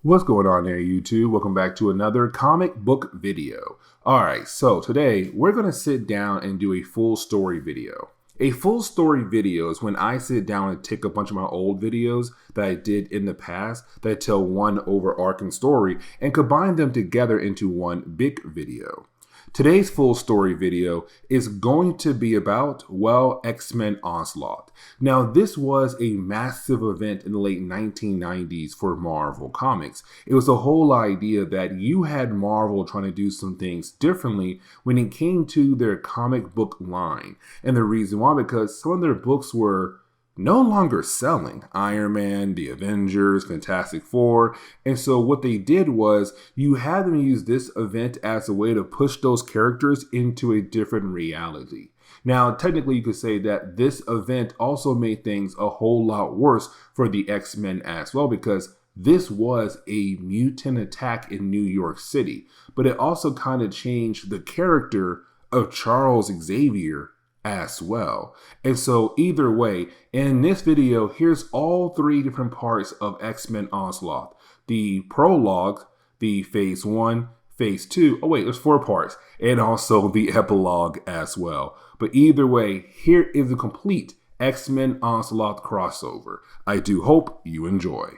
What's going on there, YouTube? Welcome back to another comic book video. Alright, so today we're going to sit down and do a full story video. A full story video is when I sit down and take a bunch of my old videos that I did in the past that tell one overarching story and combine them together into one big video. Today's full story video is going to be about, well, X-Men Onslaught. Now, this was a massive event in the late 1990s for Marvel Comics. It was the whole idea that you had Marvel trying to do some things differently when it came to their comic book line. And the reason why, because some of their books were no longer selling. Iron Man, the Avengers, Fantastic Four. And so what they did was you had them use this event as a way to push those characters into a different reality. Now, technically, you could say that this event also made things a whole lot worse for the X-Men as well, because this was a mutant attack in New York City. But it also kind of changed the character of Charles Xavier as well. And so either way, in this video, here's all three different parts of X-Men Onslaught. The prologue, the phase 1, phase 2, oh wait, there's 4 parts, and also the epilogue as well. But either way, here is the complete X-Men Onslaught crossover. I do hope you enjoy.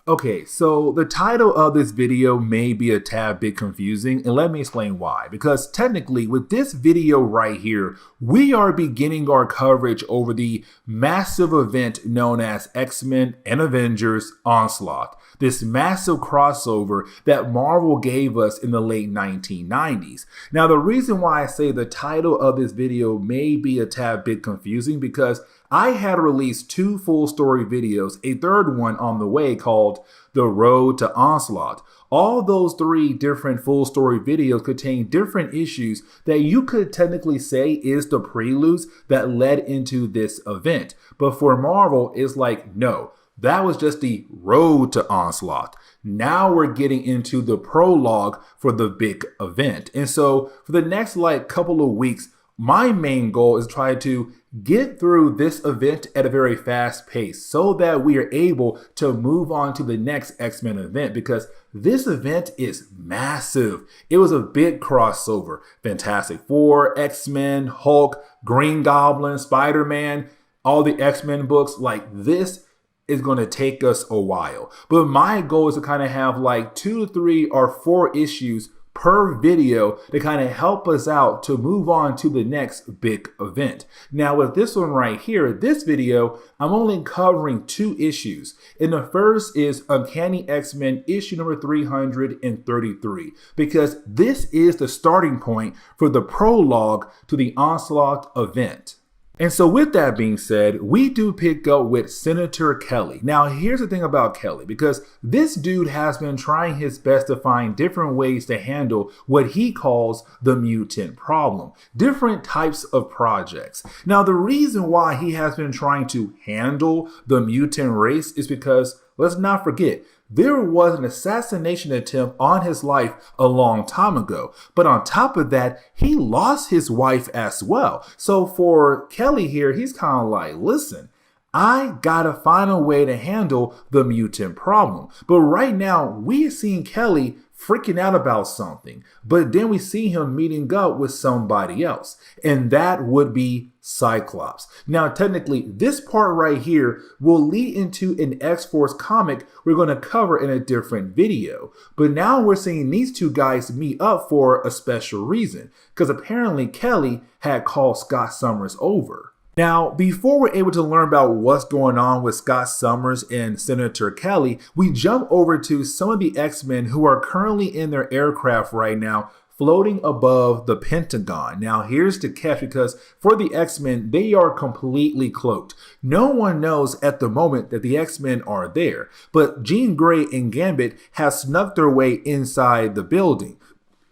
Okay, so the title of this video may be a tad bit confusing, and let me explain why. Because technically, with this video right here, we are beginning our coverage over the massive event known as X-Men and Avengers Onslaught. This massive crossover that Marvel gave us in the late 1990s. Now, the reason why I say the title of this video may be a tad bit confusing because I had released 2 full story videos, a third one on the way called The Road to Onslaught. All those 3 different full story videos contain different issues that you could technically say is the preludes that led into this event. But for Marvel, it's like, no, that was just the road to Onslaught. Now we're getting into the prologue for the big event. And so for the next couple of weeks, my main goal is to try to get through this event at a very fast pace so that we are able to move on to the next X-Men event, because this event is massive. It was a big crossover. Fantastic Four, X-Men, Hulk, Green Goblin, Spider-Man, all the X-Men books. Like, this is going to take us a while. But my goal is to kind of have 2 to 3 or 4 issues per video to kind of help us out to move on to the next big event. Now with this one right here, this video, I'm only covering 2 issues. And the first is Uncanny X-Men issue number 333, because this is the starting point for the prologue to the Onslaught event. And so with that being said, we do pick up with Senator Kelly. Now, here's the thing about Kelly, because this dude has been trying his best to find different ways to handle what he calls the mutant problem, different types of projects. Now, the reason why he has been trying to handle the mutant race is because, let's not forget, there was an assassination attempt on his life a long time ago. But on top of that, he lost his wife as well. So for Kelly here, he's kind of like, listen, I gotta find a way to handle the mutant problem. But right now, we are seeing Kelly freaking out about something, but then we see him meeting up with somebody else, and that would be Cyclops. Now, technically, this part right here will lead into an X-Force comic we're going to cover in a different video. But now we're seeing these 2 guys meet up for a special reason, because apparently Kelly had called Scott Summers over. Now, before we're able to learn about what's going on with Scott Summers and Senator Kelly, we jump over to some of the X-Men who are currently in their aircraft right now, floating above the Pentagon. Now, here's the catch, because for the X-Men, they are completely cloaked. No one knows at the moment that the X-Men are there, but Jean Grey and Gambit have snuck their way inside the building.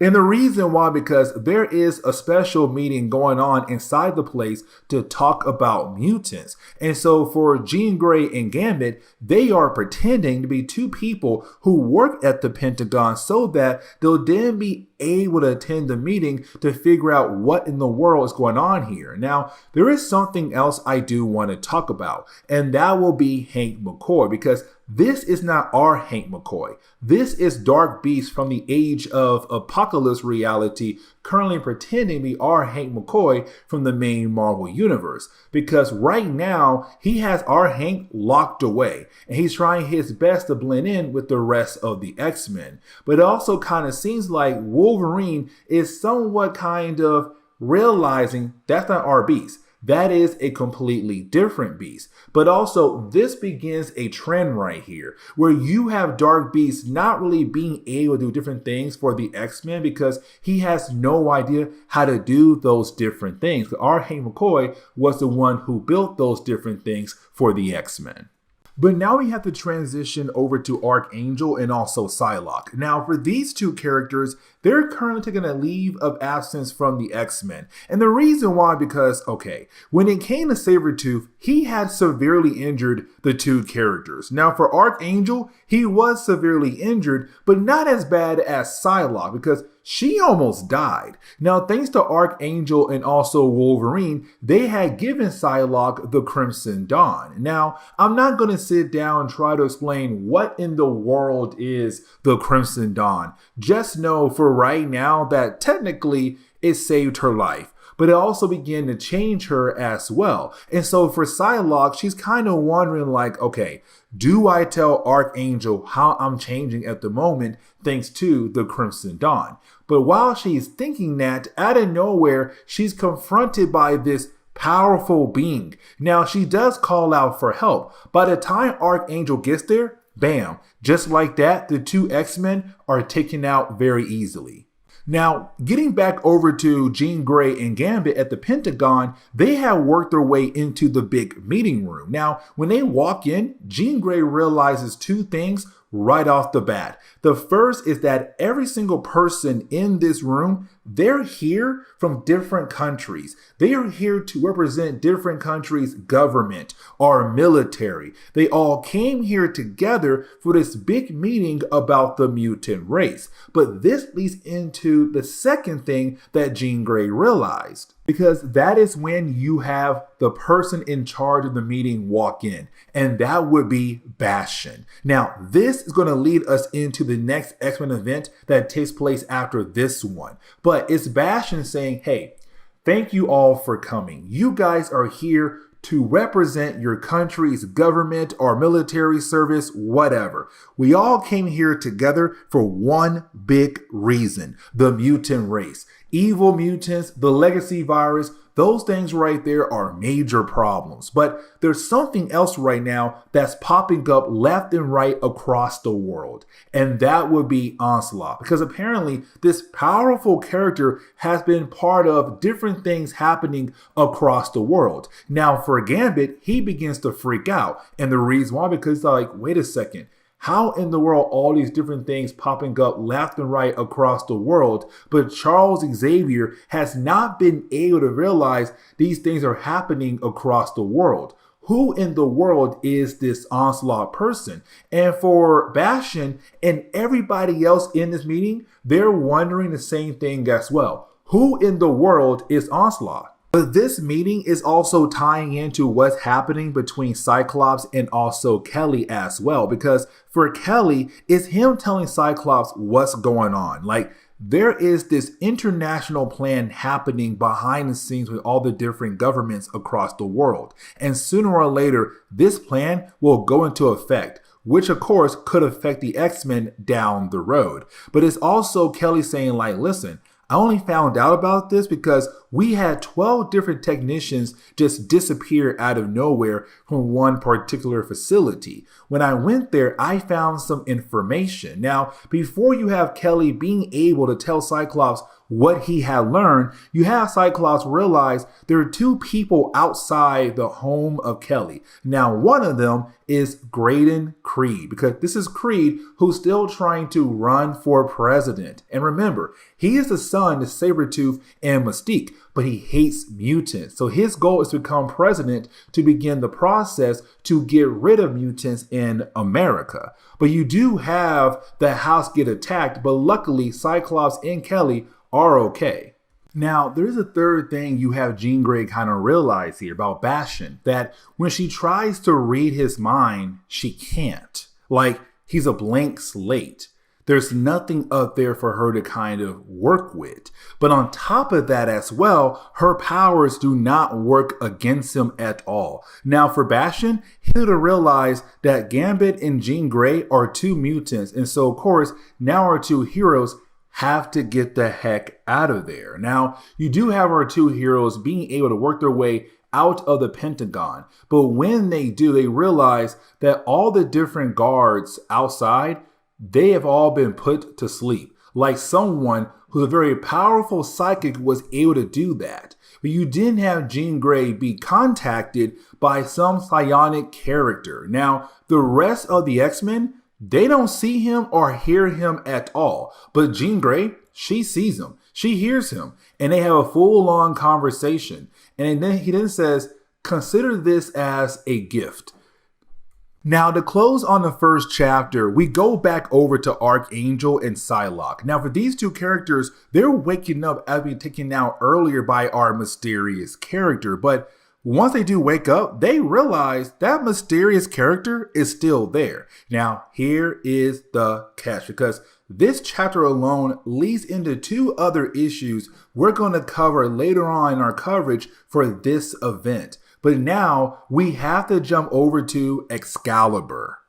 And the reason why, because there is a special meeting going on inside the place to talk about mutants. And so for Jean Grey and Gambit, they are pretending to be two people who work at the Pentagon so that they'll then be able to attend the meeting to figure out what in the world is going on here. Now, there is something else I do want to talk about, and that will be Hank McCoy, because this is not our Hank McCoy. This is Dark Beast from the Age of Apocalypse reality, currently pretending to be our Hank McCoy from the main Marvel universe. Because right now, he has our Hank locked away, and he's trying his best to blend in with the rest of the X-Men. But it also kind of seems like Wolverine is somewhat kind of realizing that's not our beast. That is a completely different beast. But also, this begins a trend right here where you have Dark Beast not really being able to do different things for the X-Men because he has no idea how to do those different things. Our Hank McCoy was the one who built those different things for the X-Men. But now we have to transition over to Archangel and also Psylocke. Now, for these two characters, they're currently taking a leave of absence from the X-Men. And the reason why, because, okay, when it came to Sabretooth, he had severely injured the two characters. Now, for Archangel, he was severely injured, but not as bad as Psylocke, because she almost died. Now, thanks to Archangel and also Wolverine, they had given Psylocke the Crimson Dawn. Now, I'm not going to sit down and try to explain what in the world is the Crimson Dawn. Just know for right now that technically it saved her life, but it also began to change her as well. And so for Psylocke, she's kind of wondering like, okay, do I tell Archangel how I'm changing at the moment thanks to the Crimson Dawn? But while she's thinking that, out of nowhere, she's confronted by this powerful being. Now, she does call out for help. By the time Archangel gets there, bam, just like that, the two X-Men are taken out very easily. Now, getting back over to Jean Grey and Gambit at the Pentagon, they have worked their way into the big meeting room. Now, when they walk in, Jean Grey realizes two things right off the bat. The first is that every single person in this room, they're here from different countries. They are here to represent different countries' government or military. They all came here together for this big meeting about the mutant race. But this leads into the second thing that Jean Grey realized, because that is when you have the person in charge of the meeting walk in, and that would be Bastion. Now, this is going to lead us into the next X-Men event that takes place after this one. But it's Bastion saying, hey, thank you all for coming. You guys are here to represent your country's government or military service, whatever. We all came here together for one big reason: the mutant race. Evil mutants, the legacy virus, those things right there are major problems. But there's something else right now that's popping up left and right across the world. And that would be Onslaught. Because apparently this powerful character has been part of different things happening across the world. Now for Gambit, he begins to freak out. And the reason why, because like, wait a second. How in the world all these different things popping up left and right across the world, but Charles Xavier has not been able to realize these things are happening across the world? Who in the world is this Onslaught person? And for Bastion and everybody else in this meeting, they're wondering the same thing as well. Who in the world is Onslaught? But this meeting is also tying into what's happening between Cyclops and also Kelly as well. Because for Kelly, it's him telling Cyclops what's going on. Like, there is this international plan happening behind the scenes with all the different governments across the world. And sooner or later, this plan will go into effect, which of course could affect the X-Men down the road. But it's also Kelly saying like, listen, I only found out about this because we had 12 different technicians just disappear out of nowhere from one particular facility. When I went there, I found some information. Now, before you have Kelly being able to tell Cyclops what he had learned, you have Cyclops realize there are two people outside the home of Kelly. Now, one of them is Graydon Creed, because this is Creed who's still trying to run for president. And remember, he is the son of Sabretooth and Mystique, but he hates mutants. So his goal is to become president to begin the process to get rid of mutants in America. But you do have the house get attacked, but luckily Cyclops and Kelly are okay. Now, there's a third thing you have Jean Grey kind of realize here about Bastion, that when she tries to read his mind, she can't. Like, he's a blank slate. There's nothing up there for her to kind of work with. But on top of that as well, her powers do not work against him at all. Now for Bastion, he had to realize that Gambit and Jean Grey are two mutants. And so of course, now our two heroes have to get the heck out of there. Now, you do have our two heroes being able to work their way out of the Pentagon. But when they do, they realize that all the different guards outside, they have all been put to sleep. Like someone who's a very powerful psychic was able to do that. But you didn't have Jean Grey be contacted by some psionic character. Now, the rest of the X-Men, they don't see him or hear him at all. But Jean Grey, she sees him. She hears him. And they have a full-on conversation. And then he then says, consider this as a gift. Now, to close on the first chapter, we go back over to Archangel and Psylocke. Now, for these two characters, they're waking up as being taken out earlier by our mysterious character. But once they do wake up, they realize that mysterious character is still there. Now, here is the catch, because this chapter alone leads into two other issues we're going to cover later on in our coverage for this event. But now we have to jump over to Excalibur.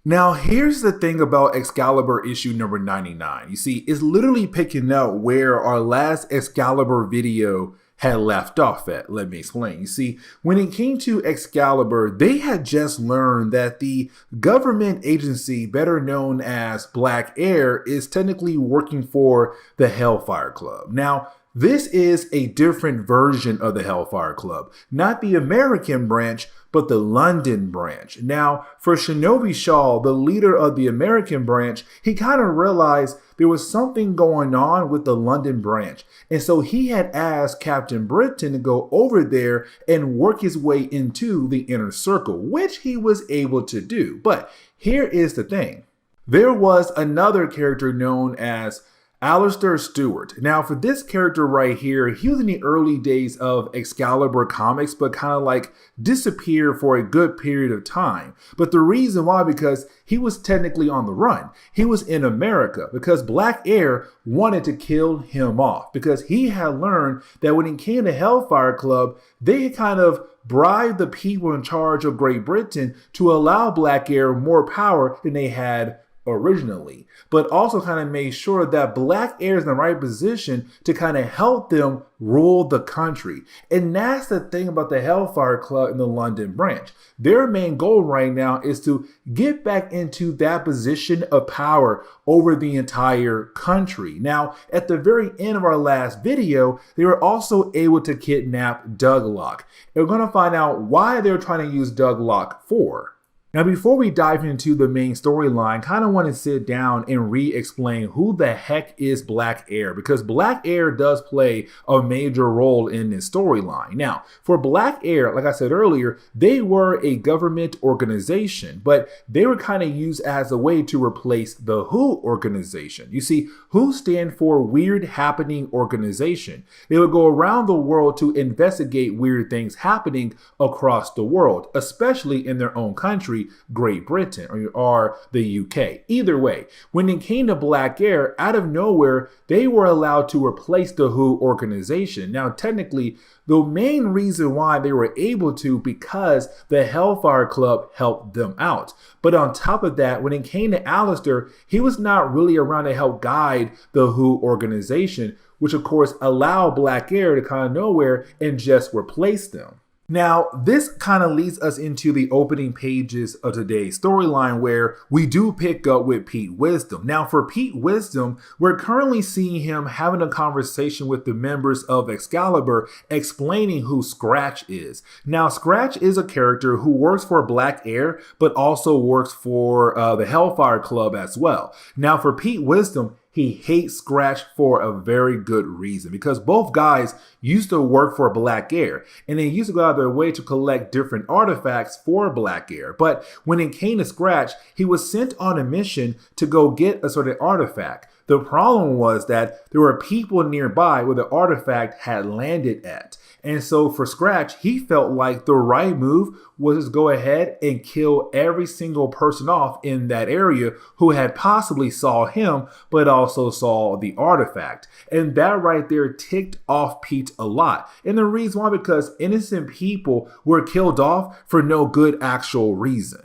Now, here's the thing about Excalibur issue number 99. You see, it's literally picking up where our last Excalibur video had left off at. Let me explain. You see, when it came to Excalibur, they had just learned that the government agency, better known as Black Air, is technically working for the Hellfire Club. Now, this is a different version of the Hellfire Club, not the American branch, but the London branch. Now, for Shinobi Shaw, the leader of the American branch, he kind of realized there was something going on with the London branch. And so he had asked Captain Britain to go over there and work his way into the inner circle, which he was able to do. But here is the thing. There was another character known as Alistair Stewart. Now, for this character right here, he was in the early days of Excalibur comics, but kind of like disappeared for a good period of time. But the reason why, because he was technically on the run. He was in America because Black Air wanted to kill him off, because he had learned that when he came to Hellfire Club, they kind of bribed the people in charge of Great Britain to allow Black Air more power than they had originally, but also kind of made sure that Black Air is in the right position to kind of help them rule the country. And that's the thing about the Hellfire Club in the London branch. Their main goal right now is to get back into that position of power over the entire country. Now, at the very end of our last video, they were also able to kidnap Douglock. And we're going to find out why they're trying to use Douglock for. Now, before we dive into the main storyline, kind of want to sit down and re-explain who the heck is Black Air, because Black Air does play a major role in this storyline. Now, for Black Air, like I said earlier, they were a government organization, but they were kind of used as a way to replace the WHO organization. You see, WHO stand for Weird Happening Organization. They would go around the world to investigate weird things happening across the world, especially in their own country, Great Britain or the UK. Either way, when it came to Black Air, out of nowhere, they were allowed to replace the WHO organization. Now, technically, the main reason why they were able to, because the Hellfire Club helped them out. But on top of that, when it came to Alistair, he was not really around to help guide the WHO organization, which of course allowed Black Air to kind of nowhere and just replace them. Now, this kind of leads us into the opening pages of today's storyline where we do pick up with Pete Wisdom. Now, for Pete Wisdom, we're currently seeing him having a conversation with the members of Excalibur explaining who Scratch is. Now, Scratch is a character who works for Black Air, but also works for the Hellfire Club as well. Now, for Pete Wisdom, he hates Scratch for a very good reason, because both guys used to work for Black Air and they used to go out of their way to collect different artifacts for Black Air. But when it came to Scratch, he was sent on a mission to go get a certain artifact. The problem was that there were people nearby where the artifact had landed at. And so for Scratch, he felt like the right move was to go ahead and kill every single person off in that area who had possibly saw him, but also saw the artifact. And that right there ticked off Pete a lot. And the reason why, because innocent people were killed off for no good actual reason.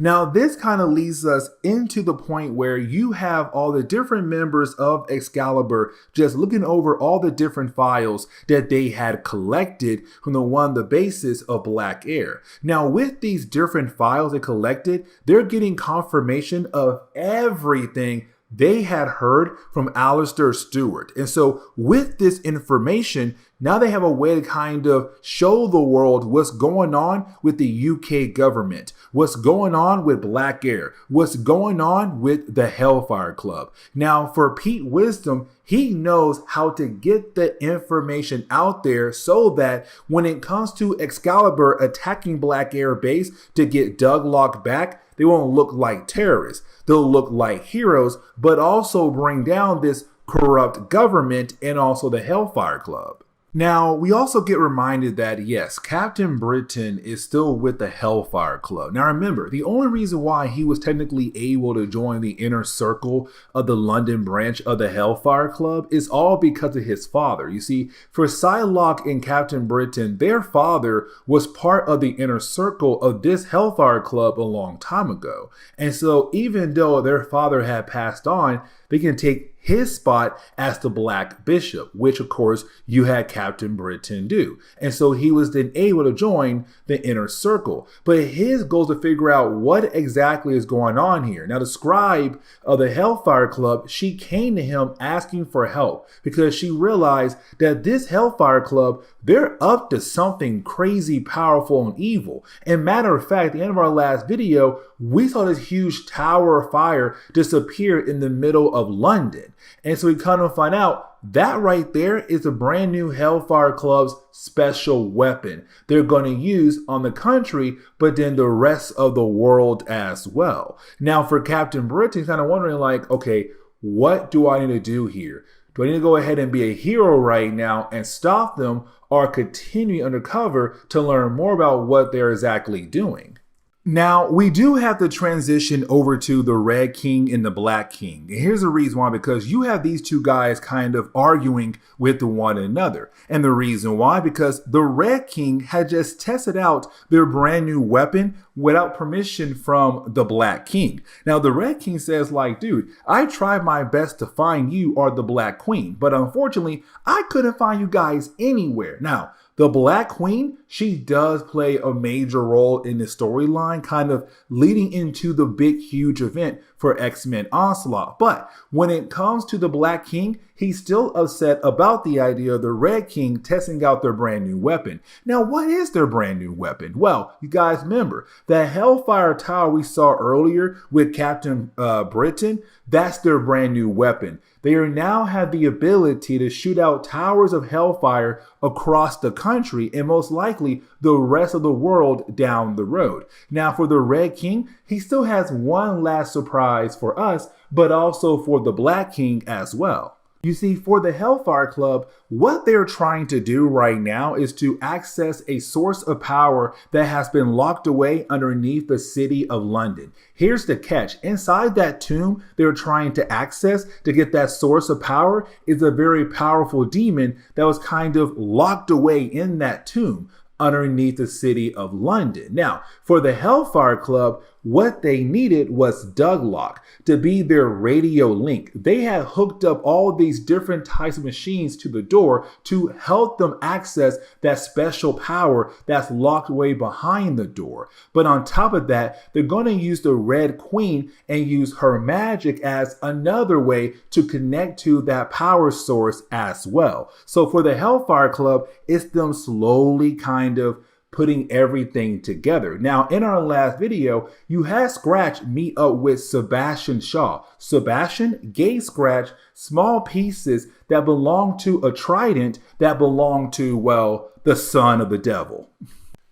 Now, this kind of leads us into the point where you have all the different members of Excalibur just looking over all the different files that they had collected from the basis of Black Air. Now, with these different files they collected, they're getting confirmation of everything they had heard from Alistair Stewart. And so with this information, now they have a way to kind of show the world what's going on with the UK government, what's going on with Black Air, what's going on with the Hellfire Club. Now, for Pete Wisdom, he knows how to get the information out there so that when it comes to Excalibur attacking Black Air base to get Douglock back, they won't look like terrorists. They'll look like heroes, but also bring down this corrupt government and also the Hellfire Club. Now, we also get reminded that, yes, Captain Britain is still with the Hellfire Club. Now, remember, the only reason why he was technically able to join the inner circle of the London branch of the Hellfire Club is all because of his father. You see, for Psylocke and Captain Britain, their father was part of the inner circle of this Hellfire Club a long time ago. And so even though their father had passed on, they can take his spot as the Black Bishop, which of course you had Captain Britain do. And so he was then able to join the inner circle. But his goal is to figure out what exactly is going on here. Now, the scribe of the Hellfire Club, she came to him asking for help because she realized that this Hellfire Club, they're up to something crazy, powerful, and evil. And matter of fact, at the end of our last video, we saw this huge tower of fire disappear in the middle of London. And so we kind of find out that right there is a brand new Hellfire Club's special weapon they're going to use on the country, but then the rest of the world as well. Now, for Captain Britain, kind of wondering like, okay, what do I need to do here? Do I need to go ahead and be a hero right now and stop them, or continue undercover to learn more about what they're exactly doing? Now, we do have to transition over to the Red King and the Black King. And here's the reason why, because you have these two guys kind of arguing with one another. And the reason why, because the Red King had just tested out their brand new weapon without permission from the Black King. Now, the Red King says like, dude, I tried my best to find you or the Black Queen, but unfortunately, I couldn't find you guys anywhere. Now, the Black Queen, she does play a major role in the storyline, kind of leading into the big, huge event for X-Men Onslaught. But when it comes to the Black King, he's still upset about the idea of the Red King testing out their brand new weapon. Now, what is their brand new weapon? Well, you guys remember the Hellfire Tower we saw earlier with Captain Britain? That's their brand new weapon. They now have the ability to shoot out towers of hellfire across the country and most likely the rest of the world down the road. Now, for the Red King, he still has one last surprise for us, but also for the Black King as well. You see, for the Hellfire Club, what they're trying to do right now is to access a source of power that has been locked away underneath the city of London. Here's the catch. Inside that tomb they're trying to access to get that source of power is a very powerful demon that was kind of locked away in that tomb underneath the city of London. Now, for the Hellfire Club, what they needed was Douglock to be their radio link. They had hooked up all these different types of machines to the door to help them access that special power that's locked away behind the door. But on top of that, they're going to use the Red Queen and use her magic as another way to connect to that power source as well. So for the Hellfire Club, it's them slowly kind of putting everything together. Now, in our last video, you had Scratch meet up with Sebastian Shaw. Sebastian gave Scratch small pieces that belong to a trident that belonged to, well, the son of the devil.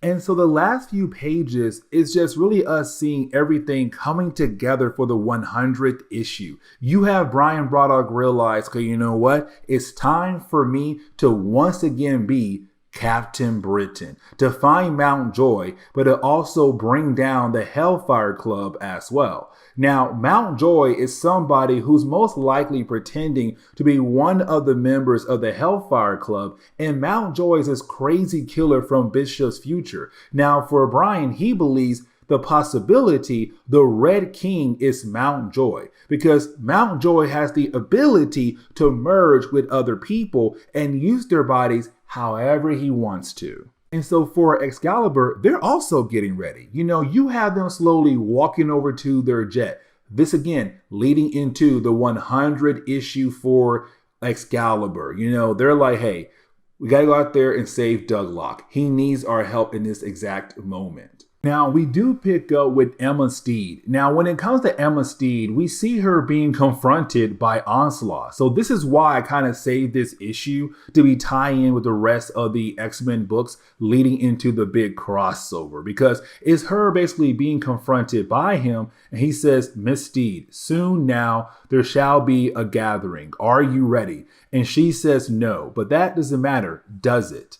And so the last few pages is just really us seeing everything coming together for the 100th issue. You have Brian Braddock realize, okay, you know what? It's time for me to once again be Captain Britain, to find Mountjoy, but to also bring down the Hellfire Club as well. Now, Mountjoy is somebody who's most likely pretending to be one of the members of the Hellfire Club, and Mountjoy is this crazy killer from Bishop's future. Now, for Brian, he believes the possibility the Red King is Mountjoy, because Mountjoy has the ability to merge with other people and use their bodies however he wants to. And so for Excalibur, they're also getting ready. You know, you have them slowly walking over to their jet. This again, leading into the 100 issue for Excalibur. You know, they're like, hey, we got to go out there and save Douglock. He needs our help in this exact moment. Now, we do pick up with Emma Steed. Now, when it comes to Emma Steed, we see her being confronted by Onslaught. So this is why I kind of saved this issue to be tying in with the rest of the X-Men books leading into the big crossover, because it's her basically being confronted by him. And he says, Miss Steed, soon now there shall be a gathering. Are you ready? And she says no, but that doesn't matter, does it?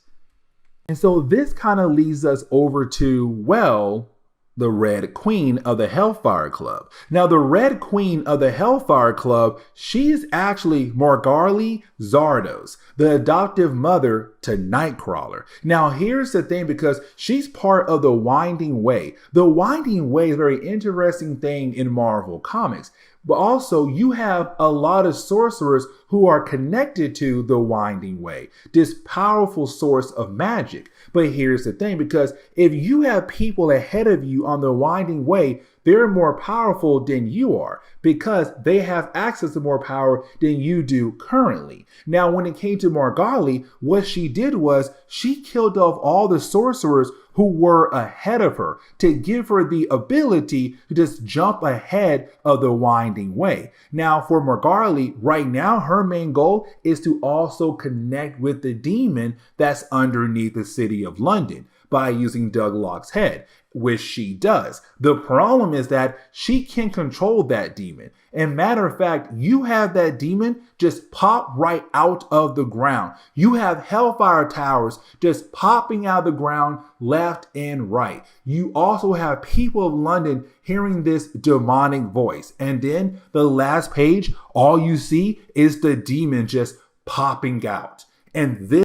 And so this kind of leads us over to, well, the Red Queen of the Hellfire Club. Now, the Red Queen of the Hellfire Club, she is actually Margali Zardos, the adoptive mother to Nightcrawler. Now, here's the thing, because she's part of the Winding Way. The Winding Way is a very interesting thing in Marvel Comics. But also, you have a lot of sorcerers who are connected to the Winding Way, this powerful source of magic. But here's the thing, because if you have people ahead of you on the Winding Way, they're more powerful than you are, because they have access to more power than you do currently. Now, when it came to Margali, what she did was she killed off all the sorcerers who were ahead of her to give her the ability to just jump ahead of the Winding Way. Now, for Margali, right now, her main goal is to also connect with the demon that's underneath the city of London by using Douglock's head, which she does. The problem is that she can control that demon. And matter of fact, you have that demon just pop right out of the ground. You have Hellfire Towers just popping out of the ground left and right. You also have people of London hearing this demonic voice. And then the last page, all you see is the demon just popping out. And this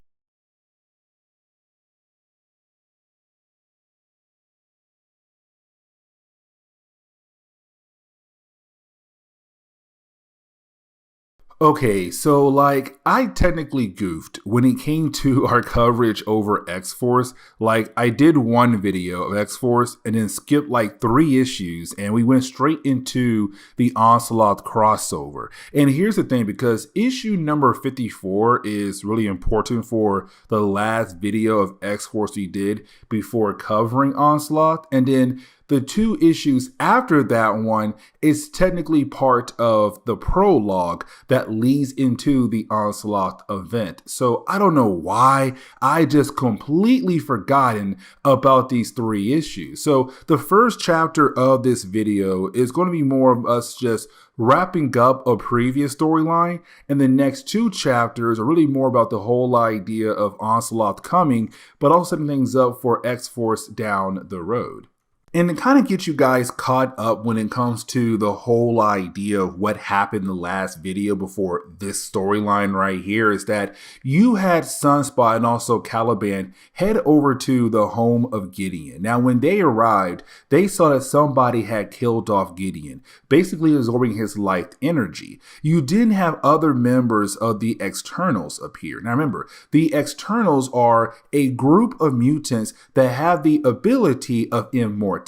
Okay, so like I technically goofed when it came to our coverage over X-Force. Like I did one video of X-Force and then skipped like 3 issues and we went straight into the Onslaught crossover. And here's the thing, because issue number 54 is really important for the last video of X-Force we did before covering Onslaught. And then the 2 issues after that one is technically part of the prologue that leads into the Onslaught event. So I don't know why I just completely forgotten about these 3 issues. So the first chapter of this video is going to be more of us just wrapping up a previous storyline, and the next 2 chapters are really more about the whole idea of Onslaught coming, but also setting things up for X-Force down the road. And to kind of get you guys caught up when it comes to the whole idea of what happened in the last video before this storyline right here is that you had Sunspot and also Caliban head over to the home of Gideon. Now, when they arrived, they saw that somebody had killed off Gideon, basically absorbing his life energy. You didn't have other members of the Externals appear. Now, remember, the Externals are a group of mutants that have the ability of immortality.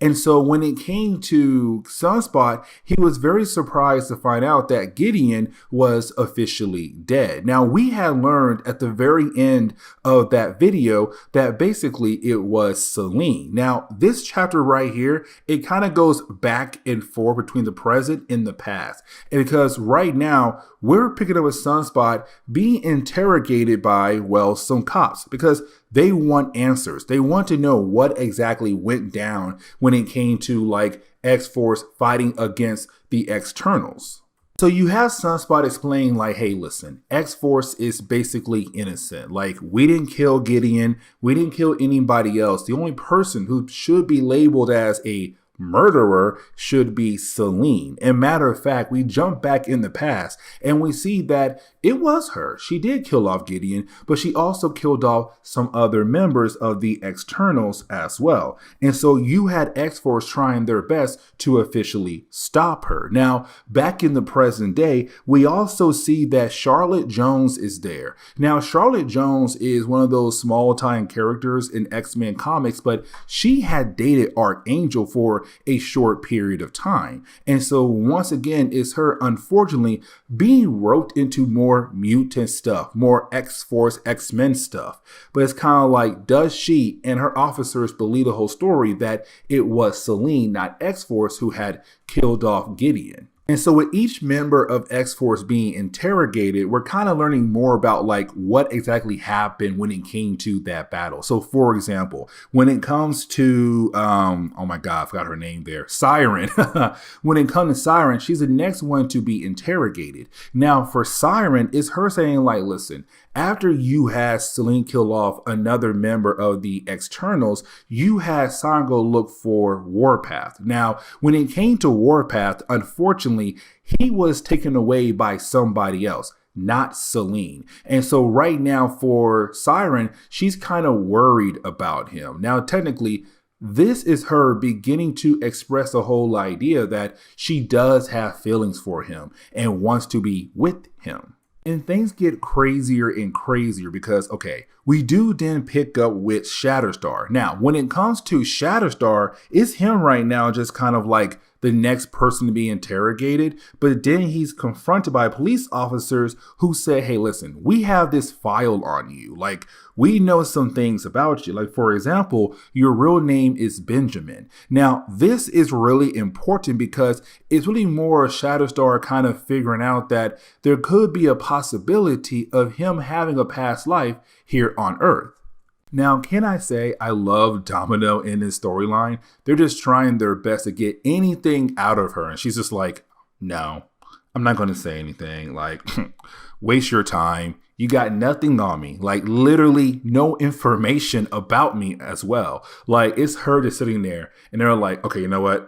And so when it came to Sunspot, he was very surprised to find out that Gideon was officially dead. Now, we had learned at the very end of that video that basically it was Selen. Now, this chapter right here, it kind of goes back and forth between the present and the past. And because right now, we're picking up a Sunspot being interrogated by, well, some cops because they want answers. They want to know what exactly went down when it came to like X-Force fighting against the Externals. So you have Sunspot explaining like, hey, listen, X-Force is basically innocent. Like, we didn't kill Gideon. We didn't kill anybody else. The only person who should be labeled as a murderer should be Selen. And matter of fact, we jump back in the past and we see that it was her. She did kill off Gideon, but she also killed off some other members of the Externals as well. And so you had X-Force trying their best to officially stop her. Now, back in the present day, we also see that Charlotte Jones is there. Now, Charlotte Jones is one of those small-time characters in X-Men comics, but she had dated Archangel for a short period of time. And so once again, it's her unfortunately being roped into more mutant stuff, more X-Force, X-Men stuff. But it's kind of like, does she and her officers believe the whole story that it was Selen, not X-Force, who had killed off Gideon? And so with each member of X-Force being interrogated, we're kind of learning more about like what exactly happened when it came to that battle. So for example, when it comes to, oh my God, I forgot her name there, Siren. When it comes to Siren, she's the next one to be interrogated. Now for Siren, it's her saying like, listen, after you had Selen kill off another member of the Externals, you had Siren go look for Warpath. Now, when it came to Warpath, unfortunately, he was taken away by somebody else, not Selen. And so right now for Siren, she's kind of worried about him. Now, technically, this is her beginning to express the whole idea that she does have feelings for him and wants to be with him. And things get crazier and crazier because, okay, we do then pick up with Shatterstar. Now, when it comes to Shatterstar, it's him right now just kind of like the next person to be interrogated. But then he's confronted by police officers who say, hey, listen, we have this file on you. Like, we know some things about you. Like, for example, your real name is Benjamin. Now, this is really important because it's really more Shatterstar kind of figuring out that there could be a possibility of him having a past life here on Earth. Now, can I say I love Domino in this storyline? They're just trying their best to get anything out of her. And she's just like, no, I'm not going to say anything. Like, waste your time. You got nothing on me. Like, literally no information about me as well. Like, it's her just sitting there and they're like, okay, you know what?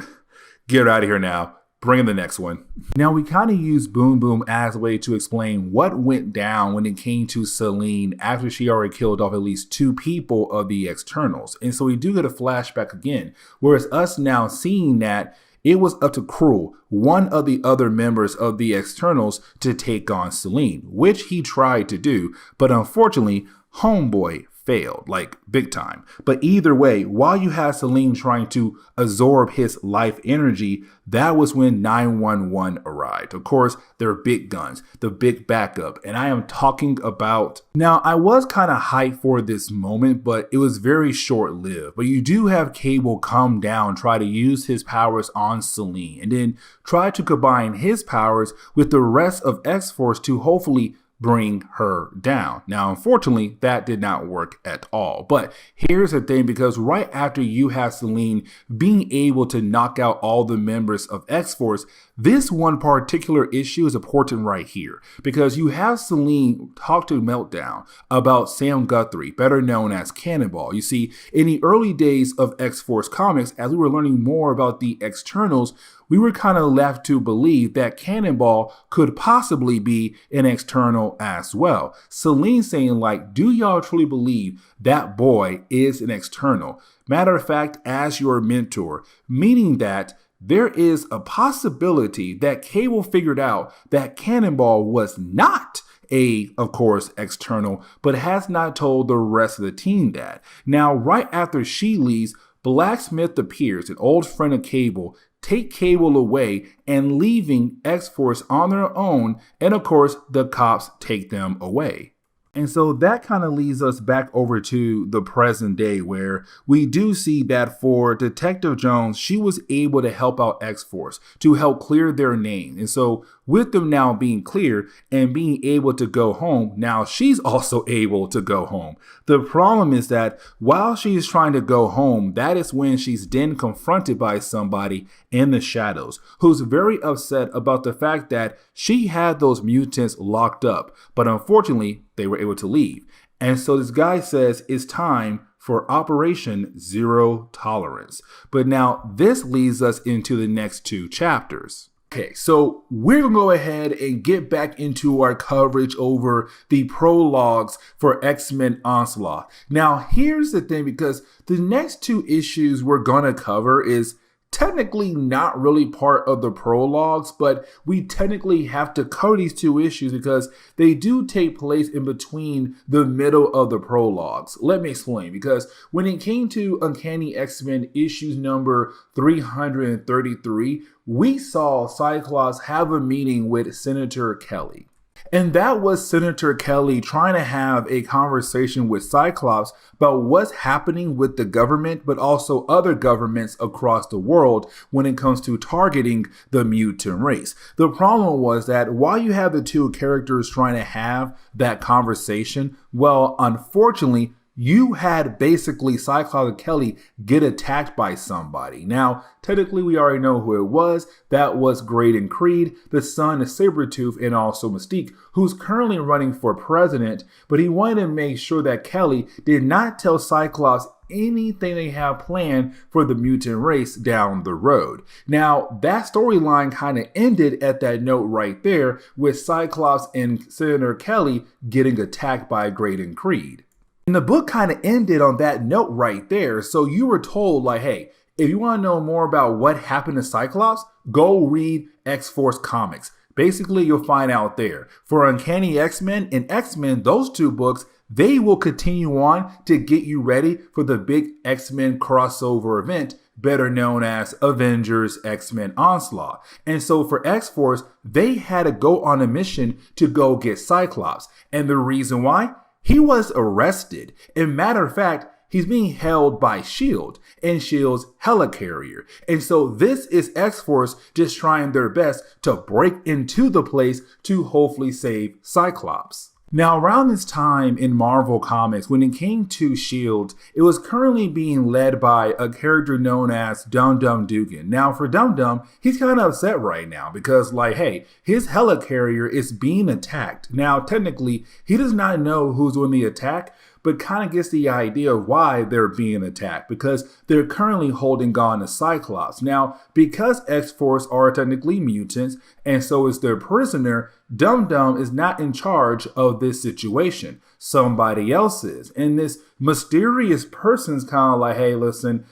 Get her out of here now. Bring in the next one. Now, we kind of use Boom Boom as a way to explain what went down when it came to Selen after she already killed off at least 2 people of the Externals. And so we do get a flashback again, whereas us now seeing that it was up to Cruel, one of the other members of the Externals, to take on Selen, which he tried to do, but unfortunately, Homeboy failed, like big time. But either way, while you had Selen trying to absorb his life energy, that was when 911 arrived. Of course, their big guns, the big backup. And I am talking about, now I was kind of hyped for this moment, but it was very short lived. But you do have Cable come down, try to use his powers on Selen, and then try to combine his powers with the rest of X-Force to hopefully bring her down. Now, unfortunately, that did not work at all. But here's the thing, because right after you have Selen being able to knock out all the members of X-Force, this one particular issue is important right here, because you have Selen talk to Meltdown about Sam Guthrie, better known as Cannonball. You see, in the early days of X-Force comics, as we were learning more about the externals, we were kind of left to believe that Cannonball could possibly be an external as well. Selen saying like, do y'all truly believe that boy is an external? Matter of fact, as your mentor, meaning that there is a possibility that Cable figured out that Cannonball was not of course, external, but has not told the rest of the team that. Now, right after she leaves, Blacksmith appears, an old friend of Cable, take Cable away and leaving X-Force on their own, and of course, the cops take them away. And so that kind of leads us back over to the present day, where we do see that for Detective Jones, she was able to help out X-Force to help clear their name. And so with them now being clear and being able to go home, now she's also able to go home. The problem is that while she's trying to go home, that is when she's then confronted by somebody in the shadows who's very upset about the fact that she had those mutants locked up, but unfortunately they were able to leave. And so this guy says it's time for Operation Zero Tolerance. But now this leads us into the next two chapters. Okay, so we're going to go ahead and get back into our coverage over the prologues for X-Men Onslaught. Now, here's the thing, because the next two issues we're going to cover is technically not really part of the prologues, but we technically have to cover these two issues because they do take place in between the middle of the prologues. Let me explain, because when it came to Uncanny X-Men issues number 333, we saw Cyclops have a meeting with Senator Kelly. And that was Senator Kelly trying to have a conversation with Cyclops about what's happening with the government, but also other governments across the world when it comes to targeting the mutant race. The problem was that while you have the two characters trying to have that conversation, well, unfortunately, you had basically Cyclops and Kelly get attacked by somebody. Now, technically, we already know who it was. That was Graydon Creed, the son of Sabretooth and also Mystique, who's currently running for president, but he wanted to make sure that Kelly did not tell Cyclops anything they have planned for the mutant race down the road. Now, that storyline kind of ended at that note right there with Cyclops and Senator Kelly getting attacked by Graydon Creed. And the book kind of ended on that note right there. So you were told like, hey, if you want to know more about what happened to Cyclops, go read X-Force comics. Basically, you'll find out there. For Uncanny X-Men and X-Men, those two books, they will continue on to get you ready for the big X-Men crossover event, better known as Avengers X-Men Onslaught. And so for X-Force, they had to go on a mission to go get Cyclops. And the reason why? He was arrested. And matter of fact, he's being held by S.H.I.E.L.D. and S.H.I.E.L.D.'s helicarrier. And so this is X-Force just trying their best to break into the place to hopefully save Cyclops. Now, around this time in Marvel Comics, when it came to S.H.I.E.L.D., it was currently being led by a character known as Dum-Dum Dugan. Now, for Dum-Dum, he's kind of upset right now because, like, hey, his helicarrier is being attacked. Now, technically, he does not know who's doing the attack, but kind of gets the idea of why they're being attacked, because they're currently holding on to Cyclops. Now, because X-Force are technically mutants, and so is their prisoner, Dum-Dum is not in charge of this situation. Somebody else is. And this mysterious person's kind of like, hey, listen,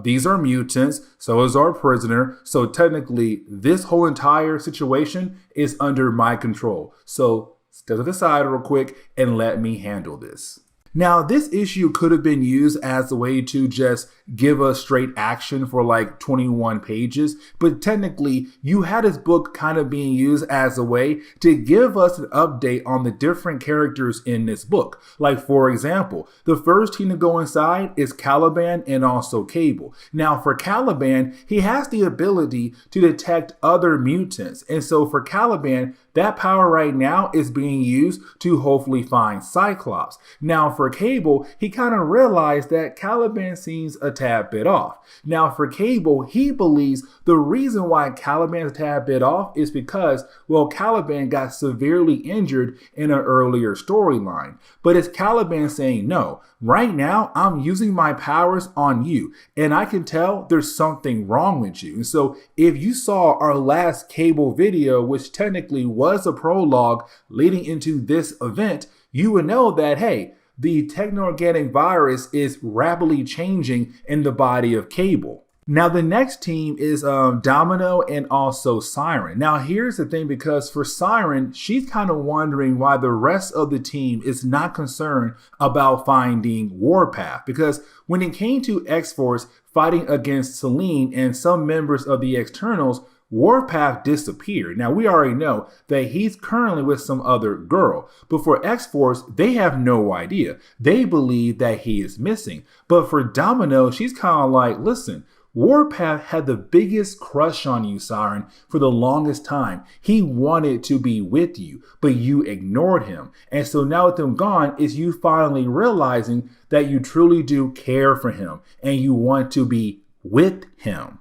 these are mutants, so is our prisoner. So technically, this whole entire situation is under my control. So step to the side real quick and let me handle this. Now, this issue could have been used as a way to just give us straight action for like 21 pages, but technically you had this book kind of being used as a way to give us an update on the different characters in this book. Like, for example, the first team to go inside is Caliban and also Cable. Now, for Caliban, he has the ability to detect other mutants. And so for Caliban, that power right now is being used to hopefully find Cyclops. Now for Cable, he kind of realized that Caliban seems a tad bit off. Now for Cable, he believes the reason why Caliban's a tad bit off is because, well, Caliban got severely injured in an earlier storyline. But it's Caliban saying, no, right now I'm using my powers on you, and I can tell there's something wrong with you. And so if you saw our last Cable video, which technically was a prologue leading into this event, you would know that, hey, the techno-organic virus is rapidly changing in the body of Cable. Now, the next team is Domino and also Siren. Now, here's the thing, because for Siren, she's kind of wondering why the rest of the team is not concerned about finding Warpath. Because when it came to X-Force fighting against Selen and some members of the Externals, Warpath disappeared. Now, we already know that he's currently with some other girl. But for X-Force, they have no idea. They believe that he is missing. But for Domino, she's kind of like, listen, Warpath had the biggest crush on you, Siren, for the longest time. He wanted to be with you, but you ignored him. And so now with him gone, is you finally realizing that you truly do care for him and you want to be with him.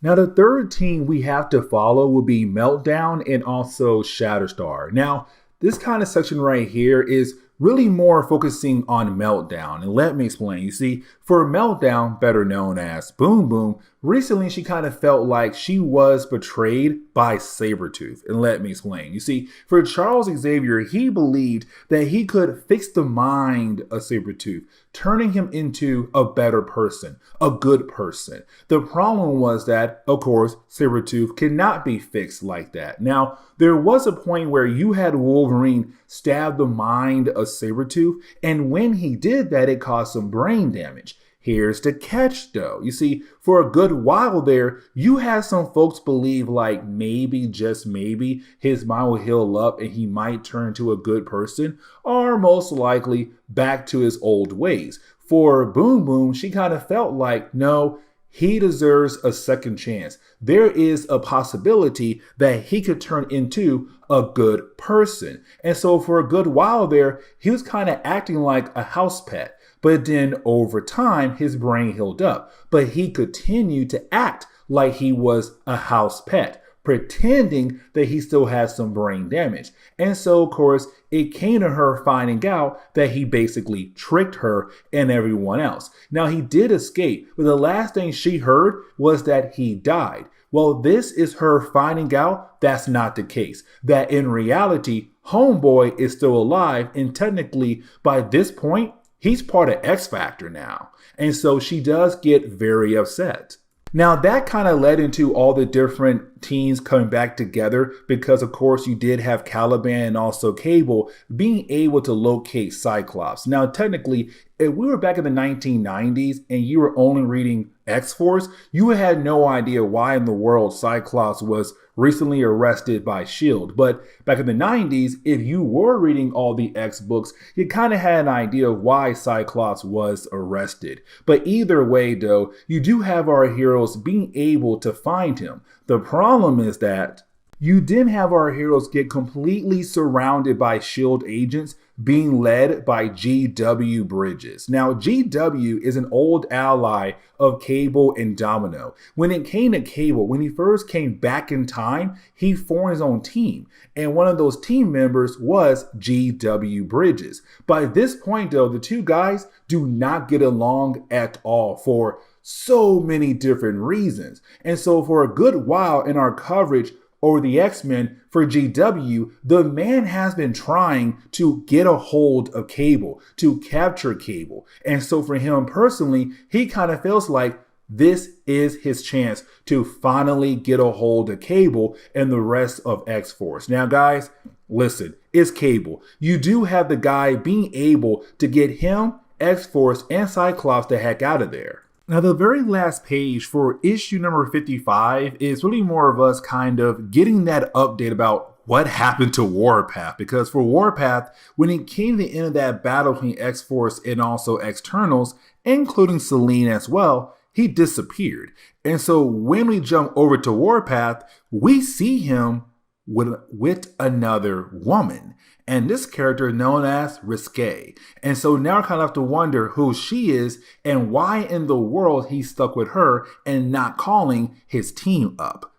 Now, the third team we have to follow will be Meltdown and also Shatterstar. Now, this kind of section right here is really more focusing on Meltdown, and let me explain. You see, for Meltdown, better known as Boom Boom, recently she kind of felt like she was betrayed by Sabretooth, and let me explain. You see, for Charles Xavier, he believed that he could fix the mind of Sabretooth, turning him into a better person, a good person. The problem was that, of course, Sabretooth cannot be fixed like that. Now, there was a point where you had Wolverine stab the mind of Sabretooth, and when he did that, it caused some brain damage. Here's the catch though. You see, for a good while there, you had some folks believe like maybe, just maybe, his mind will heal up and he might turn to a good person, or most likely back to his old ways. For Boom Boom, she kind of felt like, no, he deserves a second chance. There is a possibility that he could turn into a good person. And so for a good while there, he was kind of acting like a house pet. But then over time, his brain healed up. But he continued to act like he was a house pet, pretending that he still has some brain damage. And so, of course, it came to her finding out that he basically tricked her and everyone else. Now, he did escape, but the last thing she heard was that he died. Well, this is her finding out that's not the case. That in reality, Homeboy is still alive, and technically, by this point, he's part of X Factor now. And so she does get very upset. Now, that kind of led into all the different teams coming back together because, of course, you did have Caliban and also Cable being able to locate Cyclops. Now, technically, if we were back in the 1990s and you were only reading X-Force, you had no idea why in the world Cyclops was recently arrested by S.H.I.E.L.D. But back in the 90s, if you were reading all the X books, you kind of had an idea of why Cyclops was arrested. But either way, though, you do have our heroes being able to find him. The problem is that you didn't have our heroes get completely surrounded by S.H.I.E.L.D. agents being led by G.W. Bridges. Now, G.W. is an old ally of Cable and Domino. When it came to Cable, when he first came back in time, he formed his own team. And one of those team members was G.W. Bridges. By this point, though, the two guys do not get along at all for so many different reasons. And so for a good while in our coverage over the X-Men, for GW, the man has been trying to get a hold of Cable, to capture Cable. And so for him personally, he kind of feels like this is his chance to finally get a hold of Cable and the rest of X-Force. Now, guys, listen, it's Cable. You do have the guy being able to get him, X-Force, and Cyclops the heck out of there. Now, the very last page for issue number 55 is really more of us kind of getting that update about what happened to Warpath. Because for Warpath, when it came to the end of that battle between X-Force and also Externals, including Selen as well, he disappeared. And so when we jump over to Warpath, we see him with another woman. And this character known as Risque. And so now I kind of have to wonder who she is and why in the world he's stuck with her and not calling his team up.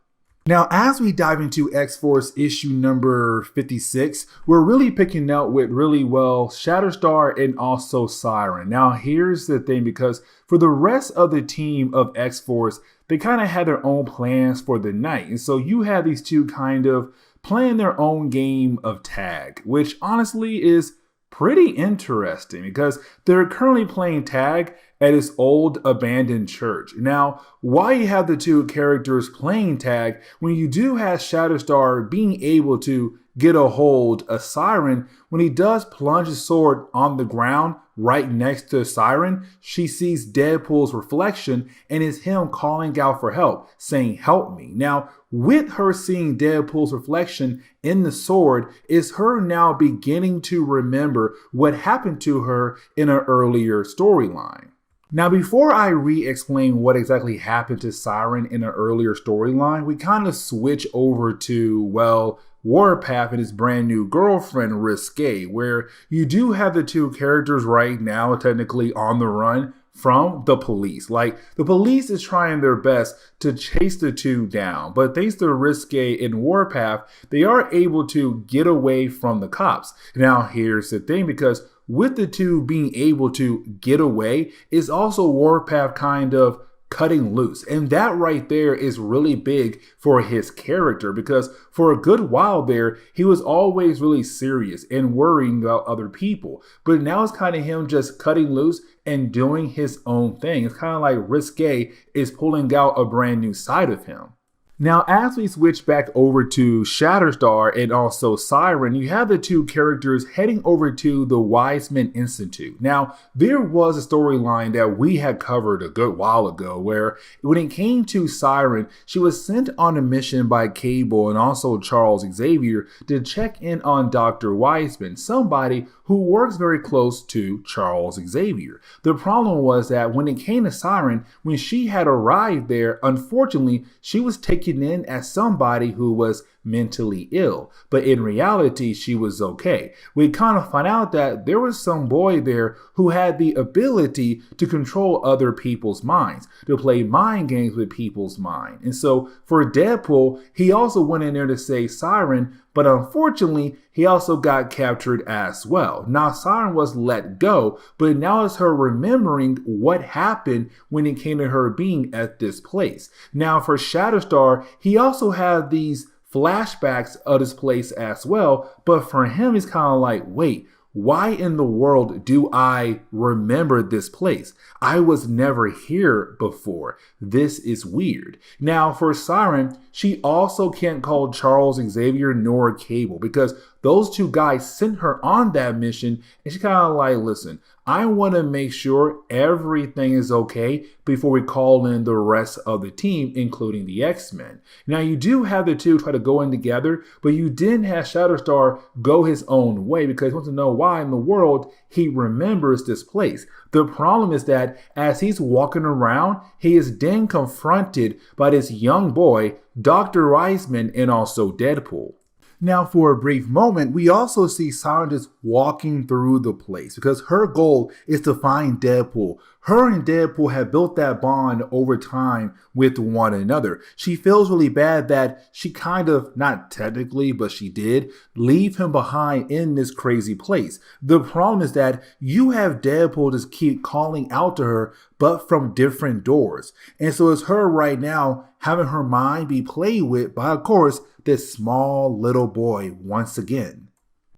Now, as we dive into X-Force issue number 56, we're really picking out with Shatterstar and also Siren. Now, here's the thing, because for the rest of the team of X-Force, they kind of had their own plans for the night. And so you have these two kind of playing their own game of tag, which honestly is pretty interesting because they're currently playing tag at his old abandoned church. Now, why you have the two characters playing tag when you do have Shatterstar being able to get a hold of Siren, when he does plunge his sword on the ground right next to Siren, she sees Deadpool's reflection and it's him calling out for help, saying, "Help me." Now, with her seeing Deadpool's reflection in the sword, is her now beginning to remember what happened to her in an earlier storyline. Now, before I re-explain what exactly happened to Siren in an earlier storyline, we kind of switch over to, Warpath and his brand new girlfriend, Risque, where you do have the two characters right now technically on the run from the police. Like, the police is trying their best to chase the two down, but thanks to Risque and Warpath, they are able to get away from the cops. Now, here's the thing, because with the two being able to get away, is also Warpath kind of cutting loose. And that right there is really big for his character, because for a good while there, he was always really serious and worrying about other people. But now it's kind of him just cutting loose and doing his own thing. It's kind of like Risque is pulling out a brand new side of him. Now, as we switch back over to Shatterstar and also Siren, you have the two characters heading over to the Wiseman Institute. Now, there was a storyline that we had covered a good while ago where when it came to Siren, she was sent on a mission by Cable and also Charles Xavier to check in on Dr. Wiseman, somebody who works very close to Charles Xavier. The problem was that when it came to Siren, when she had arrived there, unfortunately, she was taken in as somebody who was mentally ill, but in reality she was okay. We kind of find out that there was some boy there who had the ability to control other people's minds, to play mind games with people's mind. And so for Deadpool, he also went in there to save Siren, but unfortunately he also got captured as well. Now Siren was let go, but now it's her remembering what happened when it came to her being at this place. Now for Shatterstar, he also had these flashbacks of this place as well, but for him it's kind of like, wait, why in the world do I remember this place? I was never here before. This is weird. Now for Siren, she also can't call Charles Xavier nor Cable because those two guys sent her on that mission, and she kind of like, listen, I want to make sure everything is okay before we call in the rest of the team, including the X-Men. Now, you do have the two try to go in together, but you didn't have Shatterstar go his own way because he wants to know why in the world he remembers this place. The problem is that as he's walking around, he is then confronted by this young boy, Dr. Wiseman, and also Deadpool. Now, for a brief moment, we also see Siren just walking through the place because her goal is to find Deadpool. Her and Deadpool have built that bond over time with one another. She feels really bad that she kind of, not technically, but she did, leave him behind in this crazy place. The problem is that you have Deadpool just keep calling out to her, but from different doors. And so it's her right now having her mind be played with by, of course, this small little boy once again.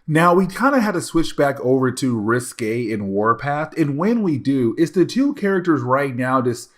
Now, we kind of had to switch back over to Risque and Warpath, and when we do, it's the two characters right now just,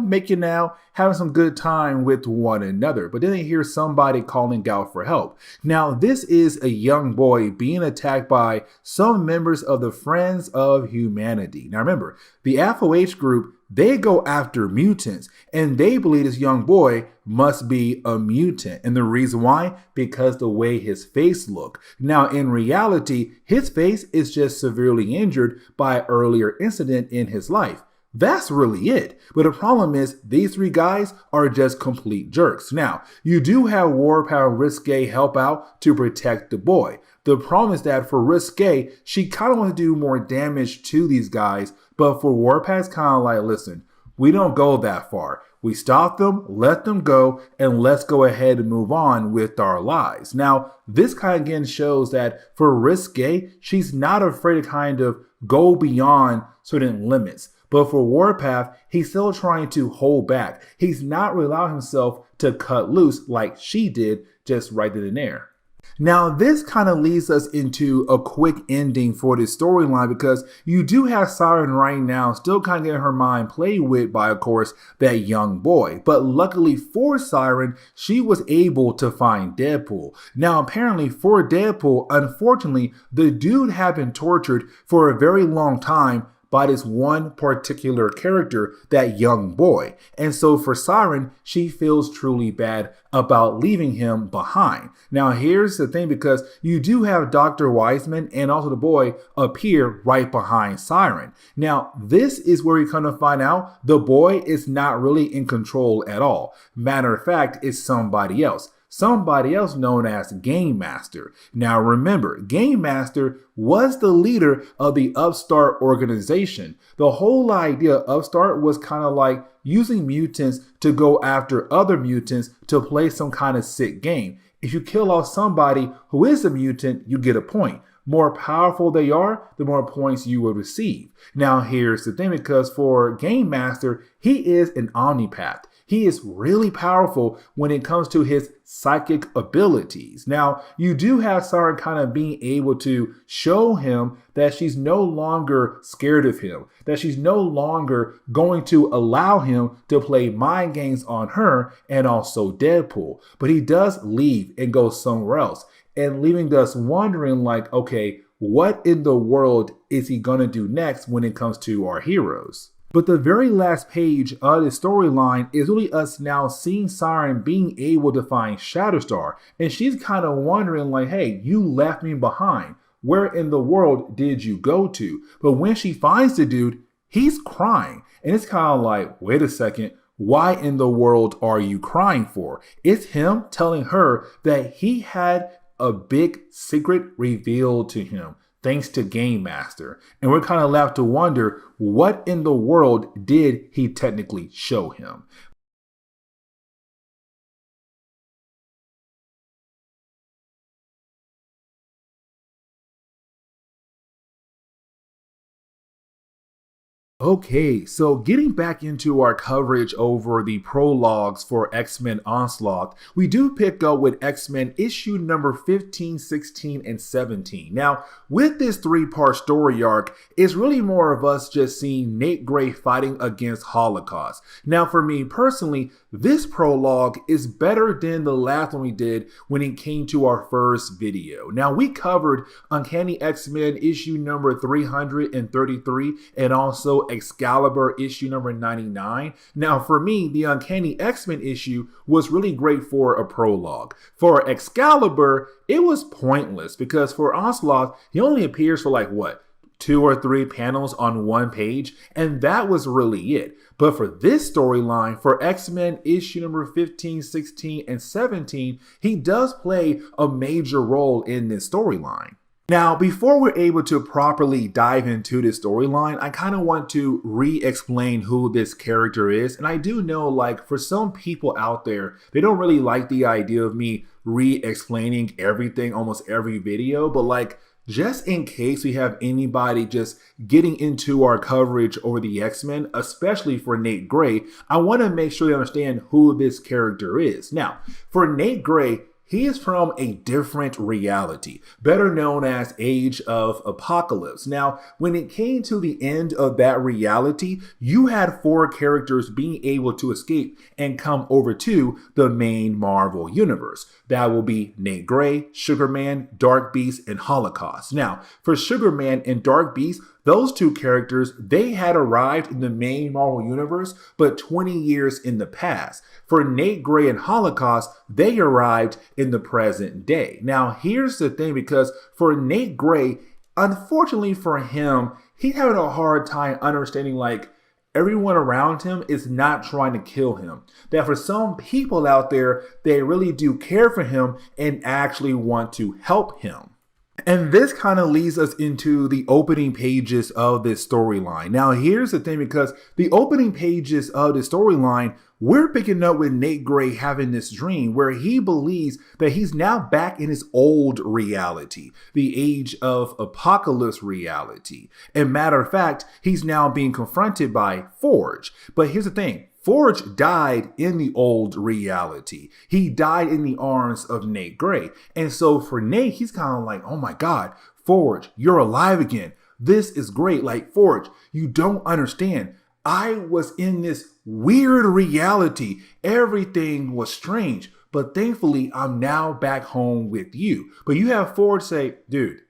making out, having some good time with one another. But then they hear somebody calling out for help. Now, this is a young boy being attacked by some members of the Friends of Humanity. Now, remember, the FOH group, they go after mutants, and they believe this young boy must be a mutant. And the reason why? Because the way his face looked. Now, in reality, his face is just severely injured by an earlier incident in his life. That's really it. But the problem is these three guys are just complete jerks. Now, you do have Warpath and Risque help out to protect the boy. The problem is that for Risque, she kind of wants to do more damage to these guys, but for Warpath, it's kind of like, listen, we don't go that far. We stop them, let them go, and let's go ahead and move on with our lives. Now, this kind of again shows that for Risque, she's not afraid to kind of go beyond certain limits. But for Warpath, he's still trying to hold back. He's not really allowing himself to cut loose like she did just right then and there. Now, this kind of leads us into a quick ending for this storyline because you do have Siren right now still kind of getting her mind played with by, of course, that young boy. But luckily for Siren, she was able to find Deadpool. Now, apparently for Deadpool, unfortunately, the dude had been tortured for a very long time by this one particular character, that young boy. And so for Siren, she feels truly bad about leaving him behind. Now here's the thing, because you do have Dr. Wiseman and also the boy appear right behind Siren. Now this is where we kind of find out the boy is not really in control at all. Matter of fact, it's somebody else. Somebody else known as Game Master. Now remember, Game Master was the leader of the Upstart organization. The whole idea of Upstart was kind of like using mutants to go after other mutants to play some kind of sick game. If you kill off somebody who is a mutant, you get a point. More powerful they are, the more points you will receive. Now here's the thing, because for Game Master, he is an omnipath. He is really powerful when it comes to his psychic abilities. Now, you do have Siren kind of being able to show him that she's no longer scared of him, that she's no longer going to allow him to play mind games on her and also Deadpool. But he does leave and go somewhere else, and leaving us wondering like, okay, what in the world is he going to do next when it comes to our heroes? But the very last page of the storyline is really us now seeing Siren being able to find Shatterstar. And she's kind of wondering like, hey, you left me behind. Where in the world did you go to? But when she finds the dude, he's crying. And it's kind of like, wait a second. Why in the world are you crying for? It's him telling her that he had a big secret revealed to him, thanks to Game Master. And we're kind of left to wonder, what in the world did he technically show him? Okay, so getting back into our coverage over the prologues for X-Men Onslaught, we do pick up with X-Men issue number 15, 16, and 17. Now, with this three-part story arc, it's really more of us just seeing Nate Gray fighting against Holocaust. Now, for me personally, this prologue is better than the last one we did when it came to our first video. Now, we covered Uncanny X-Men issue number 333 and also Excalibur issue number 99. Now, for me, the Uncanny X-Men issue was really great for a prologue. For Excalibur, it was pointless because for Onslaught, he only appears for like, what, 2 or 3 panels on one page, and that was really it. But for this storyline, for X-Men issue number 15, 16, and 17, he does play a major role in this storyline. Now, before we're able to properly dive into this storyline, I kind of want to re-explain who this character is. And I do know, like, for some people out there, they don't really like the idea of me re-explaining everything almost every video, but like, just in case we have anybody just getting into our coverage over the X-Men, especially for Nate Gray, I want to make sure you understand who this character is. Now, for Nate Gray, he is from a different reality, better known as Age of Apocalypse. Now, when it came to the end of that reality, you had 4 characters being able to escape and come over to the main Marvel universe. That will be Nate Gray, Sugarman, Dark Beast, and Holocaust. Now, for Sugarman and Dark Beast, those 2 characters, they had arrived in the main Marvel universe, but 20 years in the past. For Nate Gray and Holocaust, they arrived in the present day. Now, here's the thing, because for Nate Gray, unfortunately for him, he's having a hard time understanding, like, everyone around him is not trying to kill him. That for some people out there, they really do care for him and actually want to help him. And this kind of leads us into the opening pages of this storyline. Now, here's the thing, because the opening pages of the storyline, we're picking up with Nate Gray having this dream where he believes that he's now back in his old reality, the Age of Apocalypse reality. And matter of fact, he's now being confronted by Forge. But here's the thing. Forge died in the old reality. He died in the arms of Nate Gray. And so for Nate, he's kind of like, oh my God, Forge, you're alive again. This is great. Like, Forge, you don't understand. I was in this weird reality. Everything was strange. But thankfully, I'm now back home with you. But you have Forge say, dude,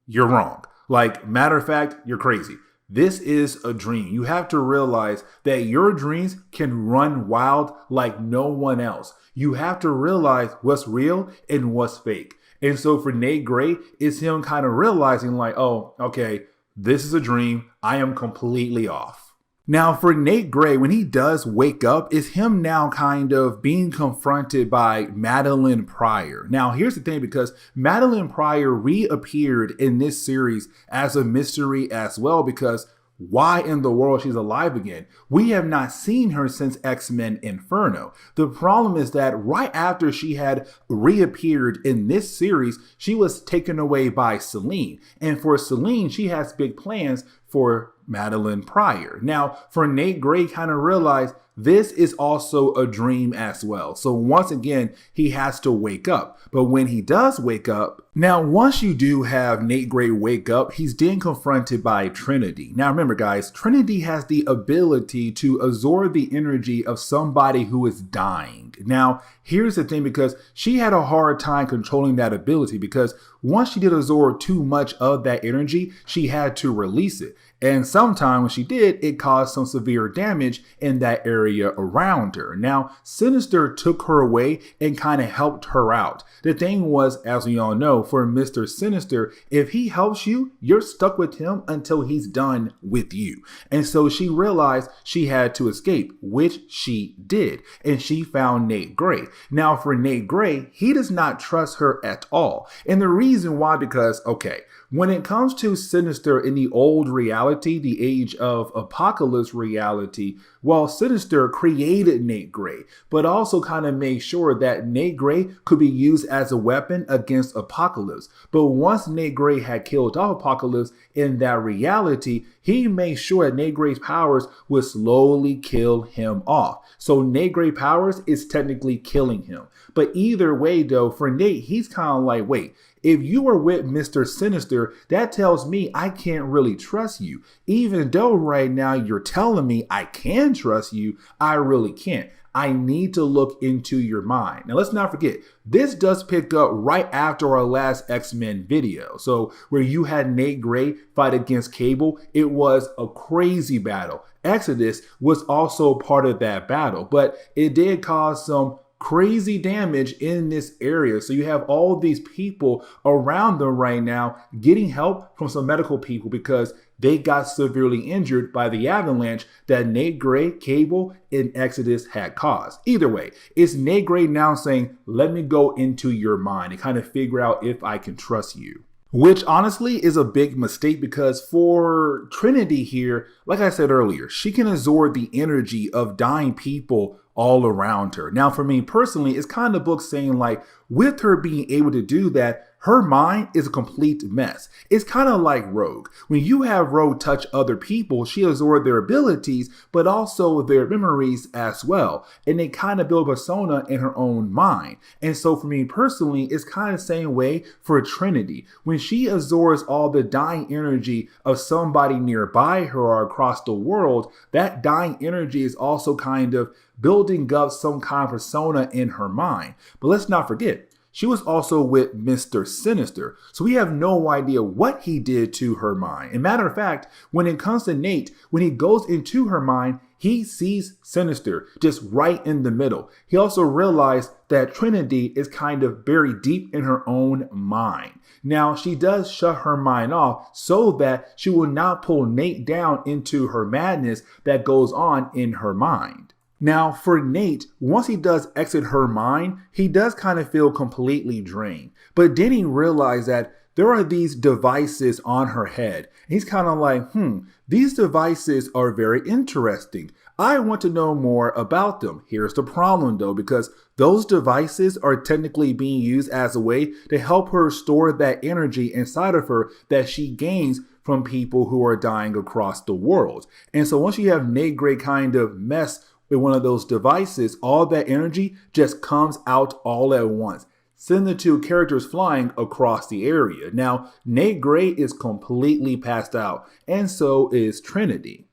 you're wrong. Like, matter of fact, you're crazy. This is a dream. You have to realize that your dreams can run wild like no one else. You have to realize what's real and what's fake. And so for Nate Gray, it's him kind of realizing like, oh, okay, this is a dream. I am completely off. Now, for Nate Gray, when he does wake up, it's him now kind of being confronted by Madeline Pryor. Now, here's the thing, because Madeline Pryor reappeared in this series as a mystery as well, because why in the world she's alive again? We have not seen her since X-Men Inferno. The problem is that right after she had reappeared in this series, she was taken away by Selen. And for Selen, she has big plans for Madeline Pryor. Now, for Nate Gray, kind of realized this is also a dream as well. So once again, he has to wake up. But when he does wake up, now once you do have Nate Gray wake up, he's then confronted by Trinity. Now remember guys, Trinity has the ability to absorb the energy of somebody who is dying. Now here's the thing, because she had a hard time controlling that ability, because once she did absorb too much of that energy, she had to release it. And sometime when she did, it caused some severe damage in that area around her. Now, Sinister took her away and kind of helped her out. The thing was, as we all know, for Mr. Sinister, if he helps you, you're stuck with him until he's done with you. And so she realized she had to escape, which she did. And she found Nate Gray. Now, for Nate Gray, he does not trust her at all. And the reason why, because, okay, when it comes to Sinister in the old reality, the Age of Apocalypse reality, well, Sinister created Nate Gray, but also kind of made sure that Nate Gray could be used as a weapon against Apocalypse. But once Nate Gray had killed off Apocalypse in that reality, he made sure that Nate Gray's powers would slowly kill him off. So Nate Gray powers is technically killing him. But either way, though, for Nate, he's kind of like, wait, if you are with Mr. Sinister, that tells me I can't really trust you. Even though right now you're telling me I can trust you, I really can't. I need to look into your mind. Now, let's not forget, this does pick up right after our last X-Men video. So where you had Nate Gray fight against Cable, it was a crazy battle. Exodus was also part of that battle, but it did cause some crazy damage in this area. So you have all these people around them right now getting help from some medical people because they got severely injured by the avalanche that Nate Gray, Cable, and Exodus had caused. Either way, it's Nate Gray now saying, let me go into your mind and kind of figure out if I can trust you. Which honestly is a big mistake, because for Trinity here, like I said earlier, she can absorb the energy of dying people all around her. Now, for me personally, it's kind of book saying like, with her being able to do that, her mind is a complete mess. It's kind of like Rogue. When you have Rogue touch other people, she absorbs their abilities, but also their memories as well. And they kind of build a persona in her own mind. And so for me personally, it's kind of the same way for Trinity. When she absorbs all the dying energy of somebody nearby her or across the world, that dying energy is also kind of building up some kind of persona in her mind. But let's not forget, she was also with Mr. Sinister, so we have no idea what he did to her mind. And matter of fact, when it comes to Nate, when he goes into her mind, he sees Sinister just right in the middle. He also realized that Trinity is kind of buried deep in her own mind. Now, she does shut her mind off so that she will not pull Nate down into her madness that goes on in her mind. Now, for Nate, once he does exit her mind, he does kind of feel completely drained. But then he realized that there are these devices on her head. He's kind of like, these devices are very interesting. I want to know more about them. Here's the problem though, because those devices are technically being used as a way to help her store that energy inside of her that she gains from people who are dying across the world. And so once you have Nate Gray kind of mess with one of those devices, all that energy just comes out all at once. Send the two characters flying across the area. Now, Nate Gray is completely passed out, and so is Trinity.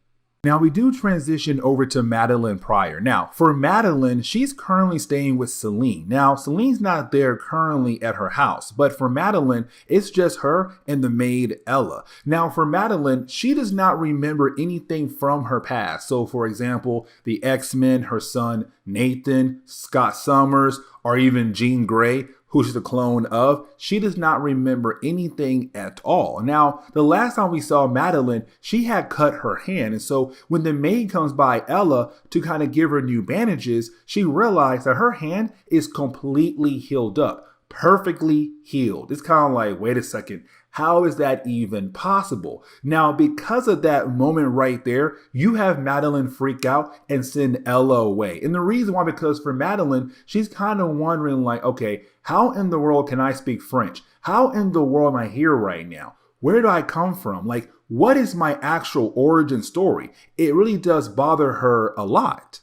Now, we do transition over to Madeline Pryor. Now, for Madeline, she's currently staying with Selen. Now, Selen's not there currently at her house, but for Madeline, it's just her and the maid Ella. Now, for Madeline, she does not remember anything from her past. So, for example, the X-Men, her son Nathan, Scott Summers, or even Jean Grey, who she's a clone of, she does not remember anything at all. Now, the last time we saw Madeline, she had cut her hand. And so when the maid comes by Ella to kind of give her new bandages, she realized that her hand is completely healed up, perfectly healed. It's kind of like, wait a second, how is that even possible? Now, because of that moment right there, you have Madeline freak out and send Ella away. And the reason why, because for Madeline, she's kind of wondering like, okay, how in the world can I speak French? How in the world am I here right now? Where do I come from? Like, what is my actual origin story? It really does bother her a lot.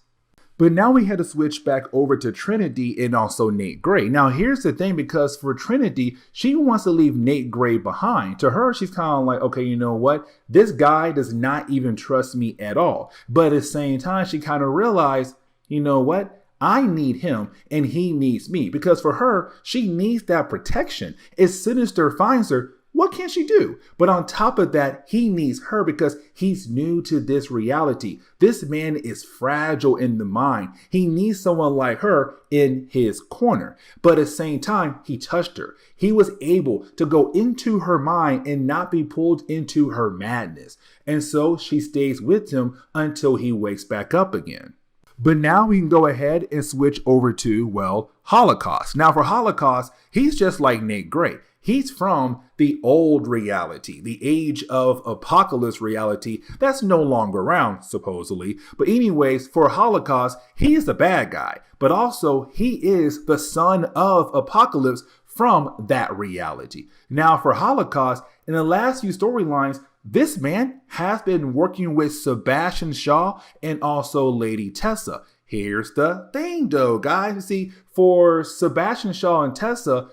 But now we had to switch back over to Trinity and also Nate Gray. Now here's the thing, because for Trinity, she wants to leave Nate Gray behind. To her, she's kind of like, okay, you know what? This guy does not even trust me at all. But at the same time, she kind of realized, you know what? I need him and he needs me. Because for her, she needs that protection. If Sinister finds her, what can she do? But on top of that, he needs her because he's new to this reality. This man is fragile in the mind. He needs someone like her in his corner. But at the same time, he touched her. He was able to go into her mind and not be pulled into her madness. And so she stays with him until he wakes back up again. But now we can go ahead and switch over to, well, Holocaust. Now for Holocaust, he's just like Nate Gray. He's from the old reality, the age of apocalypse reality that's no longer around, supposedly. But anyways, for Holocaust, he is the bad guy, but also he is the son of Apocalypse from that reality. Now for Holocaust, in the last few storylines, this man has been working with Sebastian Shaw and also Lady Tessa. Here's the thing though, guys. You see, for Sebastian Shaw and Tessa,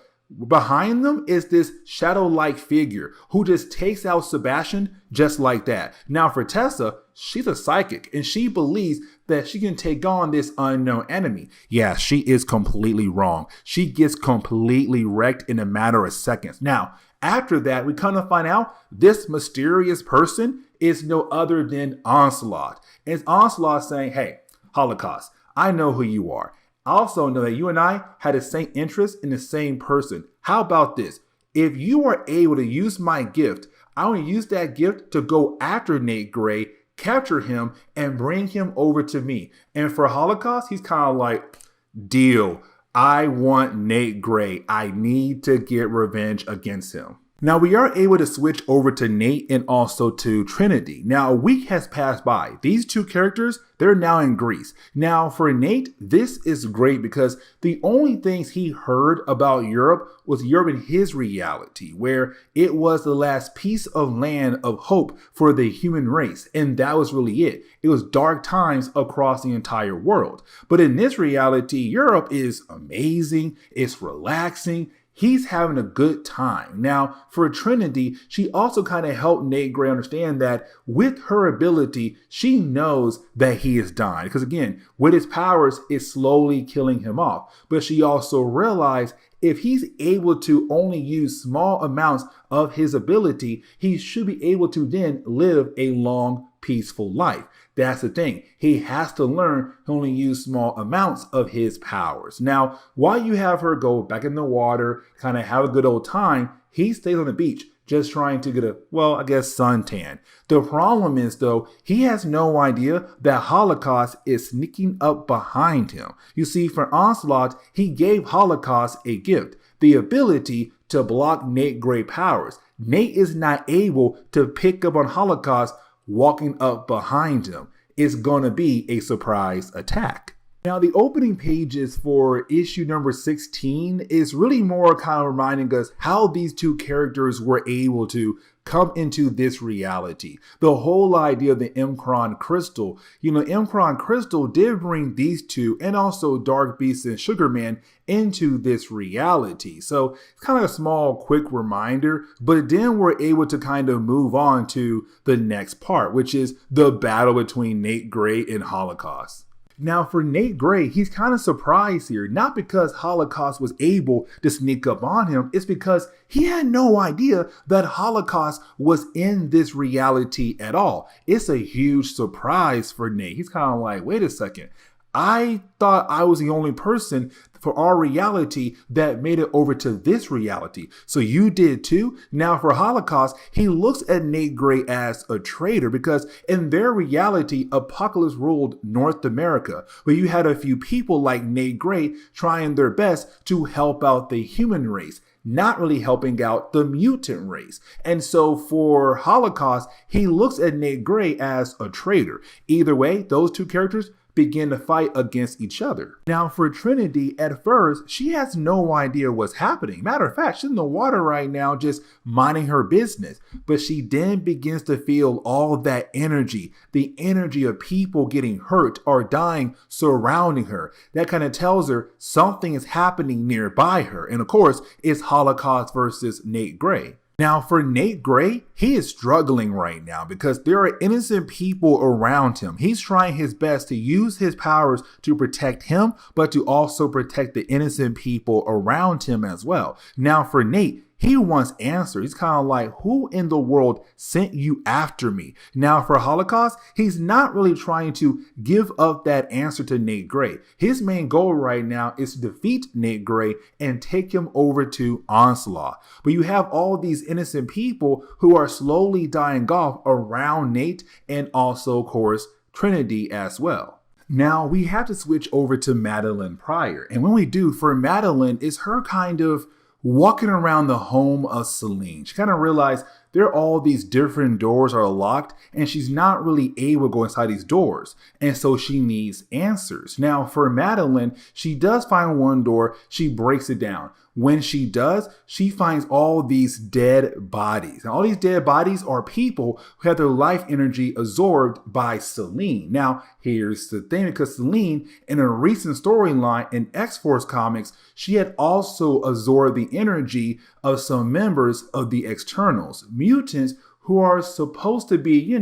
behind them is this shadow-like figure who just takes out Sebastian just like that. Now for Tessa, she's a psychic and she believes that she can take on this unknown enemy. Yeah, she is completely wrong. She gets completely wrecked in a matter of seconds. Now, after that, we kind of find out this mysterious person is no other than Onslaught. And it's Onslaught saying, hey, Holocaust, I know who you are. I also know that you and I had the same interest in the same person. How about this? If you are able to use my gift, I want to use that gift to go after Nate Gray, capture him, and bring him over to me. And for Holocaust, he's kind of like, deal. I want Nate Gray. I need to get revenge against him. Now we are able to switch over to Nate and also to Trinity. Now a week has passed by. These two characters, they're now in Greece. Now for Nate, this is great because the only things he heard about Europe was Europe in his reality, where it was the last piece of land of hope for the human race. And that was really it. It was dark times across the entire world. But in this reality, Europe is amazing. It's relaxing. He's having a good time. Now, for Trinity, she also kind of helped Nate Gray understand that with her ability, she knows that he is dying. Because again, with his powers, it's slowly killing him off. But she also realized if he's able to only use small amounts of his ability, he should be able to then live a long, peaceful life. That's the thing. He has to learn to only use small amounts of his powers. Now, while you have her go back in the water, kind of have a good old time, he stays on the beach, just trying to get a, well, I guess suntan. The problem is, though, he has no idea that Holocaust is sneaking up behind him. You see, for Onslaught, he gave Holocaust a gift, the ability to block Nate Gray powers. Nate is not able to pick up on Holocaust walking up behind him. It's going to be a surprise attack. Now, the opening pages for issue number 16 is really more kind of reminding us how these two characters were able to come into this reality. The whole idea of the M'Kraan crystal, M'Kraan crystal did bring these two and also Dark Beast and Sugar Man into this reality. So it's kind of a small, quick reminder, but then we're able to kind of move on to the next part, which is the battle between Nate Gray and Holocaust. Now, for Nate Gray, he's kind of surprised here, not because Holocaust was able to sneak up on him, it's because he had no idea that Holocaust was in this reality at all. It's a huge surprise for Nate. He's kind of like, wait a second. I thought I was the only person for our reality that made it over to this reality. So you did too? Now for Holocaust, he looks at Nate Gray as a traitor because in their reality, Apocalypse ruled North America, where you had a few people like Nate Gray trying their best to help out the human race, not really helping out the mutant race. And so for Holocaust, he looks at Nate Gray as a traitor. Either way, those two characters begin to fight against each other. Now for Trinity, at first, she has no idea what's happening. Matter of fact, she's in the water right now just minding her business. But she then begins to feel all that energy, the energy of people getting hurt or dying surrounding her. That kind of tells her something is happening nearby her. And of course, it's Holocaust versus Nate Gray. Now for Nate Gray, he is struggling right now because there are innocent people around him. He's trying his best to use his powers to protect him, but to also protect the innocent people around him as well. Now for Nate, he wants answers. He's kind of like, who in the world sent you after me? Now for Holocaust, he's not really trying to give up that answer to Nate Gray. His main goal right now is to defeat Nate Gray and take him over to Onslaught. But you have all these innocent people who are slowly dying off around Nate and also, of course, Trinity as well. Now we have to switch over to Madeline Pryor. And when we do, for Madeline, it's her kind of walking around the home of Selen. She kind of realized there are all these different doors are locked and she's not really able to go inside these doors. And so she needs answers. Now for Madeline, she does find one door, she breaks it down. When she does, she finds all these dead bodies. And all these dead bodies are people who have their life energy absorbed by Selen. Now, here's the thing, because Selen, in a recent storyline in X-Force comics, she had also absorbed the energy of some members of the Externals, mutants who are supposed to be,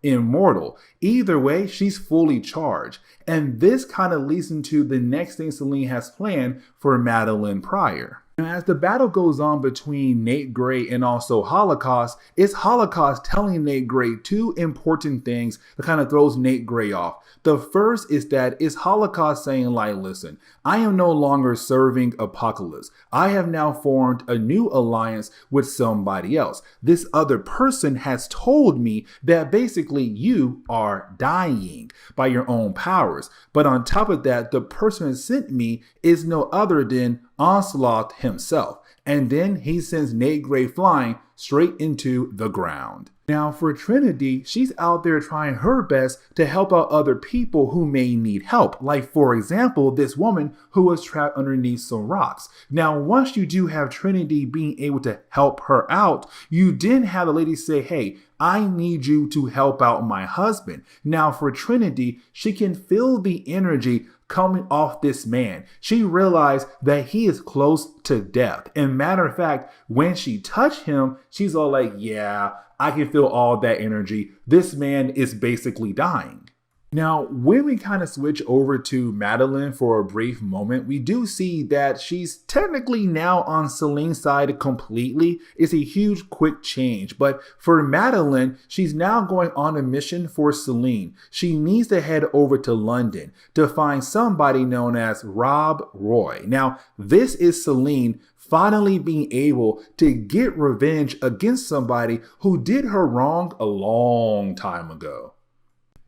immortal. Either way, she's fully charged. And this kind of leads into the next thing Selen has planned for Madeline Pryor. Now, as the battle goes on between Nate Gray and also Holocaust, it's Holocaust telling Nate Gray two important things that kind of throws Nate Gray off. The first is that it's Holocaust saying, like, listen, I am no longer serving Apocalypse. I have now formed a new alliance with somebody else. This other person has told me that basically you are dying by your own powers. But on top of that, the person that sent me is no other than Onslaught himself. And then he sends Nate Gray flying straight into the ground. Now for Trinity, she's out there trying her best to help out other people who may need help. Like for example, this woman who was trapped underneath some rocks. Now once you do have Trinity being able to help her out, you then have the lady say, hey, I need you to help out my husband. Now for Trinity, she can feel the energy coming off this man. She realized that he is close to death. And matter of fact, when she touched him, she's all like, yeah, I can feel all that energy. This man is basically dying. Now, when we kind of switch over to Madeline for a brief moment, we do see that she's technically now on Selen's side completely. It's a huge quick change, but for Madeline, she's now going on a mission for Selen. She needs to head over to London to find somebody known as Rob Roy. Now, this is Selen finally being able to get revenge against somebody who did her wrong a long time ago.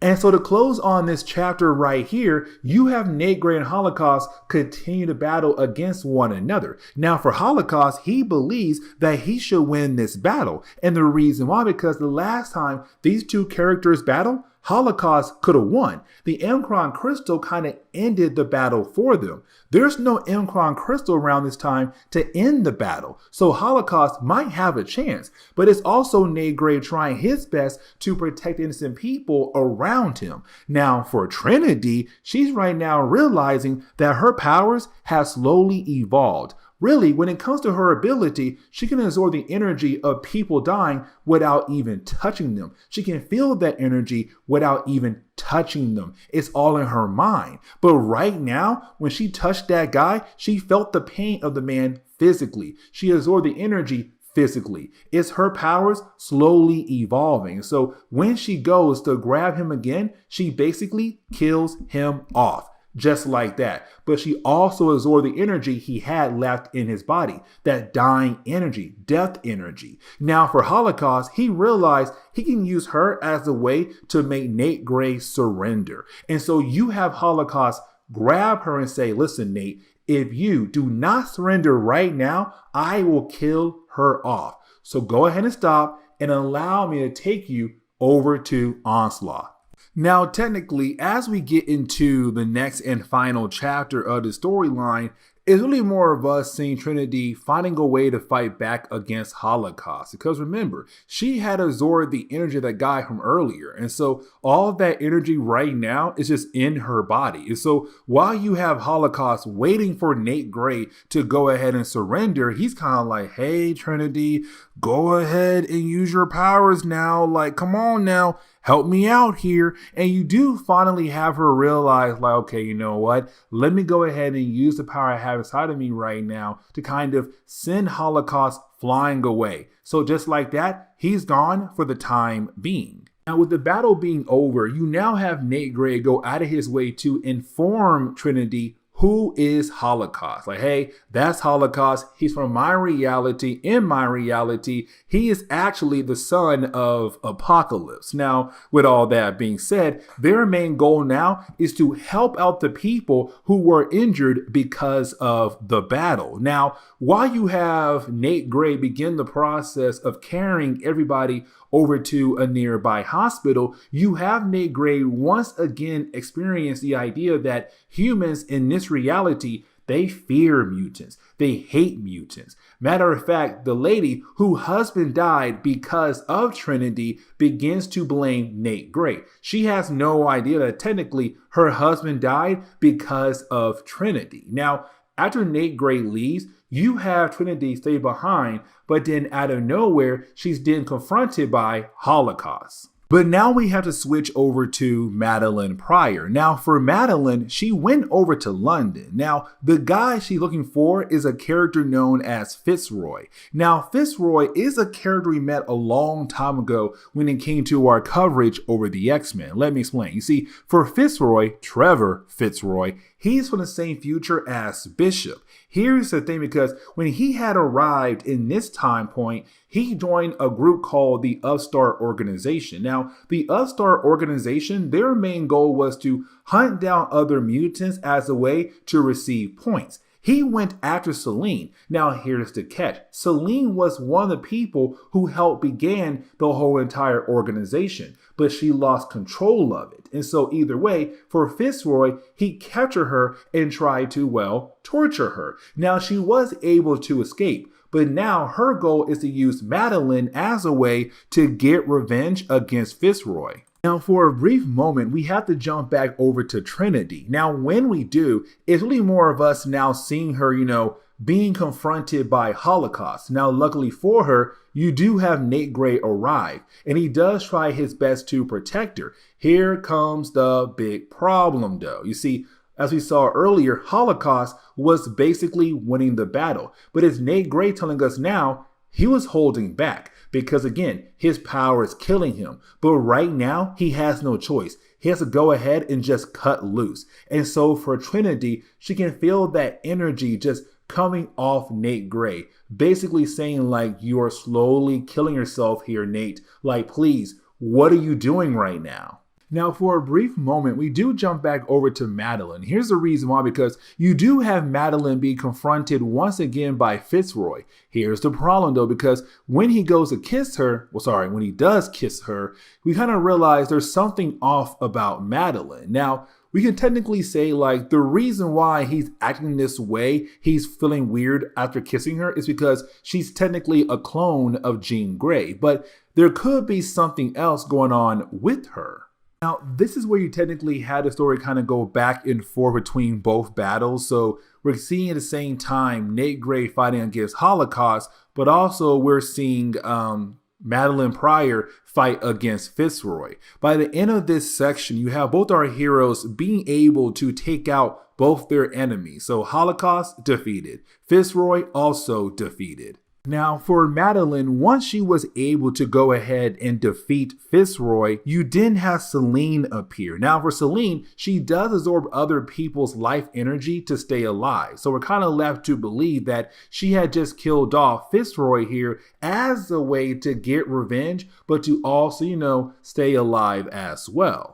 And so to close on this chapter right here, you have Nate Gray and Holocaust continue to battle against one another. Now for Holocaust, he believes that he should win this battle. And the reason why, because the last time these two characters battled, Holocaust could have won. The M'Kraan crystal kind of ended the battle for them. There's no M'Kraan crystal around this time to end the battle, so Holocaust might have a chance. But it's also Nate Gray trying his best to protect innocent people around him. Now for Trinity, she's right now realizing that her powers have slowly evolved. Really, when it comes to her ability, she can absorb the energy of people dying without even touching them. She can feel that energy without even touching them. It's all in her mind. But right now, when she touched that guy, she felt the pain of the man physically. She absorbed the energy physically. It's her powers slowly evolving. So when she goes to grab him again, she basically kills him off. Just like that. But she also absorbed the energy he had left in his body, that dying energy, death energy. Now for Holocaust, he realized he can use her as a way to make Nate Gray surrender. And so you have Holocaust grab her and say, listen, Nate, if you do not surrender right now, I will kill her off. So go ahead and stop and allow me to take you over to Onslaught. Now, technically, as we get into the next and final chapter of the storyline, it's really more of us seeing Trinity finding a way to fight back against Holocaust. Because remember, she had absorbed the energy of that guy from earlier. And so all of that energy right now is just in her body. And so while you have Holocaust waiting for Nate Gray to go ahead and surrender, he's kind of like, hey, Trinity, go ahead and use your powers now. Like, come on now. Help me out here. And you do finally have her realize, like, okay, you know what? Let me go ahead and use the power I have inside of me right now to kind of send Holocaust flying away. So just like that, he's gone for the time being. Now, with the battle being over, you now have Nate Gray go out of his way to inform Trinity who is Holocaust. Like, hey, that's Holocaust. He's from my reality. In my reality, he is actually the son of Apocalypse. Now, with all that being said, their main goal now is to help out the people who were injured because of the battle. Now, while you have Nate Gray begin the process of carrying everybody over to a nearby hospital, you have Nate Gray once again experience the idea that humans in this reality, they fear mutants. They hate mutants. Matter of fact, the lady whose husband died because of Trinity begins to blame Nate Gray. She has no idea that technically her husband died because of Trinity. Now, after Nate Gray leaves, you have Trinity stay behind, but then out of nowhere, she's then confronted by Holocaust. But now we have to switch over to Madeline Pryor. Now for Madeline, she went over to London. Now the guy she's looking for is a character known as Fitzroy. Now Fitzroy is a character we met a long time ago when it came to our coverage over the X-Men. Let me explain. You see, for Fitzroy, Trevor Fitzroy, he's from the same future as Bishop. Here's the thing, because when he had arrived in this time point, he joined a group called the Upstart Organization. Now, the Upstart Organization, their main goal was to hunt down other mutants as a way to receive points. He went after Selen. Now, here's the catch. Selen was one of the people who helped begin the whole entire organization, but she lost control of it. And so either way, for Fitzroy, he captured her and tried to, well, torture her. Now, she was able to escape, but now her goal is to use Madeline as a way to get revenge against Fitzroy. Now, for a brief moment, we have to jump back over to Trinity. Now, when we do, it's really more of us now seeing her, being confronted by Holocaust. Now, luckily for her, you do have Nate Gray arrive, and he does try his best to protect her. Here comes the big problem, though. You see, as we saw earlier, Holocaust was basically winning the battle. But as Nate Gray telling us now, he was holding back because, again, his power is killing him. But right now, he has no choice. He has to go ahead and just cut loose. And so for Trinity, she can feel that energy just coming off Nate Gray, basically saying like, you are slowly killing yourself here, Nate. Like, please, what are you doing right now? Now, for a brief moment, we do jump back over to Madeline. Here's the reason why, because you do have Madeline be confronted once again by Fitzroy. Here's the problem, though, because when he goes to kiss her, when he does kiss her, we kind of realize there's something off about Madeline. Now, we can technically say like the reason why he's acting this way, he's feeling weird after kissing her, is because she's technically a clone of Jean Grey. But there could be something else going on with her. Now, this is where you technically had the story kind of go back and forth between both battles. So we're seeing at the same time Nate Gray fighting against Holocaust, but also we're seeing Madeline Pryor fight against Fitzroy. By the end of this section, you have both our heroes being able to take out both their enemies. So Holocaust defeated, Fitzroy also defeated. Now, for Madeline, once she was able to go ahead and defeat Fitzroy, you then have Selen appear. Now, for Selen, she does absorb other people's life energy to stay alive. So we're kind of left to believe that she had just killed off Fitzroy here as a way to get revenge, but to also, stay alive as well.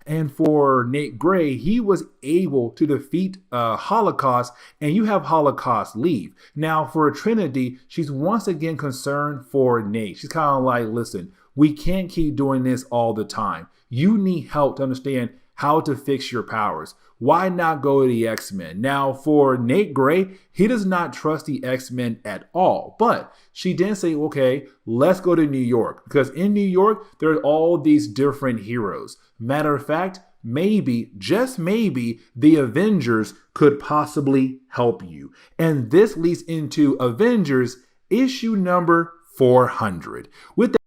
And for Nate Gray, he was able to defeat Holocaust, and you have Holocaust leave. Now, for Trinity, she's once again concerned for Nate. She's kind of like, listen, we can't keep doing this all the time. You need help to understand how to fix your powers. Why not go to the X-Men? Now, for Nate Gray, he does not trust the X-Men at all. But she did say, okay, let's go to New York. Because in New York, there are all these different heroes. Matter of fact, maybe, just maybe, the Avengers could possibly help you. And this leads into Avengers issue number 400. With that,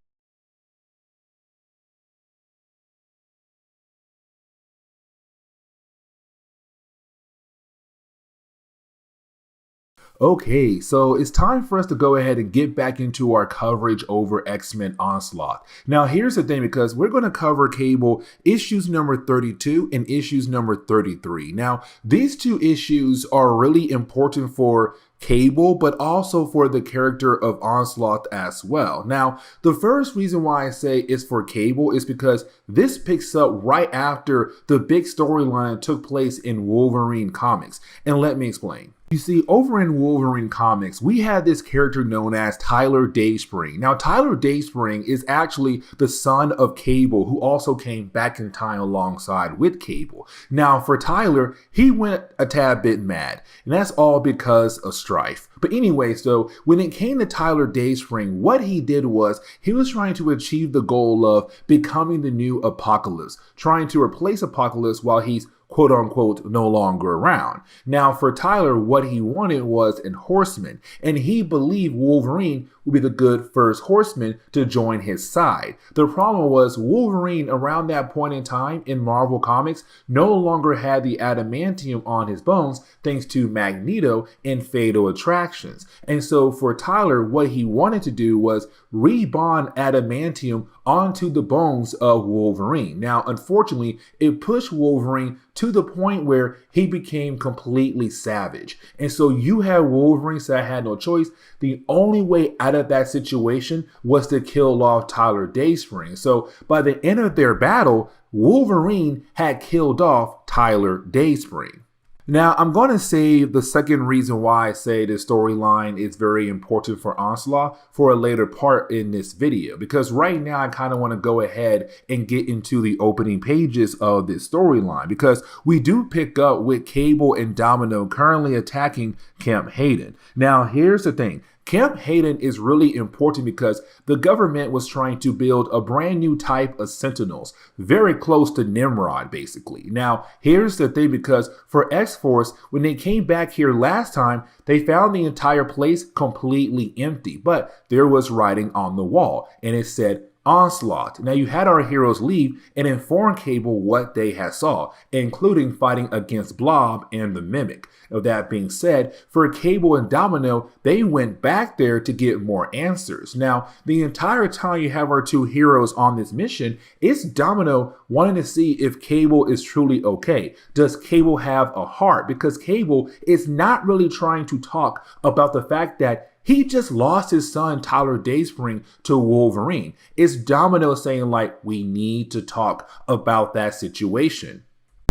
okay, so it's time for us to go ahead and get back into our coverage over X-Men Onslaught. Now, here's the thing, because we're going to cover Cable issues number 32 and issues number 33. Now, these two issues are really important for Cable, but also for the character of Onslaught as well. Now, the first reason why I say it's for Cable is because this picks up right after the big storyline took place in Wolverine comics. And let me explain. You see, over in Wolverine comics, we had this character known as Tyler Dayspring. Now, Tyler Dayspring is actually the son of Cable, who also came back in time alongside with Cable. Now, for Tyler, he went a tad bit mad, and that's all because of strife. But anyways, though, when it came to Tyler Dayspring, what he did was he was trying to achieve the goal of becoming the new Apocalypse, trying to replace Apocalypse while he's quote unquote no longer around. Now, for Tyler, what he wanted was an horseman, and he believed Wolverine would be the good first horseman to join his side. The problem was Wolverine around that point in time in Marvel Comics no longer had the adamantium on his bones thanks to Magneto and Fatal Attractions. And so for Tyler, what he wanted to do was rebond adamantium onto the bones of Wolverine. Now, unfortunately, it pushed Wolverine to the point where he became completely savage. And so you had Wolverine say, I had no choice. The only way out of that situation was to kill off Tyler Dayspring. So by the end of their battle, Wolverine had killed off Tyler Dayspring. Now, I'm going to save the second reason why I say this storyline is very important for Onslaught for a later part in this video, because right now I kind of want to go ahead and get into the opening pages of this storyline, because we do pick up with Cable and Domino currently attacking Camp Hayden. Now, here's the thing. Camp Hayden is really important because the government was trying to build a brand new type of Sentinels, very close to Nimrod, basically. Now, here's the thing, because for X-Force, when they came back here last time, they found the entire place completely empty, but there was writing on the wall, and it said, Onslaught. Now you had our heroes leave and inform Cable what they had saw, including fighting against Blob and the Mimic. Now, that being said, for Cable and Domino, they went back there to get more answers. Now, the entire time you have our two heroes on this mission, it's Domino wanting to see if Cable is truly okay. Does Cable have a heart? Because Cable is not really trying to talk about the fact that he just lost his son, Tyler Dayspring, to Wolverine. It's Domino saying, like, we need to talk about that situation.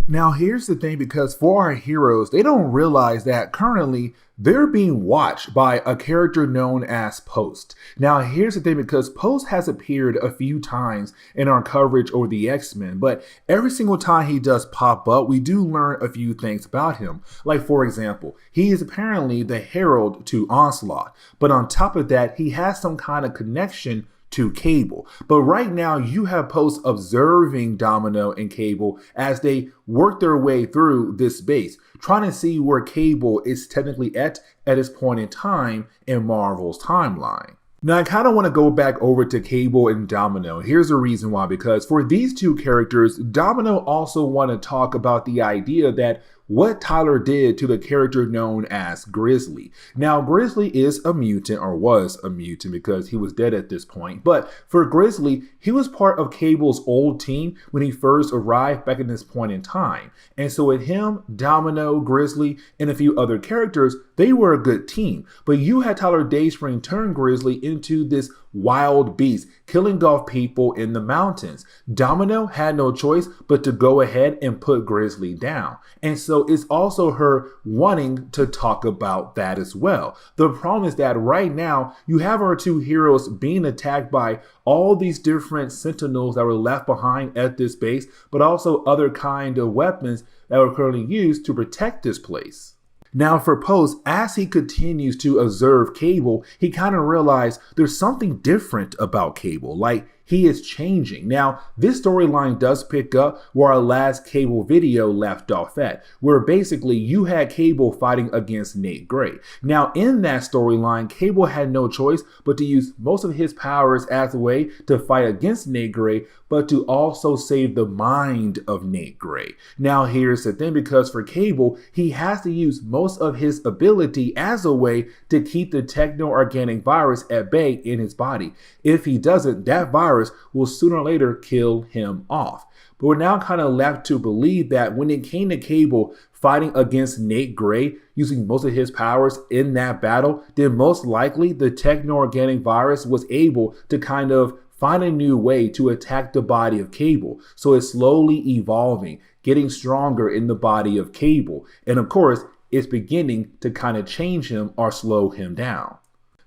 Now, here's the thing, because for our heroes, they don't realize that currently they're being watched by a character known as Post. Now, here's the thing, because Post has appeared a few times in our coverage over the X-Men, but every single time he does pop up, we do learn a few things about him. Like, for example, he is apparently the herald to Onslaught, but on top of that, he has some kind of connection to Cable. But right now you have Post observing Domino and Cable as they work their way through this base, trying to see where Cable is technically at this point in time in Marvel's timeline. Now, I kind of want to go back over to Cable and Domino. Here's the reason why, because for these two characters, Domino also want to talk about the idea that what Tyler did to the character known as Grizzly. Now, Grizzly is a mutant, or was a mutant because he was dead at this point. But for Grizzly, he was part of Cable's old team when he first arrived back at this point in time. And so with him, Domino, Grizzly, and a few other characters, they were a good team. But you had Tyler Dayspring turn Grizzly into this wild beast, killing off people in the mountains. Domino had no choice but to go ahead and put Grizzly down. And so it's also her wanting to talk about that as well. The problem is that right now you have our two heroes being attacked by all these different Sentinels that were left behind at this base, but also other kind of weapons that were currently used to protect this place. Now for Post, as he continues to observe Cable, he kind of realized there's something different about Cable, like he is changing. Now, this storyline does pick up where our last Cable video left off at, where basically you had Cable fighting against Nate Gray. Now, in that storyline, Cable had no choice but to use most of his powers as a way to fight against Nate Gray, but to also save the mind of Nate Gray. Now, here's the thing, because for Cable, he has to use most of his ability as a way to keep the techno-organic virus at bay in his body. If he doesn't, that virus will sooner or later kill him off. But we're now kind of left to believe that when it came to Cable fighting against Nate Gray, using most of his powers in that battle, then most likely the techno-organic virus was able to kind of find a new way to attack the body of Cable. So it's slowly evolving, getting stronger in the body of Cable. And of course, it's beginning to kind of change him or slow him down.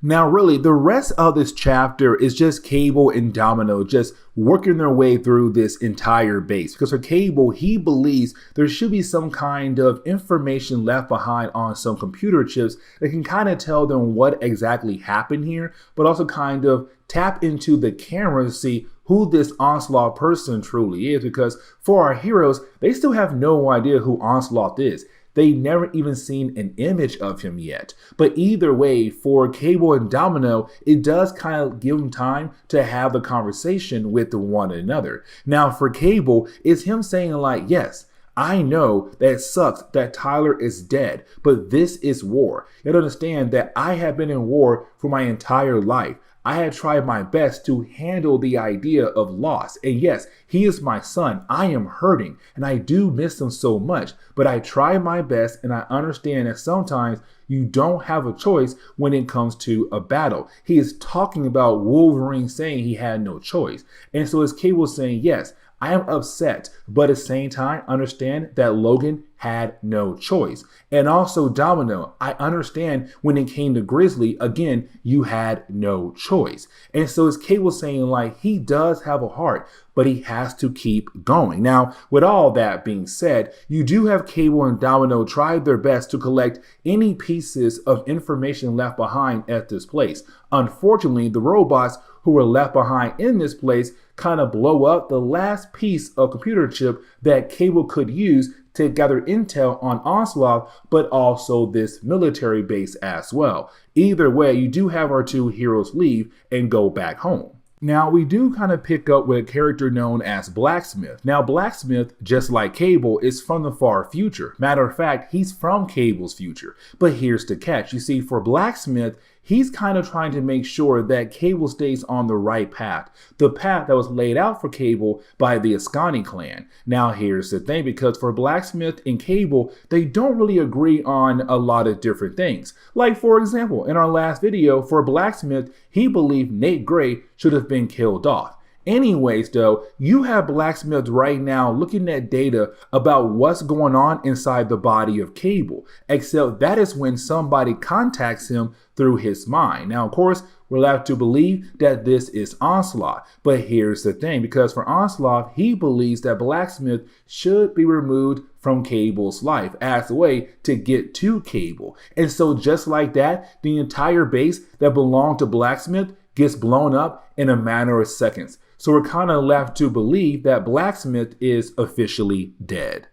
Now, really, the rest of this chapter is just Cable and Domino just working their way through this entire base. Because for Cable, he believes there should be some kind of information left behind on some computer chips that can kind of tell them what exactly happened here, but also kind of tap into the camera to see who this Onslaught person truly is. Because for our heroes, they still have no idea who Onslaught is. They never even seen an image of him yet. But either way, for Cable and Domino, it does kind of give them time to have the conversation with one another. Now for Cable, it's him saying like, yes, I know that it sucks that Tyler is dead, but this is war. You have to understand that I have been in war for my entire life. I have tried my best to handle the idea of loss. And yes, he is my son. I am hurting and I do miss him so much, but I try my best and I understand that sometimes you don't have a choice when it comes to a battle. He is talking about Wolverine saying he had no choice. And so it's Cable saying, yes, I am upset, but at the same time, understand that Logan had no choice. And also Domino, I understand when it came to Grizzly, again, you had no choice. And so it's Cable saying like he does have a heart, but he has to keep going. Now, with all that being said, you do have Cable and Domino try their best to collect any pieces of information left behind at this place. Unfortunately, the robots who were left behind in this place kind of blow up the last piece of computer chip that Cable could use to gather intel on Onslaught, but also this military base as well. Either way, you do have our two heroes leave and go back home. Now, we do kind of pick up with a character known as Blacksmith. Now, Blacksmith, just like Cable, is from the far future. Matter of fact, he's from Cable's future. But here's the catch. You see, for Blacksmith, he's kind of trying to make sure that Cable stays on the right path. The path that was laid out for Cable by the Ascani clan. Now, here's the thing, because for Blacksmith and Cable, they don't really agree on a lot of different things. Like, for example, in our last video, for Blacksmith, he believed Nate Gray should have been killed off. Anyways, though, you have Blacksmith right now looking at data about what's going on inside the body of Cable, except that is when somebody contacts him through his mind. Now, of course, we're left to believe that this is Onslaught, but here's the thing, because for Onslaught, he believes that Blacksmith should be removed from Cable's life as a way to get to Cable. And so just like that, the entire base that belonged to Blacksmith gets blown up in a matter of seconds. So we're kind of left to believe that Blacksmith is officially dead.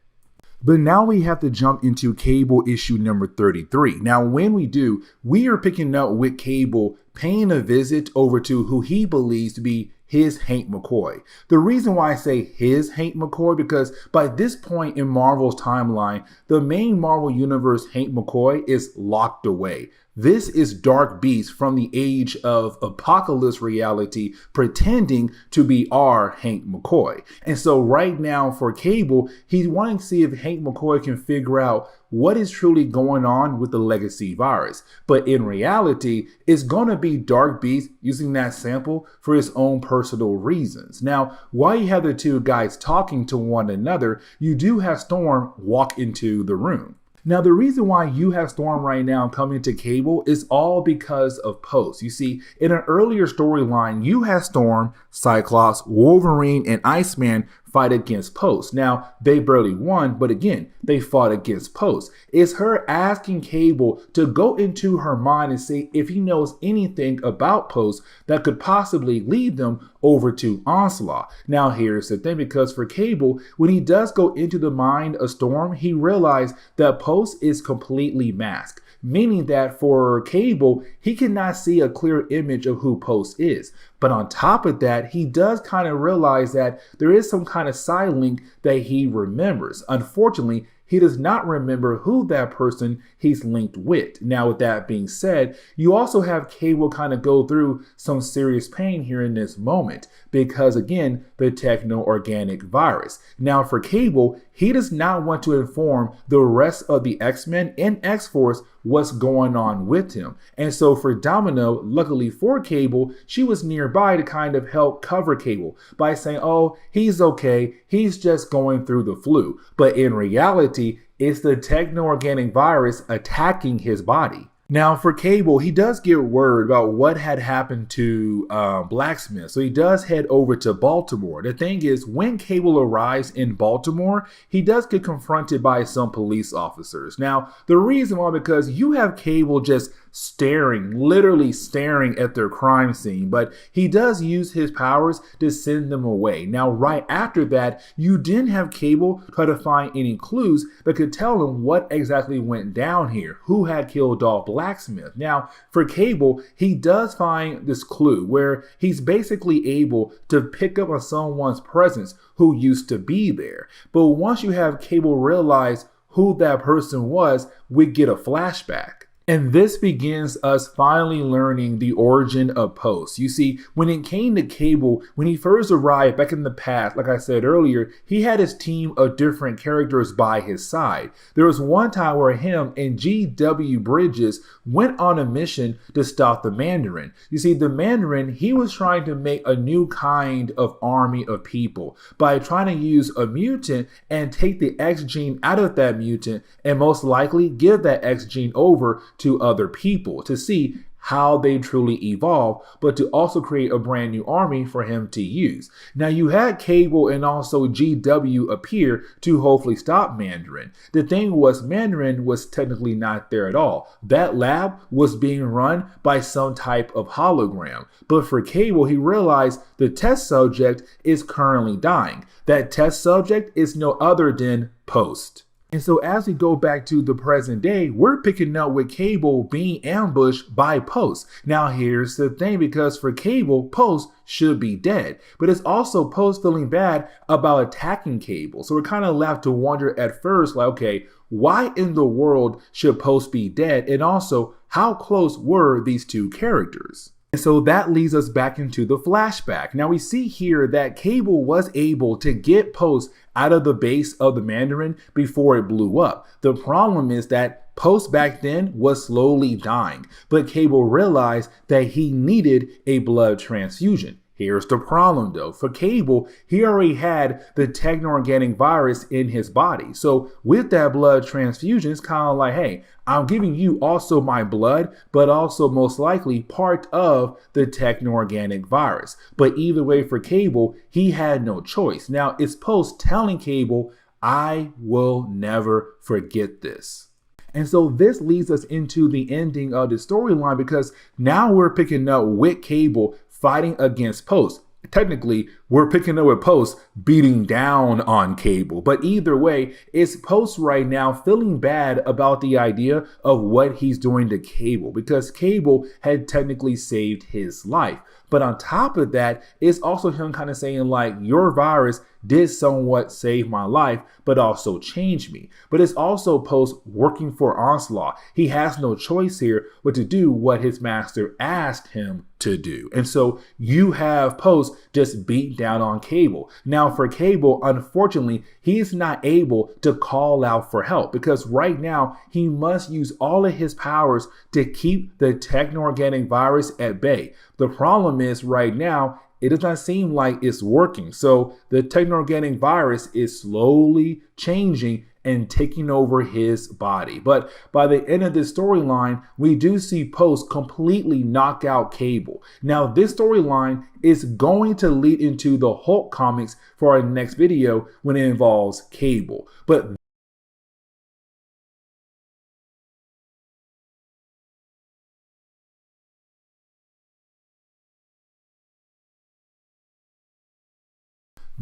But now we have to jump into Cable issue number 33. Now, when we do, we are picking up with Cable paying a visit over to who he believes to be his Hank McCoy. The reason why I say his Hank McCoy, because by this point in Marvel's timeline, the main Marvel Universe Hank McCoy is locked away. This is Dark Beast from the Age of Apocalypse reality pretending to be our Hank McCoy. And so right now for Cable, he's wanting to see if Hank McCoy can figure out what is truly going on with the legacy virus. But in reality, it's going to be Dark Beast using that sample for his own personal reasons. Now, while you have the two guys talking to one another, you do have Storm walk into the room. Now, the reason why you have Storm right now coming to Cable is all because of Post. You see, in an earlier storyline, you had Storm, Cyclops, Wolverine, and Iceman fight against Post. Now, they barely won, but again, they fought against Post. It's her asking Cable to go into her mind and see if he knows anything about Post that could possibly lead them over to Onslaught. Now, here's the thing, because for Cable, when he does go into the mind of Storm, he realized that Post is completely masked. Meaning that for Cable, he cannot see a clear image of who Post is. But on top of that, he does kind of realize that there is some kind of side link that he remembers. Unfortunately, he does not remember who that person he's linked with. Now, with that being said, you also have Cable kind of go through some serious pain here in this moment because, again, the techno-organic virus. Now, for Cable, he does not want to inform the rest of the X-Men and X-Force what's going on with him. And so for Domino, luckily for Cable, she was nearby to kind of help cover Cable by saying, oh, he's okay, he's just going through the flu. But in reality, it's the techno-organic virus attacking his body. Now, for Cable, he does get word about what had happened to Blacksmith, so he does head over to Baltimore. The thing is, when Cable arrives in Baltimore, he does get confronted by some police officers. Now, the reason why, because you have Cable just staring, literally staring at their crime scene, but he does use his powers to send them away. Now, right after that, you didn't have Cable try to find any clues that could tell him what exactly went down here, who had killed off Blacksmith. Now, for Cable, he does find this clue where he's basically able to pick up on someone's presence who used to be there. But once you have Cable realize who that person was, we get a flashback. And this begins us finally learning the origin of Post. You see, when it came to Cable, when he first arrived back in the past, like I said earlier, he had his team of different characters by his side. There was one time where him and G.W. Bridges went on a mission to stop the Mandarin. You see, the Mandarin, he was trying to make a new kind of army of people by trying to use a mutant and take the X gene out of that mutant and most likely give that X gene over to other people to see how they truly evolve, but to also create a brand new army for him to use. Now you had Cable and also GW appear to hopefully stop Mandarin. The thing was, Mandarin was technically not there at all. That lab was being run by some type of hologram. But for Cable, he realized the test subject is currently dying. That test subject is no other than Post. And so as we go back to the present day, we're picking up with Cable being ambushed by Post. Now here's the thing, because for Cable, Post should be dead. But it's also Post feeling bad about attacking Cable. So we're kind of left to wonder at first, like, okay, why in the world should Post be dead? And also, how close were these two characters? And so that leads us back into the flashback. Now we see here that Cable was able to get Post out of the base of the Mandarin before it blew up. The problem is that Post back then was slowly dying, but Cable realized that he needed a blood transfusion. Here's the problem though. For Cable, he already had the techno-organic virus in his body. So with that blood transfusion, it's kind of like, hey, I'm giving you also my blood, but also most likely part of the techno-organic virus. But either way for Cable, he had no choice. Now it's Post telling Cable, I will never forget this. And so this leads us into the ending of the storyline, because now we're picking up with Cable fighting against Post. Technically, we're picking up with Post beating down on Cable. But either way, it's Post right now feeling bad about the idea of what he's doing to Cable, because Cable had technically saved his life. But on top of that, it's also him kind of saying like, your virus did somewhat save my life, but also change me. But it's also Post working for Onslaught. He has no choice here but to do what his master asked him to do. And so you have Post just beat down on Cable. Now for Cable, unfortunately, he's not able to call out for help, because right now he must use all of his powers to keep the techno-organic virus at bay. The problem is right now, it does not seem like it's working. So the techno-organic virus is slowly changing and taking over his body. But by the end of this storyline, we do see Post completely knock out Cable. Now this storyline is going to lead into the Hulk comics for our next video when it involves Cable. But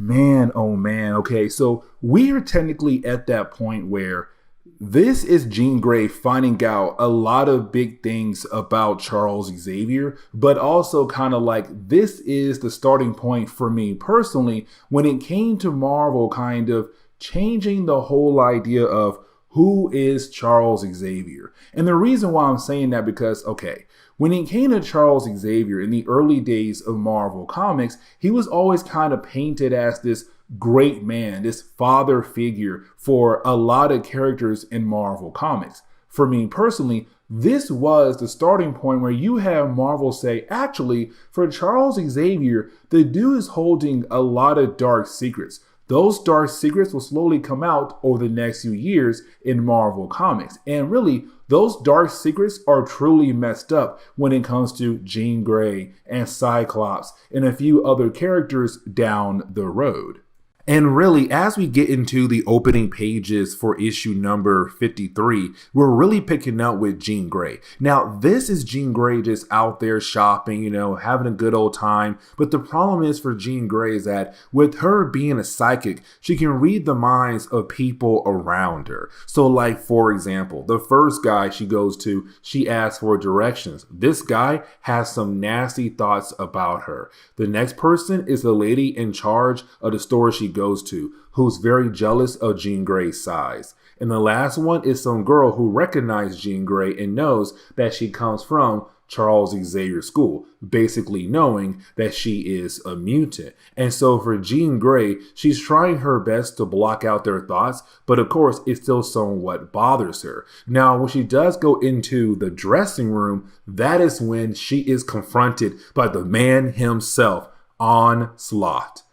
man, oh man, okay, so we are technically at that point where this is Jean Grey finding out a lot of big things about Charles Xavier, but also kind of like this is the starting point for me personally when it came to Marvel kind of changing the whole idea of who is Charles Xavier. And the reason why I'm saying that, because, okay, when it came to Charles Xavier in the early days of Marvel Comics, he was always kind of painted as this great man, this father figure for a lot of characters in Marvel Comics. For me personally, this was the starting point where you have Marvel say, actually, for Charles Xavier, the dude is holding a lot of dark secrets. Those dark secrets will slowly come out over the next few years in Marvel Comics. And really, those dark secrets are truly messed up when it comes to Jean Grey and Cyclops and a few other characters down the road. And really, as we get into the opening pages for issue number 53, we're really picking up with Jean Grey. Now, this is Jean Grey just out there shopping, you know, having a good old time. But the problem is for Jean Grey is that with her being a psychic, she can read the minds of people around her. So like, for example, the first guy she goes to, she asks for directions. This guy has some nasty thoughts about her. The next person is the lady in charge of the store she goes to, who's very jealous of Jean Grey's size. And the last one is some girl who recognized Jean Grey and knows that she comes from Charles Xavier School, basically knowing that she is a mutant. And so for Jean Grey, she's trying her best to block out their thoughts, but of course it still somewhat bothers her. Now, when she does go into the dressing room, that is when she is confronted by the man himself, Onslaught.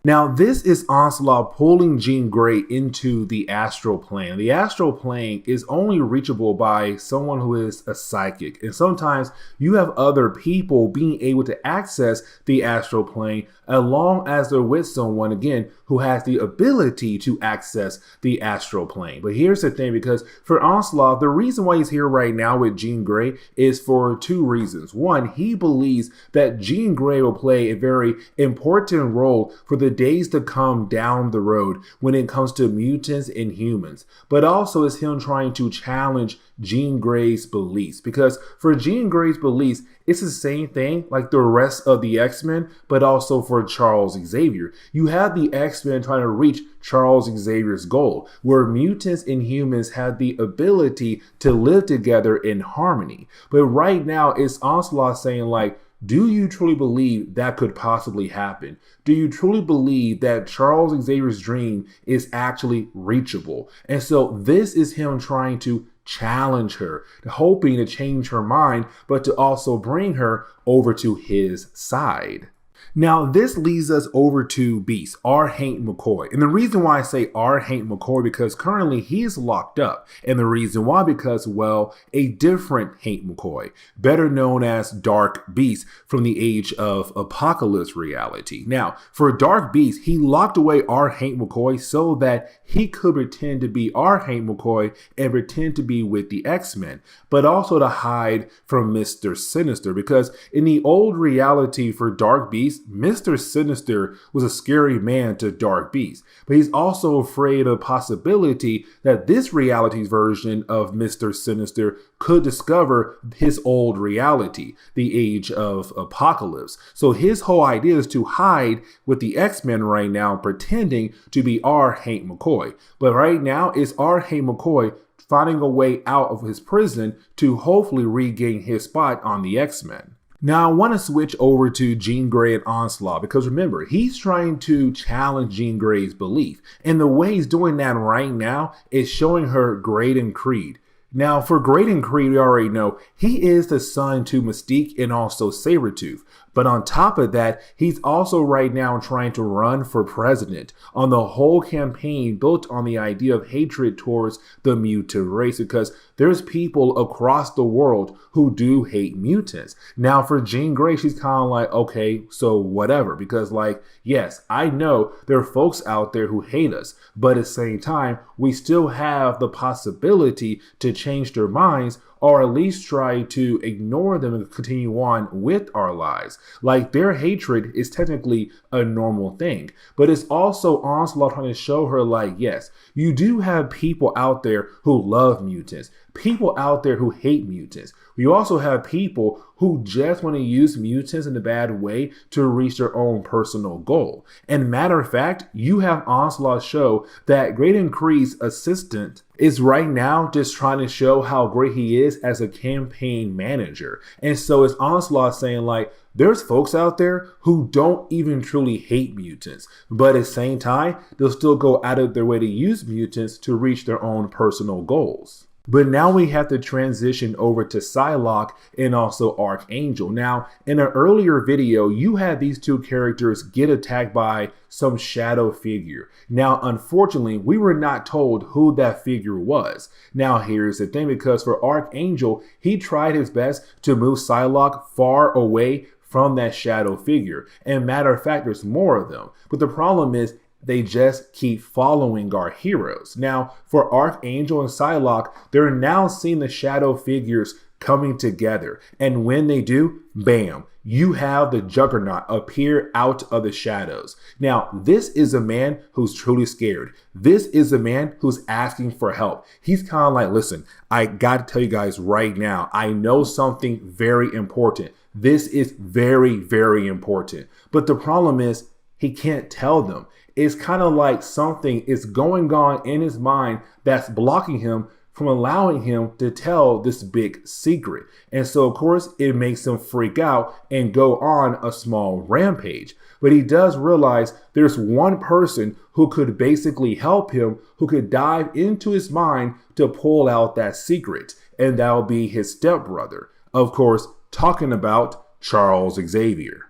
Now, this is Onslaught pulling Jean Grey into the astral plane. The astral plane is only reachable by someone who is a psychic. And sometimes you have other people being able to access the astral plane as long as they're with someone, again, who has the ability to access the astral plane. But here's the thing, because for Onslaught, the reason why he's here right now with Jean Grey is for two reasons. One, he believes that Jean Grey will play a very important role for the days to come down the road when it comes to mutants and humans. But also it's him trying to challenge Jean Grey's beliefs, because for Jean Grey's beliefs, it's the same thing like the rest of the X-Men, but also for Charles Xavier. You have the X-Men trying to reach Charles Xavier's goal, where mutants and humans have the ability to live together in harmony. But right now, it's Onslaught saying like, do you truly believe that could possibly happen? Do you truly believe that Charles Xavier's dream is actually reachable? And so this is him trying to challenge her, hoping to change her mind, but to also bring her over to his side. Now, this leads us over to Beast, R. Hank McCoy. And the reason why I say R. Hank McCoy, because currently he is locked up. And the reason why, because, well, a different Hank McCoy, better known as Dark Beast from the Age of Apocalypse reality. Now, for Dark Beast, he locked away R. Hank McCoy so that he could pretend to be R. Hank McCoy and pretend to be with the X-Men, but also to hide from Mr. Sinister, because in the old reality for Dark Beast, Mr. Sinister was a scary man to Dark Beast, but he's also afraid of the possibility that this reality's version of Mr. Sinister could discover his old reality, the Age of Apocalypse. So his whole idea is to hide with the X-Men right now, pretending to be R. Hank McCoy. But right now, it's R. Hank McCoy finding a way out of his prison to hopefully regain his spot on the X-Men. Now, I want to switch over to Jean Grey and Onslaught, because remember, he's trying to challenge Jean Grey's belief. And the way he's doing that right now is showing her Graydon Creed. Now, for Graydon Creed, we already know he is the son to Mystique and also Sabretooth. But on top of that, he's also right now trying to run for president on the whole campaign built on the idea of hatred towards the mutant race, because there's people across the world who do hate mutants. Now, for Jean Grey, she's kind of like, okay, so whatever, because like, yes, I know there are folks out there who hate us, but at the same time, we still have the possibility to change their minds, or at least try to ignore them and continue on with our lives. Like, their hatred is technically a normal thing, but it's also Onslaught trying to show her like, yes, you do have people out there who love mutants, people out there who hate mutants. You also have people who just want to use mutants in a bad way to reach their own personal goal. And matter of fact, you have Onslaught show that Graydon Creed's assistant is right now just trying to show how great he is as a campaign manager. And so it's Onslaught saying like, there's folks out there who don't even truly hate mutants, but at the same time, they'll still go out of their way to use mutants to reach their own personal goals. But now we have to transition over to Psylocke and also Archangel. Now, in an earlier video, you had these two characters get attacked by some shadow figure. Now, unfortunately, we were not told who that figure was. Now, here's the thing, because for Archangel, he tried his best to move Psylocke far away from that shadow figure. And matter of fact, there's more of them. But the problem is, they just keep following our heroes. Now, for Archangel and Psylocke, they're now seeing the shadow figures coming together. And when they do, bam, you have the Juggernaut appear out of the shadows. Now, this is a man who's truly scared. This is a man who's asking for help. He's kind of like, listen, I got to tell you guys right now, I know something very important. This is very, very important. But the problem is, he can't tell them. it's kind of like something is going on in his mind that's blocking him from allowing him to tell this big secret. And so, of course, it makes him freak out and go on a small rampage. But he does realize there's one person who could basically help him, who could dive into his mind to pull out that secret. And that will be his stepbrother. Of course, talking about Charles Xavier.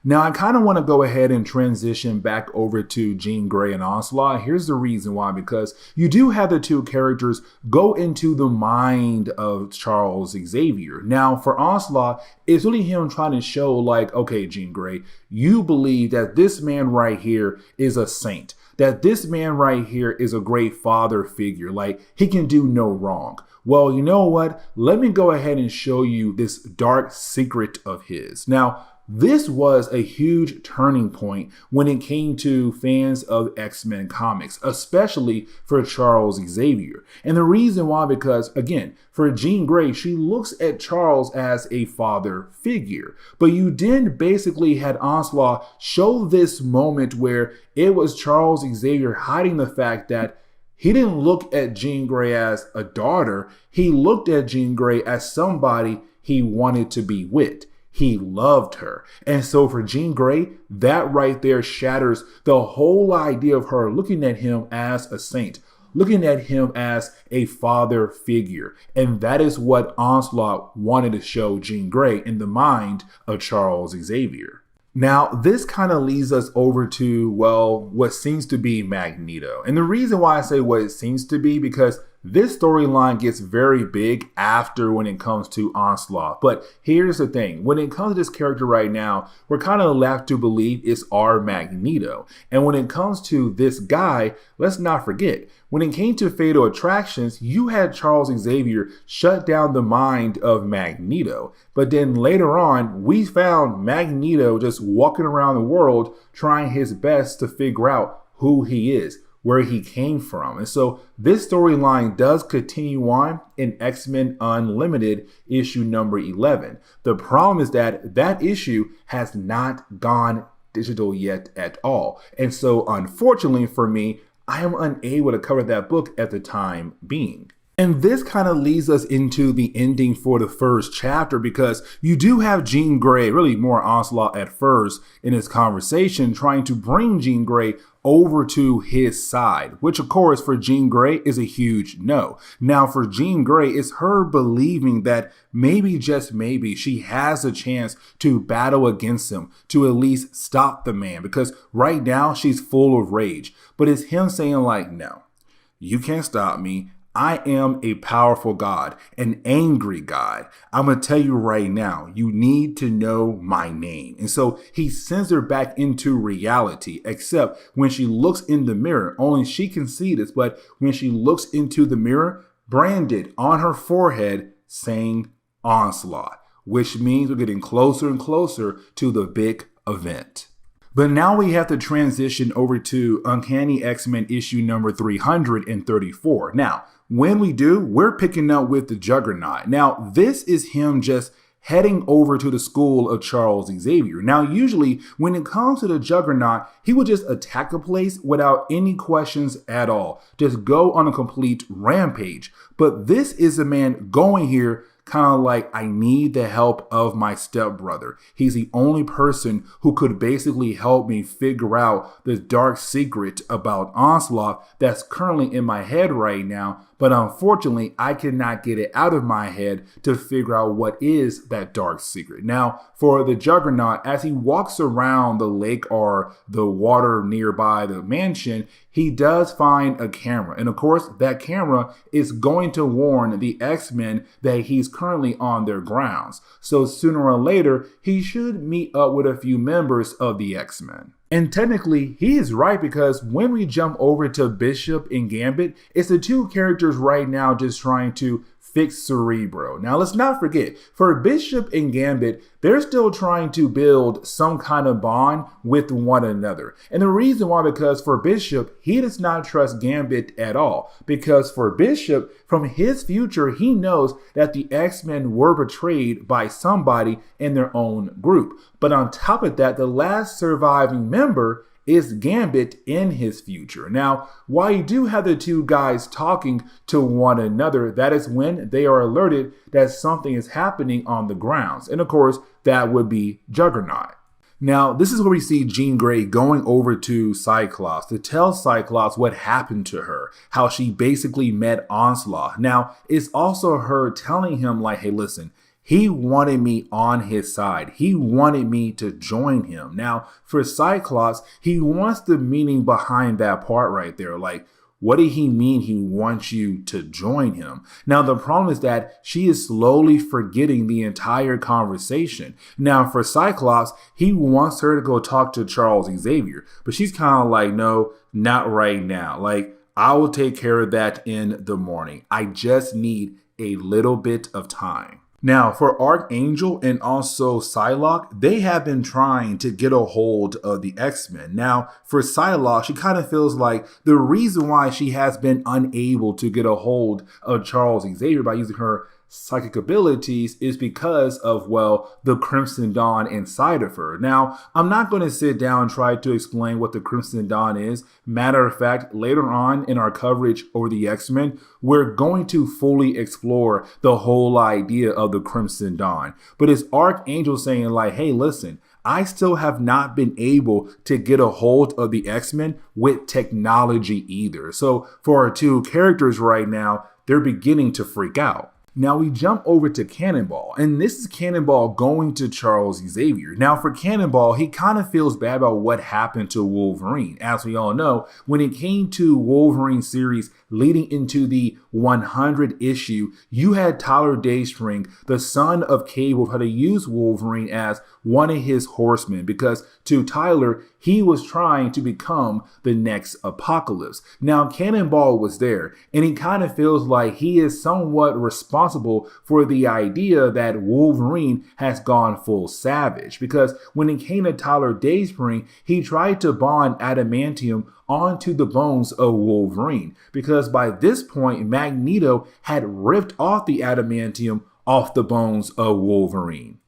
Now, I kind of want to go ahead and transition back over to Jean Grey and Onslaught. Here's the reason why, because you do have the two characters go into the mind of Charles Xavier. Now, for Onslaught, it's really him trying to show like, okay, Jean Grey, you believe that this man right here is a saint, that this man right here is a great father figure, like he can do no wrong. Well, you know what? Let me go ahead and show you this dark secret of his. Now, this was a huge turning point when it came to fans of X-Men comics, especially for Charles Xavier. And the reason why, because again, for Jean Grey, she looks at Charles as a father figure. But you then basically had Onslaught show this moment where it was Charles Xavier hiding the fact that he didn't look at Jean Grey as a daughter. He looked at Jean Grey as somebody he wanted to be with. He loved her. And so for Jean Grey, that right there shatters the whole idea of her looking at him as a saint, looking at him as a father figure. And that is what Onslaught wanted to show Jean Grey in the mind of Charles Xavier. Now, this kind of leads us over to, well, what seems to be Magneto. And the reason why I say what it seems to be, because this storyline gets very big after when it comes to Onslaught. But here's the thing. When it comes to this character right now, we're kind of left to believe it's our Magneto. And when it comes to this guy, let's not forget, when it came to Fatal Attractions, you had Charles Xavier shut down the mind of Magneto. But then later on, we found Magneto just walking around the world trying his best to figure out who he is, where he came from. And so this storyline does continue on in X-Men Unlimited issue number 11. The problem is that that issue has not gone digital yet at all. And so unfortunately for me, I am unable to cover that book at the time being. And this kind of leads us into the ending for the first chapter, because you do have Jean Grey, really more Onslaught at first in this conversation, trying to bring Jean Grey over to his side, which of course for Jean Grey is a huge no. Now for Jean Grey, it's her believing that maybe, just maybe, she has a chance to battle against him, to at least stop the man, because right now she's full of rage. But it's him saying like, no, you can't stop me. I am a powerful God, an angry God. I'm going to tell you right now, you need to know my name. And so he sends her back into reality, except when she looks in the mirror, only she can see this. But when she looks into the mirror, branded on her forehead saying Onslaught, which means we're getting closer and closer to the big event. But now we have to transition over to Uncanny X-Men issue number 334. Now, when we do, we're picking up with the Juggernaut. Now, this is him just heading over to the school of Charles Xavier. Now, usually when it comes to the Juggernaut, he would just attack a place without any questions at all. Just go on a complete rampage. But this is a man going here kind of like, I need the help of my stepbrother. He's the only person who could basically help me figure out the dark secret about Onslaught that's currently in my head right now. But unfortunately, I cannot get it out of my head to figure out what is that dark secret. Now, for the Juggernaut, as he walks around the lake or the water nearby the mansion, he does find a camera. And of course, that camera is going to warn the X-Men that he's currently on their grounds. So sooner or later, he should meet up with a few members of the X-Men. And technically, he is right, because when we jump over to Bishop and Gambit, it's the two characters right now just trying to fix Cerebro. Now, let's not forget, for Bishop and Gambit, they're still trying to build some kind of bond with one another. And the reason why, because for Bishop, he does not trust Gambit at all. Because for Bishop, from his future, he knows that the X-Men were betrayed by somebody in their own group. But on top of that, the last surviving member is Gambit in his future. Now, while you do have the two guys talking to one another, that is when they are alerted that something is happening on the grounds. And of course, that would be Juggernaut. Now, this is where we see Jean Grey going over to Cyclops to tell Cyclops what happened to her, how she basically met Onslaught. Now, it's also her telling him like, hey, listen, he wanted me on his side. He wanted me to join him. Now, for Cyclops, he wants the meaning behind that part right there. Like, what did he mean he wants you to join him? Now, the problem is that she is slowly forgetting the entire conversation. Now, for Cyclops, he wants her to go talk to Charles Xavier, but she's kind of like, no, not right now. Like, I will take care of that in the morning. I just need a little bit of time. Now, for Archangel and also Psylocke, they have been trying to get a hold of the X-Men. Now, for Psylocke, she kind of feels like the reason why she has been unable to get a hold of Charles Xavier by using her psychic abilities is because of, well, the Crimson Dawn inside of her. Now, I'm not going to sit down and try to explain what the Crimson Dawn is. Matter of fact, later on in our coverage over the X-Men, we're going to fully explore the whole idea of the Crimson Dawn. But it's Archangel saying like, hey, listen, I still have not been able to get a hold of the X-Men with technology either. So for our two characters right now, they're beginning to freak out. Now we jump over to Cannonball, and this is Cannonball going to Charles Xavier. Now for Cannonball, he kind of feels bad about what happened to Wolverine. As we all know, when it came to Wolverine series leading into the 100 issue, you had Tyler Dayspring, the son of Cable, try to use Wolverine as one of his horsemen because to Tyler, he was trying to become the next Apocalypse. Now Cannonball was there, and he kind of feels like he is somewhat responsible for the idea that Wolverine has gone full savage because when it came to Tyler Dayspring, he tried to bond adamantium onto the bones of Wolverine because by this point Magneto had ripped off the adamantium off the bones of Wolverine.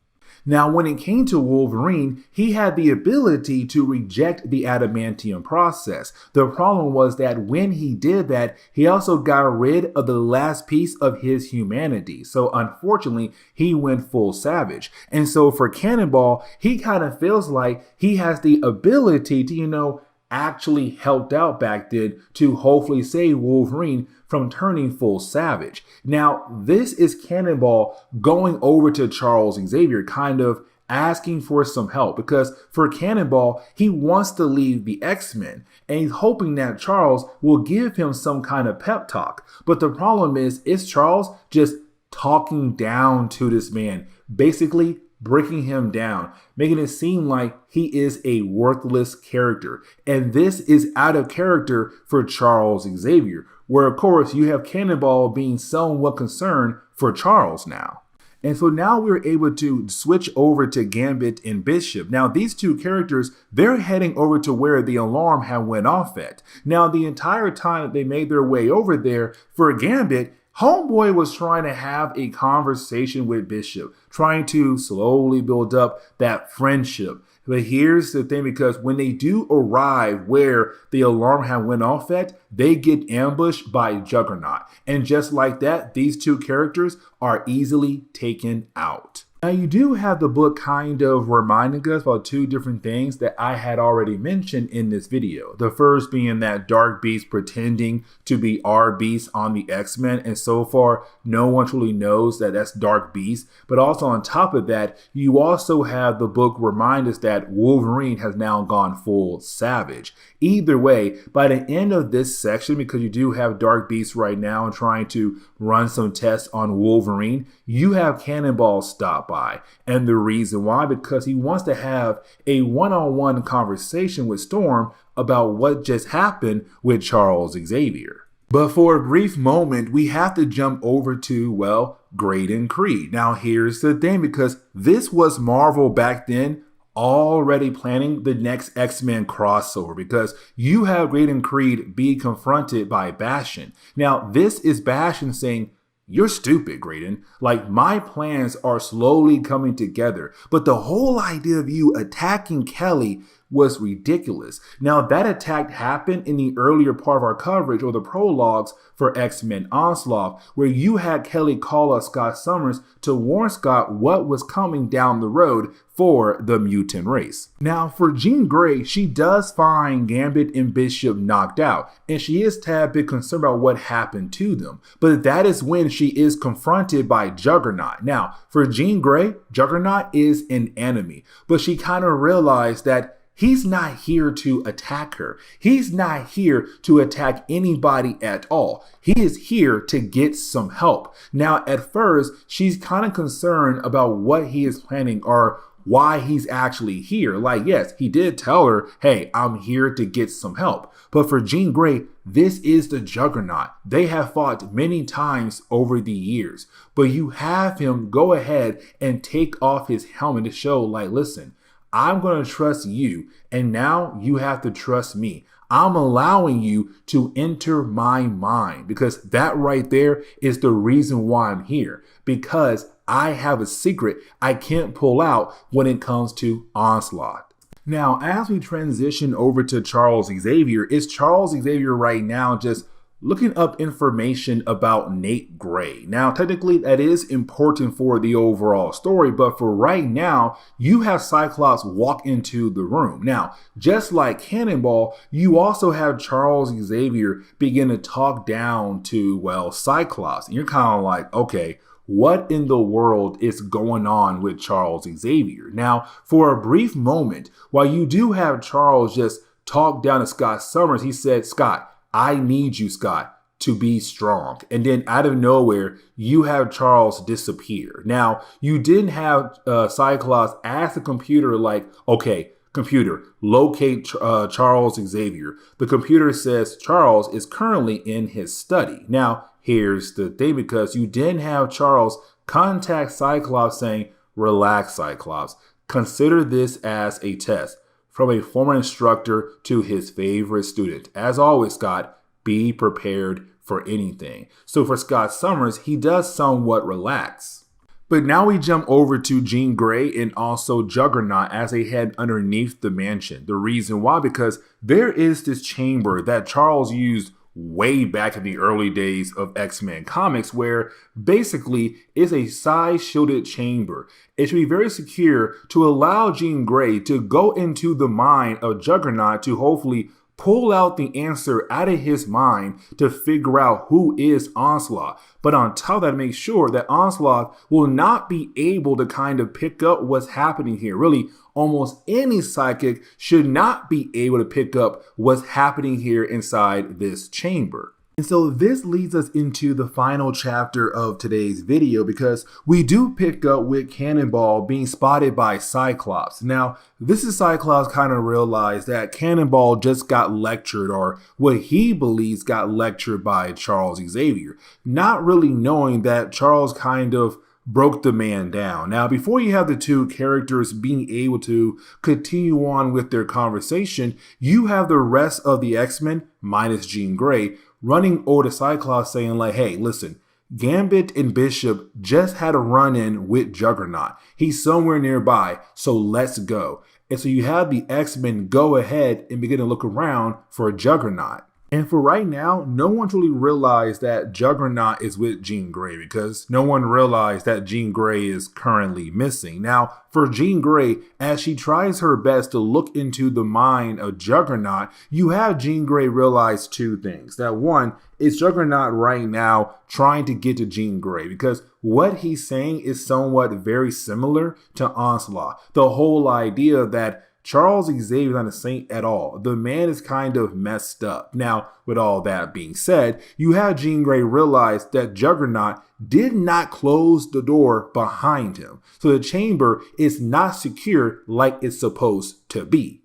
Now, when it came to Wolverine, he had the ability to reject the adamantium process. The problem was that when he did that, he also got rid of the last piece of his humanity. So unfortunately, he went full savage. And so for Cannonball, he kind of feels like he has the ability to, actually helped out back then to hopefully save Wolverine from turning full savage. Now, this is Cannonball going over to Charles Xavier, kind of asking for some help because for Cannonball, he wants to leave the X-Men and he's hoping that Charles will give him some kind of pep talk. But the problem is Charles just talking down to this man, basically breaking him down, making it seem like he is a worthless character. And this is out of character for Charles Xavier, where of course you have Cannonball being somewhat concerned for Charles now. And so now we're able to switch over to Gambit and Bishop. Now these two characters, they're heading over to where the alarm had went off at. Now the entire time that they made their way over there, for Gambit, Homeboy was trying to have a conversation with Bishop, trying to slowly build up that friendship. But here's the thing, because when they do arrive where the alarm had went off at, they get ambushed by Juggernaut. And just like that, these two characters are easily taken out. Now you do have the book kind of reminding us about two different things that I had already mentioned in this video. The first being that Dark Beast pretending to be our Beast on the X-Men, and so far no one truly knows that that's Dark Beast. But also on top of that, you also have the book remind us that Wolverine has now gone full savage. Either way, by the end of this section, because you do have Dark Beast right now and trying to run some tests on Wolverine, you have Cannonball stop by. And the reason why, because he wants to have a one-on-one conversation with Storm about what just happened with Charles Xavier. But for a brief moment, we have to jump over to, well, Graydon Creed. Now here's the thing, because this was Marvel back then already planning the next X-Men crossover, because you have Graydon Creed be confronted by Bastion. Now this is Bastion saying, "You're stupid, Graydon. Like, my plans are slowly coming together, but the whole idea of you attacking Kelly was ridiculous. Now, that attack happened in the earlier part of our coverage, or the prologues for X-Men Onslaught, where you had Kelly call up Scott Summers to warn Scott what was coming down the road for the mutant race. Now, for Jean Grey, she does find Gambit and Bishop knocked out, and she is a tad bit concerned about what happened to them. But that is when she is confronted by Juggernaut. Now, for Jean Grey, Juggernaut is an enemy, but she kind of realized that he's not here to attack her. He's not here to attack anybody at all. He is here to get some help. Now, at first, she's kind of concerned about what he is planning, or why he's actually here. Like, yes, he did tell her, hey, I'm here to get some help. But for Jean Grey, this is the Juggernaut. They have fought many times over the years. But you have him go ahead and take off his helmet to show, like, listen, I'm going to trust you, and now you have to trust me. I'm allowing you to enter my mind, because that right there is the reason why I'm here. Because I have a secret I can't pull out when it comes to Onslaught. Now, as we transition over to Charles Xavier, is Charles Xavier right now just looking up information about Nate Gray? Now, technically, that is important for the overall story, but for right now, you have Cyclops walk into the room. Now, just like Cannonball, you also have Charles Xavier begin to talk down to, well, Cyclops. And you're kind of like, okay, what in the world is going on with Charles Xavier? Now, for a brief moment, while you do have Charles just talk down to Scott Summers, he said, Scott, I need you, Scott, to be strong. And then out of nowhere, you have Charles disappear. Now, you didn't have Cyclops ask the computer, like, okay, computer, locate Charles Xavier. The computer says Charles is currently in his study. Now, here's the thing, because you didn't have Charles contact Cyclops saying, relax, Cyclops. Consider this as a test from a former instructor to his favorite student. As always, Scott, be prepared for anything. So for Scott Summers, he does somewhat relax. But now we jump over to Jean Grey and also Juggernaut as they head underneath the mansion. The reason why, because there is this chamber that Charles used way back in the early days of X-Men comics, where basically it's a size-shielded chamber. It should be very secure to allow Jean Grey to go into the mind of Juggernaut to hopefully pull out the answer out of his mind to figure out who is Onslaught. But on top of that, make sure that Onslaught will not be able to kind of pick up what's happening here. Really, almost any psychic should not be able to pick up what's happening here inside this chamber. And so this leads us into the final chapter of today's video, because we do pick up with Cannonball being spotted by Cyclops. Now, this is Cyclops kind of realized that Cannonball just got lectured, or what he believes got lectured by Charles Xavier, not really knowing that Charles kind of broke the man down. Now, before you have the two characters being able to continue on with their conversation, you have the rest of the X-Men, minus Jean Grey, running over to Cyclops saying like, hey, listen, Gambit and Bishop just had a run-in with Juggernaut. He's somewhere nearby, so let's go. And so you have the X-Men go ahead and begin to look around for Juggernaut. And for right now, no one really realized that Juggernaut is with Jean Grey, because no one realized that Jean Grey is currently missing. Now, for Jean Grey, as she tries her best to look into the mind of Juggernaut, you have Jean Grey realize two things. That one is Juggernaut right now trying to get to Jean Grey, because what he's saying is somewhat very similar to Onslaught. The whole idea that Charles Xavier is not a saint at all. The man is kind of messed up. Now, with all that being said, you have Jean Grey realize that Juggernaut did not close the door behind him. So the chamber is not secure like it's supposed to be.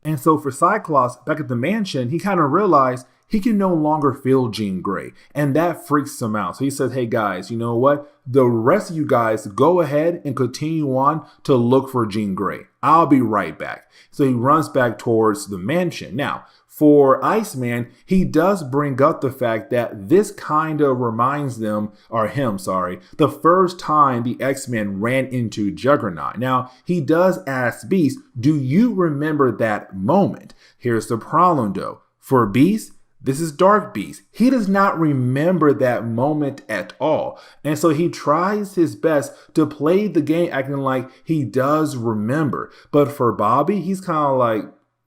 And so for Cyclops, back at the mansion, he kind of realized he can no longer feel Jean Grey, and that freaks him out. So he says, hey guys, you know what? The rest of you guys go ahead and continue on to look for Jean Grey. I'll be right back. So he runs back towards the mansion. Now, For Iceman, he does bring up the fact that this kind of reminds them, or him, sorry, the first time the X-Men ran into Juggernaut. Now, he does ask Beast, do you remember that moment? Here's the problem though. For Beast, this is Dark Beast. He does not remember that moment at all. And so he tries his best to play the game acting like he does remember. But for Bobby, he's kind of like,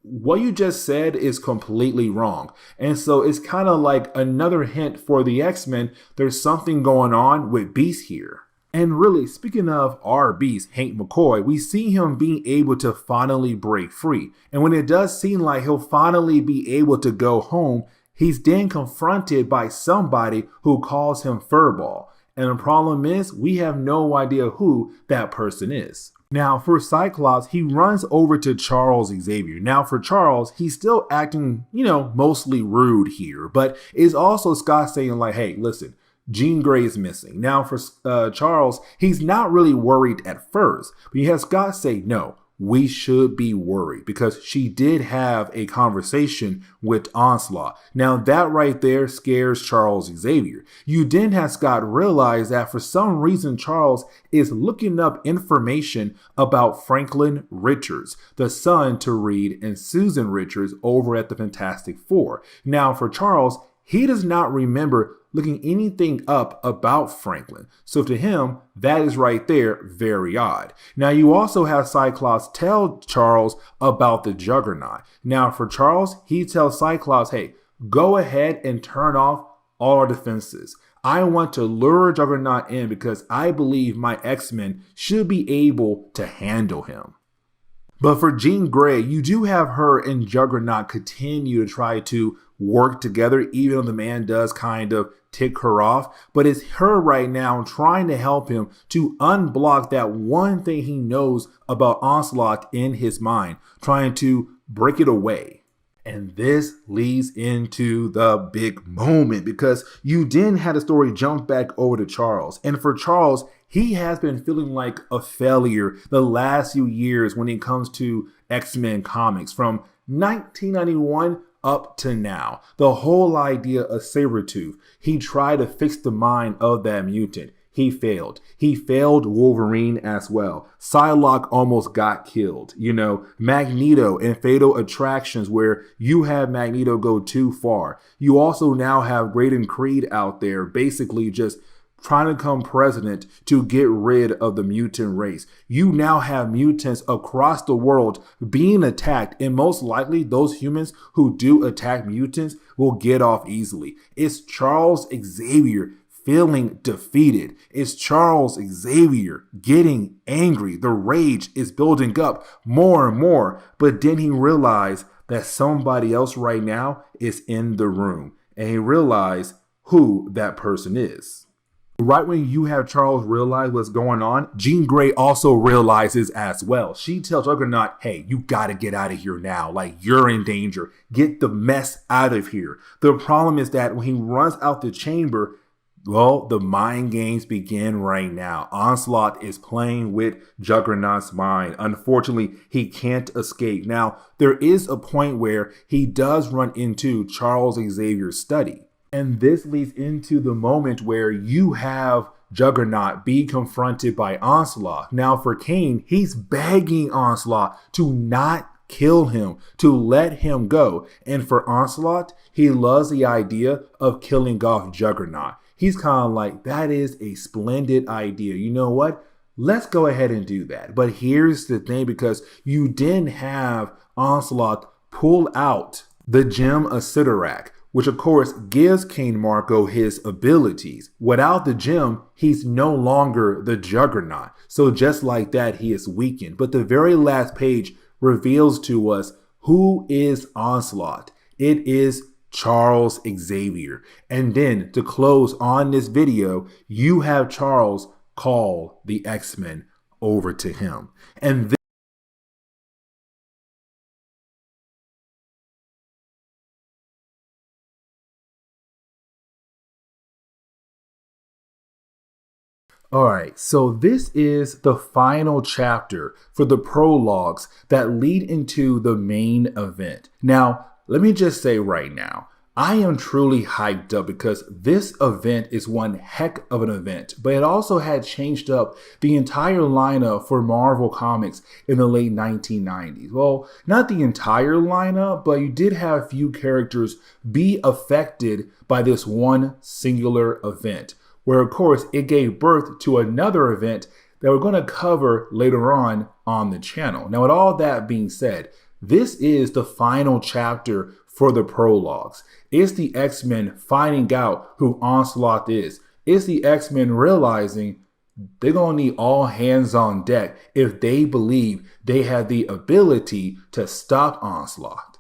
what you just said is completely wrong. And so it's kind of like another hint for the X-Men. There's something going on with Beast here. And really, speaking of our Beast, Hank McCoy, we see him being able to finally break free. And when it does seem like he'll finally be able to go home, he's then confronted by somebody who calls him Furball. And the problem is, we have no idea who that person is. Now, for Cyclops, he runs over to Charles Xavier. Now, for Charles, he's still acting, mostly rude here, but it's also Scott saying like, hey, listen, Jean Grey is missing. Now, for Charles, he's not really worried at first, but he has Scott say, no, we should be worried because she did have a conversation with Onslaught. Now that right there scares Charles Xavier. You then have Scott realize that for some reason Charles is looking up information about Franklin Richards, the son to Reed and Susan Richards over at the Fantastic Four. Now for Charles, he does not remember looking anything up about Franklin. So to him, that is right there very odd. Now you also have Cyclops tell Charles about the Juggernaut. Now for Charles, he tells Cyclops, hey, go ahead and turn off all our defenses. I want to lure Juggernaut in because I believe my X-Men should be able to handle him. But for Jean Grey, you do have her and Juggernaut continue to try to work together, even though the man does kind of tick her off. But it's her right now trying to help him to unblock that one thing he knows about Onslaught in his mind, trying to break it away. And this leads into the big moment because you then had the story jump back over to Charles. And for Charles, he has been feeling like a failure the last few years when it comes to X-Men comics from 1991 up to now. The whole idea of Sabretooth, he tried to fix the mind of that mutant. He failed. He failed Wolverine as well. Psylocke almost got killed. Magneto and Fatal Attractions where you have Magneto go too far. You also now have Graydon Creed out there basically just trying to become president to get rid of the mutant race. You now have mutants across the world being attacked, and most likely those humans who do attack mutants will get off easily. It's Charles Xavier feeling defeated. It's Charles Xavier getting angry. The rage is building up more and more, but then he realized that somebody else right now is in the room, and he realized who that person is. Right when you have Charles realize what's going on, Jean Grey also realizes as well. She tells Juggernaut, hey, you gotta get out of here now. Like, you're in danger. Get the mess out of here. The problem is that when he runs out the chamber, well, the mind games begin right now. Onslaught is playing with Juggernaut's mind. Unfortunately, he can't escape. Now, there is a point where he does run into Charles Xavier's study. And this leads into the moment where you have Juggernaut be confronted by Onslaught. Now for Kane, he's begging Onslaught to not kill him, to let him go. And for Onslaught, he loves the idea of killing off Juggernaut. He's kind of like, that is a splendid idea. You know what? Let's go ahead and do that. But here's the thing, because you didn't have Onslaught pull out the gem of Sidorak, which of course gives King Marco his abilities. Without the gem, he's no longer the Juggernaut. So just like that, he is weakened. But the very last page reveals to us who is Onslaught. It is Charles Xavier. And then to close on this video, you have Charles call the X-Men over to him. And Alright, so this is the final chapter for the prologues that lead into the main event. Now, let me just say right now, I am truly hyped up because this event is one heck of an event, but it also had changed up the entire lineup for Marvel Comics in the late 1990s. Well, not the entire lineup, but you did have a few characters be affected by this one singular event, where of course it gave birth to another event that we're going to cover later on the channel. Now, with all that being said, this is the final chapter for the prologues. It's the X-Men finding out who Onslaught is. It's the X-Men realizing they're going to need all hands on deck if they believe they have the ability to stop Onslaught.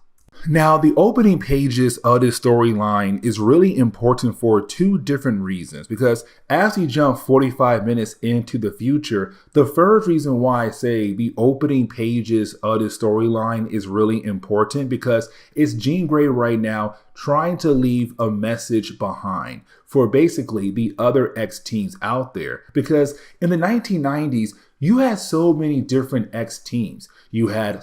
Now, the opening pages of this storyline is really important for two different reasons, because as we jump 45 minutes into the future, the first reason why I say the opening pages of this storyline is really important because it's Jean Grey right now trying to leave a message behind for basically the other X teams out there. Because in the 1990s, you had so many different X teams. You had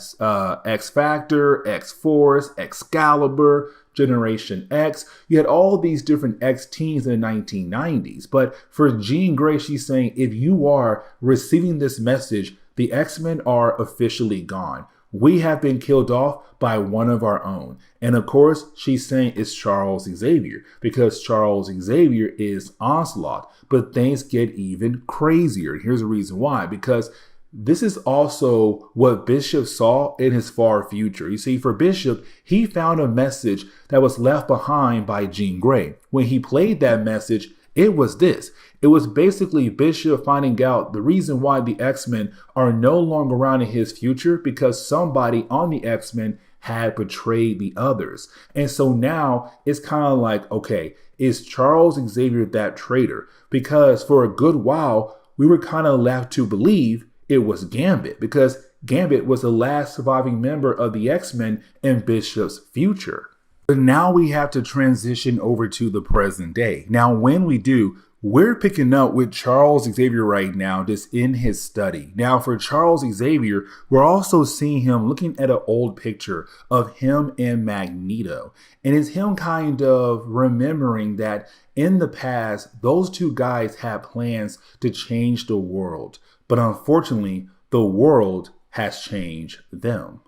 X Factor, X Force, Excalibur, Generation X. You had all these different X teams in the 1990s. But for Jean Grey, she's saying if you are receiving this message, the X-Men are officially gone. We have been killed off by one of our own. And of course, she's saying it's Charles Xavier because Charles Xavier is Onslaught. But things get even crazier. Here's the reason why. Because this is also what Bishop saw in his far future. You see, for Bishop, he found a message that was left behind by Jean Grey. When he played that message, it was this. It was basically Bishop finding out the reason why the X-Men are no longer around in his future because somebody on the X-Men had betrayed the others. And so now it's kind of like, okay, is Charles Xavier that traitor? Because for a good while, we were kind of left to believe it was Gambit because Gambit was the last surviving member of the X-Men in Bishop's future. But now we have to transition over to the present day. Now, when we do, we're picking up with Charles Xavier right now, just in his study. Now, for Charles Xavier, we're also seeing him looking at an old picture of him and Magneto. And it's him kind of remembering that in the past, those two guys had plans to change the world. But unfortunately, the world has changed them.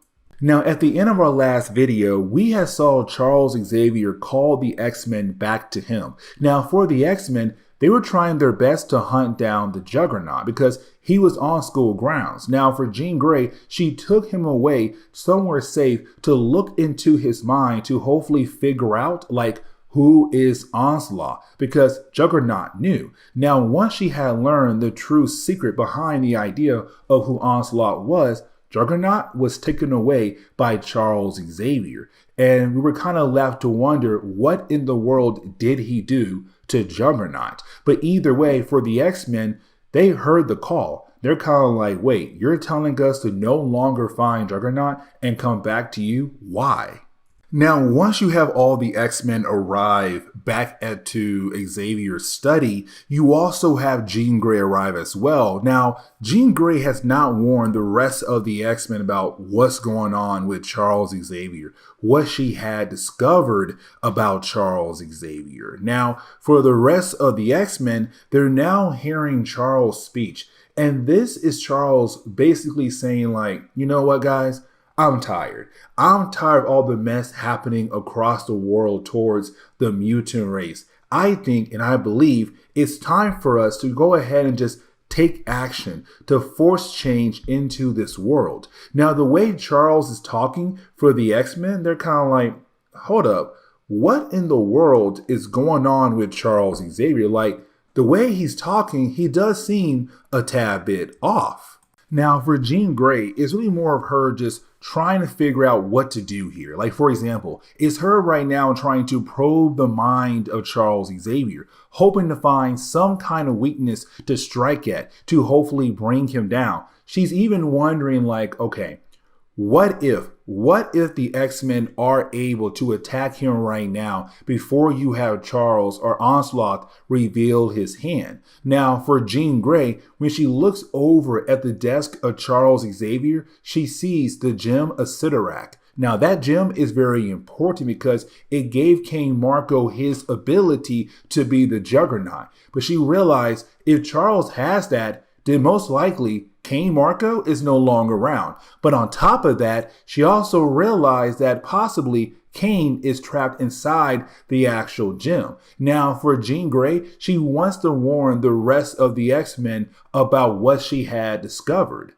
Now, at the end of our last video, we had saw Charles Xavier call the X-Men back to him. Now, for the X-Men, they were trying their best to hunt down the Juggernaut because he was on school grounds. Now, for Jean Grey, she took him away somewhere safe to look into his mind to hopefully figure out, like, who is Onslaught, because Juggernaut knew. Now, once she had learned the true secret behind the idea of who Onslaught was, Juggernaut was taken away by Charles Xavier. And we were kind of left to wonder what in the world did he do to Juggernaut. But either way, for the X-Men, they heard the call. They're kind of like, wait, you're telling us to no longer find Juggernaut and come back to you? Why? Now, once you have all the X-Men arrive back to Xavier's study, you also have Jean Grey arrive as well. Now, Jean Grey has not warned the rest of the X-Men about what's going on with Charles Xavier, what she had discovered about Charles Xavier. Now, for the rest of the X-Men, they're now hearing Charles' speech. And this is Charles basically saying like, you know what, guys? I'm tired. I'm tired of all the mess happening across the world towards the mutant race. I think and I believe it's time for us to go ahead and just take action to force change into this world. Now, the way Charles is talking for the X-Men, they're kind of like, hold up, what in the world is going on with Charles Xavier? Like, the way he's talking, he does seem a tad bit off. Now, for Jean Grey, it's really more of her just trying to figure out what to do here. Like, for example, it's her right now trying to probe the mind of Charles Xavier, hoping to find some kind of weakness to strike at to hopefully bring him down. She's even wondering like, okay, what if the X-Men are able to attack him right now before you have Charles or Onslaught reveal his hand? Now, for Jean Grey, when she looks over at the desk of Charles Xavier, she sees the gem of Sidorak. Now that gem is very important because it gave King Marco his ability to be the Juggernaut. But she realized if Charles has that, then most likely King Marco is no longer around. But on top of that, she also realized that possibly Kane is trapped inside the actual gem. Now, for Jean Grey, she wants to warn the rest of the X-Men about what she had discovered.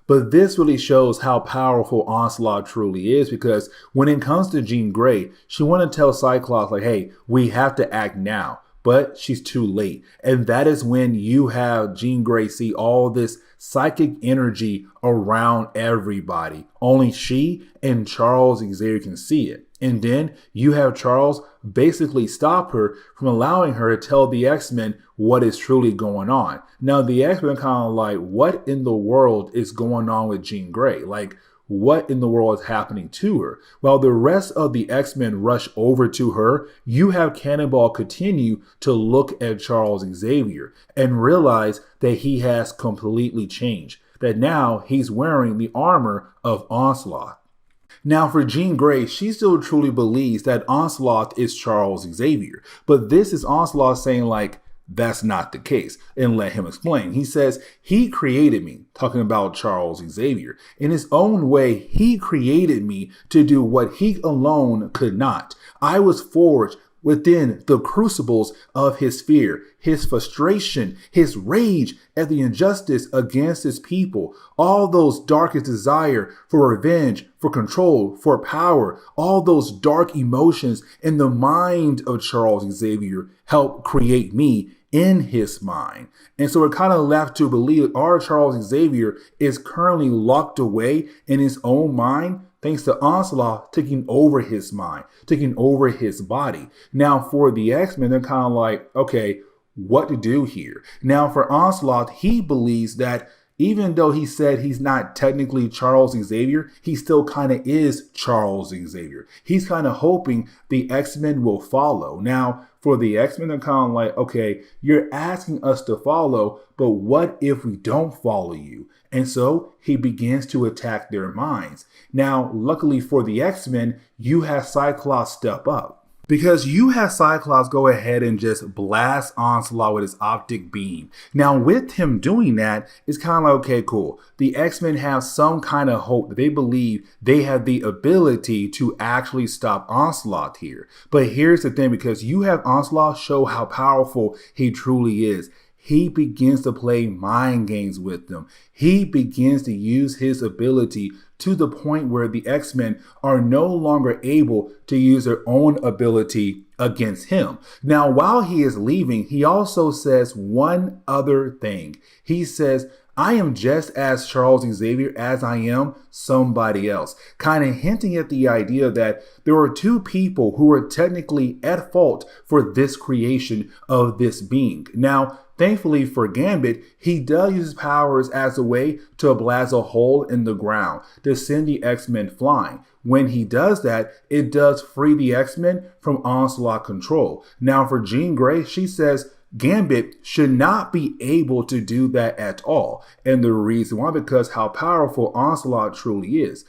But this really shows how powerful Onslaught truly is, because when it comes to Jean Grey, she wanted to tell Cyclops, like, hey, we have to act now. But she's too late. And that is when you have Jean Grey see all this psychic energy around everybody. Only she and Charles Xavier can see it. And then you have Charles basically stop her from allowing her to tell the X-Men what is truly going on. Now, the X-Men kind of like, what in the world is going on with Jean Grey? Like, what in the world is happening to her? While the rest of the X-Men rush over to her, you have Cannonball continue to look at Charles Xavier and realize that he has completely changed, that now he's wearing the armor of Onslaught. Now for Jean Grey, she still truly believes that Onslaught is Charles Xavier, but this is Onslaught saying like, that's not the case, and let him explain. He says, he created me, talking about Charles Xavier. In his own way, he created me to do what he alone could not. I was forged within the crucibles of his fear, his frustration, his rage at the injustice against his people, all those darkest desire for revenge, for control, for power, all those dark emotions in the mind of Charles Xavier helped create me in his mind. And so we're kind of left to believe our Charles Xavier is currently locked away in his own mind, thanks to Onslaught taking over his mind, taking over his body. Now for the X-Men, they're kind of like, okay, what to do here? Now for Onslaught, he believes that even though he said he's not technically Charles Xavier, he still kind of is Charles Xavier. He's kind of hoping the X-Men will follow. Now, for the X-Men, they're kind of like, okay, you're asking us to follow, but what if we don't follow you? And so he begins to attack their minds. Now, luckily for the X-Men, you have Cyclops step up. Because you have Cyclops go ahead and just blast Onslaught with his optic beam. Now with him doing that, it's kind of like, okay, cool. The X-Men have some kind of hope that they believe they have the ability to actually stop Onslaught here. But here's the thing, because you have Onslaught show how powerful he truly is. He begins to play mind games with them. He begins to use his ability to the point where the X-Men are no longer able to use their own ability against him. Now, while he is leaving, he also says one other thing. He says, I am just as Charles Xavier as I am somebody else, kind of hinting at the idea that there are two people who are technically at fault for this creation of this being. Now, thankfully for Gambit, he does use his powers as a way to blast a hole in the ground to send the X-Men flying. When he does that, it does free the X-Men from Onslaught control. Now for Jean Grey, she says Gambit should not be able to do that at all. And the reason why, because how powerful Onslaught truly is.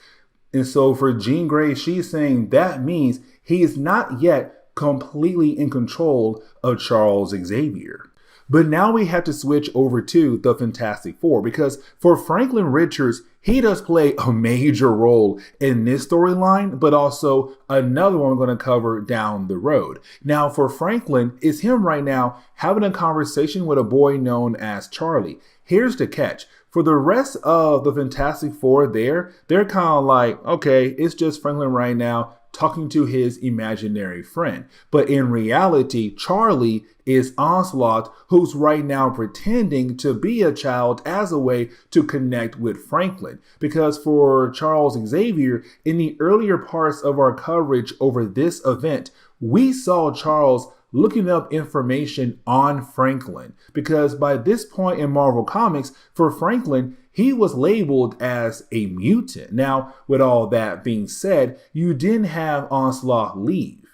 And so for Jean Grey, she's saying that means he is not yet completely in control of Charles Xavier. But now we have to switch over to the Fantastic Four, because for Franklin Richards, he does play a major role in this storyline, but also another one we're going to cover down the road. Now for Franklin, it's him right now having a conversation with a boy known as Charlie. Here's the catch. For the rest of the Fantastic Four they're kind of like, okay, it's just Franklin right now talking to his imaginary friend. But in reality, Charlie is Onslaught, who's right now pretending to be a child as a way to connect with Franklin. Because for Charles Xavier, in the earlier parts of our coverage over this event, we saw Charles looking up information on Franklin. Because by this point in Marvel Comics, for Franklin, he was labeled as a mutant. Now, with all that being said, you didn't have Onslaught leave.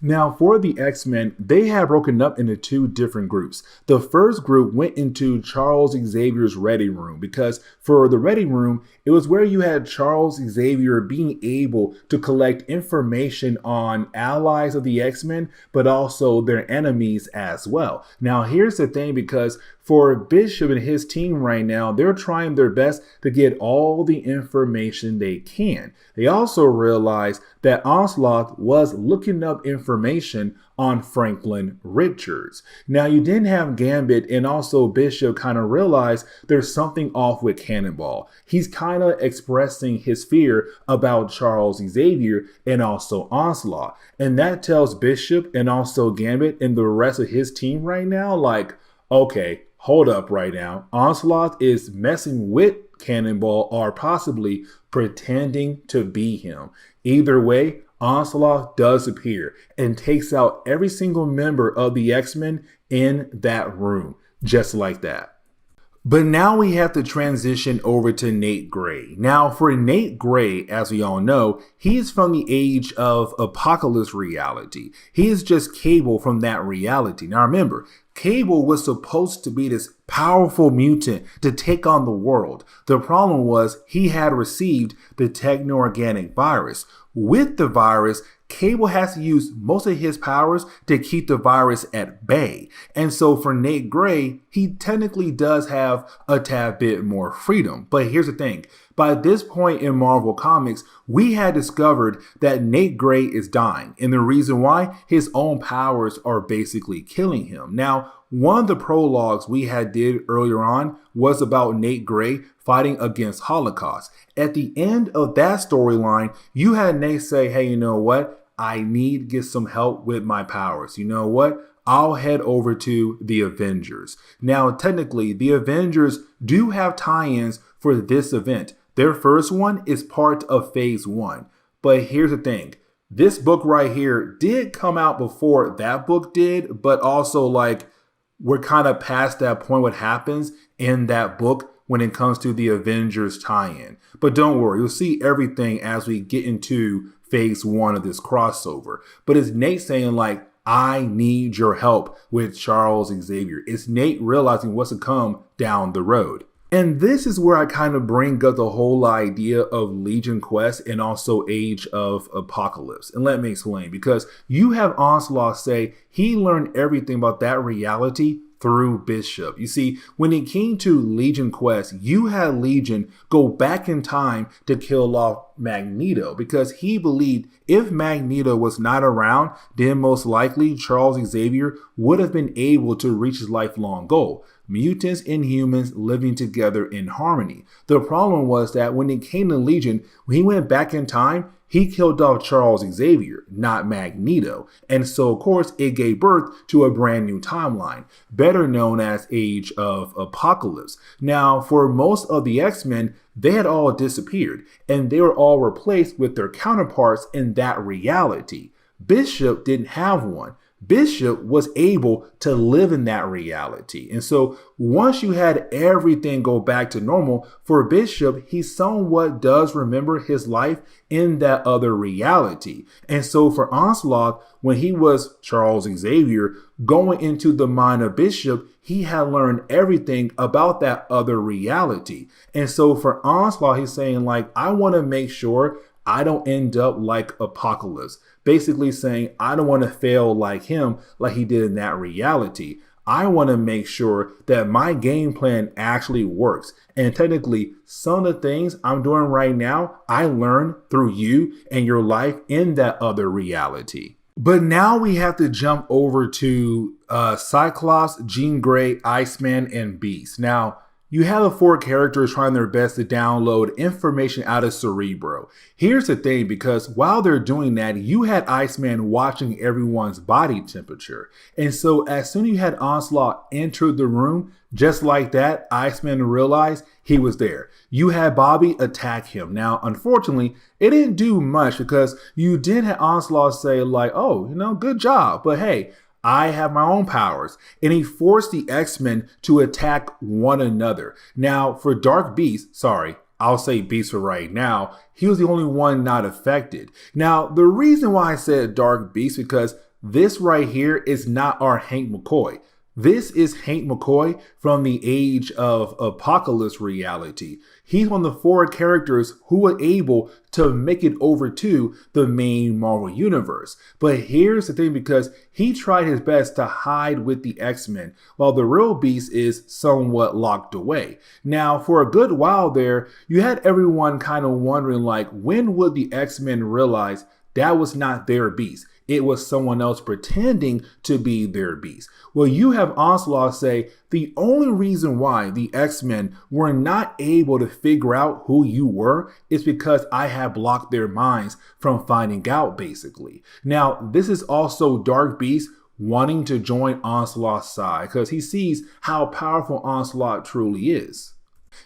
Now, for the X-Men, they had broken up into two different groups. The first group went into Charles Xavier's Ready Room because for the Ready Room, it was where you had Charles Xavier being able to collect information on allies of the X-Men, but also their enemies as well. Now, here's the thing, because for Bishop and his team right now, they're trying their best to get all the information they can. They also realize that Onslaught was looking up information on Franklin Richards. Now, you didn't have Gambit, and also Bishop kind of realized there's something off with Cannonball. He's kind of expressing his fear about Charles Xavier and also Onslaught. And that tells Bishop and also Gambit and the rest of his team right now, like, okay, hold up right now. Onslaught is messing with Cannonball or possibly pretending to be him. Either way, Onslaught does appear and takes out every single member of the X-Men in that room, just like that. But now we have to transition over to Nate Gray. Now, for Nate Gray, as we all know, he's from the age of Apocalypse reality. He is just Cable from that reality. Now, remember, Cable was supposed to be this powerful mutant to take on the world. The problem was he had received the techno-organic virus. With the virus, Cable has to use most of his powers to keep the virus at bay. And so for Nate Gray, he technically does have a tad bit more freedom. But here's the thing. By this point in Marvel Comics, we had discovered that Nate Gray is dying. And the reason why, his own powers are basically killing him. Now, one of the prologues we had did earlier on was about Nate Gray fighting against Holocaust. At the end of that storyline, you had Nate say, hey, you know what? I need to get some help with my powers. You know what? I'll head over to the Avengers. Now, technically, the Avengers do have tie-ins for this event. Their first one is part of Phase 1. But here's the thing. This book right here did come out before that book did, but also like we're kind of past that point what happens in that book when it comes to the Avengers tie-in. But don't worry, you'll see everything as we get into Phase 1 of this crossover. But it's Nate saying like, I need your help with Charles Xavier. It's Nate realizing what's to come down the road. And this is where I kind of bring up the whole idea of Legion Quest and also Age of Apocalypse. And let me explain, because you have Onslaught say he learned everything about that reality through Bishop. You see, when it came to Legion Quest, you had Legion go back in time to kill off Magneto because he believed if Magneto was not around, then most likely Charles Xavier would have been able to reach his lifelong goal. Mutants and humans living together in harmony. The problem was that when it came to Legion, when he went back in time, he killed off Charles Xavier, not Magneto. And so, of course, it gave birth to a brand new timeline, better known as Age of Apocalypse. Now, for most of the X-Men, they had all disappeared, and they were all replaced with their counterparts in that reality. Bishop didn't have one. Bishop was able to live in that reality. And so once you had everything go back to normal, for Bishop, he somewhat does remember his life in that other reality. And so for Onslaught, when he was Charles Xavier going into the mind of Bishop, he had learned everything about that other reality. And so for Onslaught, he's saying like, I want to make sure I don't end up like Apocalypse. Basically saying, I don't want to fail like him, like he did in that reality. I want to make sure that my game plan actually works. And technically, some of the things I'm doing right now, I learned through you and your life in that other reality. But now we have to jump over to Cyclops, Jean Grey, Iceman, and Beast. Now, you have the four characters trying their best to download information out of Cerebro. Here's the thing, because while they're doing that, you had Iceman watching everyone's body temperature. And so as soon as you had Onslaught enter the room, just like that, Iceman realized he was there. You had Bobby attack him. Now, unfortunately, it didn't do much because you did have Onslaught say like, oh, you know, good job. But hey, I have my own powers. And he forced the X-Men to attack one another. Now, for Dark Beast, sorry, I'll say Beast for right now, he was the only one not affected. Now, the reason why I said Dark Beast, because this right here is not our Hank McCoy. This is Hank McCoy from the Age of Apocalypse reality. He's one of the 4 characters who were able to make it over to the main Marvel Universe. But here's the thing, because he tried his best to hide with the X-Men, while the real Beast is somewhat locked away. Now, for a good while there, you had everyone kind of wondering, like, when would the X-Men realize that was not their Beast? It was someone else pretending to be their Beast. Well, you have Onslaught say the only reason why the X-Men were not able to figure out who you were is because I have blocked their minds from finding out, basically. Now, this is also Dark Beast wanting to join Onslaught's side because he sees how powerful Onslaught truly is.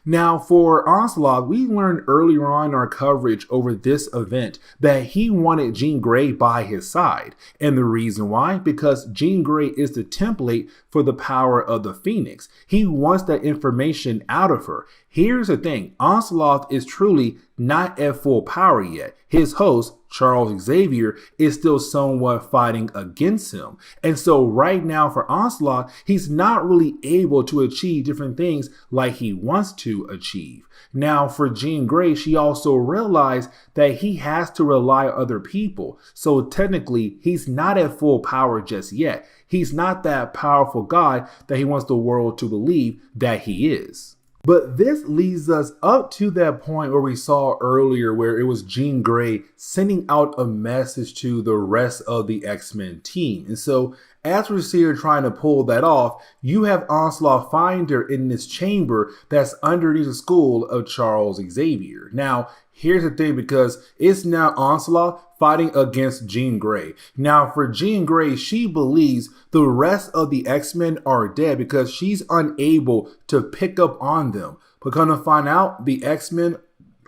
Now, for Onslaught, we learned earlier on in our coverage over this event that he wanted Jean Grey by his side. And the reason why? Because Jean Grey is the template for the power of the Phoenix. He wants that information out of her. Here's the thing, Onslaught is truly not at full power yet. His host, Charles Xavier, is still somewhat fighting against him. And so right now for Onslaught, he's not really able to achieve different things like he wants to achieve. Now for Jean Grey, she also realized that he has to rely on other people. So technically, he's not at full power just yet. He's not that powerful god that he wants the world to believe that he is. But this leads us up to that point where we saw earlier where it was Jean Grey sending out a message to the rest of the X-Men team. And so as we see her trying to pull that off, you have Onslaught find her in this chamber that's underneath the school of Charles Xavier. Now, here's the thing, because it's now Onslaught fighting against Jean Grey. Now, for Jean Grey, she believes the rest of the X-Men are dead because she's unable to pick up on them. But gonna find out the X-Men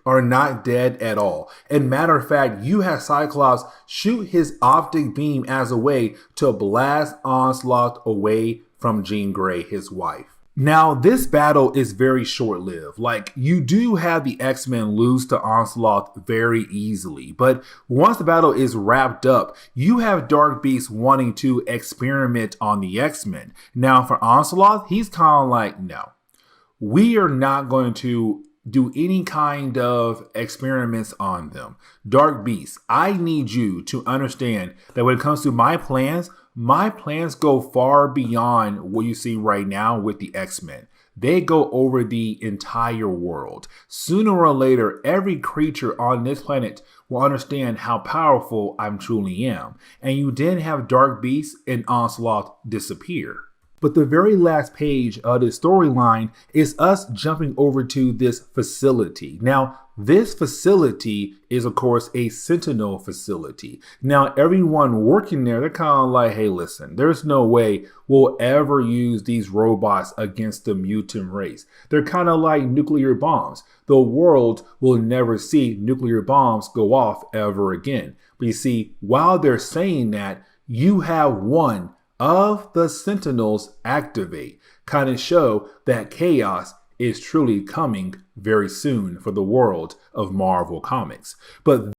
are not dead at all. And matter of fact, you have Cyclops shoot his optic beam as a way to blast Onslaught away from Jean Grey, his wife. Now, this battle is very short-lived. Like, you do have the X-Men lose to Onslaught very easily, but once the battle is wrapped up, you have Dark Beast wanting to experiment on the X-Men. Now, for Onslaught, he's kind of like, no, we are not going to do any kind of experiments on them. Dark Beast, I need you to understand that when it comes to my plans go far beyond what you see right now with the X-Men. They go over the entire world. Sooner or later, every creature on this planet will understand how powerful I truly am. And you then have Dark Beast and Onslaught disappear. But the very last page of the storyline is us jumping over to this facility. Now, this facility is, of course, a Sentinel facility. Now, everyone working there, they're kind of like, hey, listen, there's no way we'll ever use these robots against the mutant race. They're kind of like nuclear bombs. The world will never see nuclear bombs go off ever again. But you see, while they're saying that, you have one of the Sentinels activate, kind of show that chaos is truly coming very soon for the world of Marvel Comics. But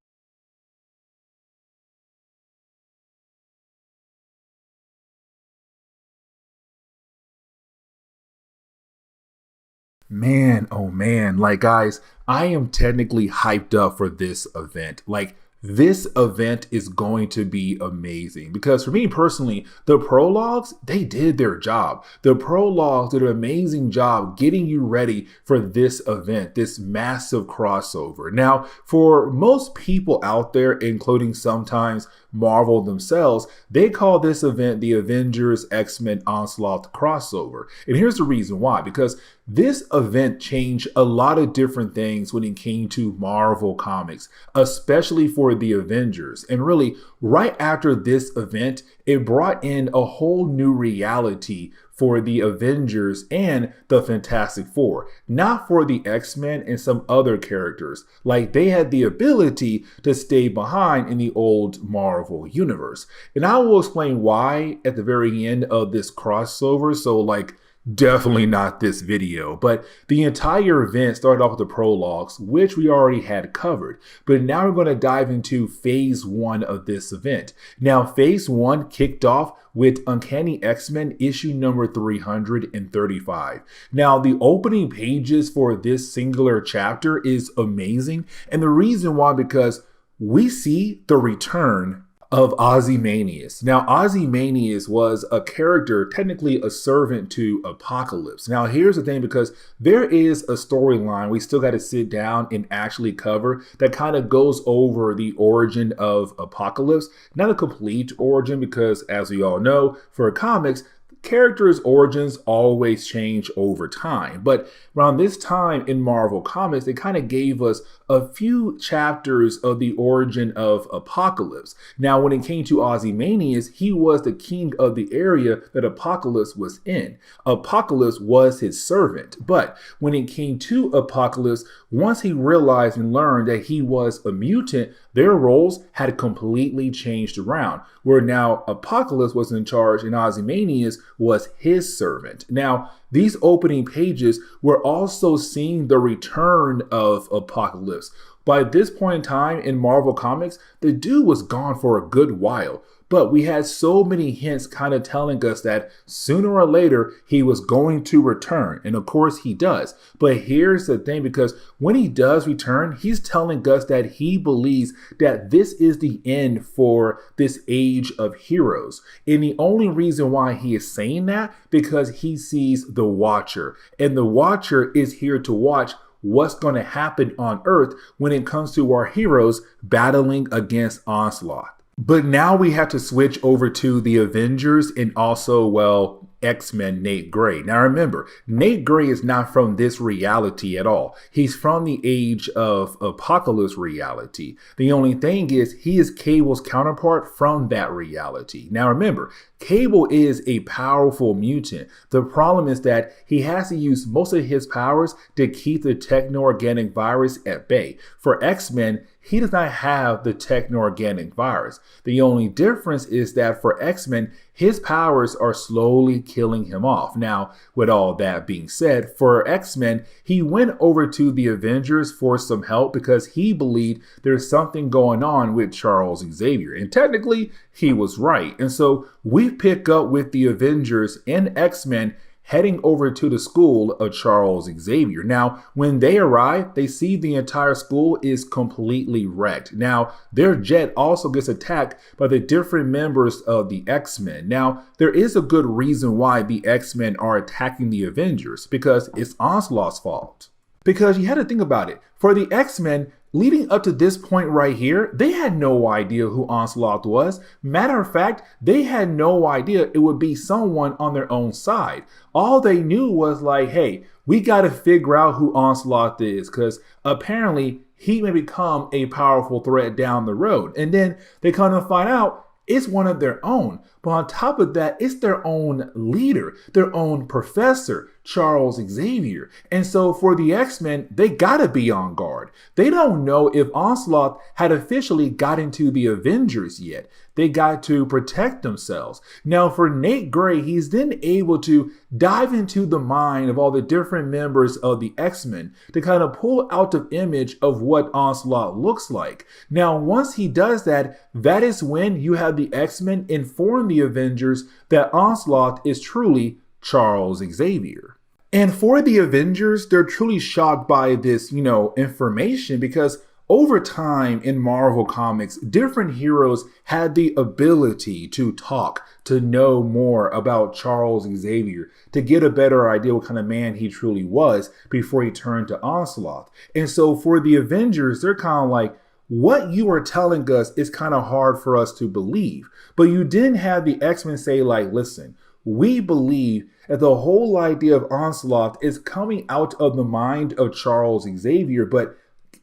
man, oh man, like guys, I am technically hyped up for this event. Like, this event is going to be amazing because for me personally, the prologues, they did their job. The prologues did an amazing job getting you ready for this event, this massive crossover. Now, for most people out there, including sometimes Marvel themselves, they call this event the Avengers X-Men Onslaught crossover. And here's the reason why, because this event changed a lot of different things when it came to Marvel Comics, especially for the Avengers. And really, right after this event, it brought in a whole new reality for the Avengers and the Fantastic Four, not for the X-Men and some other characters. Like, they had the ability to stay behind in the old Marvel universe. And I will explain why at the very end of this crossover. So like, Definitely not this video, but the entire event started off with the prologues, which we already had covered. But now we're going to dive into phase 1 of this event. Now, phase 1 kicked off with Uncanny X-Men issue number 335. Now, the opening pages for this singular chapter is amazing. And the reason why, because we see the return of Ozymandias. Now, Ozymandias was a character, technically a servant to Apocalypse. Now, here's the thing, because there is a storyline we still got to sit down and actually cover that kind of goes over the origin of Apocalypse. Not a complete origin, because as we all know, for comics, characters' origins always change over time. But around this time in Marvel Comics, they kind of gave us a few chapters of the origin of Apocalypse. Now, when it came to Ozymandias, he was the king of the area that Apocalypse was in. Apocalypse was his servant. But when it came to Apocalypse, once he realized and learned that he was a mutant, their roles had completely changed around, where now Apocalypse was in charge and Ozymandias was his servant. Now, these opening pages were also seeing the return of Apocalypse. By this point in time in Marvel Comics, the dude was gone for a good while. But we had so many hints kind of telling us that sooner or later he was going to return. And of course he does. But here's the thing, because when he does return, he's telling us that he believes that this is the end for this age of heroes. And the only reason why he is saying that, because he sees the Watcher. And the Watcher is here to watch what's going to happen on Earth when it comes to our heroes battling against Onslaught. But now we have to switch over to the Avengers and also, well, X-Men Nate Gray. Now remember, Nate Gray is not from this reality at all. He's from the age of Apocalypse reality. The only thing is he is Cable's counterpart from that reality. Now remember, Cable is a powerful mutant. The problem is that he has to use most of his powers to keep the techno-organic virus at bay. For X-Men, he does not have the techno-organic virus. The only difference is that for X-Men, his powers are slowly killing him off. Now, with all that being said, for X-Men, he went over to the Avengers for some help because he believed there's something going on with Charles Xavier. And technically, he was right. And so we pick up with the Avengers and X-Men heading over to the school of Charles Xavier. Now, when they arrive, they see the entire school is completely wrecked. Now, their jet also gets attacked by the different members of the X-Men. Now, there is a good reason why the X-Men are attacking the Avengers, because it's Onslaught's fault. Because you had to think about it. For the X-Men, leading up to this point right here, they had no idea who Onslaught was. Matter of fact, they had no idea it would be someone on their own side. All they knew was like, hey, we got to figure out who Onslaught is, because apparently he may become a powerful threat down the road. And then they come to find out it's one of their own. But on top of that, it's their own leader, their own professor, Charles Xavier. And so for the X-Men, they gotta be on guard. They don't know if Onslaught had officially got into the Avengers yet. They got to protect themselves. Now for Nate Gray, he's then able to dive into the mind of all the different members of the X-Men to kind of pull out the image of what Onslaught looks like. Now once he does that, that is when you have the X-Men inform the Avengers that Onslaught is truly Charles Xavier. And for the Avengers, they're truly shocked by this, information, because over time in Marvel Comics, different heroes had the ability to talk, to know more about Charles Xavier, to get a better idea what kind of man he truly was before he turned to Onslaught. And so for the Avengers, they're kind of like, what you are telling us is kind of hard for us to believe. But you didn't have the X-Men say like, listen, we believe that the whole idea of Onslaught is coming out of the mind of Charles Xavier, but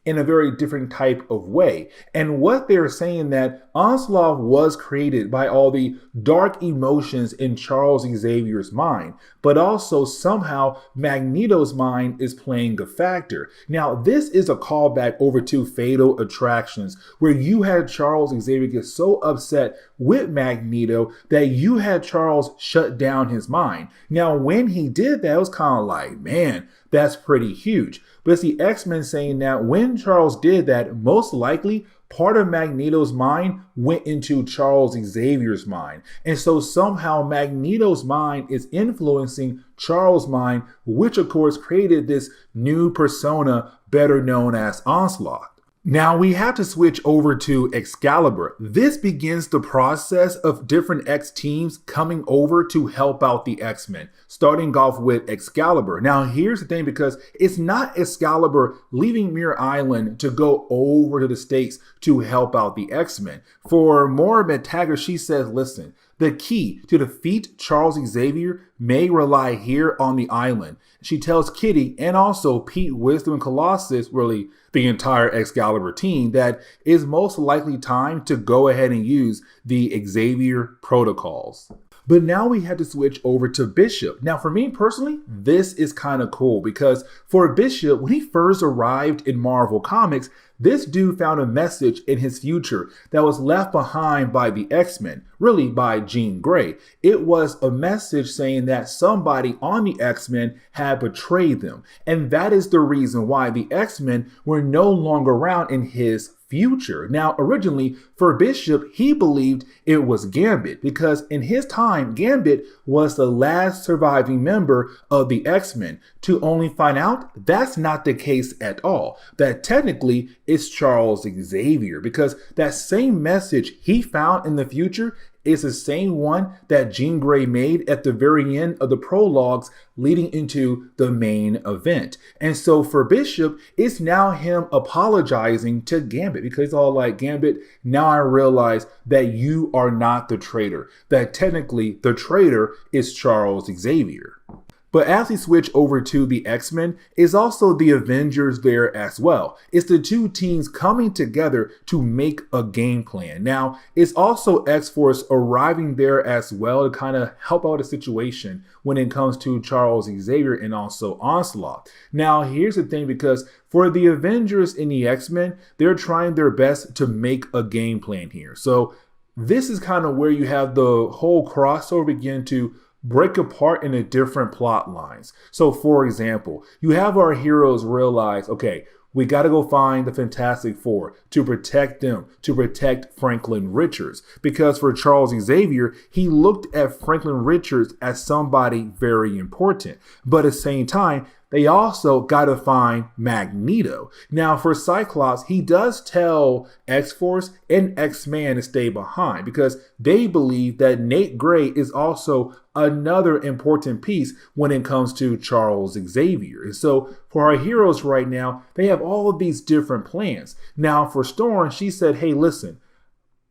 in a very different type of way. And what they're saying that Onslaught was created by all the dark emotions in Charles Xavier's mind, but also somehow Magneto's mind is playing a factor. Now, this is a callback over to Fatal Attractions, where you had Charles Xavier get so upset with Magneto that you had Charles shut down his mind. Now, when he did that, it was kind of like, man, that's pretty huge. But it's the X-Men saying that when Charles did that, most likely part of Magneto's mind went into Charles Xavier's mind. And so somehow Magneto's mind is influencing Charles' mind, which of course created this new persona better known as Onslaught. Now we have to switch over to Excalibur. This begins the process of different X teams coming over to help out the X-Men, starting off with Excalibur. Now here's the thing, because it's not Excalibur leaving Muir Island to go over to the States to help out the X-Men. For Moira McTaggart, she says, listen, the key to defeat Charles Xavier may rely here on the island. She tells Kitty and also Pete, Wisdom, and Colossus, really the entire Excalibur team, that it's most likely time to go ahead and use the Xavier protocols. But now we had to switch over to Bishop. Now for me personally, this is kind of cool because for Bishop, when he first arrived in Marvel Comics, this dude found a message in his future that was left behind by the X-Men, really by Jean Grey. It was a message saying that somebody on the X-Men had betrayed them. And that is the reason why the X-Men were no longer around in his future. Now, originally for Bishop, he believed it was Gambit because in his time, Gambit was the last surviving member of the X-Men, to only find out that's not the case at all. That technically it's Charles Xavier, because that same message he found in the future is the same one that Jean Grey made at the very end of the prologues leading into the main event. And so for Bishop, it's now him apologizing to Gambit, because it's all like, Gambit, now I realize that you are not the traitor, that technically the traitor is Charles Xavier. But as we switch over to the X-Men, is also the Avengers there as well. It's the two teams coming together to make a game plan. Now, it's also X-Force arriving there as well to kind of help out the situation when it comes to Charles Xavier and also Onslaught. Now, here's the thing, because for the Avengers and the X-Men, they're trying their best to make a game plan here. So this is kind of where you have the whole crossover begin to break apart into different plot lines. So for example, you have our heroes realize, okay, we got to go find the Fantastic Four to protect them, to protect Franklin Richards. Because for Charles Xavier, he looked at Franklin Richards as somebody very important. But at the same time, they also got to find Magneto. Now for Cyclops, he does tell X-Force and X-Man to stay behind because they believe that Nate Gray is also another important piece when it comes to Charles Xavier. And so for our heroes right now, they have all of these different plans. Now for Storm, she said, hey, listen,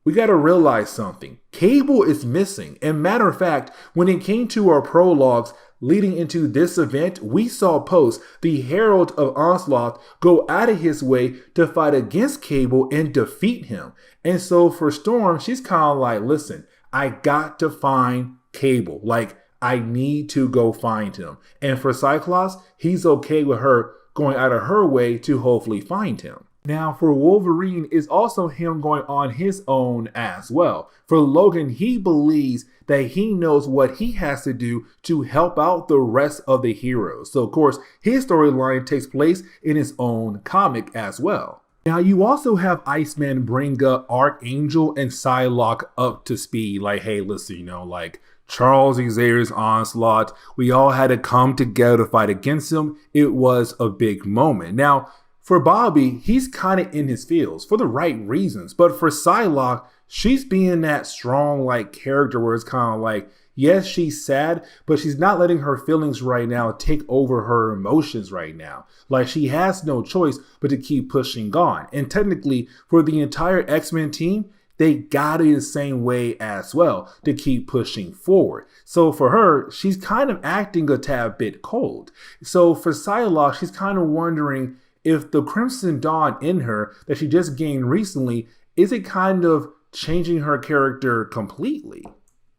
we got to realize something. Cable is missing. And matter of fact, when it came to our prologues leading into this event, we saw Post, the Herald of Onslaught, go out of his way to fight against Cable and defeat him. And so for Storm, she's kind of like, listen, I got to find Cable. Like, I need to go find him. And for Cyclops, he's okay with her going out of her way to hopefully find him. Now for Wolverine, is also him going on his own as well. For Logan, he believes that he knows what he has to do to help out the rest of the heroes. So of course, his storyline takes place in his own comic as well. Now you also have Iceman bring up Archangel and Psylocke up to speed. Like, hey, listen, like Charles Xavier's Onslaught, we all had to come together to fight against him. It was a big moment. Now, for Bobby, he's kind of in his feels for the right reasons. But for Psylocke, she's being that strong character where it's kind of like, yes, she's sad, but she's not letting her feelings right now take over her emotions right now. Like, she has no choice but to keep pushing on. And technically, for the entire X-Men team, they got it the same way as well to keep pushing forward. So for her, she's kind of acting a tad bit cold. So for Psylocke, she's kind of wondering, if the Crimson Dawn in her that she just gained recently, is it kind of changing her character completely?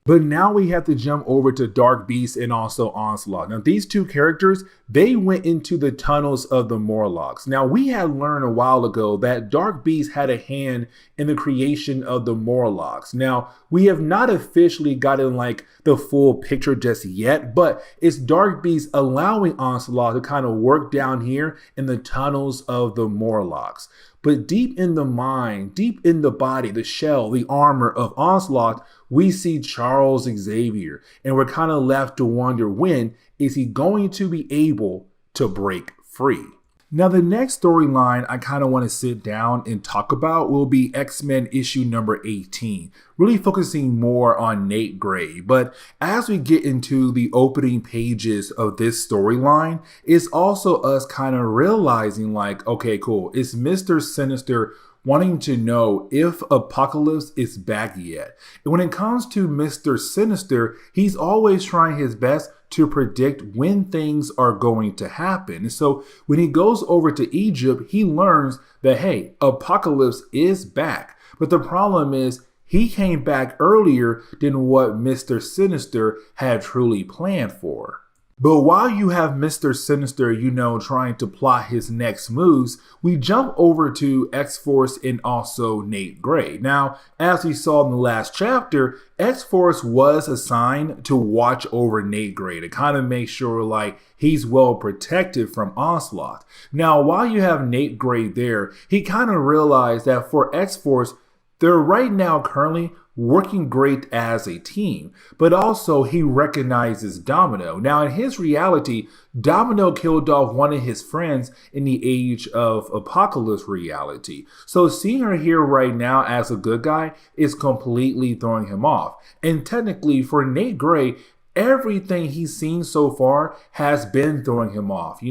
But now we have to jump over to Dark Beast and also Onslaught. Now, these two characters, they went into the tunnels of the Morlocks. Now, we had learned a while ago that Dark Beast had a hand in the creation of the Morlocks. Now, we have not officially gotten like the full picture just yet, but it's Dark Beast allowing Onslaught to kind of work down here in the tunnels of the Morlocks. But deep in the mind, deep in the body, the shell, the armor of Onslaught, we see Charles Xavier, and we're kind of left to wonder, when is he going to be able to break free? Now, the next storyline I kind of want to sit down and talk about will be X-Men issue number 18, really focusing more on Nate Gray. But as we get into the opening pages of this storyline, it's also us kind of realizing like, okay, cool, it's Mr. Sinister wanting to know if Apocalypse is back yet. And when it comes to Mr. Sinister, he's always trying his best to predict when things are going to happen. And so when he goes over to Egypt, he learns that, hey, Apocalypse is back. But the problem is he came back earlier than what Mr. Sinister had truly planned for. But while you have Mr. Sinister, trying to plot his next moves, we jump over to X-Force and also Nate Gray. Now, as we saw in the last chapter, X-Force was assigned to watch over Nate Gray to kind of make sure like he's well protected from Onslaught. Now, while you have Nate Gray there, he kind of realized that for X-Force, they're right now currently working great as a team, but also he recognizes Domino. Now, in his reality, Domino killed off one of his friends in the Age of Apocalypse reality. So seeing her here right now as a good guy is completely throwing him off. And technically for Nate Gray, everything he's seen so far has been throwing him off,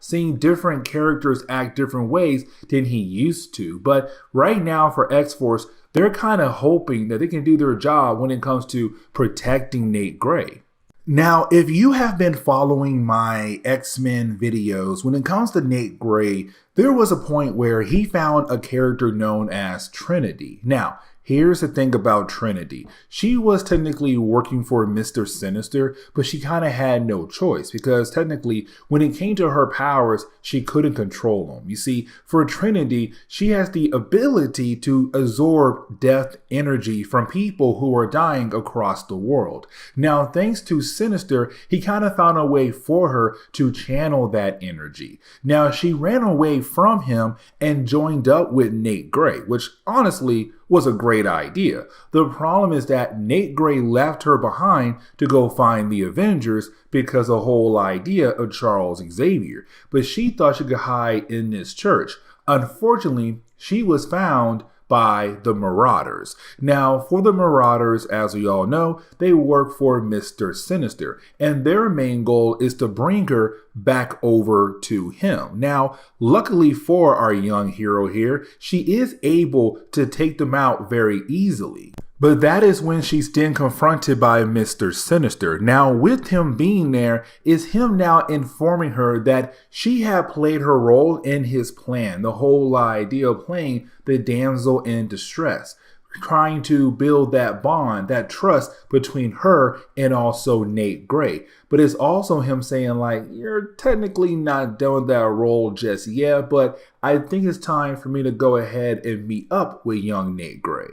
seeing different characters act different ways than he used to. But right now for X-Force, they're kind of hoping that they can do their job when it comes to protecting Nate Gray. Now, if you have been following my X-Men videos, when it comes to Nate Gray, there was a point where he found a character known as Trinity. Now, here's the thing about Trinity. She was technically working for Mr. Sinister, but she kind of had no choice because technically when it came to her powers, she couldn't control them. You see, for Trinity, she has the ability to absorb death energy from people who are dying across the world. Now, thanks to Sinister, he kind of found a way for her to channel that energy. Now, she ran away from him and joined up with Nate Gray, which honestly was a great idea. The problem is that Nate Gray left her behind to go find the Avengers because the whole idea of Charles Xavier. But she thought she could hide in this church. Unfortunately, she was found by the Marauders. Now, for the Marauders, as we all know, they work for Mr. Sinister, and their main goal is to bring her back over to him. Now, luckily for our young hero here, she is able to take them out very easily. But that is when she's then confronted by Mr. Sinister. Now, with him being there, is him now informing her that she had played her role in his plan. The whole idea of playing the damsel in distress, trying to build that bond, that trust between her and also Nate Gray. But it's also him saying like, you're technically not doing that role just yet, but I think it's time for me to go ahead and meet up with young Nate Gray.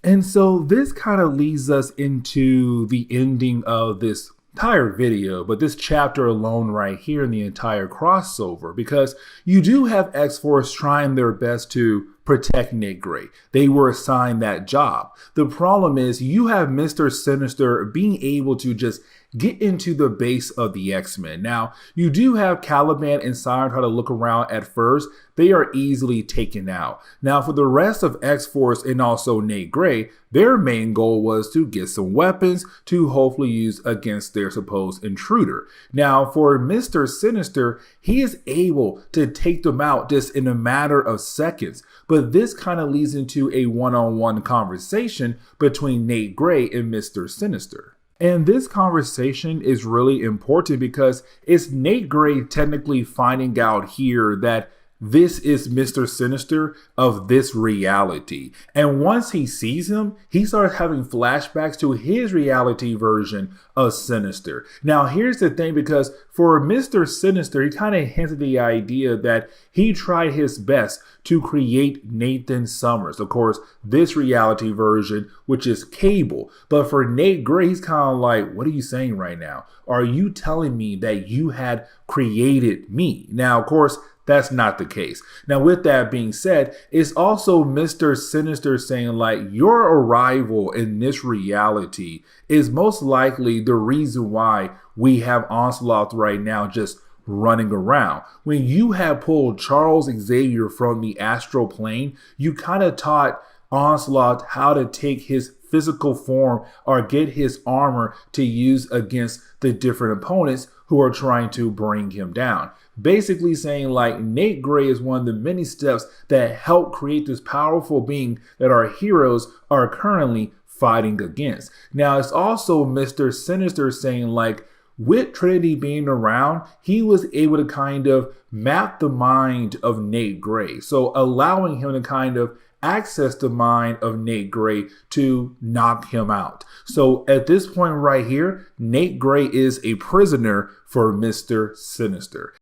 And so this kind of leads us into the ending of this entire video, but this chapter alone right here in the entire crossover, because you do have X-Force trying their best to protect Nate Gray. They were assigned that job. The problem is you have Mr. Sinister being able to just get into the base of the X-Men. Now, you do have Caliban and Siren try to look around at first. They are easily taken out. Now, for the rest of X-Force and also Nate Gray, their main goal was to get some weapons to hopefully use against their supposed intruder. Now, for Mr. Sinister, he is able to take them out just in a matter of seconds. But this kind of leads into a one-on-one conversation between Nate Gray and Mr. Sinister. And this conversation is really important because it's Nate Gray technically finding out here that this is Mr. Sinister of this reality. And once he sees him, he starts having flashbacks to his reality version of Sinister. Now, here's the thing, because for Mr. Sinister, he kind of hinted the idea that he tried his best to create Nathan Summers. Of course, this reality version, which is Cable. But for Nate Gray, he's kind of like, what are you saying right now? Are you telling me that you had created me? Now, of course, that's not the case. Now, with that being said, it's also Mr. Sinister saying, like, your arrival in this reality is most likely the reason why we have Onslaught right now just running around. When you have pulled Charles Xavier from the astral plane, you kind of taught Onslaught how to take his physical form or get his armor to use against the different opponents who are trying to bring him down. Basically saying, like, Nate Gray is one of the many steps that help create this powerful being that our heroes are currently fighting against. Now, it's also Mr. Sinister saying, like, with Trinity being around, he was able to kind of map the mind of Nate Gray. So allowing him to kind of access the mind of Nate Gray to knock him out. So at this point right here, Nate Gray is a prisoner for Mr. Sinister.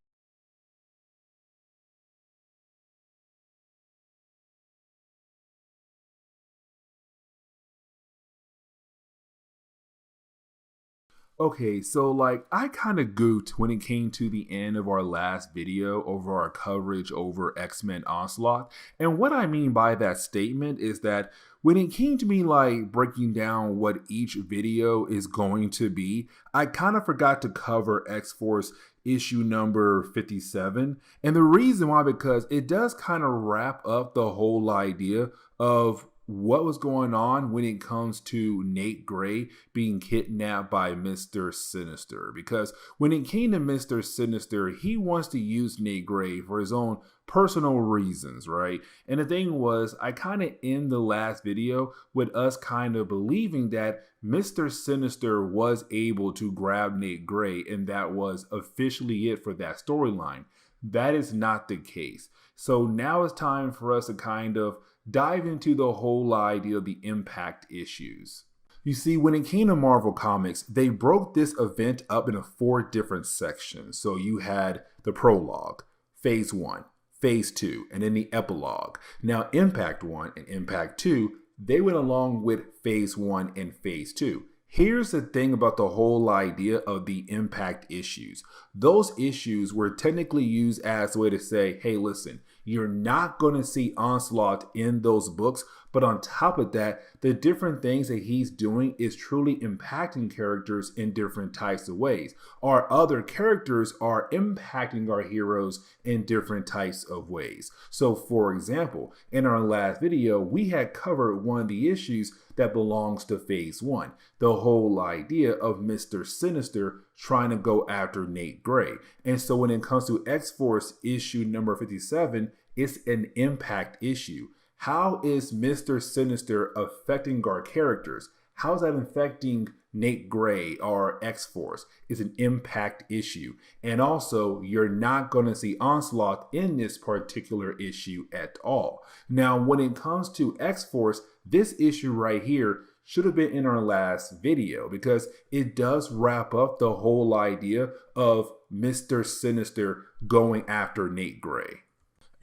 Okay, so like I kind of goofed when it came to the end of our last video over our coverage over X-Men Onslaught. And what I mean by that statement is that when it came to me like breaking down what each video is going to be, I kind of forgot to cover X-Force issue number 57. And the reason why, because it does kind of wrap up the whole idea of what was going on when it comes to Nate Gray being kidnapped by Mr. Sinister. Because when it came to Mr. Sinister, he wants to use Nate Gray for his own personal reasons, right? And the thing was, I kind of end the last video with us kind of believing that Mr. Sinister was able to grab Nate Gray, and that was officially it for that storyline. That is not the case. So now it's time for us to kind of dive into the whole idea of the impact issues. You see, when it came to Marvel Comics, they broke this event up into 4 different sections. So you had the prologue, phase 1, phase 2, and then the epilogue. Now, Impact 1 and Impact 2, they went along with phase 1 and phase 2. Here's the thing about the whole idea of the impact issues. Those issues were technically used as a way to say, hey, listen, you're not going to see Onslaught in those books, but on top of that, the different things that he's doing is truly impacting characters in different types of ways. Our other characters are impacting our heroes in different types of ways. So for example, in our last video, we had covered one of the issues that belongs to phase 1. The whole idea of Mr. Sinister trying to go after Nate Gray. And so when it comes to X-Force issue number 57, it's an impact issue. How is Mr. Sinister affecting our characters? How is that affecting Nate Gray or X-Force? It's an impact issue. And also, you're not going to see Onslaught in this particular issue at all. Now, when it comes to X-Force, this issue right here should have been in our last video because it does wrap up the whole idea of Mr. Sinister going after Nate Gray.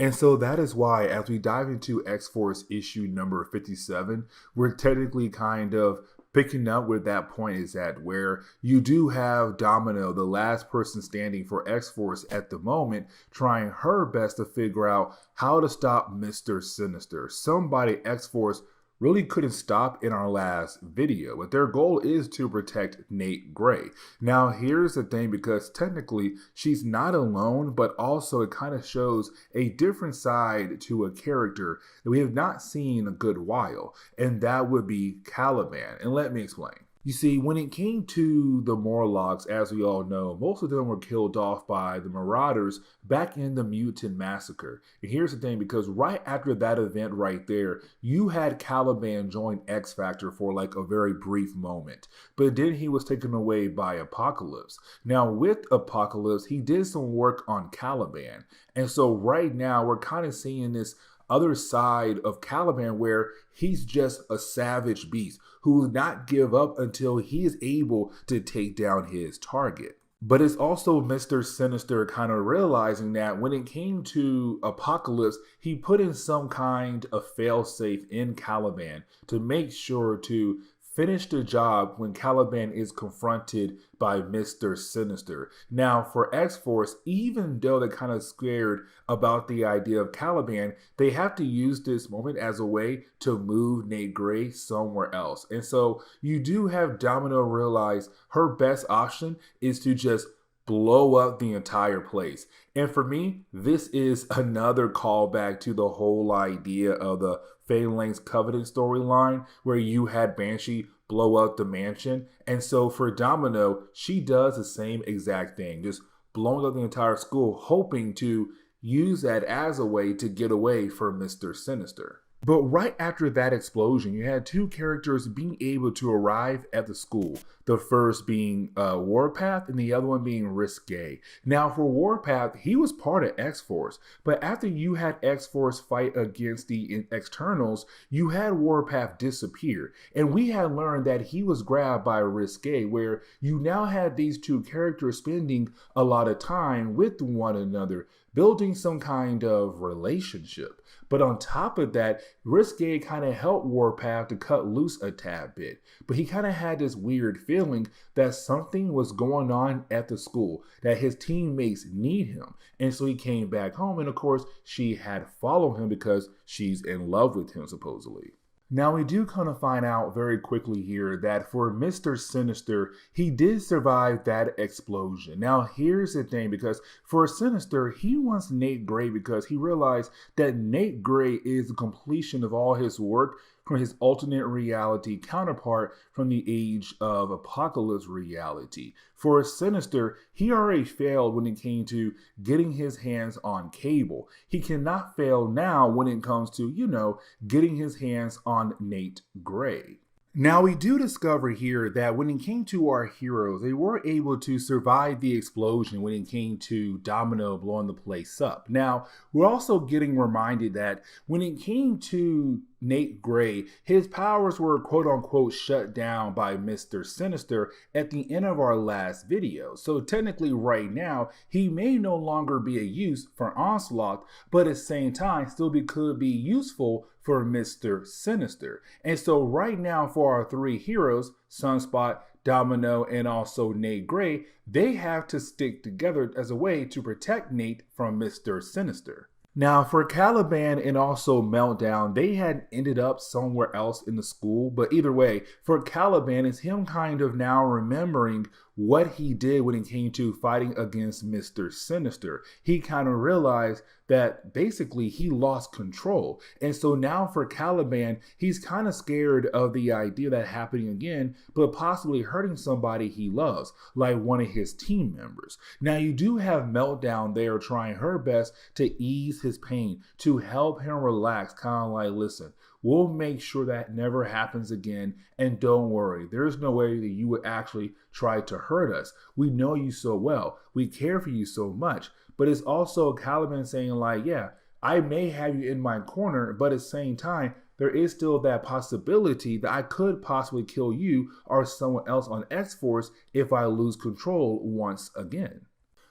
And so that is why, as we dive into X-Force issue number 57, we're technically kind of picking up where that point is at, where you do have Domino, the last person standing for X-Force at the moment, trying her best to figure out how to stop Mr. Sinister. Somebody X-Force really couldn't stop in our last video, but their goal is to protect Nate Gray. Now, here's the thing, because technically she's not alone, but also it kind of shows a different side to a character that we have not seen in a good while, and that would be Caliban. And let me explain. You see, when it came to the Morlocks, as we all know, most of them were killed off by the Marauders back in the Mutant Massacre. And here's the thing, because right after that event right there, you had Caliban join X Factor for like a very brief moment. But then he was taken away by Apocalypse. Now, with Apocalypse, he did some work on Caliban. And so right now, we're kind of seeing this other side of Caliban where he's just a savage beast who will not give up until he is able to take down his target. But it's also Mr. Sinister kind of realizing that when it came to Apocalypse, he put in some kind of failsafe in Caliban to make sure to finish the job when Caliban is confronted by Mr. Sinister. Now, for X-Force, even though they're kind of scared about the idea of Caliban, they have to use this moment as a way to move Nate Gray somewhere else. And so you do have Domino realize her best option is to just blow up the entire place. And for me, this is another callback to the whole idea of the Phalanx Covenant storyline where you had Banshee blow up the mansion. And so for Domino, she does the same exact thing, just blowing up the entire school, hoping to use that as a way to get away from Mr. Sinister. But right after that explosion, you had two characters being able to arrive at the school. The first being Warpath and the other one being Risque. Now for Warpath, he was part of X-Force. But after you had X-Force fight against the Externals, you had Warpath disappear. And we had learned that he was grabbed by Risque, where you now had these two characters spending a lot of time with one another, building some kind of relationship. But on top of that, Risque kind of helped Warpath to cut loose a tad bit. But he kind of had this weird feeling that something was going on at the school, that his teammates need him. And so he came back home, and of course, she had followed him because she's in love with him, supposedly. Now, we do kind of find out very quickly here that for Mr. Sinister, he did survive that explosion. Now, here's the thing, because for Sinister, he wants Nate Gray because he realized that Nate Gray is the completion of all his work from his alternate reality counterpart from the Age of Apocalypse reality. For Sinister, he already failed when it came to getting his hands on Cable. He cannot fail now when it comes to, getting his hands on Nate Gray. Now, we do discover here that when it came to our heroes, they were able to survive the explosion when it came to Domino blowing the place up. Now, we're also getting reminded that when it came to Nate Gray, his powers were quote-unquote shut down by Mr. Sinister at the end of our last video. So technically right now, he may no longer be a use for Onslaught, but at the same time still could be useful for Mr. Sinister. And so right now for our three heroes, Sunspot, Domino, and also Nate Gray, they have to stick together as a way to protect Nate from Mr. Sinister. Now, for Caliban and also Meltdown, they had ended up somewhere else in the school. But either way, for Caliban, it's him kind of now remembering what he did when it came to fighting against Mr. Sinister. He kind of realized that basically he lost control. And so now for Caliban, he's kind of scared of the idea that happening again, but possibly hurting somebody he loves, like one of his team members. Now you do have Meltdown there trying her best to ease his pain, to help him relax, kind of like, listen, we'll make sure that never happens again. And don't worry, there's no way that you would actually try to hurt us. We know you so well. We care for you so much. But it's also Caliban saying like, yeah, I may have you in my corner, but at the same time, there is still that possibility that I could possibly kill you or someone else on X-Force if I lose control once again.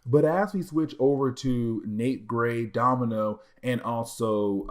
But as we switch over to Nate Gray, Domino, and also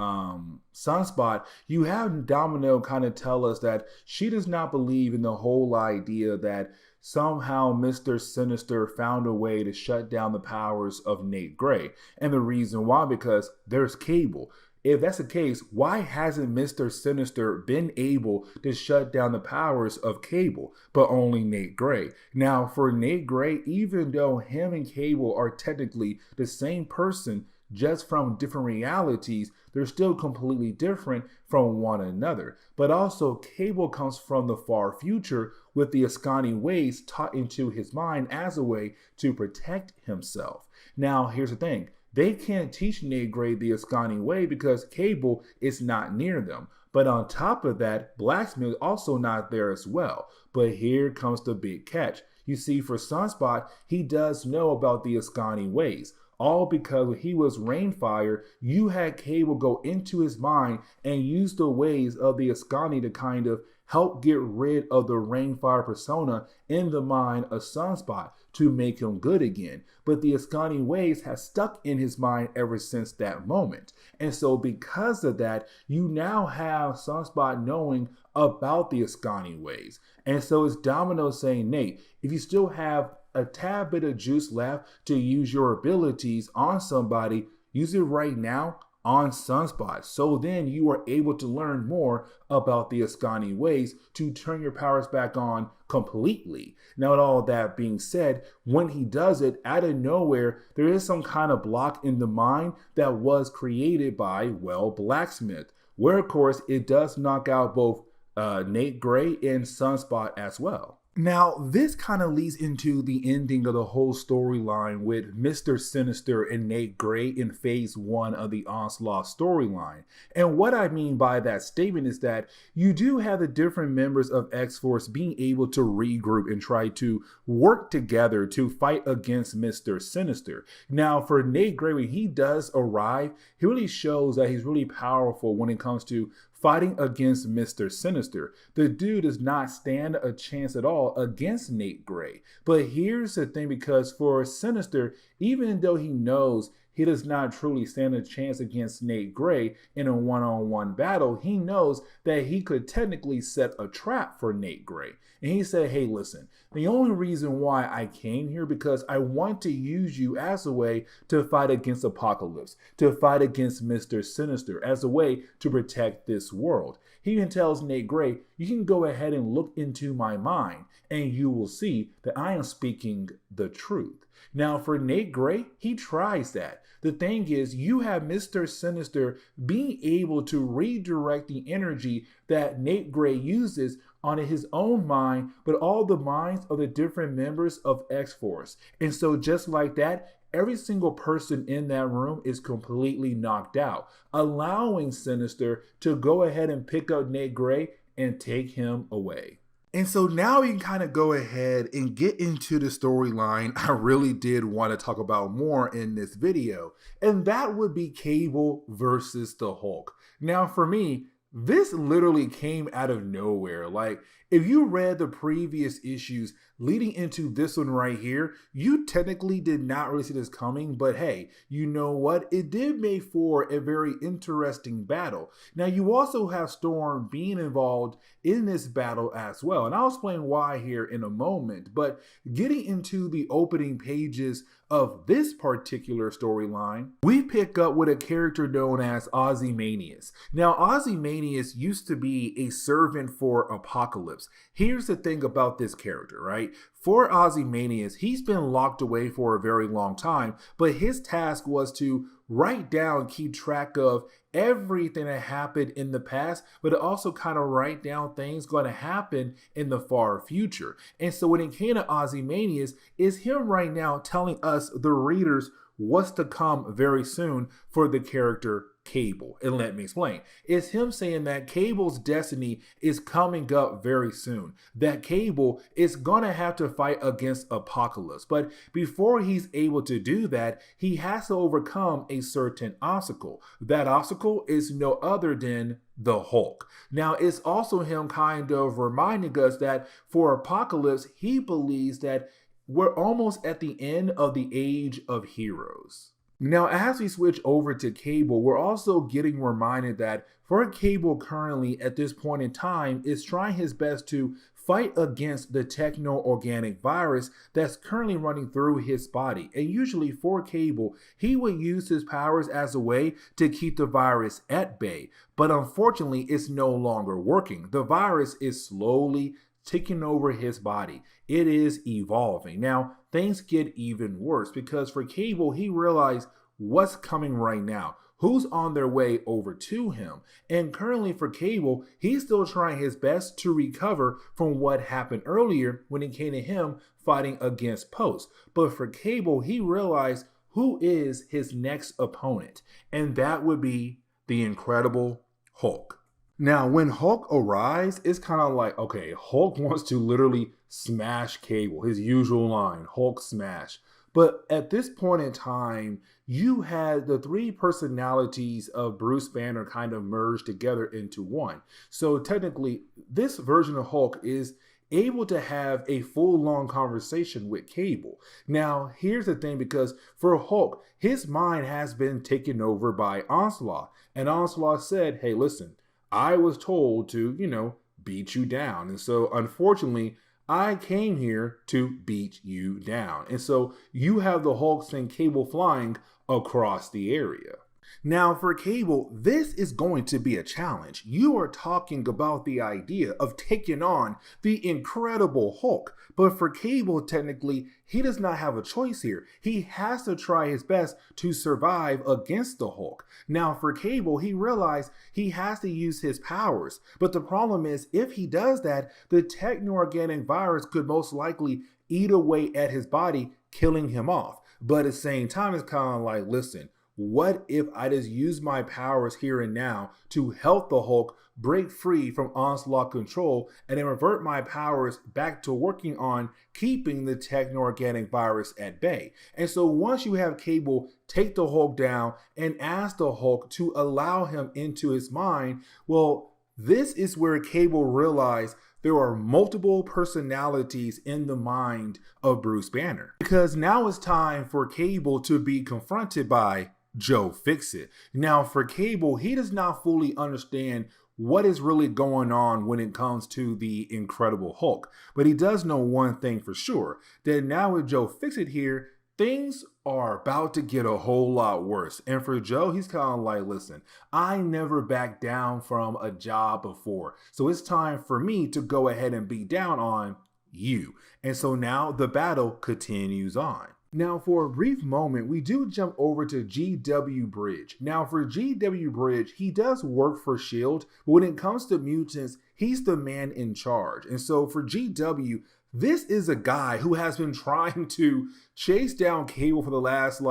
Sunspot, you have Domino kind of tell us that she does not believe in the whole idea that somehow Mr. Sinister found a way to shut down the powers of Nate Gray. And the reason why, because there's Cable. If that's the case, why hasn't Mr. Sinister been able to shut down the powers of Cable, but only Nate Gray? Now, for Nate Gray, even though him and Cable are technically the same person, just from different realities. They're still completely different from one another. But also, Cable comes from the far future with the Ascani ways taught into his mind as a way to protect himself. Now, here's the thing. They can't teach Nate Gray the Ascani way because Cable is not near them. But on top of that, Blacksmith is also not there as well. But here comes the big catch. You see, for Sunspot, he does know about the Ascani ways. All because when he was Rainfire, you had Cable go into his mind and use the ways of the Ascani to kind of help get rid of the Rainfire persona in the mind of Sunspot to make him good again. But the Ascani ways have stuck in his mind ever since that moment. And so because of that, you now have Sunspot knowing about the Ascani ways. And so it's Domino saying, Nate, if you still have a tad bit of juice left to use your abilities on somebody, use it right now on Sunspot. So then you are able to learn more about the Ascani ways to turn your powers back on completely. Now, with all that being said, when he does it out of nowhere, there is some kind of block in the mind that was created by, well, Blacksmith, where of course it does knock out both Nate Gray and Sunspot as well. Now, this kind of leads into the ending of the whole storyline with Mr. Sinister and Nate Gray in phase 1 of the Onslaught storyline. And what I mean by that statement is that you do have the different members of X-Force being able to regroup and try to work together to fight against Mr. Sinister. Now, for Nate Gray, when he does arrive, he really shows that he's really powerful when it comes to fighting against Mr. Sinister. The dude does not stand a chance at all against Nate Gray. But here's the thing, because for Sinister, even though he knows he does not truly stand a chance against Nate Gray in a one-on-one battle, he knows that he could technically set a trap for Nate Gray. And he said, hey, listen, the only reason why I came here because I want to use you as a way to fight against Apocalypse, to fight against Mr. Sinister, as a way to protect this world. He even tells Nate Gray, you can go ahead and look into my mind and you will see that I am speaking the truth. Now, for Nate Gray, he tries that. The thing is, you have Mr. Sinister being able to redirect the energy that Nate Gray uses on his own mind, but all the minds of the different members of X-Force. And so just like that, every single person in that room is completely knocked out, allowing Sinister to go ahead and pick up Nate Gray and take him away. And so now we can kind of go ahead and get into the storyline I really did want to talk about more in this video, and that would be Cable versus the Hulk. Now for me, this literally came out of nowhere. Like, if you read the previous issues leading into this one right here, you technically did not really see this coming, but hey, you know what? It did make for a very interesting battle. Now, you also have Storm being involved in this battle as well, and I'll explain why here in a moment, but getting into the opening pages of this particular storyline, we pick up with a character known as Ozymandias. Now, Ozymandias used to be a servant for Apocalypse. Here's the thing about this character, right? For Ozymandias, he's been locked away for a very long time, but his task was to write down, keep track of everything that happened in the past, but also kind of write down things going to happen in the far future. And so when it came to Ozymandias, is him right now telling us, the readers, what's to come very soon for the character Cable. And let me explain. It's him saying that Cable's destiny is coming up very soon. That Cable is gonna have to fight against Apocalypse. But before he's able to do that, he has to overcome a certain obstacle. That obstacle is no other than the Hulk. Now, it's also him kind of reminding us that for Apocalypse, he believes that we're almost at the end of the age of heroes. Now, as we switch over to Cable, we're also getting reminded that for Cable currently at this point in time is trying his best to fight against the techno-organic virus that's currently running through his body. And usually for Cable, he would use his powers as a way to keep the virus at bay. But unfortunately, it's no longer working. The virus is slowly taking over his body. It is evolving. Now, things get even worse because for Cable, he realized what's coming right now, who's on their way over to him. And currently for Cable, he's still trying his best to recover from what happened earlier when it came to him fighting against Post. But for Cable, he realized who is his next opponent, and that would be the Incredible Hulk. Now, when Hulk arrives, it's kind of like, okay, Hulk wants to literally smash Cable, his usual line, Hulk smash. But at this point in time, you had the three personalities of Bruce Banner kind of merged together into one. So technically, this version of Hulk is able to have a full-long conversation with Cable. Now, here's the thing, because for Hulk, his mind has been taken over by Onslaught. And Onslaught said, hey, listen, I was told to, beat you down. And so, unfortunately, I came here to beat you down. And so you have the Hulks and Cable flying across the area. Now for Cable, this is going to be a challenge. You are talking about the idea of taking on the Incredible Hulk. But for Cable, technically, he does not have a choice here. He has to try his best to survive against the Hulk. Now for Cable, he realized he has to use his powers. But the problem is, if he does that, the techno-organic virus could most likely eat away at his body, killing him off. But at the same time, it's kind of like, listen, what if I just use my powers here and now to help the Hulk break free from Onslaught control and then revert my powers back to working on keeping the techno-organic virus at bay? And so once you have Cable take the Hulk down and ask the Hulk to allow him into his mind, well, this is where Cable realized there are multiple personalities in the mind of Bruce Banner. Because now it's time for Cable to be confronted by Joe Fixit. Now for Cable, he does not fully understand what is really going on when it comes to the Incredible Hulk. But he does know one thing for sure, that now with Joe Fixit here, things are about to get a whole lot worse. And for Joe, he's kind of like, listen, I never backed down from a job before. So it's time for me to go ahead and beat down on you. And so now the battle continues on. Now, for a brief moment, we do jump over to GW Bridge. Now, for GW Bridge, he does work for S.H.I.E.L.D., but when it comes to mutants, he's the man in charge. And so for GW, this is a guy who has been trying to chase down Cable for the last,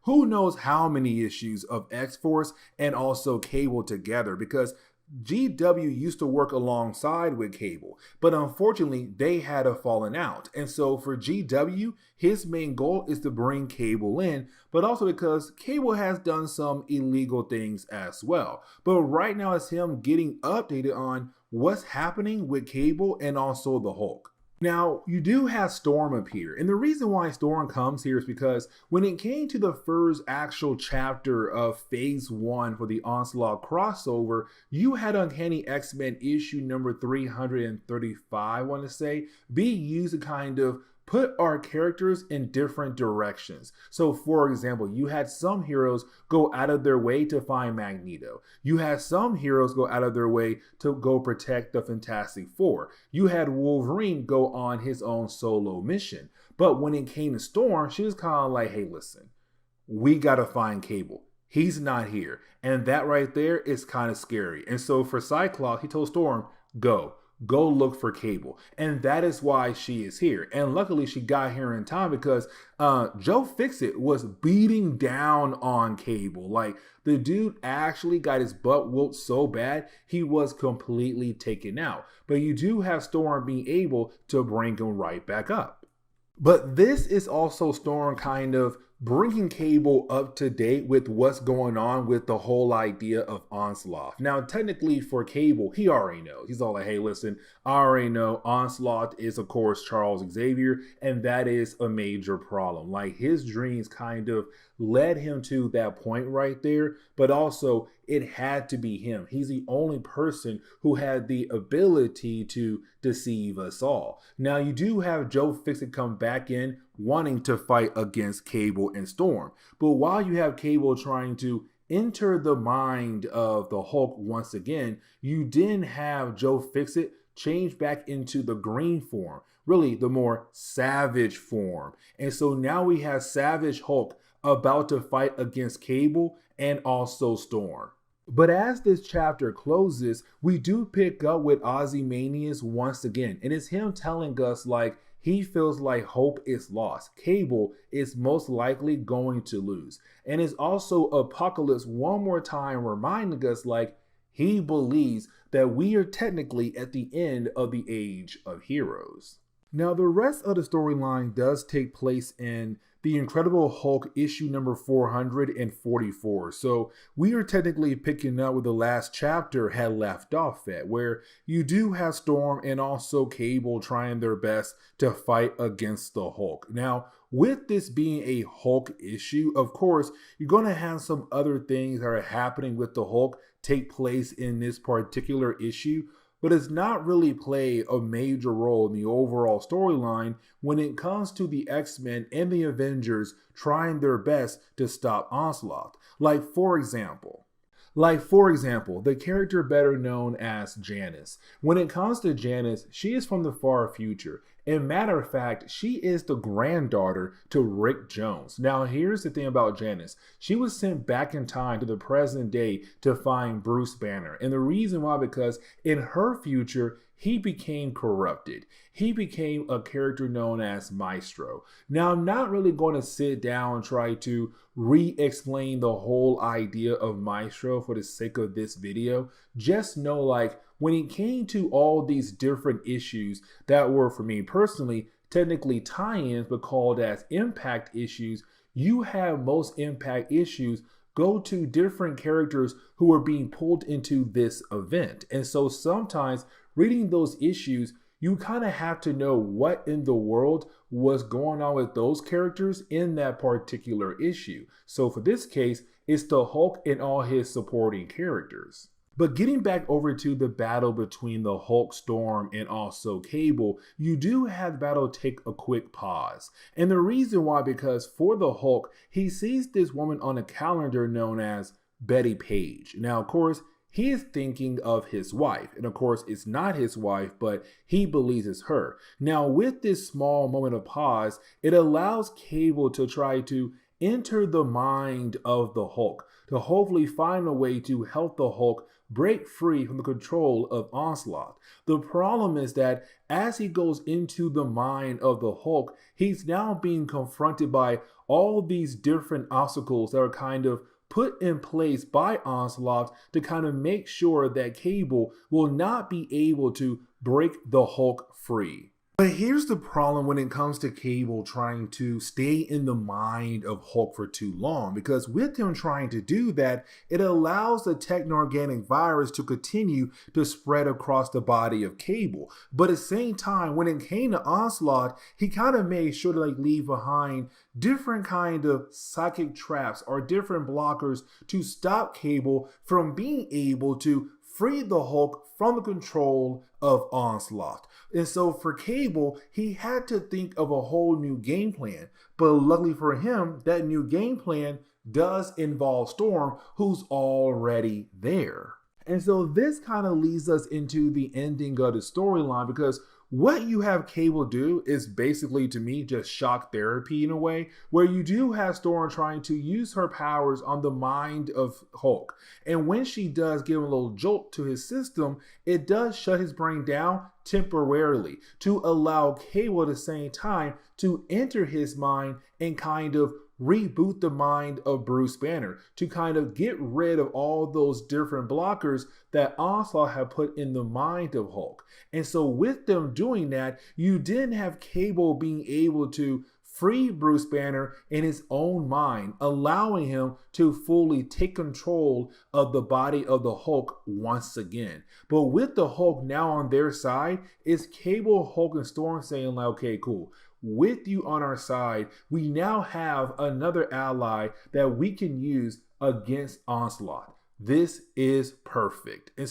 who knows how many issues of X-Force and also Cable together, because GW used to work alongside with Cable, but unfortunately they had a falling out. And so for GW, his main goal is to bring Cable in, but also because Cable has done some illegal things as well. But right now it's him getting updated on what's happening with Cable and also the Hulk. Now, you do have Storm appear, and the reason why Storm comes here is because when it came to the first actual chapter of Phase 1 for the Onslaught crossover, you had Uncanny X-Men issue number 335, I want to say, be used to kind of put our characters in different directions. So for example, you had some heroes go out of their way to find Magneto. You had some heroes go out of their way to go protect the Fantastic Four. You had Wolverine go on his own solo mission. But when it came to Storm, she was kind of like, hey, listen, we gotta find Cable. He's not here. And that right there is kind of scary. And so for Cyclops, he told Storm, go look for Cable. And that is why she is here. And luckily she got here in time, because Joe Fixit was beating down on Cable. Like, the dude actually got his butt whooped so bad, he was completely taken out. But you do have Storm being able to bring him right back up. But this is also Storm kind of bringing Cable up to date with what's going on with the whole idea of Onslaught. Now, technically for Cable, he already knows. He's all like, hey, listen, I already know Onslaught is, of course, Charles Xavier, and that is a major problem. Like, his dreams kind of led him to that point right there, but also it had to be him. He's the only person who had the ability to deceive us all. Now, you do have Joe Fixit come back in wanting to fight against Cable and Storm. But while you have Cable trying to enter the mind of the Hulk once again, you then have Joe Fixit change back into the green form, really the more savage form. And so now we have Savage Hulk about to fight against Cable and also Storm. But as this chapter closes, we do pick up with Ozymandias once again, and it's him telling us like he feels like hope is lost. Cable is most likely going to lose. And it's also Apocalypse one more time reminding us like he believes that we are technically at the end of the age of heroes. Now, the rest of the storyline does take place in the Incredible Hulk issue number 444. So we are technically picking up where the last chapter had left off at, where you do have Storm and also Cable trying their best to fight against the Hulk. Now, with this being a Hulk issue, of course, you're going to have some other things that are happening with the Hulk take place in this particular issue, but it's not really played a major role in the overall storyline when it comes to the X-Men and the Avengers trying their best to stop Onslaught. Like for example, the character better known as Janice. When it comes to Janice, she is from the far future. And matter of fact, she is the granddaughter to Rick Jones. Now, here's the thing about Janice. She was sent back in time to the present day to find Bruce Banner. And the reason why, because in her future, he became corrupted. He became a character known as Maestro. Now, I'm not really going to sit down and try to re-explain the whole idea of Maestro for the sake of this video. Just know, like, when it came to all these different issues that were, for me personally, technically tie-ins but called as impact issues, you have most impact issues go to different characters who are being pulled into this event. And so sometimes reading those issues, you kind of have to know what in the world was going on with those characters in that particular issue. So for this case, it's the Hulk and all his supporting characters. But getting back over to the battle between the Hulk, Storm, and also Cable, you do have the battle take a quick pause. And the reason why, because for the Hulk, he sees this woman on a calendar known as Betty Page. Now, of course, he is thinking of his wife. And of course, it's not his wife, but he believes it's her. Now, with this small moment of pause, it allows Cable to try to enter the mind of the Hulk to hopefully find a way to help the Hulk break free from the control of Onslaught. The problem is that as he goes into the mind of the Hulk, he's now being confronted by all these different obstacles that are kind of put in place by Onslaught to kind of make sure that Cable will not be able to break the Hulk free. But here's the problem when it comes to Cable trying to stay in the mind of Hulk for too long, because with him trying to do that, it allows the techno-organic virus to continue to spread across the body of Cable. But at the same time, when it came to Onslaught, he kind of made sure to leave behind different kind of psychic traps or different blockers to stop Cable from being able to free the Hulk from the control of Onslaught. And so for Cable, he had to think of a whole new game plan. But luckily for him, that new game plan does involve Storm, who's already there. And so this kind of leads us into the ending of the storyline, because what you have Cable do is basically, to me, just shock therapy in a way, where you do have Storm trying to use her powers on the mind of Hulk. And when she does give him a little jolt to his system, it does shut his brain down temporarily to allow Cable at the same time to enter his mind and kind of reboot the mind of Bruce Banner to kind of get rid of all those different blockers that Onslaught had put in the mind of Hulk. And so with them doing that, you didn't have Cable being able to free Bruce Banner in his own mind, allowing him to fully take control of the body of the Hulk once again. But with the Hulk now on their side, it's Cable, Hulk, and Storm saying like, okay, cool. With you on our side, we now have another ally that we can use against Onslaught. This is perfect. And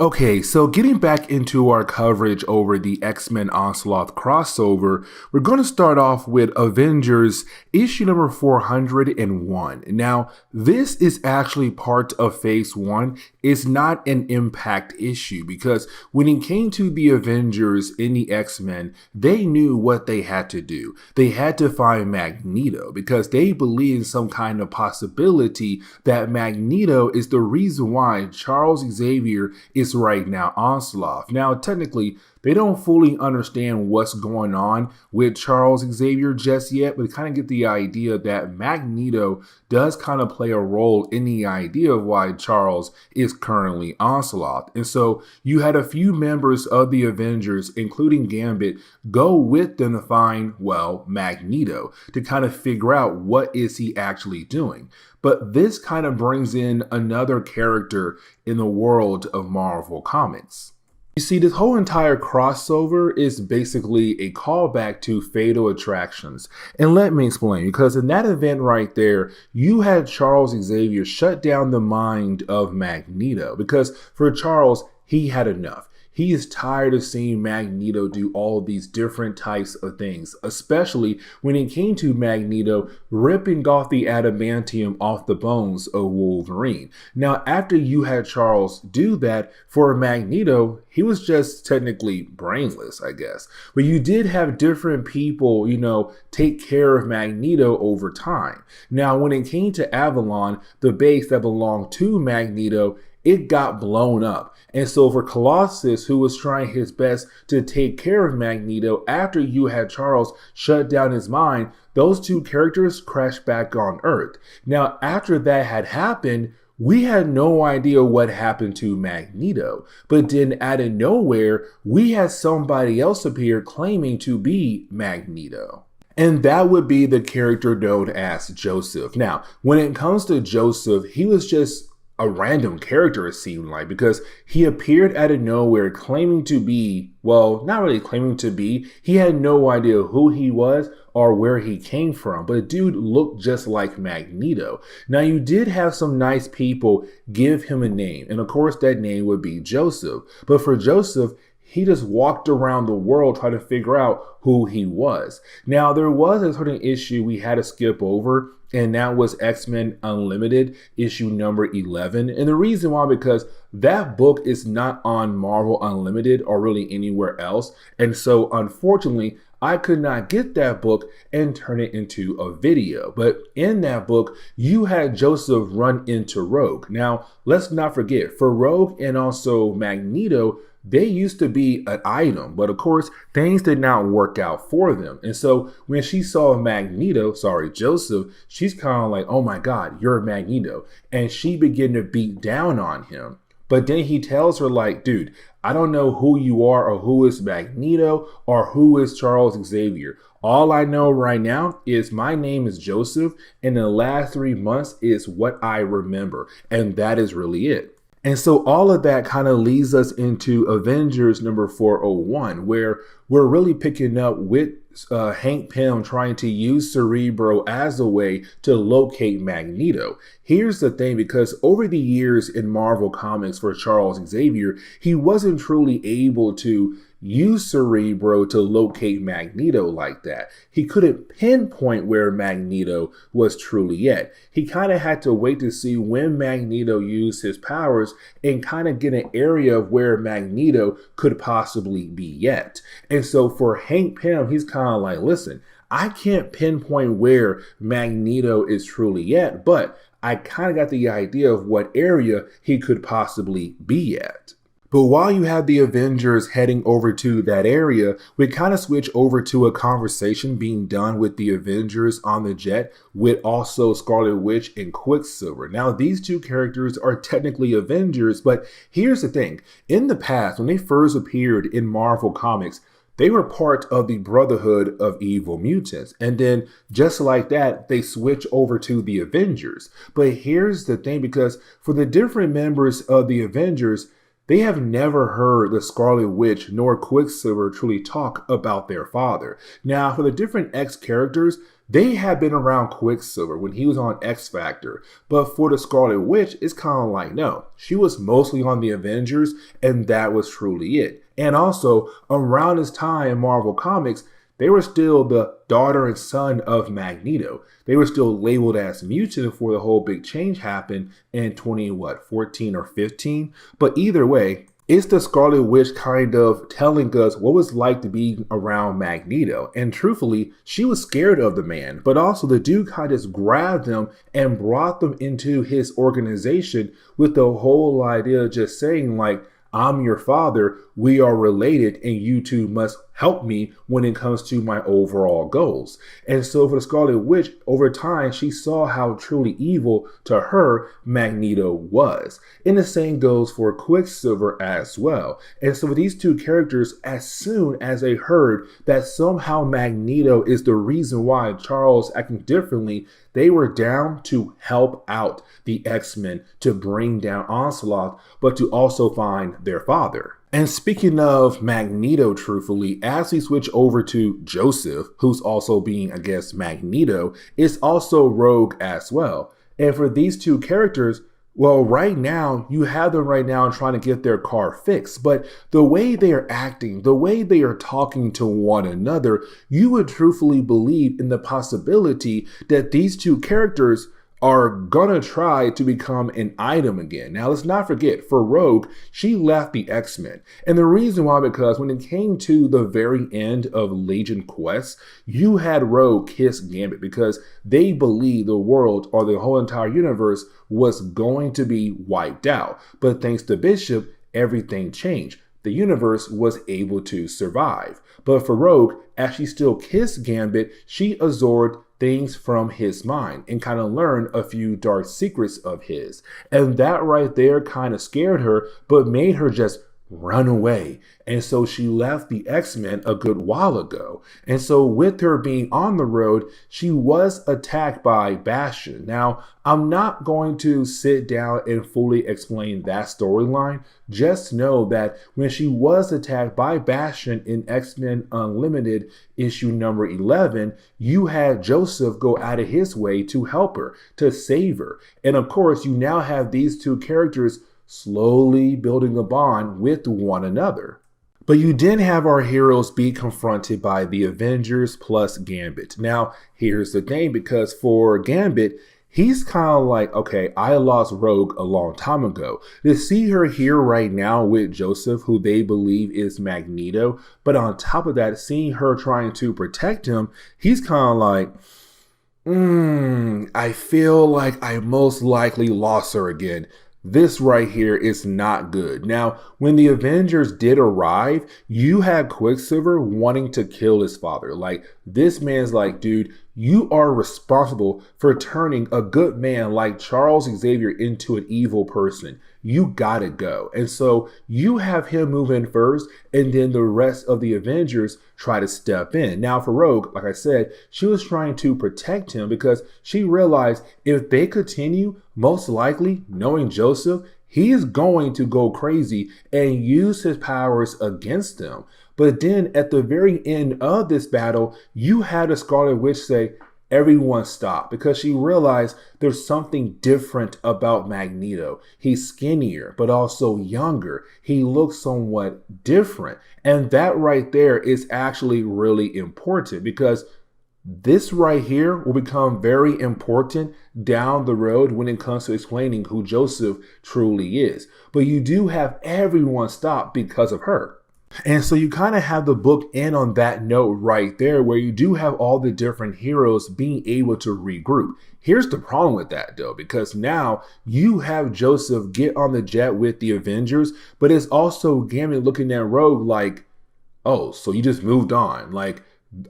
Okay, so getting back into our coverage over the X-Men Onslaught crossover, we're going to start off with Avengers issue number 401. Now, this is actually part of Phase 1. It's not an impact issue because when it came to the Avengers in the X-Men, they knew what they had to do. They had to find Magneto because they believed in some kind of possibility that Magneto is the reason why Charles Xavier is right now Onslaught. Now, technically, they don't fully understand what's going on with Charles Xavier just yet, but kind of get the idea that Magneto does kind of play a role in the idea of why Charles is currently Onslaught. And so you had a few members of the Avengers, including Gambit, go with them to find, well, Magneto to kind of figure out what is he actually doing. But this kind of brings in another character in the world of Marvel Comics. You see, this whole entire crossover is basically a callback to Fatal Attractions. And let me explain, because in that event right there, you had Charles Xavier shut down the mind of Magneto. Because for Charles, he had enough. He is tired of seeing Magneto do all of these different types of things, especially when it came to Magneto ripping off the adamantium off the bones of Wolverine. Now, after you had Charles do that, for Magneto, he was just technically brainless, I guess. But you did have different people, take care of Magneto over time. Now, when it came to Avalon, the base that belonged to Magneto, it got blown up. And so for Colossus, who was trying his best to take care of Magneto after you had Charles shut down his mind, those two characters crashed back on Earth. Now, after that had happened, we had no idea what happened to Magneto. But then out of nowhere, we had somebody else appear claiming to be Magneto. And that would be the character known as Joseph. Now, when it comes to Joseph, he was just a random character, it seemed like, because he appeared out of nowhere claiming to be, well, not really claiming to be, he had no idea who he was or where he came from, but dude looked just like Magneto. Now, you did have some nice people give him a name, and of course that name would be Joseph. But for Joseph, he just walked around the world trying to figure out who he was. Now, there was a certain issue we had to skip over, and that was X-Men Unlimited, issue number 11. And the reason why, because that book is not on Marvel Unlimited or really anywhere else. And so, unfortunately, I could not get that book and turn it into a video. But in that book, you had Joseph run into Rogue. Now, let's not forget, for Rogue and also Magneto, they used to be an item, but of course, things did not work out for them. And so when she saw Joseph, she's kind of like, oh my God, you're Magneto. And she began to beat down on him. But then he tells her like, dude, I don't know who you are or who is Magneto or who is Charles Xavier. All I know right now is my name is Joseph, and the last 3 months is what I remember. And that is really it. And so all of that kind of leads us into Avengers number 401, where we're really picking up with Hank Pym trying to use Cerebro as a way to locate Magneto. Here's the thing, because over the years in Marvel Comics for Charles Xavier, he wasn't truly able to use Cerebro to locate Magneto like that. He couldn't pinpoint where Magneto was truly at. He kind of had to wait to see when Magneto used his powers and kind of get an area of where Magneto could possibly be at. And so for Hank Pym, he's kind of like, listen, I can't pinpoint where Magneto is truly at, but I kind of got the idea of what area he could possibly be at. But while you have the Avengers heading over to that area, we kind of switch over to a conversation being done with the Avengers on the jet with also Scarlet Witch and Quicksilver. Now, these two characters are technically Avengers, but here's the thing. In the past, when they first appeared in Marvel Comics, they were part of the Brotherhood of Evil Mutants. And then just like that, they switch over to the Avengers. But here's the thing, because for the different members of the Avengers, they have never heard the Scarlet Witch nor Quicksilver truly talk about their father. Now, for the different X characters, they have been around Quicksilver when he was on X Factor, but for the Scarlet Witch, it's kind of like, no, she was mostly on the Avengers, and that was truly it. And also, around this time in Marvel Comics, they were still the daughter and son of Magneto. They were still labeled as mutant before the whole big change happened in 14 or 15. But either way, it's the Scarlet Witch kind of telling us what it was like to be around Magneto. And truthfully, she was scared of the man, but also the dude kind of just grabbed them and brought them into his organization with the whole idea of just saying like, I'm your father, we are related, and you two must help me when it comes to my overall goals. And so for the Scarlet Witch, over time, she saw how truly evil to her Magneto was. And the same goes for Quicksilver as well. And so for these two characters, as soon as they heard that somehow Magneto is the reason why Charles acting differently, they were down to help out the X-Men to bring down Onslaught, but to also find their father. And speaking of Magneto, truthfully, as we switch over to Joseph, who's also being, I guess, Magneto, is also Rogue as well. And for these two characters, well, right now, you have them right now trying to get their car fixed, but the way they are acting, the way they are talking to one another, you would truthfully believe in the possibility that these two characters are gonna try to become an item again. Now, let's not forget, for Rogue, she left the X-Men. And the reason why, because when it came to the very end of Legion Quest, you had Rogue kiss Gambit because they believed the world or the whole entire universe was going to be wiped out. But thanks to Bishop, everything changed. The universe was able to survive. But for Rogue, as she still kissed Gambit, she absorbed things from his mind and kind of learned a few dark secrets of his. And that right there kind of scared her, but made her just run away. And so she left the X-Men a good while ago. And so with her being on the road, she was attacked by Bastion. Now, I'm not going to sit down and fully explain that storyline. Just know that when she was attacked by Bastion in X-Men Unlimited issue number 11, you had Joseph go out of his way to help her, to save her. And of course, you now have these two characters slowly building a bond with one another. But you did have our heroes be confronted by the Avengers plus Gambit. Now, here's the thing, because for Gambit, he's kind of like, okay, I lost Rogue a long time ago. To see her here right now with Joseph, who they believe is Magneto, but on top of that, seeing her trying to protect him, he's kind of like, I feel like I most likely lost her again. This right here is not good. Now, when the Avengers did arrive, you had Quicksilver wanting to kill his father. Like, this man's like, dude, you are responsible for turning a good man like Charles Xavier into an evil person. You gotta go. And so you have him move in first, and then the rest of the Avengers try to step in. Now for Rogue, like I said, she was trying to protect him because she realized if they continue, most likely, knowing Joseph, he is going to go crazy and use his powers against them. But then at the very end of this battle, you had a Scarlet Witch say, everyone stop, because she realized there's something different about Magneto. He's skinnier, but also younger. He looks somewhat different. And that right there is actually really important, because this right here will become very important down the road when it comes to explaining who Joseph truly is. But you do have everyone stop because of her. And so you kind of have the book end on that note right there, where you do have all the different heroes being able to regroup. Here's the problem with that though, because now you have Joseph get on the jet with the Avengers, but it's also Gambit looking at Rogue like, oh, so you just moved on. Like,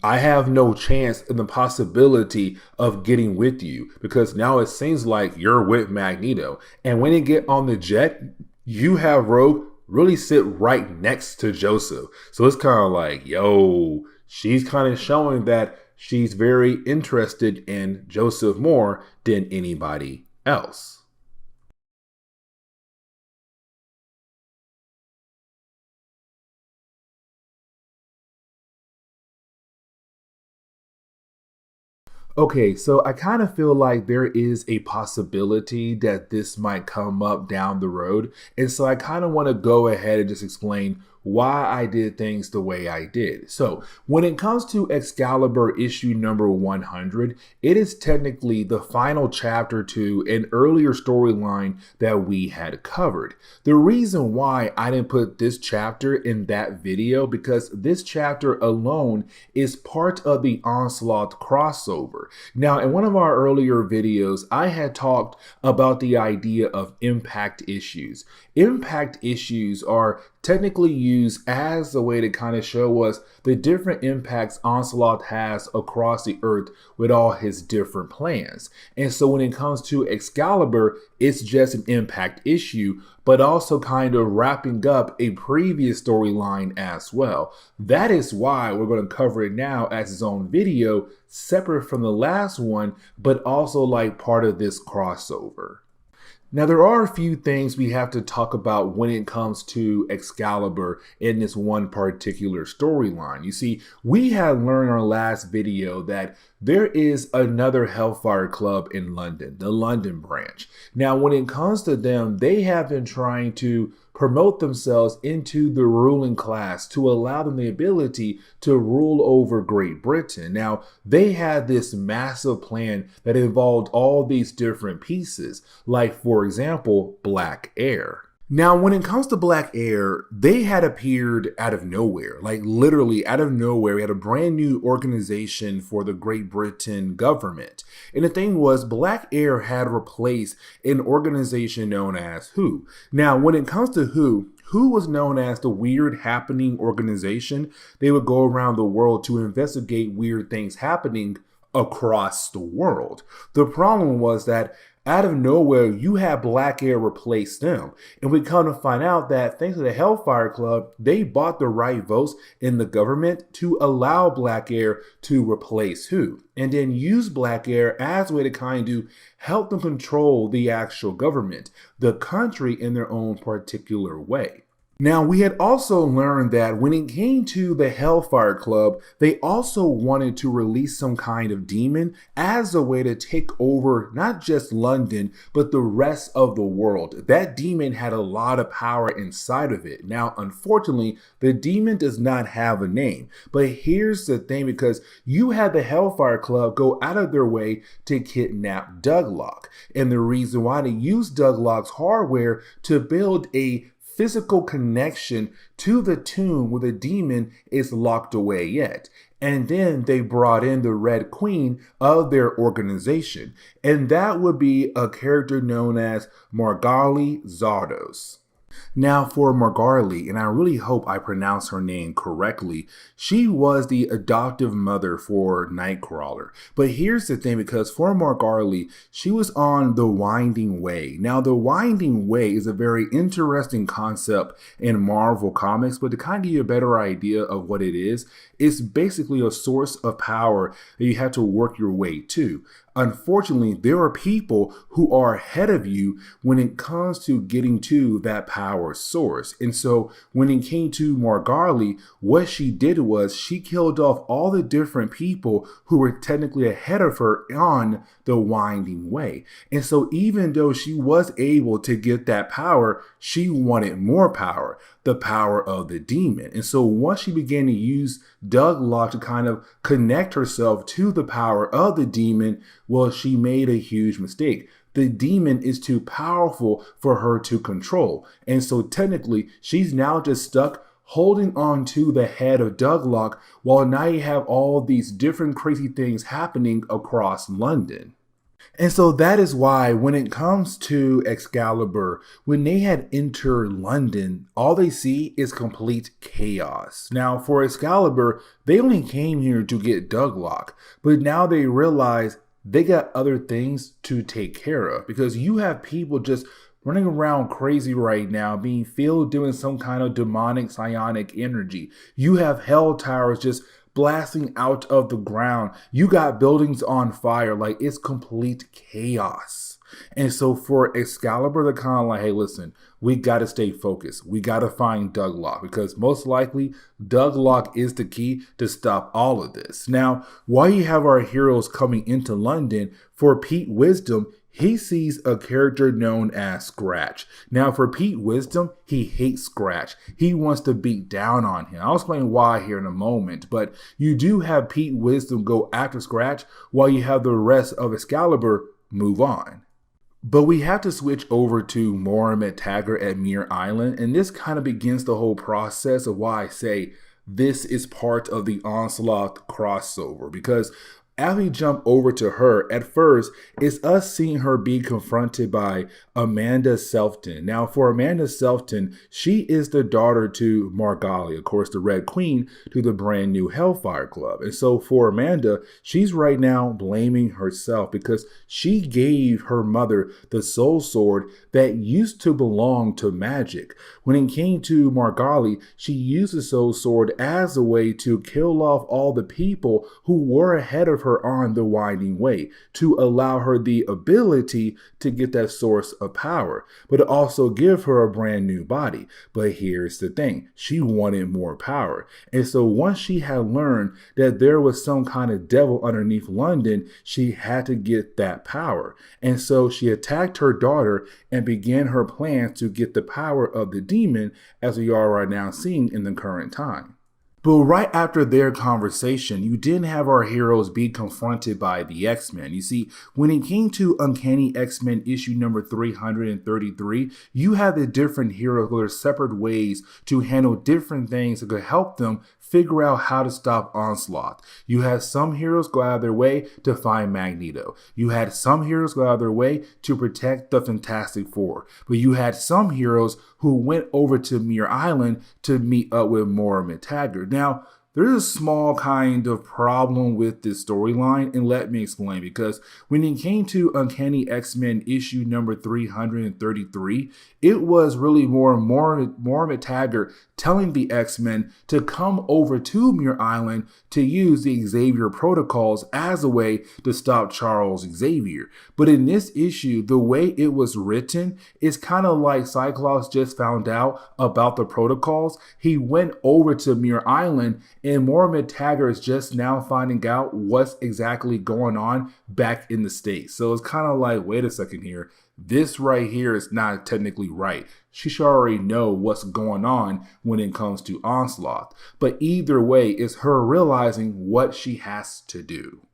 I have no chance in the possibility of getting with you, because now it seems like you're with Magneto. And when you get on the jet, you have Rogue really sit right next to Joseph. So it's kind of like, yo, she's kind of showing that she's very interested in Joseph more than anybody else. Okay, so I kind of feel like there is a possibility that this might come up down the road. And so I kind of want to go ahead and just explain why I did things the way I did. So when it comes to Excalibur issue number 100, it is technically the final chapter to an earlier storyline that we had covered. The reason why I didn't put this chapter in that video, because this chapter alone is part of the Onslaught crossover. Now, in one of our earlier videos, I had talked about the idea of impact issues. Impact issues are technically used as a way to kind of show us the different impacts Onslaught has across the earth with all his different plans. And so when it comes to Excalibur, it's just an impact issue, but also kind of wrapping up a previous storyline as well. That is why we're going to cover it now as its own video, separate from the last one, but also like part of this crossover. Now, there are a few things we have to talk about when it comes to Excalibur in this one particular storyline. You see, we had learned in our last video that there is another Hellfire Club in London, the London branch. Now, when it comes to them, they have been trying to promote themselves into the ruling class to allow them the ability to rule over Great Britain. Now, they had this massive plan that involved all these different pieces, like, for example, Black Air. Now, when it comes to Black Air, they had appeared out of nowhere, like literally out of nowhere. We had a brand new organization for the Great Britain government. And the thing was, Black Air had replaced an organization known as WHO. Now, when it comes to WHO was known as the Weird Happening Organization. They would go around the world to investigate weird things happening across the world. The problem was that out of nowhere, you had Black Air replace them. And we come to find out that thanks to the Hellfire Club, they bought the right votes in the government to allow Black Air to replace WHO. And then use Black Air as a way to kind of help them control the actual government, the country in their own particular way. Now, we had also learned that when it came to the Hellfire Club, they also wanted to release some kind of demon as a way to take over not just London, but the rest of the world. That demon had a lot of power inside of it. Now, unfortunately, the demon does not have a name. But here's the thing, because you had the Hellfire Club go out of their way to kidnap Douglock. And the reason why they used Douglock's hardware to build a physical connection to the tomb where the demon is locked away yet. And then they brought in the Red Queen of their organization. And that would be a character known as Margali Zardos. Now, for Margali, and I really hope I pronounce her name correctly, she was the adoptive mother for Nightcrawler. But here's the thing, because for Margali, she was on the Winding Way. Now, the Winding Way is a very interesting concept in Marvel Comics, but to kind of give you a better idea of what it is, it's basically a source of power that you have to work your way to. Unfortunately, there are people who are ahead of you when it comes to getting to that power source. And so when it came to Margali, what she did was she killed off all the different people who were technically ahead of her on the Winding Way. And so even though she was able to get that power, she wanted more power, the power of the demon. And so once she began to use Douglock to kind of connect herself to the power of the demon, well, she made a huge mistake. The demon is too powerful for her to control. And so technically, she's now just stuck holding on to the head of Douglock, while now you have all these different crazy things happening across London. And so that is why when it comes to Excalibur, when they had entered London, all they see is complete chaos. Now, for Excalibur, they only came here to get Douglock, but now they realize they got other things to take care of, because you have people just running around crazy right now, being filled doing some kind of demonic psionic energy. You have hell towers just blasting out of the ground. You got buildings on fire, like it's complete chaos. And so for Excalibur, they're kind of like, hey, listen, we got to stay focused. We got to find Douglock because most likely Douglock is the key to stop all of this. Now, while you have our heroes coming into London, for Pete Wisdom, he sees a character known as Scratch. Now, for Pete Wisdom, he hates Scratch. He wants to beat down on him. I'll explain why here in a moment, but you do have Pete Wisdom go after Scratch while you have the rest of Excalibur move on. But we have to switch over to Mohamed Taggart at Muir Island, and this kind of begins the whole process of why I say this is part of the Onslaught crossover, because as we jump over to her, at first, it's us seeing her be confronted by Amanda Selfton. Now, for Amanda Selfton, she is the daughter to Margali, of course, the Red Queen, to the brand new Hellfire Club. And so for Amanda, she's right now blaming herself because she gave her mother the soul sword that used to belong to magic. When it came to Margali, she used the soul sword as a way to kill off all the people who were ahead of her on the winding way, to allow her the ability to get that source of power, but also give her a brand new body. But here's the thing, she wanted more power. And so once she had learned that there was some kind of devil underneath London, she had to get that power. And so she attacked her daughter and began her plan to get the power of the demon, as we are right now seeing in the current time. But right after their conversation, you didn't have our heroes be confronted by the X-Men. You see, when it came to Uncanny X-Men issue number 333, you had the different heroes go their separate ways to handle different things that could help them figure out how to stop Onslaught. You had some heroes go out of their way to find Magneto. You had some heroes go out of their way to protect the Fantastic Four. But you had some heroes who went over to Muir Island to meet up with Mohamed Taggart. Now, there's a small kind of problem with this storyline, and let me explain, because when it came to Uncanny X-Men issue number 333, it was really more Mohamed Taggart telling the X-Men to come over to Muir Island to use the Xavier Protocols as a way to stop Charles Xavier. But in this issue, the way it was written is kind of like Cyclops just found out about the protocols. He went over to Muir Island, and Mohamed Taggart is just now finding out what's exactly going on back in the States. So it's kind of like, wait a second here. This right here is not technically right. She should already know what's going on when it comes to Onslaught. But either way, it's her realizing what she has to do.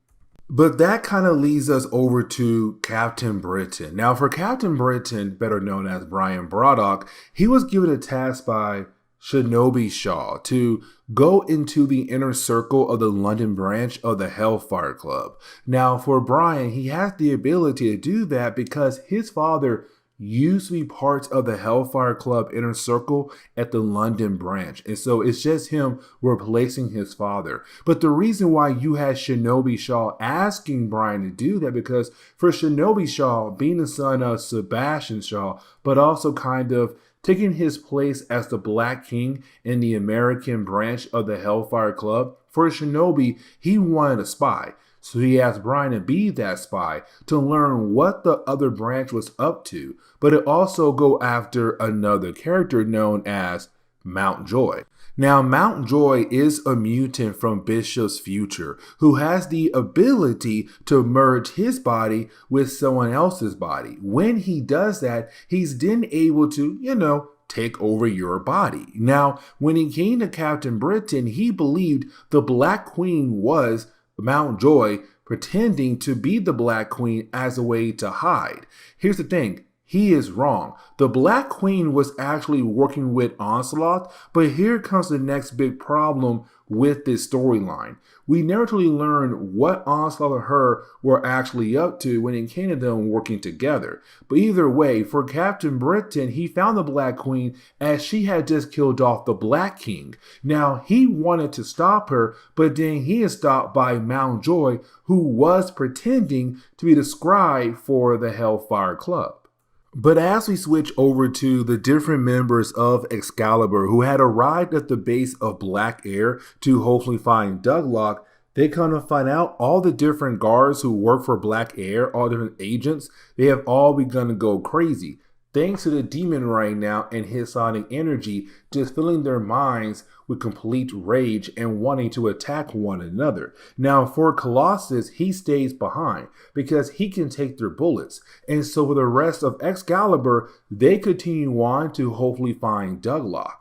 But that kind of leads us over to Captain Britain. Now, for Captain Britain, better known as Brian Braddock, he was given a task by Shinobi Shaw to go into the inner circle of the London branch of the Hellfire Club. Now, for Brian, he has the ability to do that because his father used to be part of the Hellfire Club inner circle at the London branch. And so it's just him replacing his father. But the reason why you had Shinobi Shaw asking Brian to do that, because for Shinobi Shaw, being the son of Sebastian Shaw, but also kind of taking his place as the Black King in the American branch of the Hellfire Club, for Shinobi, he wanted a spy. So he asked Brian to be that spy to learn what the other branch was up to, but it also go after another character known as Mountjoy. Now, Mountjoy is a mutant from Bishop's future who has the ability to merge his body with someone else's body. When he does that, he's then able to, take over your body. Now, when he came to Captain Britain, he believed the Black Queen was Mountjoy pretending to be the Black Queen as a way to hide. Here's the thing. He is wrong. The Black Queen was actually working with Onslaught, but here comes the next big problem with this storyline. We never really learn what Onslaught and her were actually up to when it came to them working together. But either way, for Captain Britain, he found the Black Queen as she had just killed off the Black King. Now, he wanted to stop her, but then he is stopped by Mountjoy, who was pretending to be the scribe for the Hellfire Club. But as we switch over to the different members of Excalibur who had arrived at the base of Black Air to hopefully find Douglock, They kind of find out all the different guards who work for Black Air, all different agents, they have all begun to go crazy. Thanks to the demon right now and his sonic energy just filling their minds with complete rage and wanting to attack one another. Now for Colossus, he stays behind because he can take their bullets. And so for the rest of Excalibur, they continue on to hopefully find Douglock.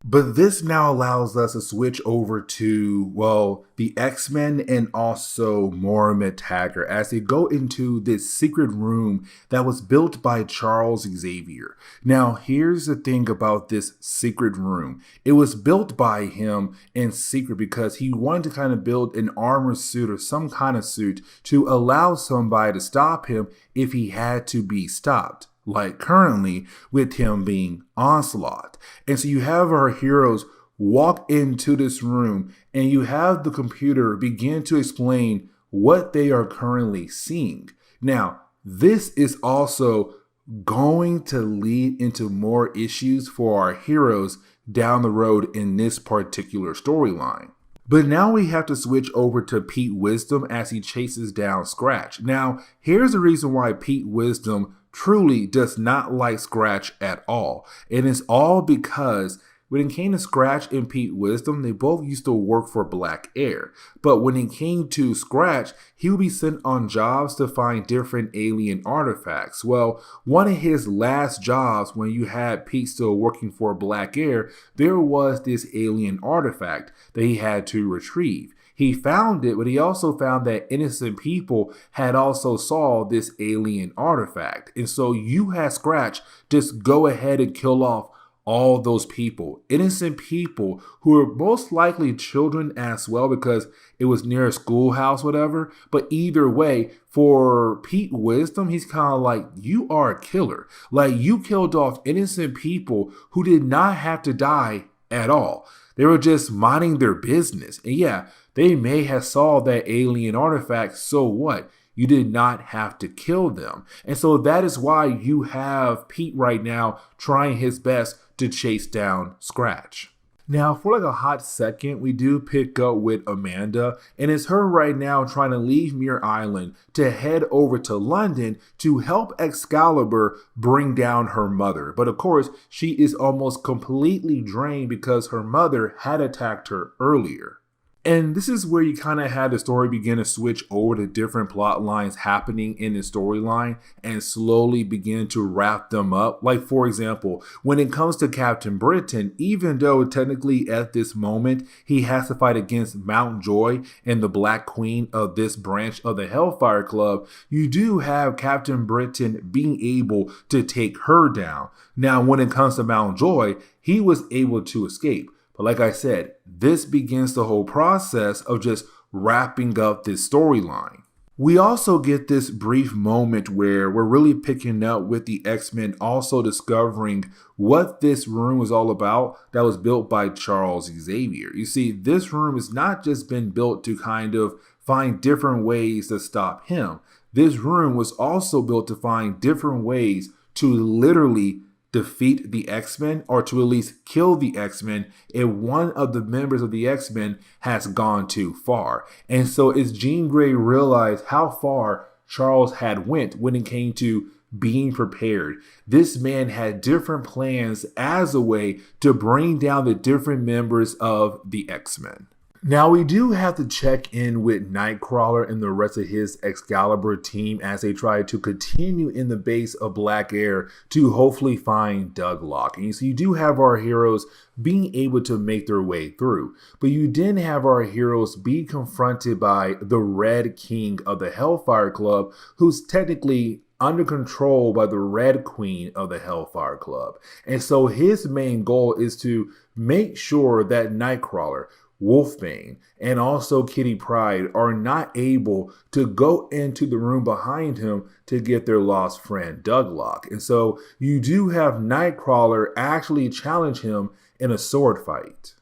But this now allows us to switch over to, well, the X-Men and also Moira Tagger as they go into this secret room that was built by Charles Xavier. Now, here's the thing about this secret room. It was built by him in secret because he wanted to kind of build an armor suit or some kind of suit to allow somebody to stop him if he had to be stopped. Like currently with him being Onslaught. And so you have our heroes walk into this room and you have the computer begin to explain what they are currently seeing. Now, this is also going to lead into more issues for our heroes down the road in this particular storyline. But now we have to switch over to Pete Wisdom as he chases down Scratch. Now, here's the reason why Pete Wisdom truly does not like Scratch at all. And it's all because when it came to Scratch and Pete Wisdom, they both used to work for Black Air. But when it came to Scratch, he would be sent on jobs to find different alien artifacts. Well, one of his last jobs when you had Pete still working for Black Air, there was this alien artifact that he had to retrieve. He found it, but he also found that innocent people had also saw this alien artifact. And so you had Scratch just go ahead and kill off all those people, innocent people who were most likely children as well because it was near a schoolhouse, whatever. But either way, for Pete Wisdom, he's kind of like, you are a killer. Like you killed off innocent people who did not have to die at all. They were just minding their business. And yeah, they may have saw that alien artifact, so what? You did not have to kill them. And so that is why you have Pete right now trying his best to chase down Scratch. Now, for like a hot second, we do pick up with Amanda, and it's her right now trying to leave Muir Island to head over to London to help Excalibur bring down her mother. But of course, she is almost completely drained because her mother had attacked her earlier. And this is where you kind of had the story begin to switch over to different plot lines happening in the storyline and slowly begin to wrap them up. Like, for example, when it comes to Captain Britain, even though technically at this moment he has to fight against Mountjoy and the Black Queen of this branch of the Hellfire Club, you do have Captain Britain being able to take her down. Now, when it comes to Mountjoy, he was able to escape. But like I said, this begins the whole process of just wrapping up this storyline. We also get this brief moment where we're really picking up with the X-Men also discovering what this room was all about that was built by Charles Xavier. You see, this room has not just been built to kind of find different ways to stop him. This room was also built to find different ways to literally defeat the X-Men or to at least kill the X-Men if one of the members of the X-Men has gone too far. And so as Jean Grey realized how far Charles had went when it came to being prepared, this man had different plans as a way to bring down the different members of the X-Men. Now, we do have to check in with Nightcrawler and the rest of his Excalibur team as they try to continue in the base of Black Air to hopefully find Douglock. And so you do have our heroes being able to make their way through. But you didn't have our heroes be confronted by the Red King of the Hellfire Club, who's technically under control by the Red Queen of the Hellfire Club. And so his main goal is to make sure that Nightcrawler, Wolfbane, and also Kitty Pryde are not able to go into the room behind him to get their lost friend Douglock. And so you do have Nightcrawler actually challenge him in a sword fight.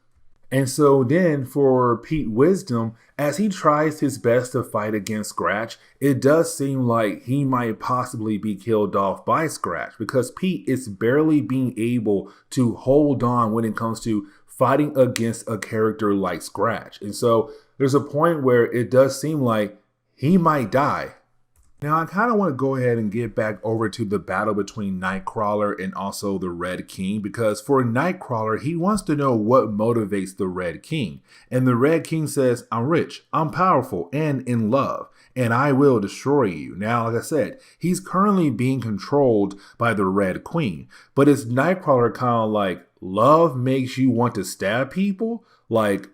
And so then for Pete Wisdom, as he tries his best to fight against Scratch, it does seem like he might possibly be killed off by Scratch because Pete is barely being able to hold on when it comes to fighting against a character like Scratch. And so there's a point where it does seem like he might die. Now, I kind of want to go ahead and get back over to the battle between Nightcrawler and also the Red King, because for Nightcrawler, he wants to know what motivates the Red King. And the Red King says, I'm rich, I'm powerful, and in love, and I will destroy you. Now, like I said, he's currently being controlled by the Red Queen, but is Nightcrawler kind of like, love makes you want to stab people? Like,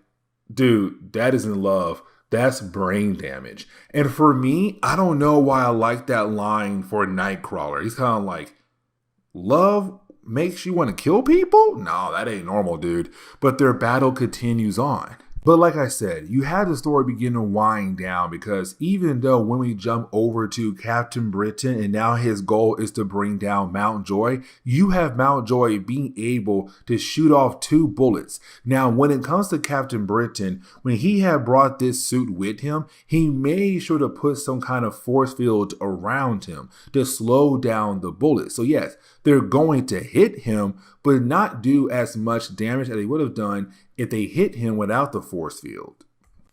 dude, that isn't love. That's brain damage. And for me, I don't know why I like that line for Nightcrawler. He's kind of like, love makes you want to kill people? No, that ain't normal, dude. But their battle continues on. But like I said, you had the story begin to wind down, because even though when we jump over to Captain Britain and now his goal is to bring down Mountjoy, you have Mountjoy being able to shoot off 2 bullets. Now, when it comes to Captain Britain, when he had brought this suit with him, he made sure to put some kind of force field around him to slow down the bullets. So yes, they're going to hit him, but not do as much damage as they would have done if they hit him without the force field.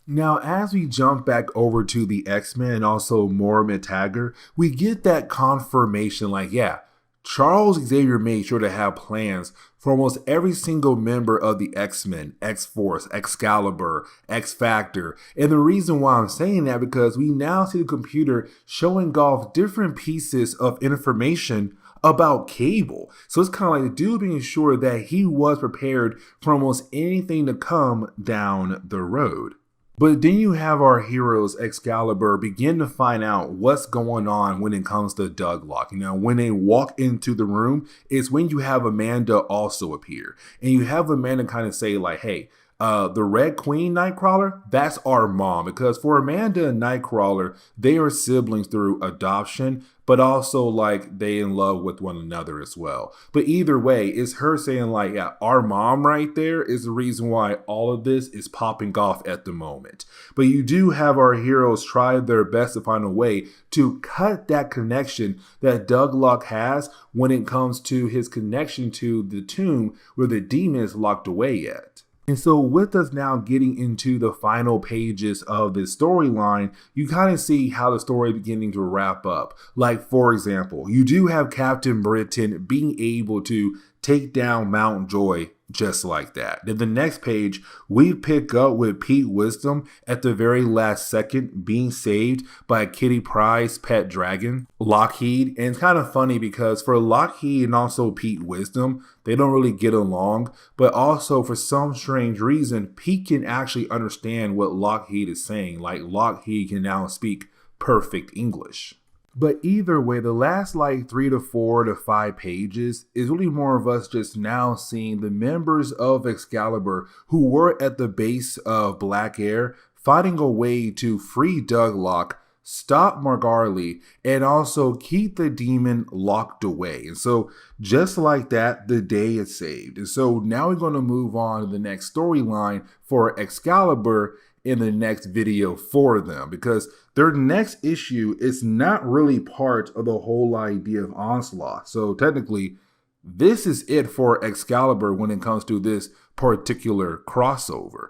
Now, as we jump back over to the X-Men and also Moira McTaggart, we get that confirmation like, yeah, Charles Xavier made sure to have plans for almost every single member of the X-Men, X-Force, Excalibur, X-Factor. And the reason why I'm saying that, because we now see the computer showing off different pieces of information about Cable. So it's kind of like the dude being sure that he was prepared for almost anything to come down the road. But then you have our heroes, Excalibur, begin to find out what's going on when it comes to Douglock. You know, when they walk into the room, it's when you have Amanda also appear. And you have Amanda kind of say like, hey, the Red Queen Nightcrawler, that's our mom. Because for Amanda and Nightcrawler, they are siblings through adoption, but also like they in love with one another as well. But either way, it's her saying like, yeah, our mom right there is the reason why all of this is popping off at the moment. But you do have our heroes try their best to find a way to cut that connection that Douglock has when it comes to his connection to the tomb where the demon is locked away at. And so with us now getting into the final pages of this storyline, you kind of see how the story is beginning to wrap up. Like, for example, you do have Captain Britain being able to take down Mountjoy just like that. Then the next page, we pick up with Pete Wisdom at the very last second being saved by Kitty Pryde's pet dragon, Lockheed. And it's kind of funny because for Lockheed and also Pete Wisdom, they don't really get along, but also for some strange reason, Pete can actually understand what Lockheed is saying. Like Lockheed can now speak perfect English. But either way, the last like 3 to 4 to 5 pages is really more of us just now seeing the members of Excalibur who were at the base of Black Air fighting a way to free Douglock, stop Margarly, and also keep the demon locked away. And so just like that, the day is saved. And so now we're going to move on to the next storyline for Excalibur in the next video for them, because their next issue is not really part of the whole idea of Onslaught. So technically, this is it for Excalibur when it comes to this particular crossover.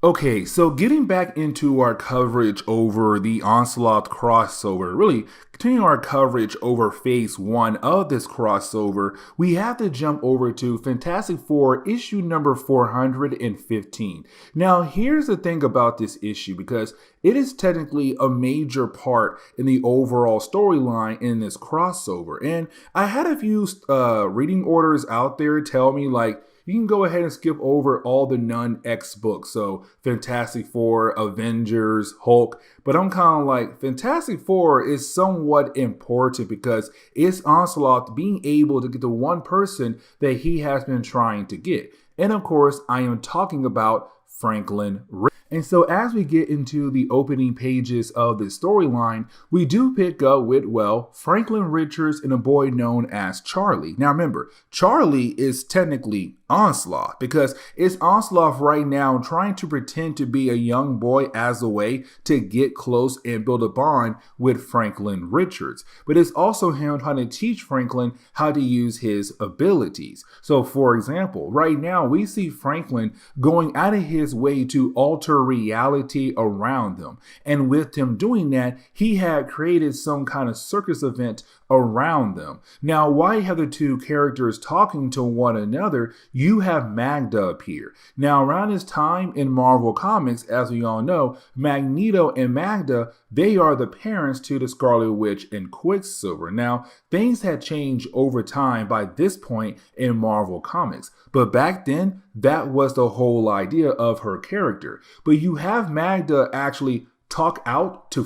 Okay, so getting back into our coverage over the Onslaught crossover, really continuing our coverage over phase 1 of this crossover, we have to jump over to Fantastic Four issue number 415. Now, here's the thing about this issue, because it is technically a major part in the overall storyline in this crossover. And I had a few reading orders out there tell me like, you can go ahead and skip over all the non-X books. So Fantastic Four, Avengers, Hulk. But I'm kind of like, Fantastic Four is somewhat important because it's Onslaught being able to get the one person that he has been trying to get. And of course, I am talking about Franklin Richards. And so as we get into the opening pages of this storyline, we do pick up with, well, Franklin Richards and a boy known as Charlie. Now remember, Charlie is technically Onslaught, because it's Onslaught right now trying to pretend to be a young boy as a way to get close and build a bond with Franklin Richards. But it's also him trying to teach Franklin how to use his abilities. So for example, right now we see Franklin going out of his way to alter reality around them. And with him doing that, he had created some kind of circus event around them. Now, while you have the two characters talking to one another, you have Magda appear. Now, around this time in Marvel Comics, as we all know, Magneto and Magda, they are the parents to the Scarlet Witch and Quicksilver. Now, things had changed over time by this point in Marvel Comics, but back then, that was the whole idea of her character. But you have Magda actually talk out to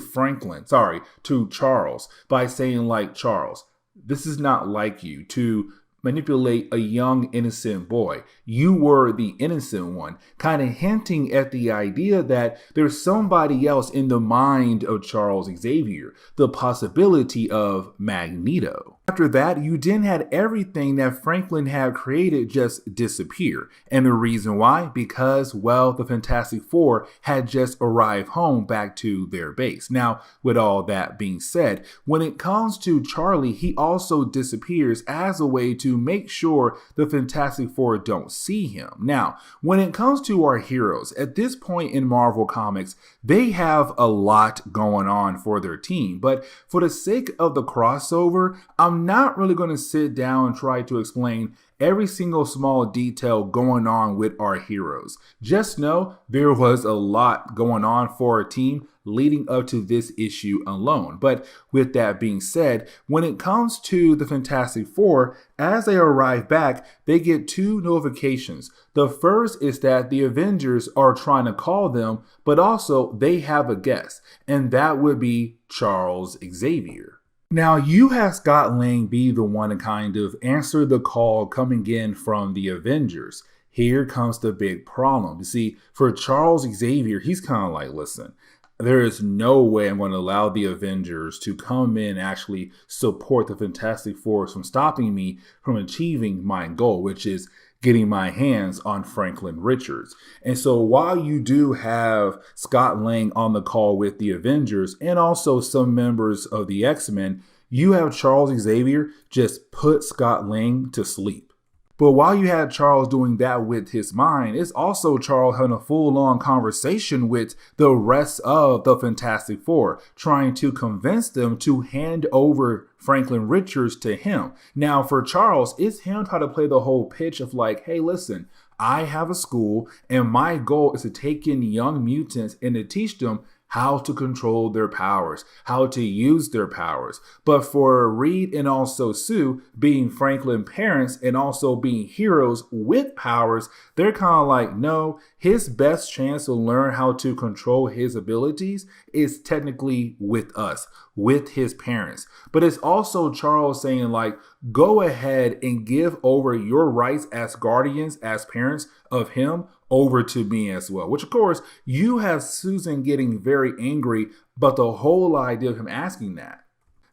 to Charles by saying like, Charles, this is not like you to manipulate a young innocent boy. You were the innocent one, kind of hinting at the idea that there's somebody else in the mind of Charles Xavier, the possibility of Magneto. After that, you then had everything that Franklin had created just disappear. And the reason why? Because, well, the Fantastic Four had just arrived home back to their base. Now, with all that being said, when it comes to Charlie, he also disappears as a way to make sure the Fantastic Four don't see him. Now, when it comes to our heroes, at this point in Marvel Comics, they have a lot going on for their team. But for the sake of the crossover, I'm not really going to sit down and try to explain every single small detail going on with our heroes. Just know there was a lot going on for our team leading up to this issue alone. But with that being said, when it comes to the Fantastic Four, as they arrive back, they get two notifications. The first is that the Avengers are trying to call them, but also they have a guest, and that would be Charles Xavier. Now, you have Scott Lang be the one to kind of answer the call coming in from the Avengers. Here comes the big problem. You see, for Charles Xavier, he's kind of like, listen, there is no way I'm going to allow the Avengers to come in and actually support the Fantastic Four from stopping me from achieving my goal, which is getting my hands on Franklin Richards. And so while you do have Scott Lang on the call with the Avengers and also some members of the X-Men, you have Charles Xavier just put Scott Lang to sleep. But while you had Charles doing that with his mind, it's also Charles having a full-on conversation with the rest of the Fantastic Four, trying to convince them to hand over Franklin Richards to him. Now, for Charles, it's him trying to play the whole pitch of like, hey, listen, I have a school and my goal is to take in young mutants and to teach them how to control their powers, how to use their powers. But for Reed and also Sue, being Franklin parents and also being heroes with powers, they're kind of like, no, his best chance to learn how to control his abilities is technically with us, with his parents. But it's also Charles saying like, go ahead and give over your rights as guardians, as parents of him, over to me as well. Which of course, you have Susan getting very angry about the whole idea of him asking that.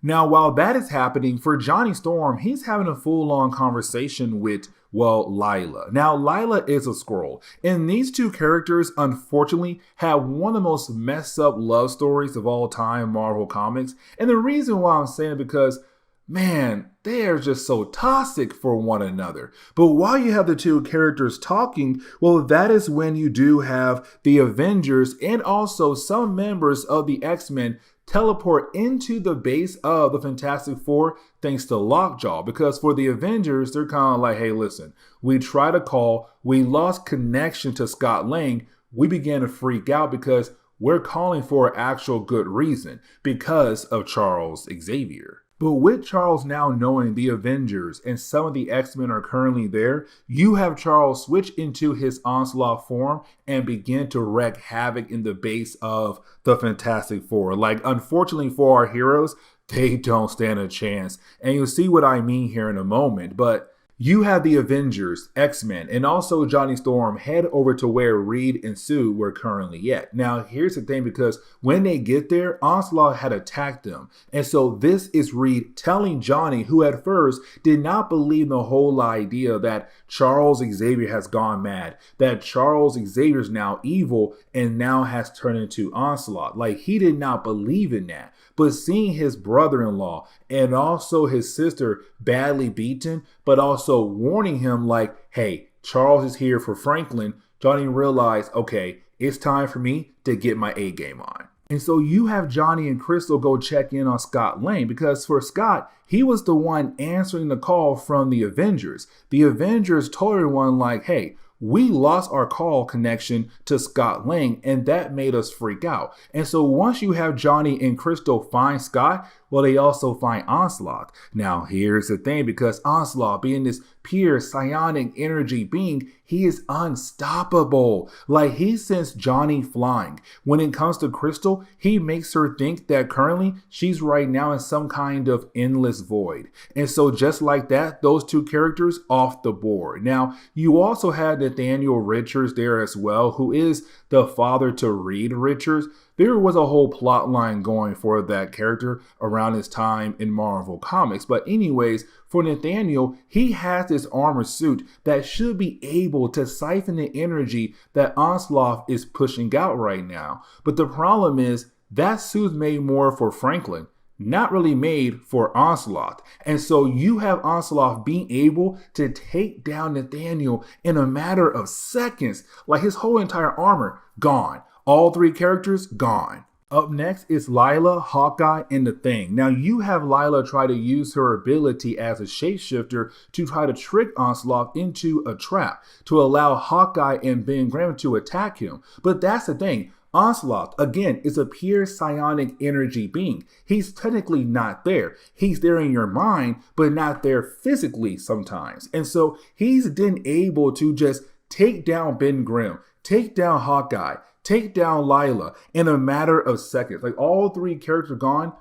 Now, while that is happening, for Johnny Storm, he's having a full-on conversation with, well, Lila. Now, Lila is a Skrull, and these two characters, unfortunately, have one of the most messed up love stories of all time in Marvel Comics. And the reason why I'm saying it because, man, they are just so toxic for one another. But while you have the two characters talking, well, that is when you do have the Avengers and also some members of the X-Men teleport into the base of the Fantastic Four thanks to Lockjaw. Because for the Avengers, they're kind of like, hey, listen, we tried to call, we lost connection to Scott Lang, we began to freak out because we're calling for an actual good reason, because of Charles Xavier. But with Charles now knowing the Avengers and some of the X-Men are currently there, you have Charles switch into his Onslaught form and begin to wreak havoc in the base of the Fantastic Four. Like, unfortunately for our heroes, they don't stand a chance. And you'll see what I mean here in a moment. But you have the Avengers, X-Men, and also Johnny Storm head over to where Reed and Sue were currently at. Now, here's the thing, because when they get there, Onslaught had attacked them. And so this is Reed telling Johnny, who at first did not believe the whole idea that Charles Xavier has gone mad, that Charles Xavier's now evil and now has turned into Onslaught. Like, he did not believe in that. But seeing his brother-in-law and also his sister badly beaten, but also warning him like, hey, Charles is here for Franklin, Johnny realized, okay, it's time for me to get my A game on. And so you have Johnny and Crystal go check in on Scott Lang, because for Scott, he was the one answering the call from the Avengers. The Avengers told everyone like, hey, we lost our call connection to Scott Lang, and that made us freak out. And so once you have Johnny and Crystal find Scott, well, they also find Onslaught. Now, here's the thing, because Onslaught, being this pure psionic energy being, he is unstoppable. Like, he sends Johnny flying. When it comes to Crystal, he makes her think that currently she's right now in some kind of endless void. And so just like that, those two characters off the board. Now, you also had Nathaniel Richards there as well, who is the father to Reed Richards. There was a whole plot line going for that character around his time in Marvel Comics. But anyways, for Nathaniel, he has this armor suit that should be able to siphon the energy that Onslaught is pushing out right now. But the problem is that suit's made more for Franklin, not really made for Onslaught. And so you have Onslaught being able to take down Nathaniel in a matter of seconds. Like, his whole entire armor gone. All three characters gone. Up next is Lila, Hawkeye, and the Thing. Now, you have Lila try to use her ability as a shapeshifter to try to trick Onslaught into a trap to allow Hawkeye and Ben Grimm to attack him. But that's the thing. Onslaught, again, is a pure psionic energy being. He's technically not there. He's there in your mind, but not there physically sometimes. And so he's then able to just take down Ben Grimm, take down Hawkeye, take down Lila in a matter of seconds. Like, all three characters gone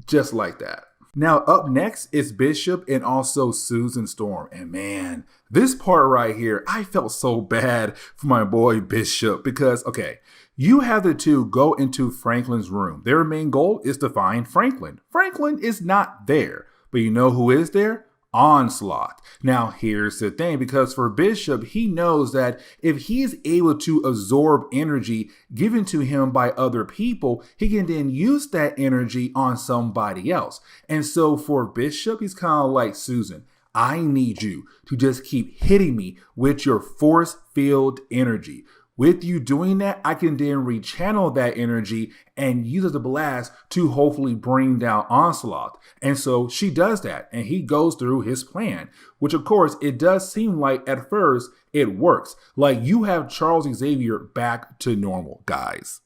just like that. Now, up next is Bishop and also Susan Storm. And man, this part right here, I felt so bad for my boy Bishop, because, okay, you have the two go into Franklin's room. Their main goal is to find Franklin. Franklin is not there, but you know who is there? Onslaught. Now, here's the thing, because for Bishop, he knows that if he is able to absorb energy given to him by other people, he can then use that energy on somebody else. And so for Bishop, he's kind of like, Susan, I need you to just keep hitting me with your force field energy. With you doing that, I can then rechannel that energy and use it as a blast to hopefully bring down Onslaught. And so she does that, and he goes through his plan, which of course, it does seem like at first it works. Like, you have Charles Xavier back to normal, guys.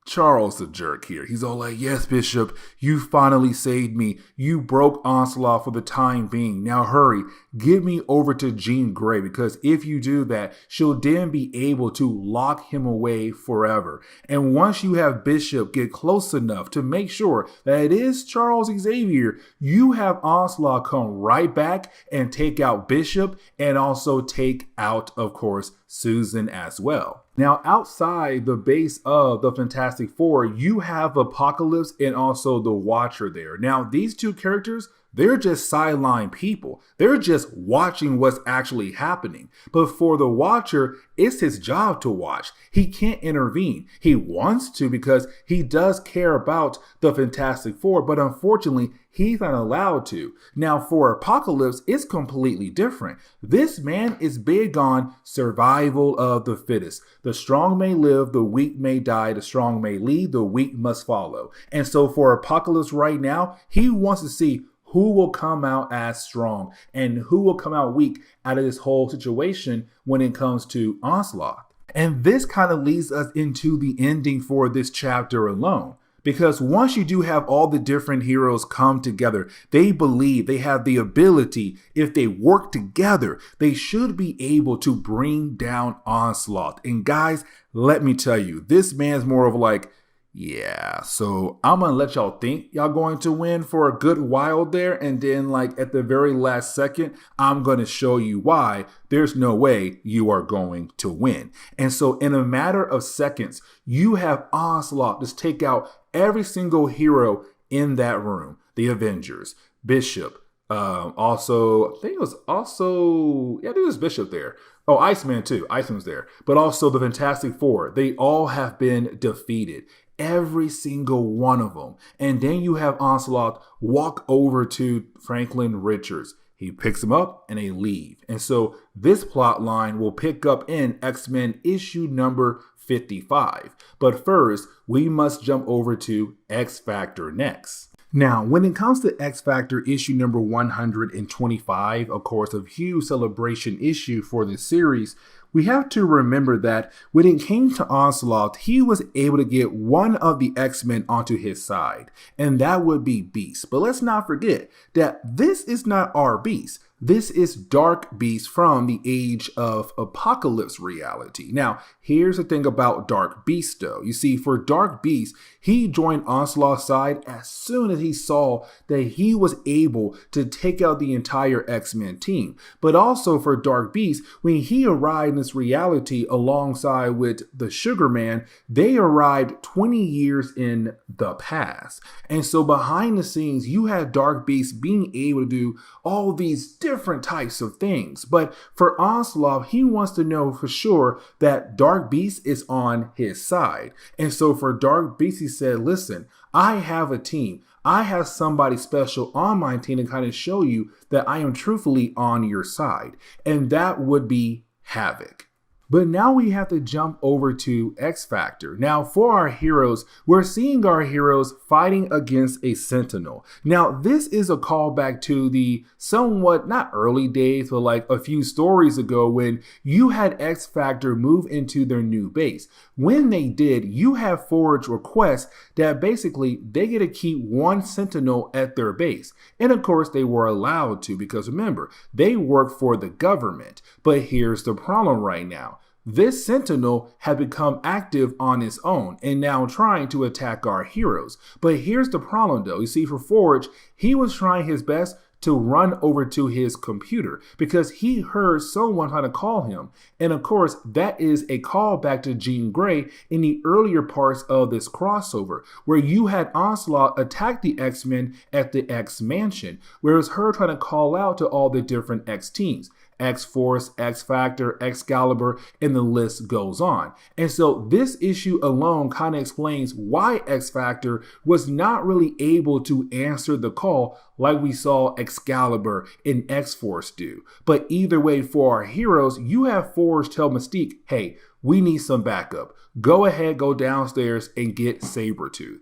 Charles the jerk here. He's all like, yes, Bishop, you finally saved me. You broke Onslaught for the time being. Now hurry, get me over to Jean Grey, because if you do that, she'll then be able to lock him away forever. And once you have Bishop get close enough to make sure that it is Charles Xavier, you have Onslaught come right back and take out Bishop, and also take out, of course, Susan as well. Now, outside the base of the Fantastic Four, you have Apocalypse and also the Watcher there. Now, these two characters, they're just sideline people. They're just watching what's actually happening. But for the Watcher, it's his job to watch. He can't intervene. He wants to, because he does care about the Fantastic Four, but unfortunately, he's not allowed to. Now, for Apocalypse, it's completely different. This man is big on survival of the fittest. The strong may live, the weak may die, the strong may lead, the weak must follow. And so for Apocalypse right now, he wants to see who will come out as strong and who will come out weak out of this whole situation when it comes to Onslaught. And this kind of leads us into the ending for this chapter alone. Because once you do have all the different heroes come together, they believe they have the ability, if they work together, they should be able to bring down Onslaught. And guys, let me tell you, this man's more of like, Yeah, so I'm gonna let y'all think y'all going to win for a good while there, and then like at the very last second, I'm gonna show you why there's no way you are going to win. And so in a matter of seconds, you have Onslaught just take out every single hero in that room. The Avengers, Bishop, also, I think it was also, yeah, I think it was Bishop there. Oh, Iceman too. Iceman's there. But also the Fantastic Four. They all have been defeated. Every single one of them. And then you have Onslaught walk over to Franklin Richards. He picks him up and they leave. And so this plot line will pick up in X-Men issue number 55. But first, we must jump over to X-Factor next. Now, when it comes to X-Factor issue number 125, of course, a huge celebration issue for this series, we have to remember that when it came to Onslaught, he was able to get one of the X-Men onto his side, and that would be Beast. But let's not forget that this is not our Beast. This is Dark Beast from the Age of Apocalypse reality. Now, here's the thing about Dark Beast though. You see, for Dark Beast, he joined Onslaught's side as soon as he saw that he was able to take out the entire X-Men team. But also for Dark Beast, when he arrived in this reality alongside with the Sugar Man, they arrived 20 years in the past. And so behind the scenes, you had Dark Beast being able to do all these different types of things. But for Onslaught, he wants to know for sure that Dark Beast is on his side. And so for Dark Beast, he said, listen, I have a team. I have somebody special on my team to kind of show you that I am truthfully on your side. And that would be Havoc. But now we have to jump over to X-Factor. Now for our heroes, we're seeing our heroes fighting against a Sentinel. Now this is a callback to the somewhat, not early days, but like a few stories ago when you had X-Factor move into their new base. When they did, you have Forge requests that basically they get to keep one Sentinel at their base. And of course they were allowed to, because remember, they work for the government. But here's the problem right now. This Sentinel had become active on its own and now trying to attack our heroes. But here's the problem though. You see, for Forge, he was trying his best to run over to his computer because he heard someone trying to call him. And of course, that is a callback to Jean Grey in the earlier parts of this crossover, where you had Onslaught attack the X-Men at the X-Mansion, where it was her trying to call out to all the different X-teams. X-Force, X-Factor, Excalibur, and the list goes on. And so this issue alone kind of explains why X-Factor was not really able to answer the call like we saw Excalibur and X-Force do. But either way, for our heroes, you have Forge tell Mystique, hey, we need some backup. Go ahead, go downstairs and get Sabretooth.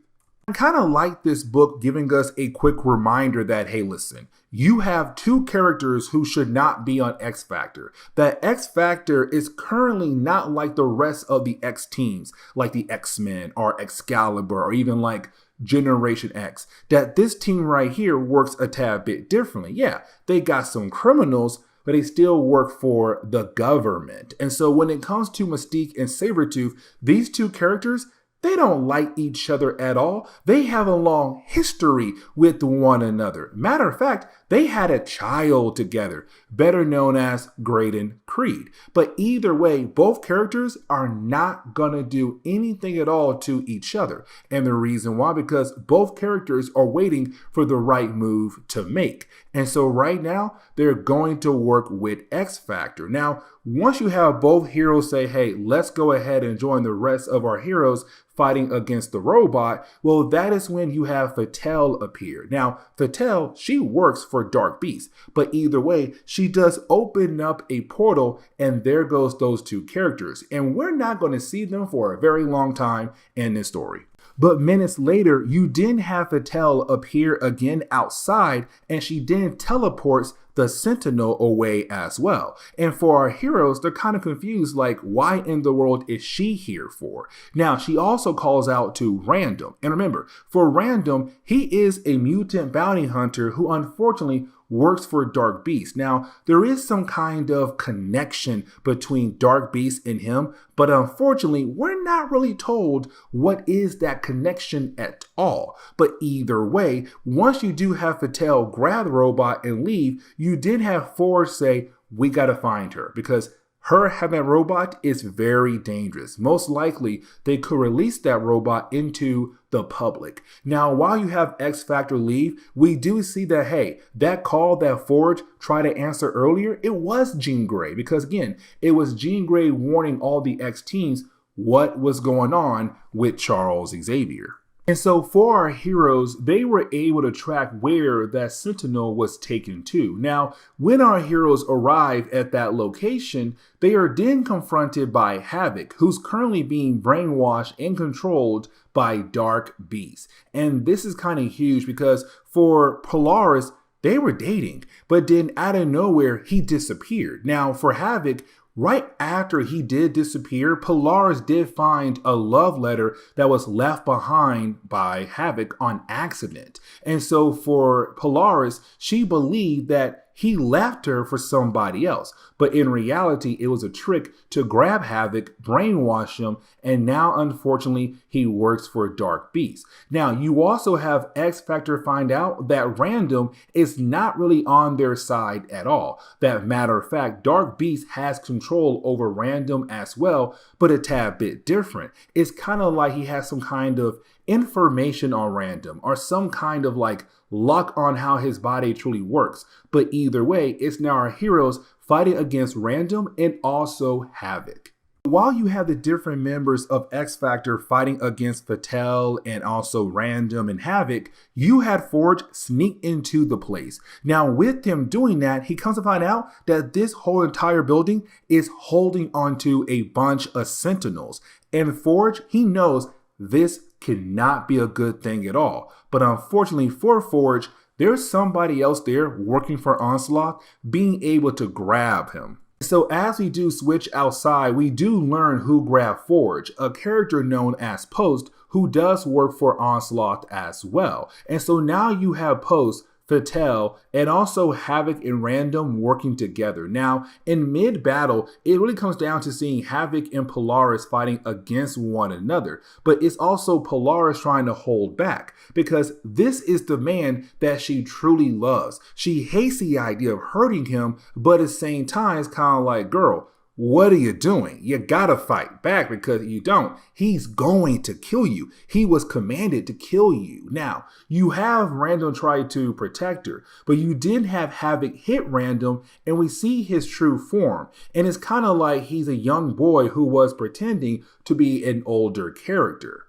I kind of like this book giving us a quick reminder that, hey, listen, you have two characters who should not be on X-Factor. That X-Factor is currently not like the rest of the X teams, like the X-Men or Excalibur or even like Generation X. That this team right here works a tad bit differently. Yeah, they got some criminals, but they still work for the government. And so when it comes to Mystique and Sabretooth, these two characters, they don't like each other at all. They have a long history with one another. Matter of fact, they had a child together, better known as Graydon Creed. But either way, both characters are not gonna do anything at all to each other. And the reason why, because both characters are waiting for the right move to make. And so right now, they're going to work with X-Factor. Now, once you have both heroes say, hey, let's go ahead and join the rest of our heroes fighting against the robot, well, that is when you have Fatale appear. Now, Fatale, she works for Dark Beast, but either way, she does open up a portal, and there goes those two characters. And we're not going to see them for a very long time in this story. But minutes later, you then have Fatale appear again outside, and she then teleports the Sentinel away as well. And for our heroes, they're kind of confused, like, why in the world is she here for? Now, she also calls out to Random. And remember, for Random, he is a mutant bounty hunter who unfortunately works for Dark Beast. Now, there is some kind of connection between Dark Beast and him, but unfortunately, we're not really told what is that connection at all. But either way, once you do have Fatale grab the robot and leave, you did have Forge say, we gotta find her, because her having a robot is very dangerous. Most likely, they could release that robot into the public. Now, while you have X-Factor leave, we do see that, hey, that call that Forge tried to answer earlier, it was Jean Grey. Because again, it was Jean Grey warning all the X teams what was going on with Charles Xavier. And so for our heroes, they were able to track where that Sentinel was taken to. Now, when our heroes arrive at that location, they are then confronted by Havoc, who's currently being brainwashed and controlled by Dark Beast. And this is kind of huge because for Polaris, they were dating, but then out of nowhere, he disappeared. Now, for Havoc, right after he did disappear, Polaris did find a love letter that was left behind by Havoc on accident. And so for Polaris, she believed that he left her for somebody else. But in reality, it was a trick to grab Havoc, brainwash him, and now, unfortunately, he works for Dark Beast. Now, you also have X-Factor find out that Random is not really on their side at all. That matter of fact, Dark Beast has control over Random as well, but a tad bit different. It's kind of like he has some kind of information on Random or some kind of like luck on how his body truly works. But either way, it's now our heroes fighting against Random and also Havoc. While you have the different members of X-Factor fighting against Fatale and also Random and Havoc, you had Forge sneak into the place. Now with him doing that, he comes to find out that this whole entire building is holding onto a bunch of Sentinels. And Forge, he knows this cannot be a good thing at all. But unfortunately for Forge, there's somebody else there working for Onslaught being able to grab him. So as we do switch outside, we do learn who grabbed Forge, a character known as Post, who does work for Onslaught as well. And so now you have Post, Fatale, and also Havoc and Random working together. Now, in mid-battle, it really comes down to seeing Havoc and Polaris fighting against one another. But it's also Polaris trying to hold back because this is the man that she truly loves. She hates the idea of hurting him, but at the same time, it's kind of like, girl, what are you doing? You gotta fight back because if you don't, he's going to kill you. He was commanded to kill you. Now, you have Random try to protect her, but you did have Havoc hit Random and we see his true form. And it's kind of like he's a young boy who was pretending to be an older character.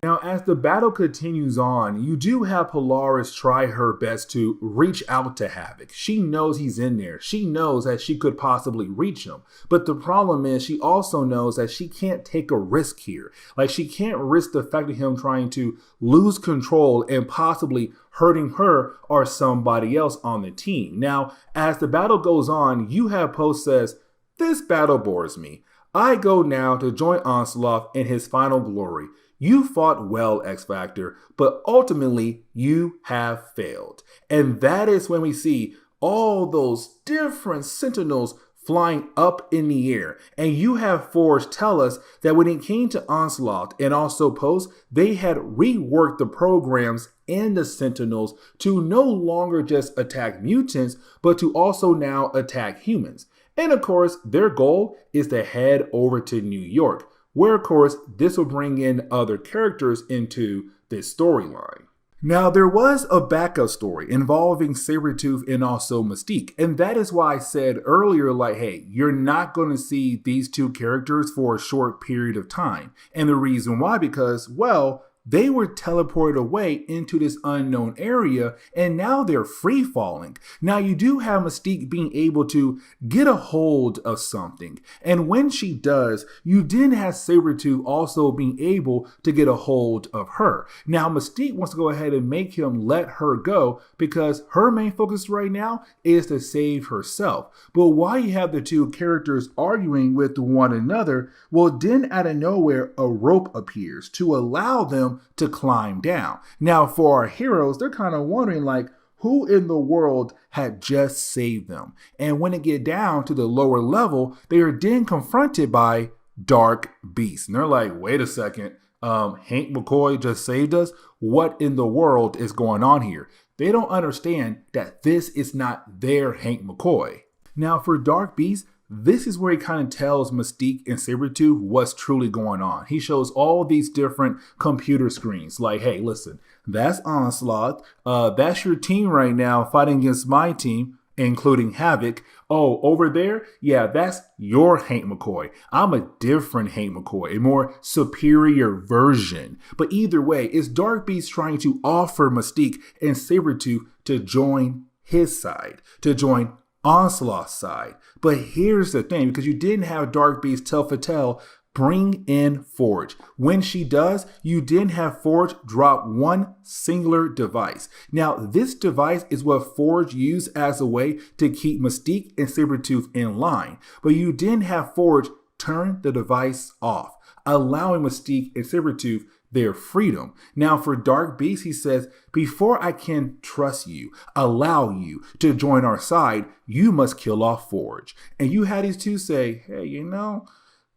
Now, as the battle continues on, you do have Polaris try her best to reach out to Havoc. She knows he's in there. She knows that she could possibly reach him. But the problem is she also knows that she can't take a risk here. Like, she can't risk the fact of him trying to lose control and possibly hurting her or somebody else on the team. Now, as the battle goes on, you have Post says, "This battle bores me. I go now to join Onslaught in his final glory. You fought well, X-Factor, but ultimately you have failed." And that is when we see all those different Sentinels flying up in the air. And you have Forge tell us that when it came to Onslaught and also Post, they had reworked the programs and the Sentinels to no longer just attack mutants, but to also now attack humans. And of course, their goal is to head over to New York, where of course this will bring in other characters into this storyline. Now, there was a backup story involving Sabretooth and also Mystique, and that is why I said earlier, like, hey, you're not going to see these two characters for a short period of time. And the reason why, because, well, they were teleported away into this unknown area and now they're free falling. Now you do have Mystique being able to get a hold of something. And when she does, you then have Sabretooth also being able to get a hold of her. Now Mystique wants to go ahead and make him let her go because her main focus right now is to save herself. But while you have the two characters arguing with one another, well then out of nowhere a rope appears to allow them to climb down. Now for our heroes, they're kind of wondering like, who in the world had just saved them. And when it get down to the lower level, they are then confronted by Dark Beast. And they're like, wait a second, Hank McCoy just saved us? What in the world is going on here? They don't understand that this is not their Hank McCoy. Now for Dark Beast, this is where he kind of tells Mystique and Sabretooth what's truly going on. He shows all these different computer screens like, hey, listen, that's Onslaught. That's your team right now fighting against my team, including Havoc. Oh, over there? Yeah, that's your Hank McCoy. I'm a different Hank McCoy, a more superior version. But either way, it's Dark Beast trying to offer Mystique and Sabretooth to join his side, to join Onslaught's side. But here's the thing, because you didn't have Dark Beast tell Fatale, bring in Forge. When she does, you didn't have Forge drop one singular device. Now, this device is what Forge used as a way to keep Mystique and Sabretooth in line. But you didn't have Forge turn the device off, allowing Mystique and Sabretooth their freedom. Now for Dark Beast, he says, before I can trust you, allow you to join our side, you must kill off Forge. And you had these two say, hey, you know,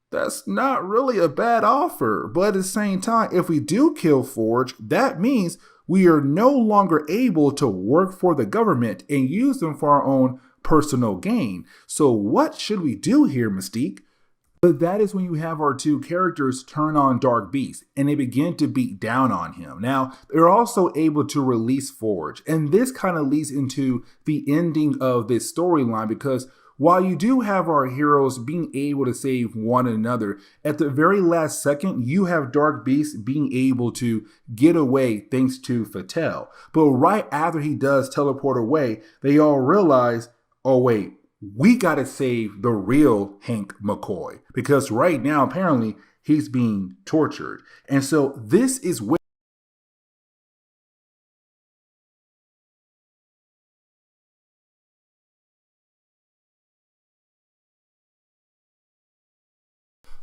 that's not really a bad offer. But at the same time, if we do kill Forge, that means we are no longer able to work for the government and use them for our own personal gain. So what should we do here, Mystique? But that is when you have our two characters turn on Dark Beast and they begin to beat down on him. Now, they're also able to release Forge. And this kind of leads into the ending of this storyline, because while you do have our heroes being able to save one another, at the very last second, you have Dark Beast being able to get away thanks to Fatale. But right after he does teleport away, they all realize, oh wait, we got to save the real Hank McCoy, because right now, apparently, he's being tortured. And so this is where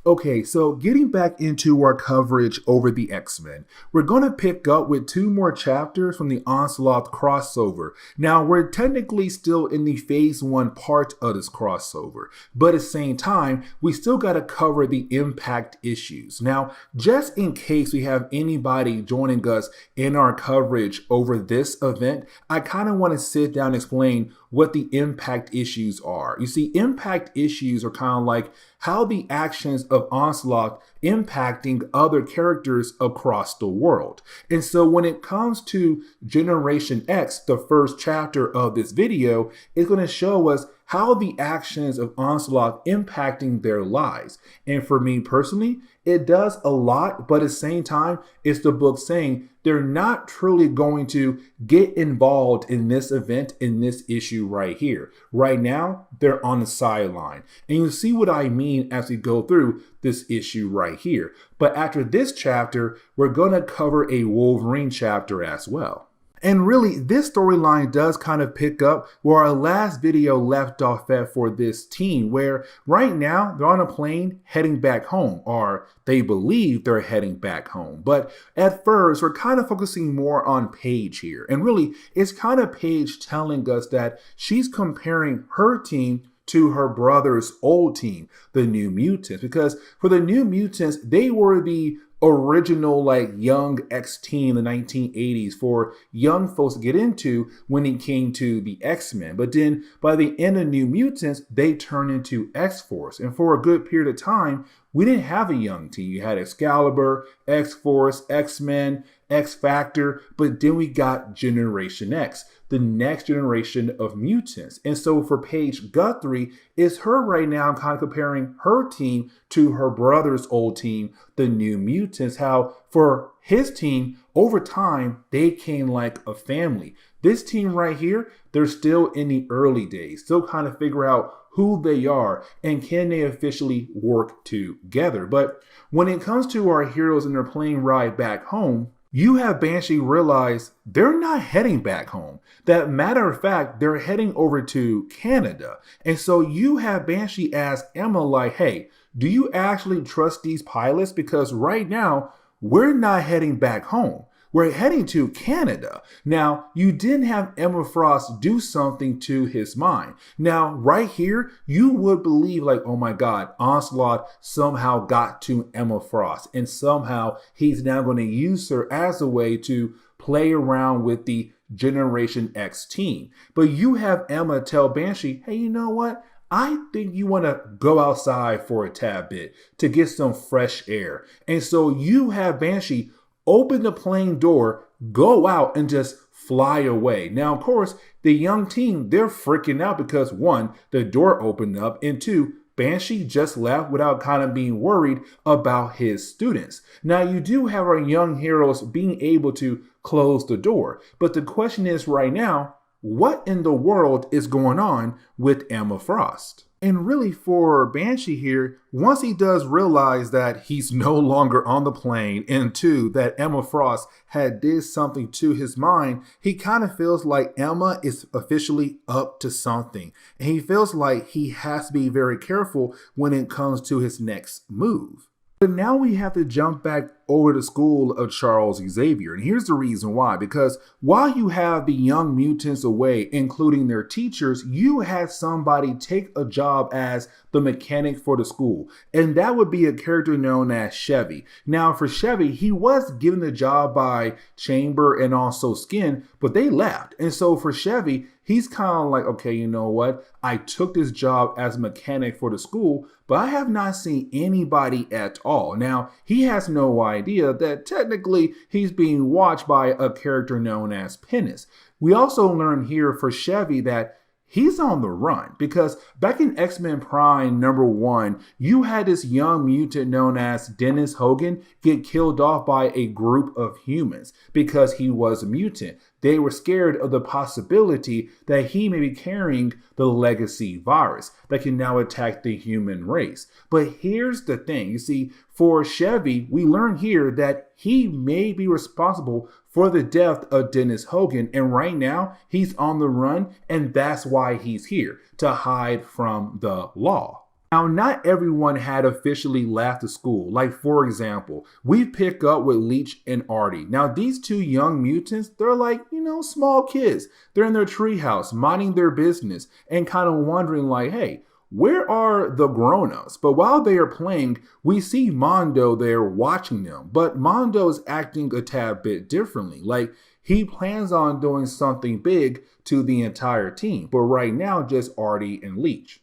Okay, so getting back into our coverage over the X-Men, we're going to pick up with two more chapters from the Onslaught crossover. Now, we're technically still in the Phase 1 part of this crossover, but at the same time, we still got to cover the impact issues. Now, just in case we have anybody joining us in our coverage over this event, I kind of want to sit down and explain what the impact issues are. You see, impact issues are kind of like how the actions of Onslaught impacting other characters across the world. And so when it comes to Generation X, the first chapter of this video is going to show us how the actions of Onslaught impacting their lives. And for me personally, it does a lot, but at the same time, it's the book saying they're not truly going to get involved in this event, in this issue right here. Right now, they're on the sideline. And you'll see what I mean as we go through this issue right here. But after this chapter, we're going to cover a Wolverine chapter as well. And really, this storyline does kind of pick up where our last video left off at for this team, where right now they're on a plane heading back home, or they believe they're heading back home. But at first, we're kind of focusing more on Paige here. And really, it's kind of Paige telling us that she's comparing her team to her brother's old team, the New Mutants, because for the New Mutants, they were the original like young X team in the 1980s for young folks to get into when it came to the X-Men. But then by the end of New Mutants, they turned into X-Force. And for a good period of time, we didn't have a young team. You had Excalibur, X-Force, X-Men, X-Factor, but then we got Generation X, the next generation of mutants. And so for Paige Guthrie, it's her right now kind of comparing her team to her brother's old team, the New Mutants, how for his team, over time, they came like a family. This team right here, they're still in the early days, still kind of figure out who they are and can they officially work together. But when it comes to our heroes and their plane ride back home, you have Banshee realize they're not heading back home. That matter of fact, they're heading over to Canada. And so you have Banshee ask Emma like, hey, do you actually trust these pilots? Because right now, we're not heading back home. we're heading to Canada. Now, you didn't have Emma Frost do something to his mind. Now, right here, you would believe like, oh my God, Onslaught somehow got to Emma Frost and somehow he's now going to use her as a way to play around with the Generation X team. But you have Emma tell Banshee, hey, you know what? I think you want to go outside for a tad bit to get some fresh air. And so you have Banshee open the plane door, go out and just fly away. Now, of course, the young team, they're freaking out because one, the door opened up, and two, Banshee just left without kind of being worried about his students. Now, you do have our young heroes being able to close the door. But the question is right now, what in the world is going on with Emma Frost? And really for Banshee here, once he does realize that he's no longer on the plane, and two, that Emma Frost had did something to his mind, he kind of feels like Emma is officially up to something. And he feels like he has to be very careful when it comes to his next move. But now we have to jump back over the school of Charles Xavier. And here's the reason why. Because while you have the young mutants away, including their teachers, you had somebody take a job as the mechanic for the school. And that would be a character known as Chevy. Now for Chevy, he was given the job by Chamber and also Skin, but they left. And so for Chevy, he's kind of like, okay, you know what? I took this job as a mechanic for the school, but I have not seen anybody at all. Now, he has no idea that technically he's being watched by a character known as Penis. We also learn here for Chevy that he's on the run because back in X-Men Prime #1, you had this young mutant known as Dennis Hogan get killed off by a group of humans because he was a mutant. They were scared of the possibility that he may be carrying the legacy virus that can now attack the human race. But here's the thing. You see, for Chevy, we learn here that he may be responsible for the death of Dennis Hogan. And right now, he's on the run, and that's why he's here, to hide from the law. Now, not everyone had officially left the school. Like, for example, we pick up with Leech and Artie. Now, these two young mutants, they're like, small kids. They're in their treehouse, minding their business, and kind of wondering like, hey, where are the grown-ups? But while they are playing, we see Mondo there watching them. But Mondo is acting a tad bit differently. Like, he plans on doing something big to the entire team. But right now, just Artie and Leech.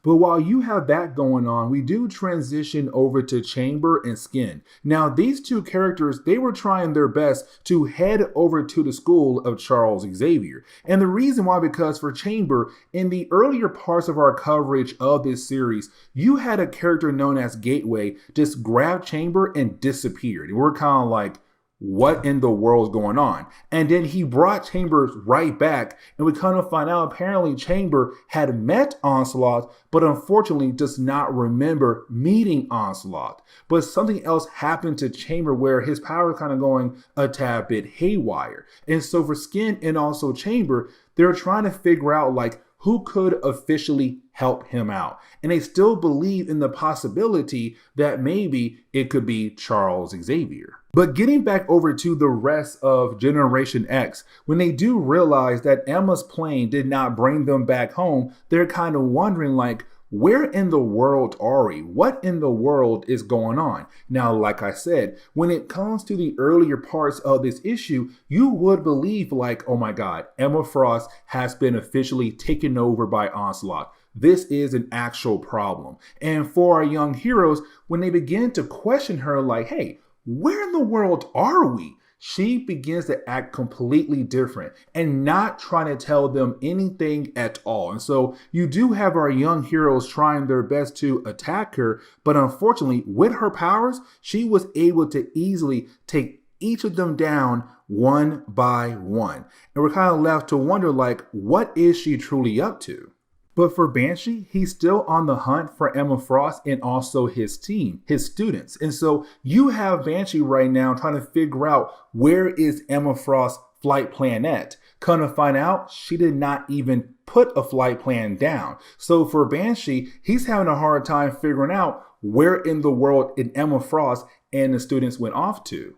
But while you have that going on, we do transition over to Chamber and Skin. Now, these two characters, they were trying their best to head over to the school of Charles Xavier. And the reason why, because for Chamber, in the earlier parts of our coverage of this series, you had a character known as Gateway just grab Chamber and disappeared. And we're kind of like, what in the world is going on? And then he brought Chamber right back, and we kind of find out apparently Chamber had met Onslaught, but unfortunately does not remember meeting Onslaught. But something else happened to Chamber where his power is kind of going a tad bit haywire. And so for Skin and also Chamber, they're trying to figure out like who could officially help him out. And they still believe in the possibility that maybe it could be Charles Xavier. But getting back over to the rest of Generation X, when they do realize that Emma's plane did not bring them back home, they're kind of wondering like, where in the world are we? What in the world is going on? Now, like I said, when it comes to the earlier parts of this issue, you would believe like, oh my God, Emma Frost has been officially taken over by Onslaught. This is an actual problem. And for our young heroes, when they begin to question her like, hey, where in the world are we? She begins to act completely different and not trying to tell them anything at all. And so you do have our young heroes trying their best to attack her, but unfortunately with her powers, she was able to easily take each of them down one by one. And we're kind of left to wonder like, what is she truly up to? But for Banshee, he's still on the hunt for Emma Frost and also his team, his students. And so you have Banshee right now trying to figure out where is Emma Frost's flight plan at. Come to find out, she did not even put a flight plan down. So for Banshee, he's having a hard time figuring out where in the world Emma Frost and the students went off to.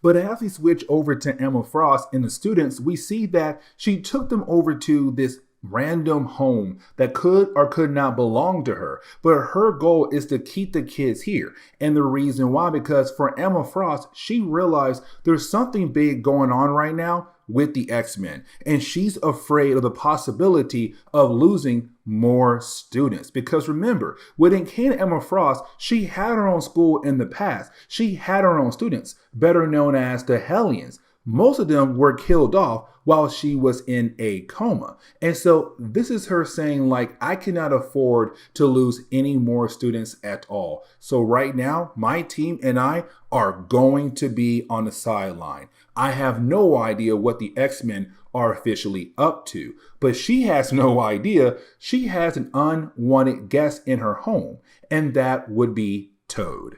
But as we switch over to Emma Frost and the students, we see that she took them over to this random home that could or could not belong to her. But her goal is to keep the kids here. And the reason why, because for Emma Frost, she realized there's something big going on right now with the X-Men. And she's afraid of the possibility of losing more students. Because remember, when it came to Emma Frost, she had her own school in the past. She had her own students, better known as the Hellions. Most of them were killed off while she was in a coma. And so this is her saying, like, I cannot afford to lose any more students at all. So right now, my team and I are going to be on the sideline. I have no idea what the X-Men are officially up to, but she has no idea. She has an unwanted guest in her home, and that would be Toad.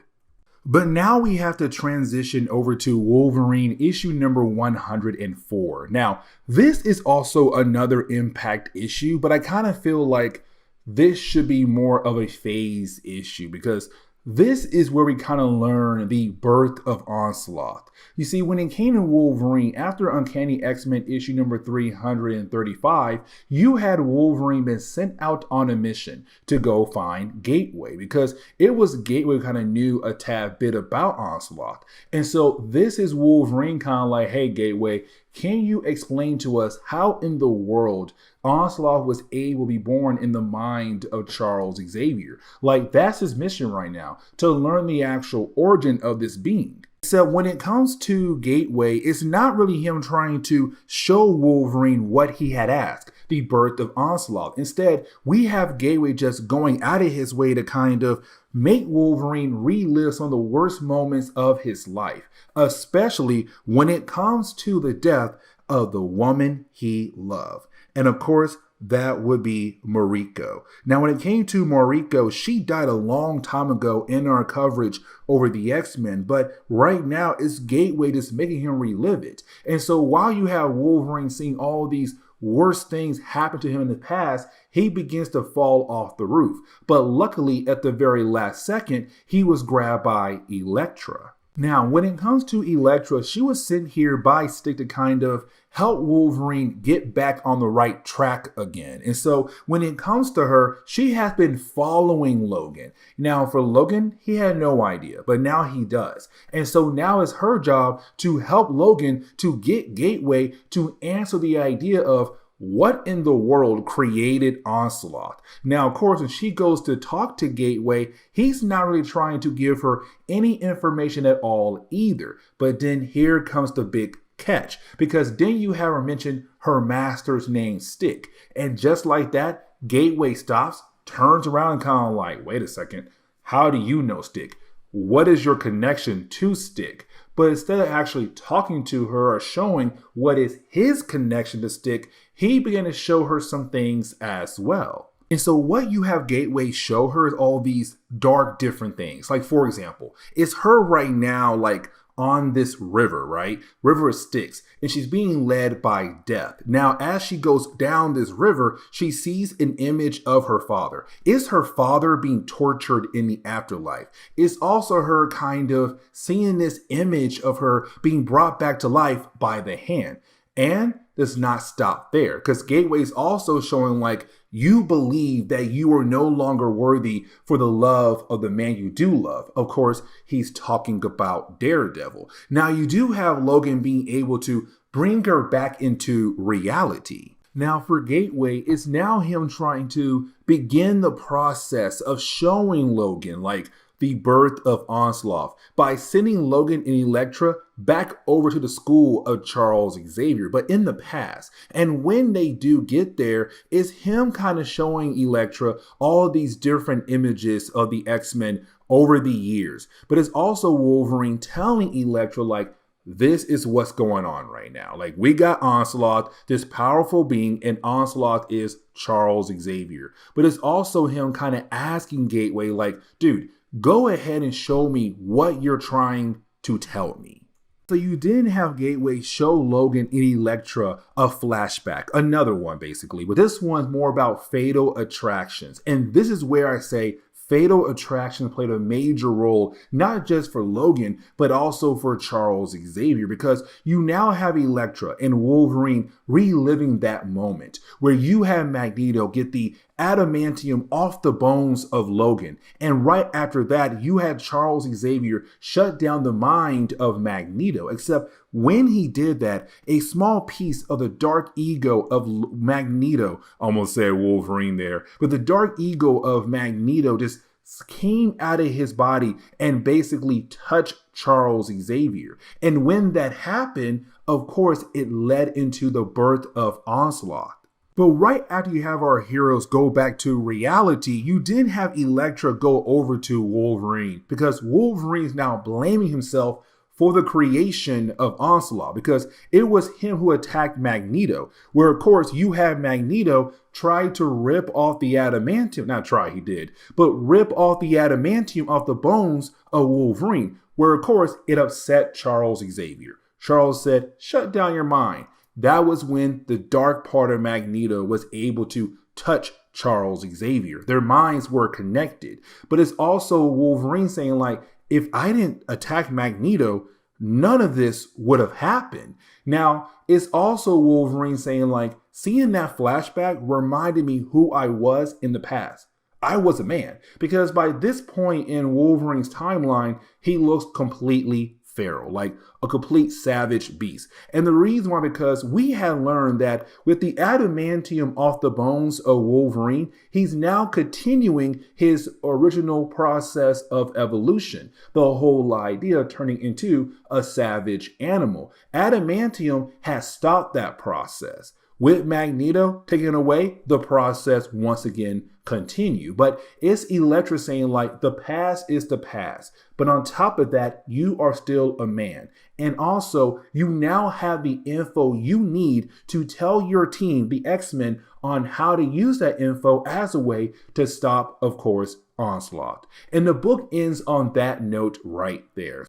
But now we have to transition over to Wolverine issue number 104. Now, this is also another Impact issue, but I kind of feel like this should be more of a phase issue because this is where we kind of learn the birth of Onslaught. You see, when it came to Wolverine, after Uncanny X-Men issue number 335, you had Wolverine been sent out on a mission to go find Gateway because it was Gateway who kind of knew a tad bit about Onslaught. And so this is Wolverine kind of like, hey, Gateway, can you explain to us how in the world Onslaught was able to be born in the mind of Charles Xavier? Like, that's his mission right now, to learn the actual origin of this being. So when it comes to Gateway, it's not really him trying to show Wolverine what he had asked, the birth of Onslaught. Instead, we have Gateway just going out of his way to kind of make Wolverine relive some of the worst moments of his life, especially when it comes to the death of the woman he loved. And of course, that would be Mariko. Now, when it came to Mariko, she died a long time ago in our coverage over the X-Men, but right now it's Gateway just making him relive it. And so while you have Wolverine seeing all these worst things happen to him in the past, he begins to fall off the roof. But luckily, at the very last second, he was grabbed by Elektra. Now, when it comes to Elektra, she was sent here by Stick to kind of help Wolverine get back on the right track again. And so when it comes to her, she has been following Logan. Now, for Logan, he had no idea, but now he does. And so now it's her job to help Logan to get Gateway to answer the idea of what in the world created Onslaught. Now, of course, when she goes to talk to Gateway, he's not really trying to give her any information at all either. But then here comes the big catch, because then you have her mention her master's name, Stick. And just like that, Gateway stops, turns around and kind of like, wait a second, how do you know Stick? What is your connection to Stick? But instead of actually talking to her or showing what is his connection to Stick, he began to show her some things as well. And so what you have Gateway show her is all these dark different things. Like, for example, it's her right now, like, on this river, right? River of Styx, and she's being led by Death. Now, as she goes down this river, she sees an image of her father. Is her father being tortured in the afterlife? It's also her kind of seeing this image of her being brought back to life by the hand. And does not stop there, because Gateway is also showing like, you believe that you are no longer worthy for the love of the man you do love. Of course, he's talking about Daredevil. Now, you do have Logan being able to bring her back into reality. Now, for Gateway, it's now him trying to begin the process of showing Logan, like, the birth of Onslaught by sending Logan and Elektra back over to the school of Charles Xavier, but in the past. And when they do get there, it's him kind of showing Elektra all these different images of the X-Men over the years. But it's also Wolverine telling Elektra, like, this is what's going on right now. Like, we got Onslaught, this powerful being, and Onslaught is Charles Xavier. But it's also him kind of asking Gateway, like, dude, go ahead and show me what you're trying to tell me. So you didn't have Gateway show Logan and Elektra a flashback, another one basically, but this one's more about fatal attractions. And this is where I say Fatal Attraction played a major role, not just for Logan, but also for Charles Xavier, because you now have Elektra and Wolverine reliving that moment where you have Magneto get the adamantium off the bones of Logan. And right after that, you had Charles Xavier shut down the mind of Magneto, except when he did that, a small piece of the dark ego of Magneto, almost said Wolverine there, but the dark ego of Magneto just came out of his body and basically touched Charles Xavier. And when that happened, of course, it led into the birth of Onslaught. But right after you have our heroes go back to reality, you didn't have Elektra go over to Wolverine, because Wolverine is now blaming himself for the creation of Onslaught, because it was him who attacked Magneto, where of course you have Magneto try to rip off the adamantium, not try, he did, but rip off the adamantium off the bones of Wolverine, where of course it upset Charles Xavier. Charles said, shut down your mind. That was when the dark part of Magneto was able to touch Charles Xavier. Their minds were connected. But it's also Wolverine saying, like, if I didn't attack Magneto, none of this would have happened. Now, it's also Wolverine saying, like, seeing that flashback reminded me who I was in the past. I was a man. Because by this point in Wolverine's timeline, he looks completely feral, like a complete savage beast. And the reason why, because we had learned that with the adamantium off the bones of Wolverine, he's now continuing his original process of evolution. The whole idea of turning into a savage animal. Adamantium has stopped that process. With Magneto taken away, the process once again continue. But it's Elektra saying, like, the past is the past. But on top of that, you are still a man. And also, you now have the info you need to tell your team, the X-Men, on how to use that info as a way to stop, of course, Onslaught. And the book ends on that note right there.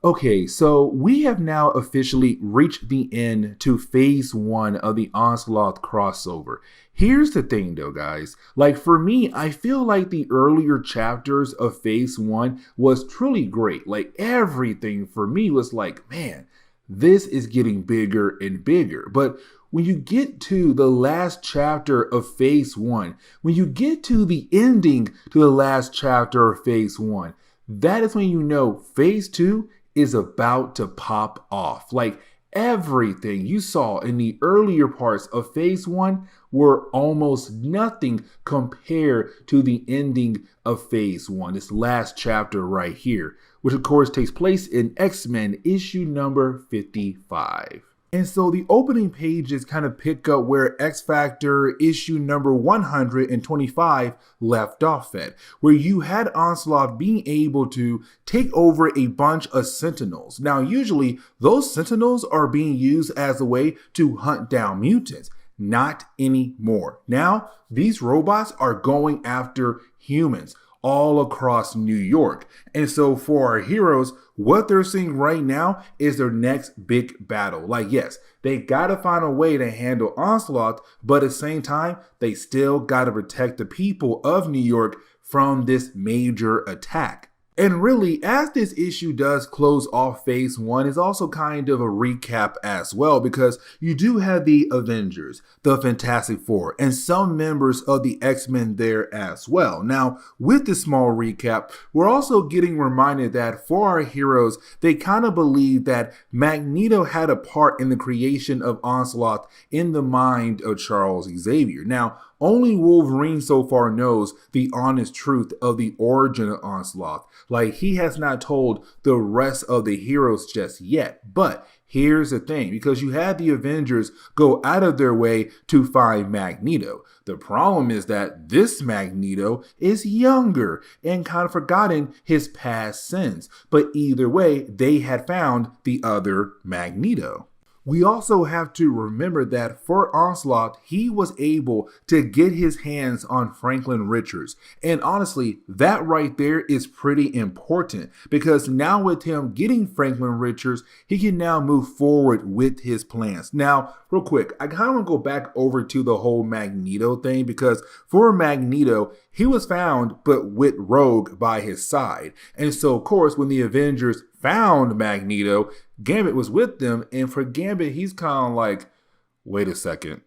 Okay, so we have now officially reached the end to phase 1 of the Onslaught crossover. Here's the thing though, guys. Like, for me, I feel like the earlier chapters of phase 1 was truly great. Like, everything for me was like, man, this is getting bigger and bigger. But when you get to the last chapter of phase 1, when you get to the ending to the last chapter of phase 1, that is when you know phase 2 is about to pop off. Like, everything you saw in the earlier parts of phase 1 were almost nothing compared to the ending of phase 1, this last chapter right here, which of course takes place in X-Men issue number 55. And so the opening pages kind of pick up where X-Factor issue number 125 left off at, where you had Onslaught being able to take over a bunch of Sentinels. Now, usually those Sentinels are being used as a way to hunt down mutants. Not anymore. Now, these robots are going after humans all across New York. And so for our heroes, what they're seeing right now is their next big battle. Like, yes, they gotta find a way to handle Onslaught, but at the same time, they still gotta protect the people of New York from this major attack. And really, as this issue does close off phase 1, is also kind of a recap as well, because you do have the Avengers, the Fantastic Four, and some members of the X-Men there as well. Now, with this small recap, we're also getting reminded that for our heroes, they kind of believe that Magneto had a part in the creation of Onslaught in the mind of Charles Xavier. Now, only Wolverine so far knows the honest truth of the origin of Onslaught. Like, he has not told the rest of the heroes just yet. But here's the thing, because you had the Avengers go out of their way to find Magneto. The problem is that this Magneto is younger and kind of forgotten his past sins. But either way, they had found the other Magneto. We also have to remember that for Onslaught, he was able to get his hands on Franklin Richards. And honestly, that right there is pretty important because now with him getting Franklin Richards, he can now move forward with his plans. Now, real quick, I kind of want to go back over to the whole Magneto thing because for Magneto, he was found but with Rogue by his side. And so, of course, when the Avengers found Magneto, Gambit was with them, and for Gambit, he's kind of like, wait a second,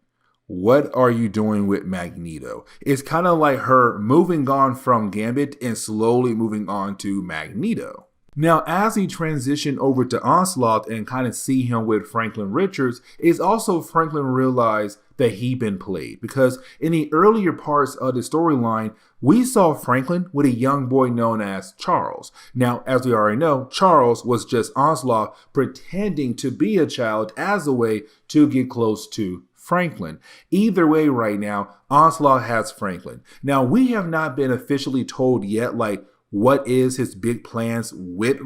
what are you doing with Magneto? It's kind of like her moving on from Gambit and slowly moving on to Magneto. Now, as he transitioned over to Onslaught and kind of see him with Franklin Richards, it's also Franklin realized that he'd been played because in the earlier parts of the storyline, we saw Franklin with a young boy known as Charles. Now, as we already know, Charles was just Onslaught pretending to be a child as a way to get close to Franklin. Either way right now, Onslaught has Franklin. Now, we have not been officially told yet, like, what is his big plans with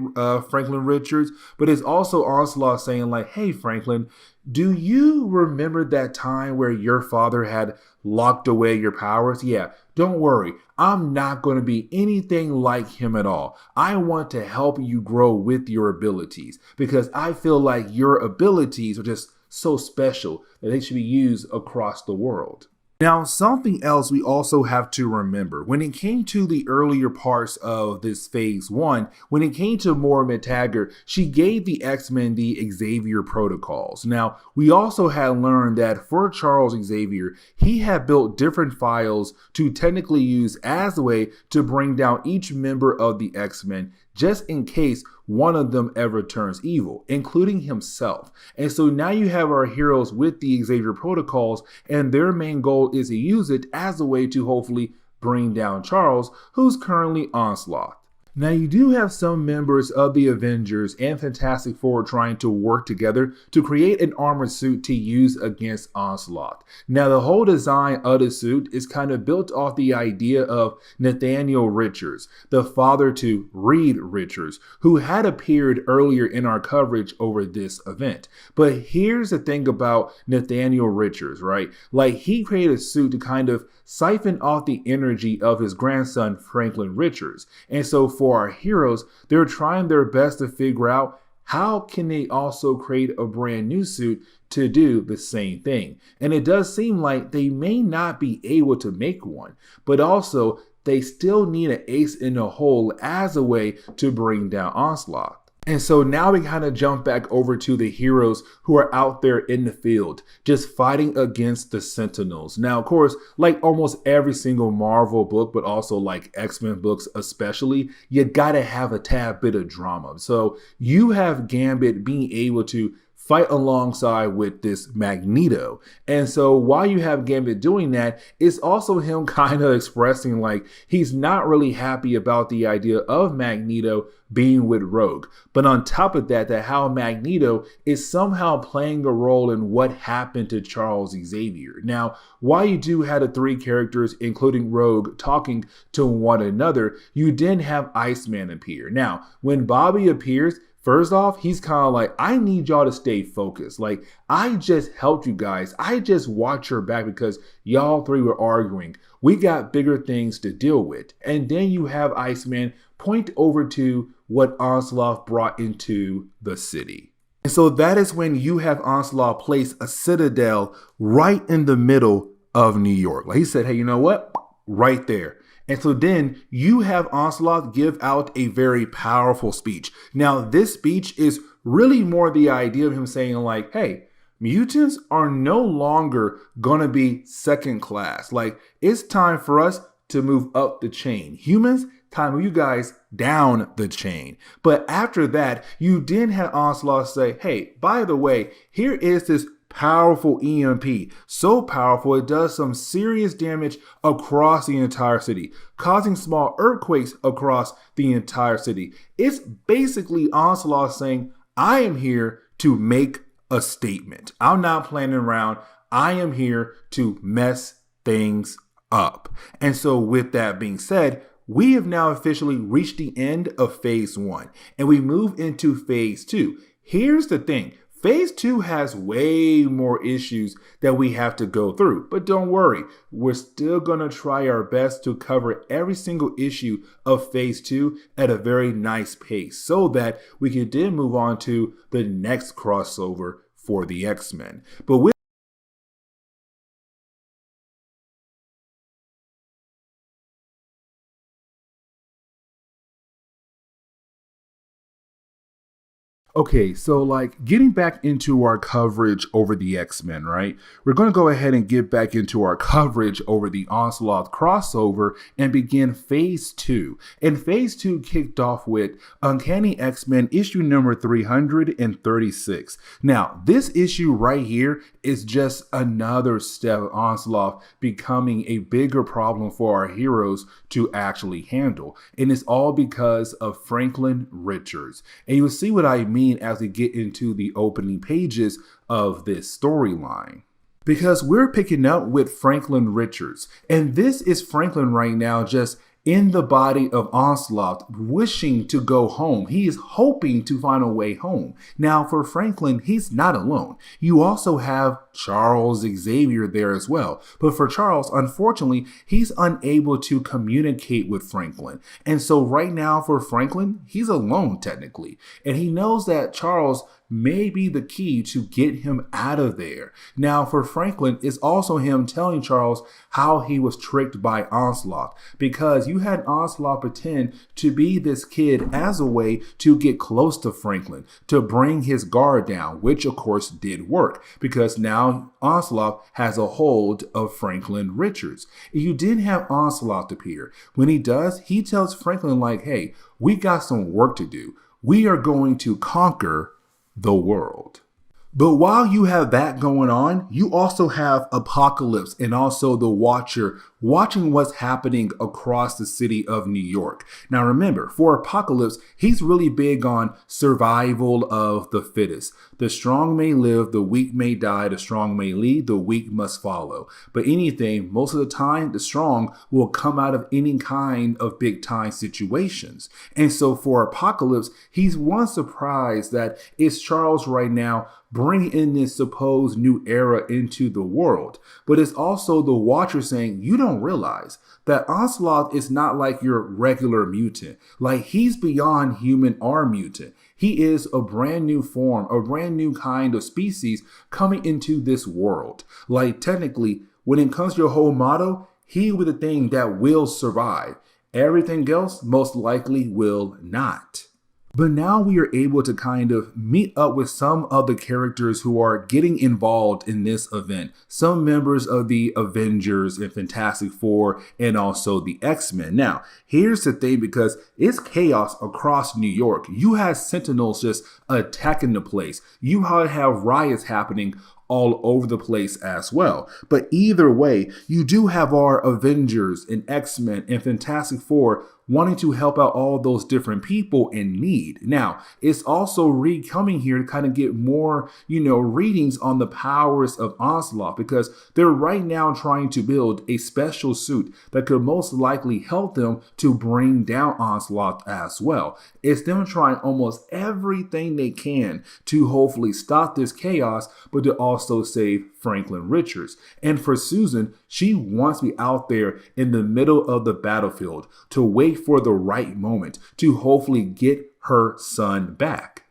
Franklin Richards, but it's also Onslaught saying like, hey, Franklin, do you remember that time where your father had locked away your powers? Yeah, don't worry. I'm not going to be anything like him at all. I want to help you grow with your abilities because I feel like your abilities are just so special that they should be used across the world. Now, something else we also have to remember, when it came to the earlier parts of this phase 1, when it came to Moira McTaggart, she gave the X-Men the Xavier Protocols. Now, we also had learned that for Charles Xavier, he had built different files to technically use as a way to bring down each member of the X-Men just in case one of them ever turns evil, including himself. And so now you have our heroes with the Xavier Protocols, and their main goal is to use it as a way to hopefully bring down Charles, who's currently Onslaught. Now, you do have some members of the Avengers and Fantastic Four trying to work together to create an armored suit to use against Onslaught. Now, the whole design of the suit is kind of built off the idea of Nathaniel Richards, the father to Reed Richards, who had appeared earlier in our coverage over this event. But here's the thing about Nathaniel Richards, right? Like, he created a suit to kind of siphon off the energy of his grandson, Franklin Richards. And so for our heroes, they're trying their best to figure out how can they also create a brand new suit to do the same thing. And it does seem like they may not be able to make one, but also they still need an ace in the hole as a way to bring down Onslaught. And so now we kind of jump back over to the heroes who are out there in the field, just fighting against the Sentinels. Now, of course, like almost every single Marvel book, but also like X-Men books especially, you gotta have a tad bit of drama. So you have Gambit being able to fight alongside with this Magneto. And so while you have Gambit doing that, it's also him kind of expressing like he's not really happy about the idea of Magneto being with Rogue. But on top of that, how Magneto is somehow playing a role in what happened to Charles Xavier. Now, while you do have the three characters, including Rogue, talking to one another, you then have Iceman appear. Now, when Bobby appears, first off, he's kind of like, I need y'all to stay focused. Like, I just helped you guys. I just watched your back because y'all three were arguing. We got bigger things to deal with. And then you have Iceman point over to what Onslaught brought into the city. And so that is when you have Onslaught place a citadel right in the middle of New York. Like he said, hey, you know what? Right there. And so then you have Onslaught give out a very powerful speech. Now, this speech is really more the idea of him saying like, hey, mutants are no longer going to be second class. Like, it's time for us to move up the chain. Humans, time for you guys down the chain. But after that, you then have Onslaught say, hey, by the way, here is this powerful EMP, so powerful it does some serious damage across the entire city, causing small earthquakes across the entire city. It's basically Onslaught saying, I am here to make a statement. I'm not playing around. I am here to mess things up. And so with that being said, we have now officially reached the end of phase 1 and we move into phase 2. Here's the thing. Phase 2 has way more issues that we have to go through, but don't worry, we're still going to try our best to cover every single issue of Phase 2 at a very nice pace so that we can then move on to the next crossover for the X-Men. But with Okay, so getting back into our coverage over the X-Men, right? We're going to go ahead and get back into our coverage over the Onslaught crossover and begin Phase 2. And Phase 2 kicked off with Uncanny X-Men issue number 336. Now, this issue right here is just another step of Onslaught becoming a bigger problem for our heroes to actually handle. And it's all because of Franklin Richards. And you'll see what I mean as we get into the opening pages of this storyline. Because we're picking up with Franklin Richards, and this is Franklin right now just in the body of Onslaught, wishing to go home. He is hoping to find a way home. Now, for Franklin, he's not alone. You also have Charles Xavier there as well. But for Charles, unfortunately, he's unable to communicate with Franklin. And so right now for Franklin, he's alone technically. And he knows that Charles may be the key to get him out of there. Now for Franklin, it's also him telling Charles how he was tricked by Onslaught, because you had Onslaught pretend to be this kid as a way to get close to Franklin, to bring his guard down, which of course did work, because now Onslaught has a hold of Franklin Richards. You didn't have Onslaught appear. When he does, he tells Franklin hey, we got some work to do. We are going to conquer the world. But while you have that going on, you also have Apocalypse and also the Watcher watching what's happening across the city of New York. Now remember, for Apocalypse, he's really big on survival of the fittest. The strong may live, the weak may die, the strong may lead, the weak must follow. But anything, most of the time, the strong will come out of any kind of big time situations. And so for Apocalypse, he's one surprised that it's Charles right now bring in this supposed new era into the world. But it's also the Watcher saying, you don't realize that Onslaught is not like your regular mutant. He's beyond human or mutant. He is a brand new form, a brand new kind of species coming into this world. Technically, when it comes to your whole motto, he will be the thing that will survive. Everything else most likely will not. But now we are able to kind of meet up with some of the characters who are getting involved in this event. Some members of the Avengers and Fantastic Four and also the X-Men. Now, here's the thing, because it's chaos across New York. You have Sentinels just attacking the place. You have riots happening all over the place as well. But either way, you do have our Avengers and X-Men and Fantastic Four wanting to help out all those different people in need. Now, it's also Reed coming here to kind of get more, readings on the powers of Onslaught, because they're right now trying to build a special suit that could most likely help them to bring down Onslaught as well. It's them trying almost everything they can to hopefully stop this chaos, but to also save Franklin Richards. And for Susan, she wants to be out there in the middle of the battlefield to wait for the right moment to hopefully get her son back.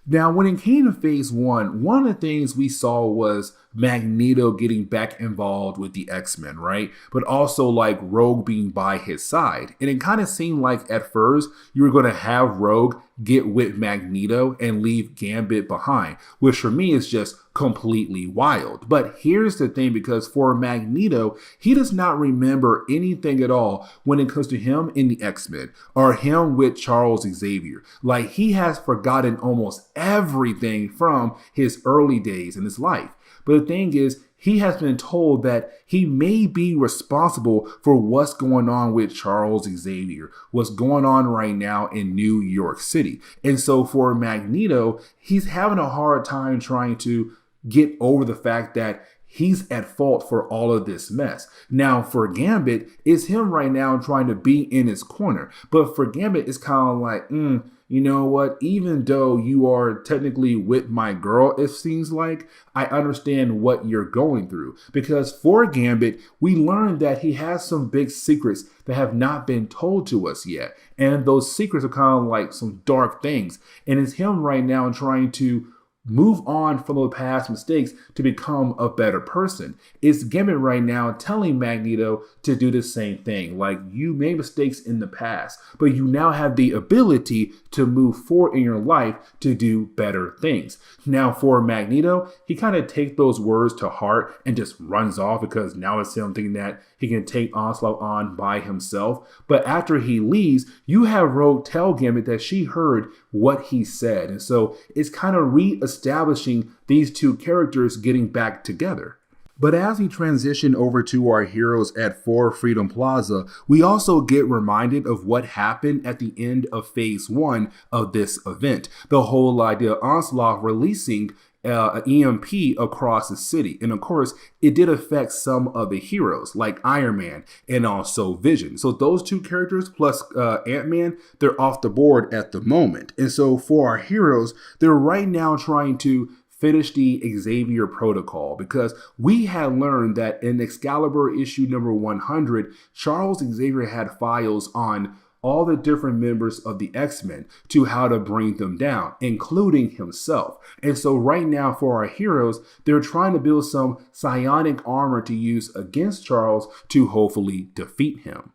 Now, when it came to Phase 1, one of the things we saw was Magneto getting back involved with the X-Men, right? But also Rogue being by his side. And it kind of seemed like at first you were going to have Rogue get with Magneto and leave Gambit behind, which for me is just completely wild. But here's the thing, because for Magneto, he does not remember anything at all when it comes to him in the X-Men or him with Charles Xavier. He has forgotten almost everything from his early days in his life. But the thing is, he has been told that he may be responsible for what's going on with Charles Xavier, what's going on right now in New York City. And so for Magneto, he's having a hard time trying to get over the fact that he's at fault for all of this mess. Now, for Gambit, it's him right now trying to be in his corner. But for Gambit, it's kind of you know what, even though you are technically with my girl, it seems like, I understand what you're going through. Because for Gambit, we learned that he has some big secrets that have not been told to us yet. And those secrets are kind of like some dark things. And it's him right now trying to move on from the past mistakes to become a better person. It's Gambit right now telling Magneto to do the same thing. Like, you made mistakes in the past, but you now have the ability to move forward in your life to do better things. Now for Magneto, he kind of takes those words to heart and just runs off, because now it's something that he can take Onslaught on by himself. But after he leaves, you have Rogue tell Gambit that she heard what he said. And so it's kind of re-establishing these two characters getting back together. But as we transition over to our heroes at 4 Freedom Plaza, we also get reminded of what happened at the end of Phase 1 of this event. The whole idea of Onslaught releasing an EMP across the city. And of course, it did affect some of the heroes like Iron Man and also Vision. So those two characters plus Ant-Man, they're off the board at the moment. And so for our heroes, they're right now trying to finish the Xavier Protocol, because we had learned that in Excalibur issue number 100, Charles Xavier had files on all the different members of the X-Men to how to bring them down, including himself. And so right now for our heroes, they're trying to build some psionic armor to use against Charles to hopefully defeat him.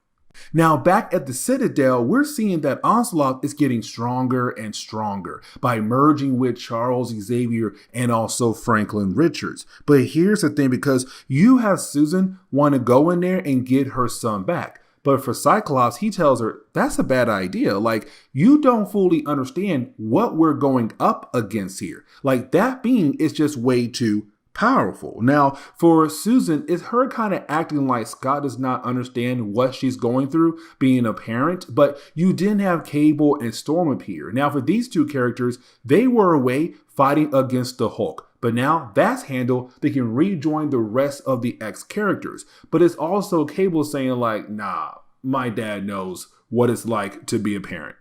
Now, back at the Citadel, we're seeing that Onslaught is getting stronger and stronger by merging with Charles Xavier and also Franklin Richards. But here's the thing, because you have Susan want to go in there and get her son back. But for Cyclops, he tells her, that's a bad idea. Like, you don't fully understand what we're going up against here. Like, that being is just way too powerful. Now, for Susan, it's her kind of acting like Scott does not understand what she's going through, being a parent, but you didn't have Cable and Storm appear. Now, for these two characters, they were away fighting against the Hulk. But now that's handled, they can rejoin the rest of the X characters. But it's also Cable saying like, nah, my dad knows what it's like to be a parent.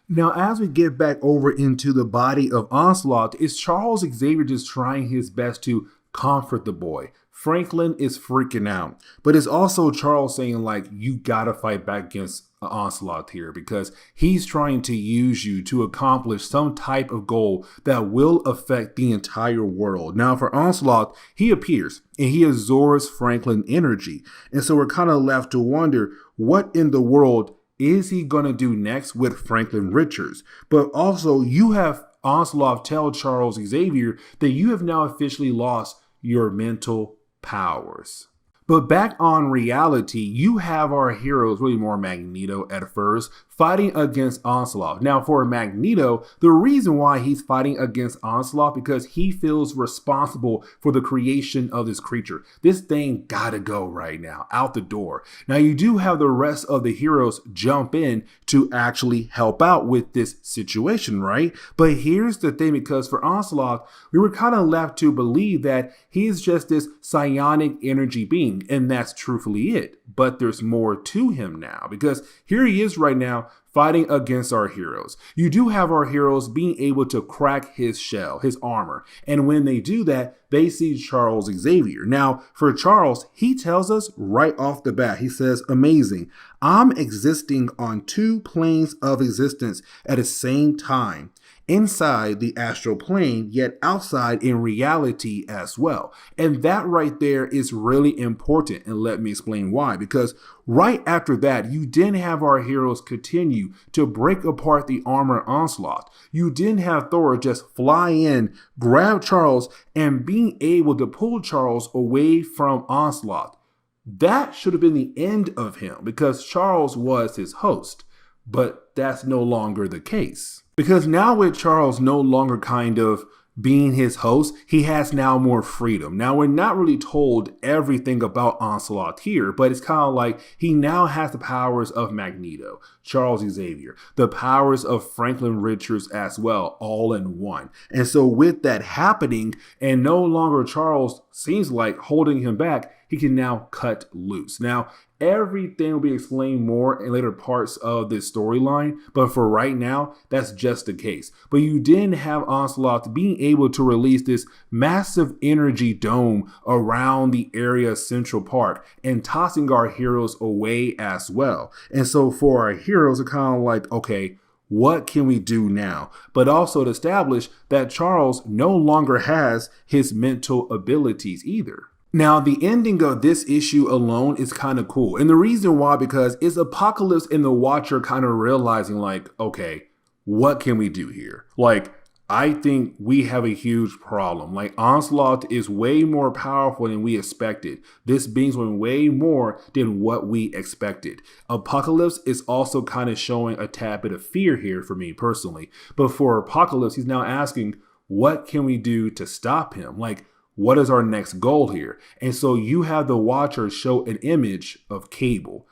Now, as we get back over into the body of Onslaught, it's Charles Xavier just trying his best to comfort the boy. Franklin is freaking out, but it's also Charles saying like, you gotta fight back against Onslaught here, because he's trying to use you to accomplish some type of goal that will affect the entire world. Now for Onslaught, he appears and he absorbs Franklin energy. And so we're kind of left to wonder, what in the world is he going to do next with Franklin Richards? But also you have Onslaught tell Charles Xavier that you have now officially lost your mental powers. But back on reality, you have our heroes, really more Magneto at first, fighting against Onslaught. Now for Magneto, the reason why he's fighting against Onslaught, because he feels responsible for the creation of this creature. This thing gotta go right now, out the door. Now you do have the rest of the heroes jump in to actually help out with this situation, right? But here's the thing, because for Onslaught, we were kind of left to believe that he's just this psionic energy being, and that's truthfully it. But there's more to him now, because here he is right now fighting against our heroes. You do have our heroes being able to crack his shell, his armor. And when they do that, they see Charles Xavier. Now, for Charles, he tells us right off the bat, he says, amazing. I'm existing on 2 planes of existence at the same time. Inside the astral plane, yet outside in reality as well. And that right there is really important. And let me explain why. Because right after that, you didn't have our heroes continue to break apart the armor Onslaught. You didn't have Thor just fly in, grab Charles, and being able to pull Charles away from Onslaught. That should have been the end of him, because Charles was his host. But that's no longer the case. Because now with Charles no longer kind of being his host, he has now more freedom. Now we're not really told everything about Onslaught here, but it's kind of like he now has the powers of Magneto, Charles Xavier, the powers of Franklin Richards as well, all in one. And so with that happening, and no longer Charles seems like holding him back, he can now cut loose. Now, everything will be explained more in later parts of this storyline, but for right now, that's just the case. But you didn't have Onslaught being able to release this massive energy dome around the area of Central Park and tossing our heroes away as well. And so for our heroes, are kind of like, okay, what can we do now? But also to establish that Charles no longer has his mental abilities either. Now, the ending of this issue alone is kind of cool. And the reason why, because it's Apocalypse and the Watcher kind of realizing like, okay, what can we do here? Like, I think we have a huge problem. Like, Onslaught is way more powerful than we expected. This being's way more than what we expected. Apocalypse is also kind of showing a tad bit of fear here for me personally. But for Apocalypse, he's now asking, what can we do to stop him? Like, what is our next goal here? And so you have the Watcher show an image of Cable,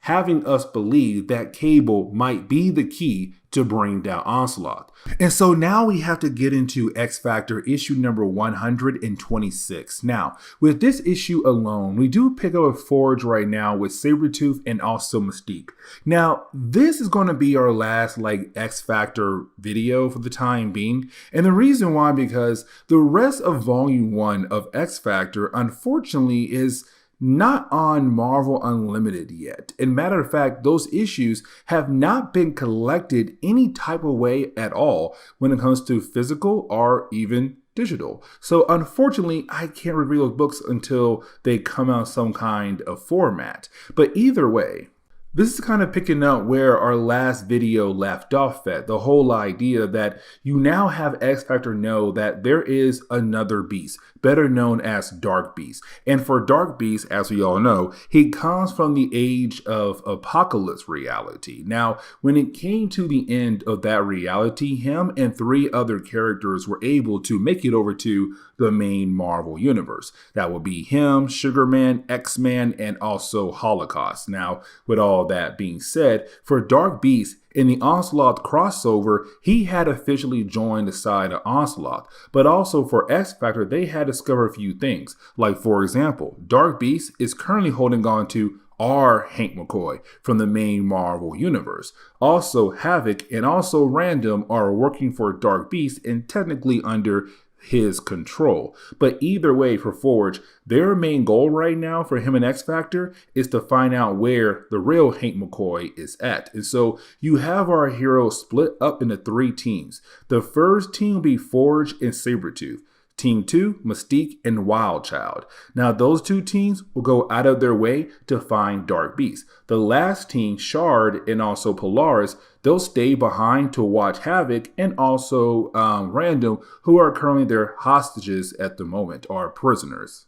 having us believe that Cable might be the key to bring down Onslaught. And so now we have to get into X Factor issue number 126. Now, with this issue alone, we do pick up a Forge right now with Sabretooth and also Mystique. Now, this is going to be our last like X Factor video for the time being. And the reason why, because the rest of volume 1 of X Factor, unfortunately, is not on Marvel Unlimited yet. And matter of fact, those issues have not been collected any type of way at all when it comes to physical or even digital. So unfortunately, I can't review those books until they come out some kind of format. But either way, this is kind of picking up where our last video left off at. The whole idea that you now have X Factor know that there is another beast, better known as Dark Beast. And for Dark Beast, as we all know, he comes from the age of Apocalypse reality. Now, when it came to the end of that reality, him and 3 other characters were able to make it over to the main Marvel universe. That would be him, Sugarman, X-Man, and also Holocaust. Now, with all that being said, for Dark Beast, in the Onslaught crossover, he had officially joined the side of Onslaught. But also for X Factor, they had discovered a few things. Like, for example, Dark Beast is currently holding on to our Hank McCoy from the main Marvel universe. Also, Havoc and also Random are working for Dark Beast and technically under his control. But either way, for Forge, their main goal right now for him and X Factor is to find out where the real Hank McCoy is at. And so you have our heroes split up into 3 teams. The first team will be Forge and Sabretooth. Team 2, Mystique and Wildchild. Now, those 2 teams will go out of their way to find Dark Beast. The last team, Shard and also Polaris, they'll stay behind to watch Havoc and also Random, who are currently their hostages at the moment, or prisoners.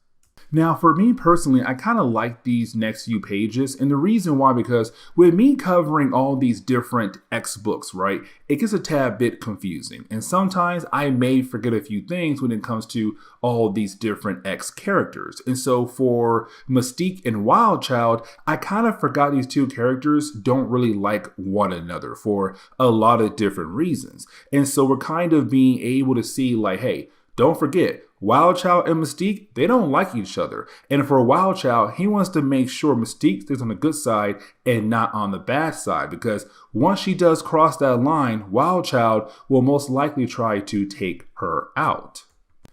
Now, for me personally, I kind of like these next few pages, and the reason why, because with me covering all these different X books, right, it gets a tad bit confusing, and sometimes I may forget a few things when it comes to all these different X characters. And so for Mystique and Wildchild, I kind of forgot these 2 characters don't really like one another for a lot of different reasons. And so we're kind of being able to see like, hey, don't forget, Wildchild and Mystique, they don't like each other. And for Wildchild, he wants to make sure Mystique stays on the good side and not on the bad side. Because once she does cross that line, Wildchild will most likely try to take her out.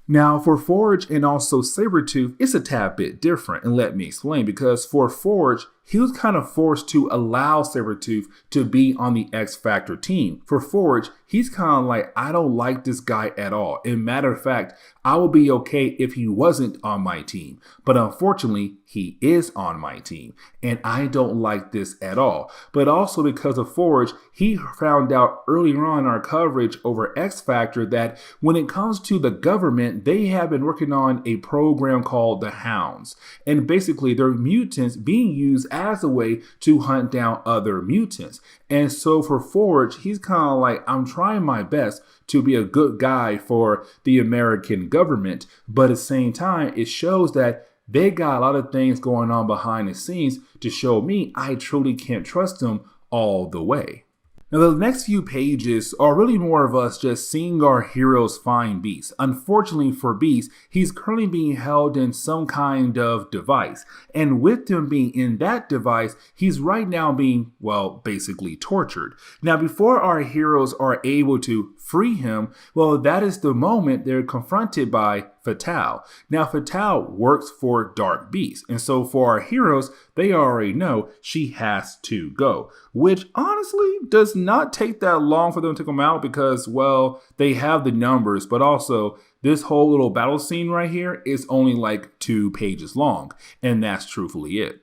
Now, for Forge and also Sabretooth, it's a tad bit different, and let me explain. Because for Forge, he was kind of forced to allow Sabretooth to be on the X Factor team. For Forge, he's kind of like, I don't like this guy at all. And matter of fact, I would be okay if he wasn't on my team. But unfortunately, he is on my team. And I don't like this at all. But also because of Forge, he found out earlier on in our coverage over X Factor that when it comes to the government, they have been working on a program called the Hounds. And basically, they're mutants being used as a way to hunt down other mutants. And so for Forge, he's kind of like, I'm trying my best to be a good guy for the American government. But at the same time, it shows that they got a lot of things going on behind the scenes to show me I truly can't trust them all the way. Now, the next few pages are really more of us just seeing our heroes find Beast. Unfortunately for Beast, he's currently being held in some kind of device. And with him being in that device, he's right now being, well, basically tortured. Now, before our heroes are able to free him, well, that is the moment they're confronted by Fatale. Now, Fatale works for Dark Beast, and so for our heroes, they already know she has to go, which honestly does not take that long for them to come out because, well, they have the numbers, but also this whole little battle scene right here is only like 2 pages long, and that's truthfully it.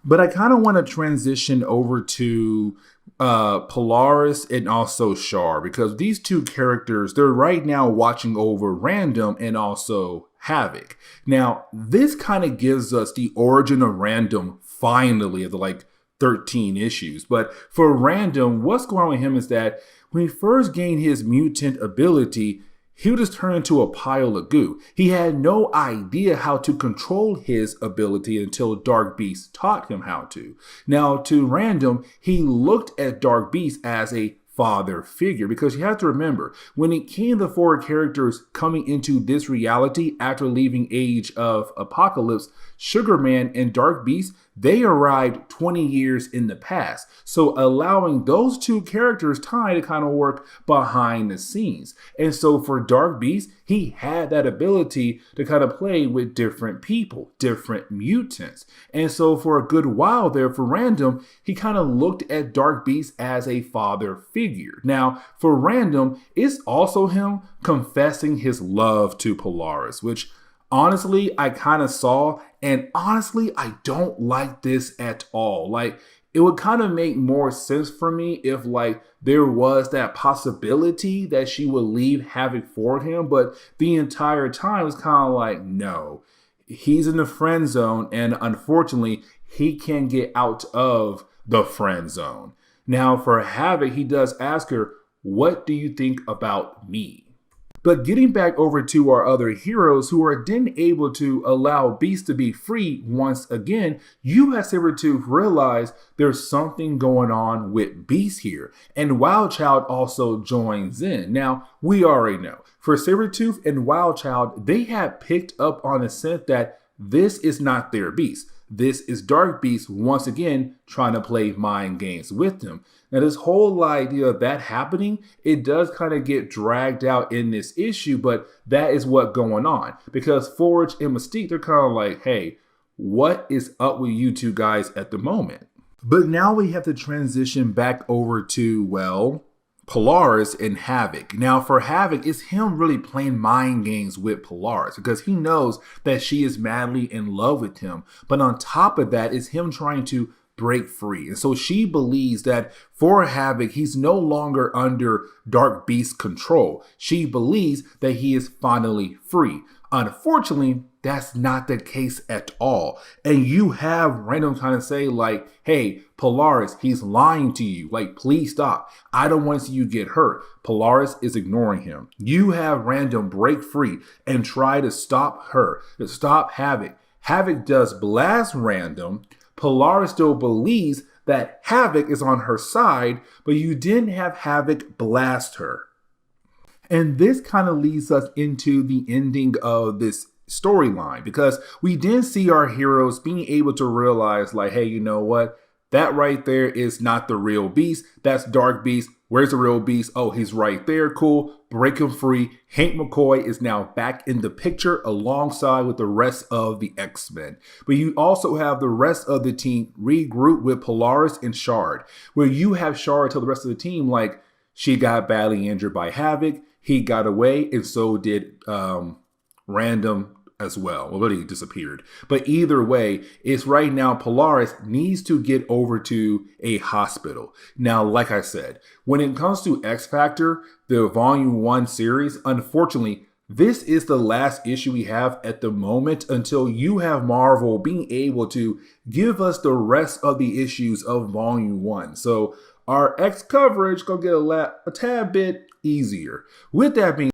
But I kind of want to transition over to Polaris and also Char, because these two characters, they're right now watching over Random and also Havoc. Now, this kind of gives us the origin of Random finally of the like 13 issues. But for Random, what's going on with him is that when he first gained his mutant ability, he would just turn into a pile of goo. He had no idea how to control his ability until Dark Beast taught him how to. Now, to Random, he looked at Dark Beast as a father figure, because you have to remember, when it came to 4 characters coming into this reality after leaving Age of Apocalypse, Sugar Man and Dark Beast, they arrived 20 years in the past. So allowing those 2 characters time to kind of work behind the scenes. And so for Dark Beast, he had that ability to kind of play with different people, different mutants. And so for a good while there for Random, he kind of looked at Dark Beast as a father figure. Now, for Random, it's also him confessing his love to Polaris, which honestly, I kind of saw, and honestly, I don't like this at all. Like, it would kind of make more sense for me if, like, there was that possibility that she would leave Havoc for him, but the entire time it's kind of like, no, he's in the friend zone, and unfortunately, he can't get out of the friend zone. Now, for Havoc, he does ask her, "What do you think about me?" But getting back over to our other heroes who are then able to allow Beast to be free once again, you as Sabretooth realize there's something going on with Beast here. And Wild Child also joins in. Now, we already know. For Sabretooth and Wild Child, they had picked up on the scent that this is not their Beast. This is Dark Beast once again trying to play mind games with them. Now, this whole idea of that happening, it does kind of get dragged out in this issue, but that is what's going on. Because Forge and Mystique, they're kind of like, hey, what is up with you 2 guys at the moment? But now we have to transition back over to, well, Polaris and Havoc. Now, for Havoc, it's him really playing mind games with Polaris because he knows that she is madly in love with him. But on top of that is him trying to break free. And so she believes that for Havoc, he's no longer under Dark Beast's control. She believes that he is finally free. Unfortunately, that's not the case at all. And you have Random kind of say like, hey, Polaris, he's lying to you. Like, please stop. I don't want to see you get hurt. Polaris is ignoring him. You have Random break free and try to stop her, to stop Havoc. Havoc does blast Random. Polaris still believes that Havoc is on her side, but you didn't have Havoc blast her. And this kind of leads us into the ending of this storyline because we didn't see our heroes being able to realize like, hey, you know what? That right there is not the real Beast. That's Dark Beast. Where's the real Beast? Oh, he's right there. Cool. Break him free. Hank McCoy is now back in the picture alongside with the rest of the X-Men. But you also have the rest of the team regroup with Polaris and Shard, where you have Shard tell the rest of the team like she got badly injured by Havoc. He got away, and so did Random as well. Well, he disappeared. But either way, it's right now Polaris needs to get over to a hospital. Now, like I said, when it comes to X Factor, the Volume 1 series, unfortunately, this is the last issue we have at the moment until you have Marvel being able to give us the rest of the issues of Volume 1. So our X coverage gonna get a tad bit easier. With that being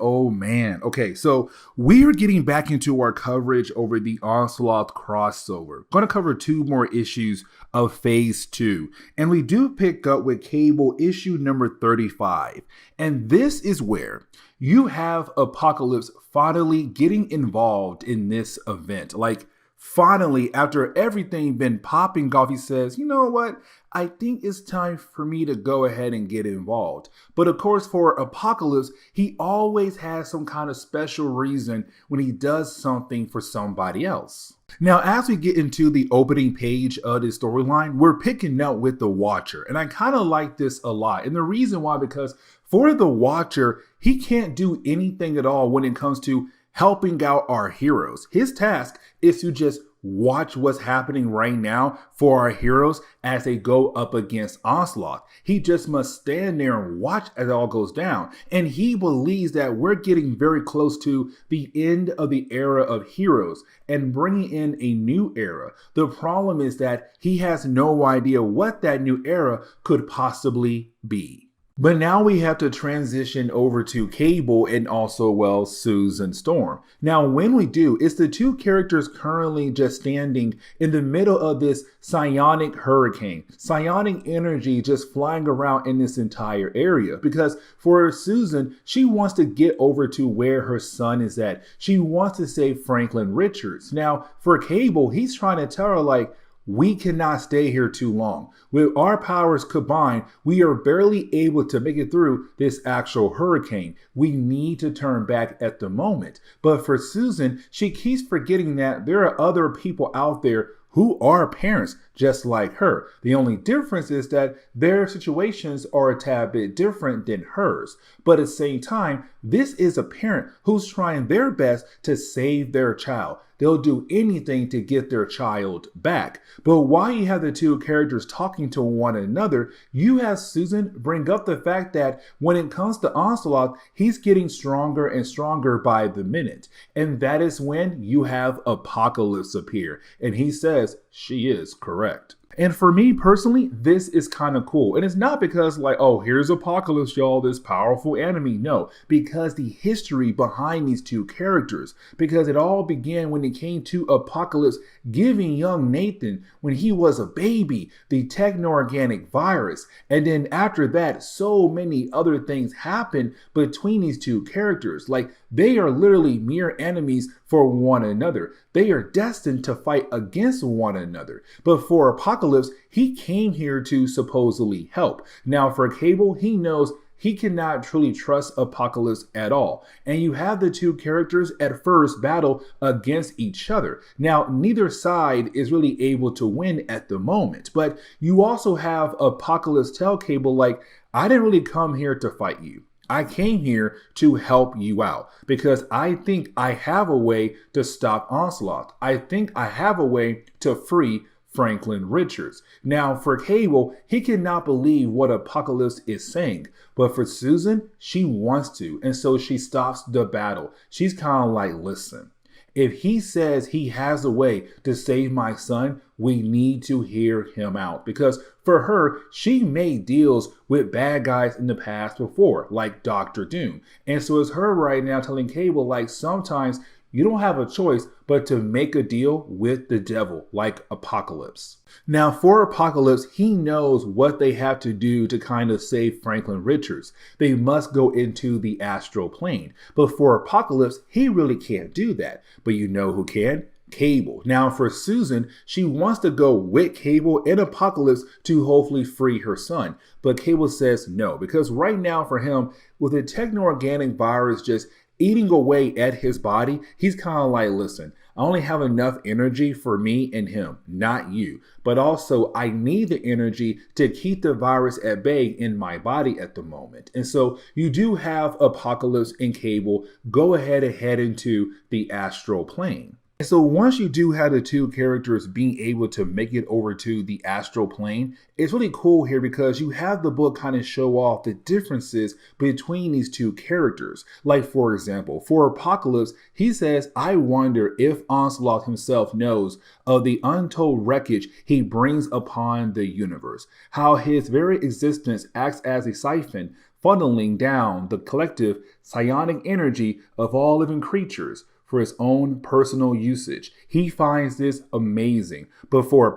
Oh man. Okay, so we're getting back into our coverage over the Onslaught crossover. Going to cover 2 more issues of Phase 2. And we do pick up with Cable issue number 35. And this is where you have Apocalypse finally getting involved in this event. Like, finally, after everything been popping off, he says, you know what? I think it's time for me to go ahead and get involved. But of course, for Apocalypse, he always has some kind of special reason when he does something for somebody else. Now, as we get into the opening page of this storyline, we're picking up with the Watcher. And I kind of like this a lot. And the reason why, because for the Watcher, he can't do anything at all when it comes to helping out our heroes. His task is to just watch what's happening right now for our heroes as they go up against Onslaught. He just must stand there and watch as it all goes down. And he believes that we're getting very close to the end of the era of heroes and bringing in a new era. The problem is that he has no idea what that new era could possibly be. But now we have to transition over to Cable and also, well, Susan Storm. Now, when we do, it's the 2 characters currently just standing in the middle of this psionic hurricane. Psionic energy just flying around in this entire area. Because for Susan, she wants to get over to where her son is at. She wants to save Franklin Richards. Now, for Cable, he's trying to tell her, like, we cannot stay here too long. With our powers combined, we are barely able to make it through this actual hurricane. We need to turn back at the moment. But for Susan, she keeps forgetting that there are other people out there who are parents just like her. The only difference is that their situations are a tad bit different than hers. But at the same time, this is a parent who's trying their best to save their child. They'll do anything to get their child back. But while you have the 2 characters talking to one another, you have Susan bring up the fact that when it comes to Onslaught, he's getting stronger and stronger by the minute. And that is when you have Apocalypse appear. And he says she is correct. And for me personally, this is kind of cool. And it's not because like, oh, here's Apocalypse, y'all, this powerful enemy. No, because the history behind these 2 characters, because it all began when it came to Apocalypse giving young Nathan, when he was a baby, the techno-organic virus. And then after that, so many other things happened between these 2 characters. Like, they are literally mere enemies for one another. They are destined to fight against one another. But for Apocalypse, he came here to supposedly help. Now for Cable, he knows he cannot truly trust Apocalypse at all. And you have the 2 characters at first battle against each other. Now, neither side is really able to win at the moment. But you also have Apocalypse tell Cable, like, I didn't really come here to fight you. I came here to help you out because I think I have a way to stop Onslaught. I think I have a way to free Franklin Richards. Now, for Cable, he cannot believe what Apocalypse is saying. But for Susan, she wants to. And so she stops the battle. She's kind of like, listen, if he says he has a way to save my son, we need to hear him out. Because for her, she made deals with bad guys in the past before, like Dr. Doom. And so it's her right now telling Cable, like, sometimes you don't have a choice but to make a deal with the devil, like Apocalypse. Now, for Apocalypse, he knows what they have to do to kind of save Franklin Richards. They must go into the astral plane. But for Apocalypse, he really can't do that. But you know who can? Cable. Now for Susan, she wants to go with Cable and Apocalypse to hopefully free her son. But Cable says no, because right now for him, with the techno-organic virus just eating away at his body, he's kind of like, listen, I only have enough energy for me and him, not you. But also, I need the energy to keep the virus at bay in my body at the moment. And so you do have Apocalypse and Cable go ahead and head into the astral plane. And so once you do have the 2 characters being able to make it over to the astral plane, it's really cool here because you have the book kind of show off the differences between these 2 characters. Like, for example, for Apocalypse, he says, I wonder if Onslaught himself knows of the untold wreckage he brings upon the universe, how his very existence acts as a siphon funneling down the collective psionic energy of all living creatures for his own personal usage. He finds this amazing. But for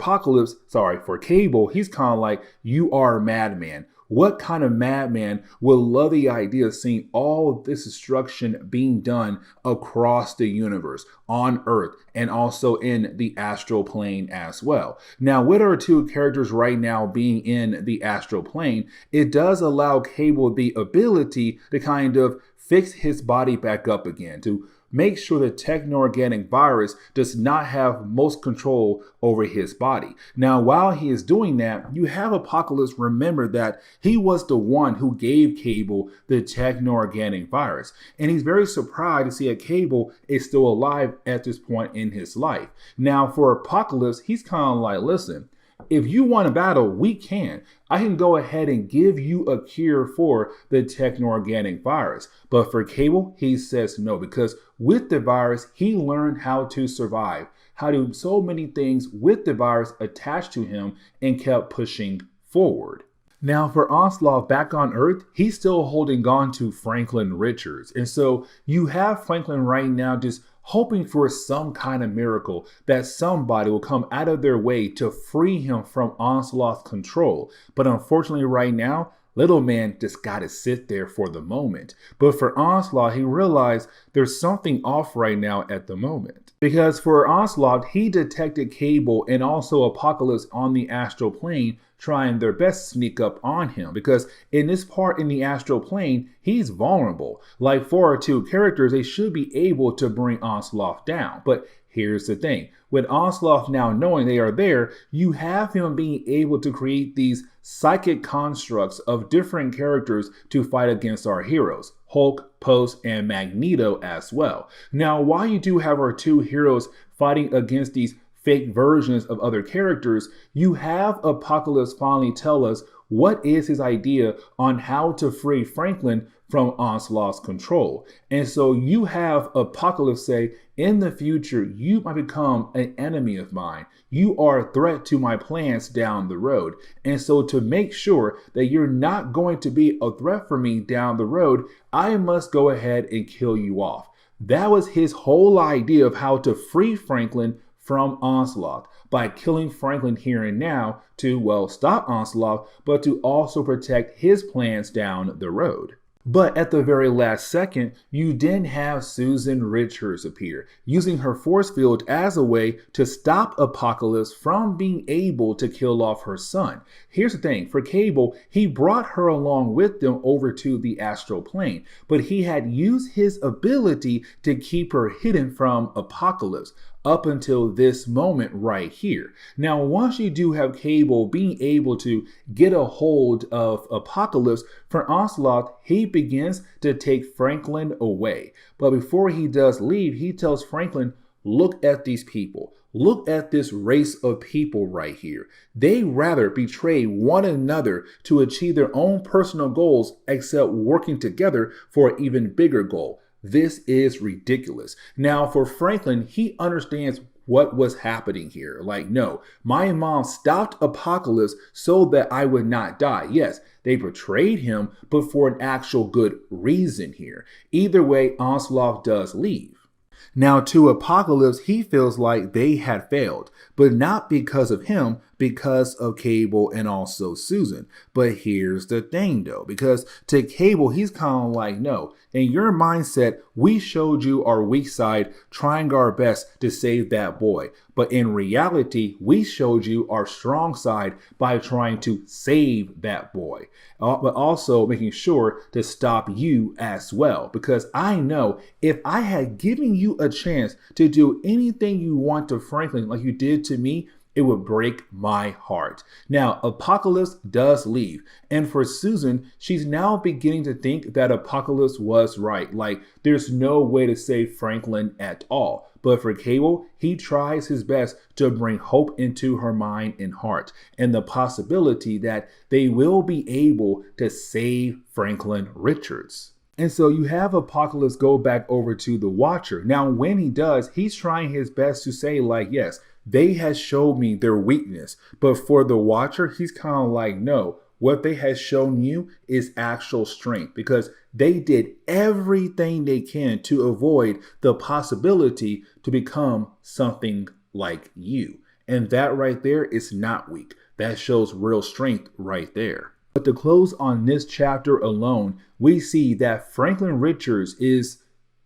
Cable, he's kind of like, you are a madman. What kind of madman will love the idea of seeing all of this destruction being done across the universe, on Earth, and also in the astral plane as well? Now, with our two characters right now being in the astral plane, it does allow Cable the ability to kind of fix his body back up again, to make sure the techno-organic virus does not have most control over his body. Now, while he is doing that, you have Apocalypse remember that he was the one who gave Cable the techno-organic virus. And he's very surprised to see that Cable is still alive at this point in his life. Now, for Apocalypse, he's kind of like, listen, if you want a battle, we can. I can go ahead and give you a cure for the techno-organic virus. But for Cable, he says no, because with the virus, he learned how to survive, how to do so many things with the virus attached to him, and kept pushing forward. Now, for Onslaught back on Earth, he's still holding on to Franklin Richards. And so you have Franklin right now just hoping for some kind of miracle that somebody will come out of their way to free him from Onslaught's control. But unfortunately right now, little man just gotta sit there for the moment. But for Onslaught, he realized there's something off right now at the moment. Because for Onslaught, he detected Cable and also Apocalypse on the astral plane trying their best to sneak up on him, because in this part in the astral plane, he's vulnerable. Like for our two characters, they should be able to bring Onslaught down. But here's the thing, with Onslaught now knowing they are there, you have him being able to create these psychic constructs of different characters to fight against our heroes, Hulk, Post, and Magneto as well. Now, while you do have our two heroes fighting against these fake versions of other characters, you have Apocalypse finally tell us what is his idea on how to free Franklin from Onslaught's control. And so you have Apocalypse say, in the future, you might become an enemy of mine. You are a threat to my plans down the road. And so to make sure that you're not going to be a threat for me down the road, I must go ahead and kill you off. That was his whole idea of how to free Franklin from Onslaught, by killing Franklin here and now to, well, stop Onslaught, but to also protect his plans down the road. But at the very last second, you then have Susan Richards appear, using her force field as a way to stop Apocalypse from being able to kill off her son. Here's the thing, for Cable, he brought her along with them over to the astral plane, but he had used his ability to keep her hidden from Apocalypse up until this moment right here. Now, once you do have Cable being able to get a hold of Apocalypse, for Onslaught, he begins to take Franklin away. But before he does leave, he tells Franklin, look at these people. Look at this race of people right here. They rather betray one another to achieve their own personal goals, except working together for an even bigger goal. This is ridiculous. Now, for Franklin, he understands what was happening here. Like, no, my mom stopped Apocalypse so that I would not die. Yes, they betrayed him, but for an actual good reason here. Either way, Onslaught does leave. Now, to Apocalypse, he feels like they had failed, but not because of him, because of Cable and also Susan. But here's the thing though, because to Cable, he's kind of like, no, in your mindset, we showed you our weak side, trying our best to save that boy. But in reality, we showed you our strong side by trying to save that boy, but also making sure to stop you as well. Because I know if I had given you a chance to do anything you want to Franklin like you did to me, it would break my heart. Now, Apocalypse does leave. And for Susan, she's now beginning to think that Apocalypse was right. Like, there's no way to save Franklin at all. But for Cable, he tries his best to bring hope into her mind and heart, and the possibility that they will be able to save Franklin Richards. And so you have Apocalypse go back over to the Watcher. Now, when he does, he's trying his best to say, like, yes, they has showed me their weakness. But for the Watcher, he's kind of like, no, what they have shown you is actual strength, because they did everything they can to avoid the possibility to become something like you. And that right there is not weak. That shows real strength right there. But to close on this chapter alone, we see that Franklin Richards is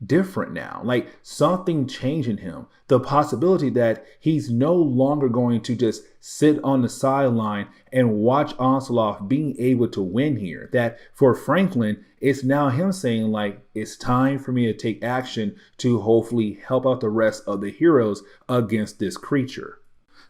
different now. Like, something changed in him. The possibility that he's no longer going to just sit on the sideline and watch Onslaught being able to win here. That for Franklin, it's now him saying, like, it's time for me to take action to hopefully help out the rest of the heroes against this creature.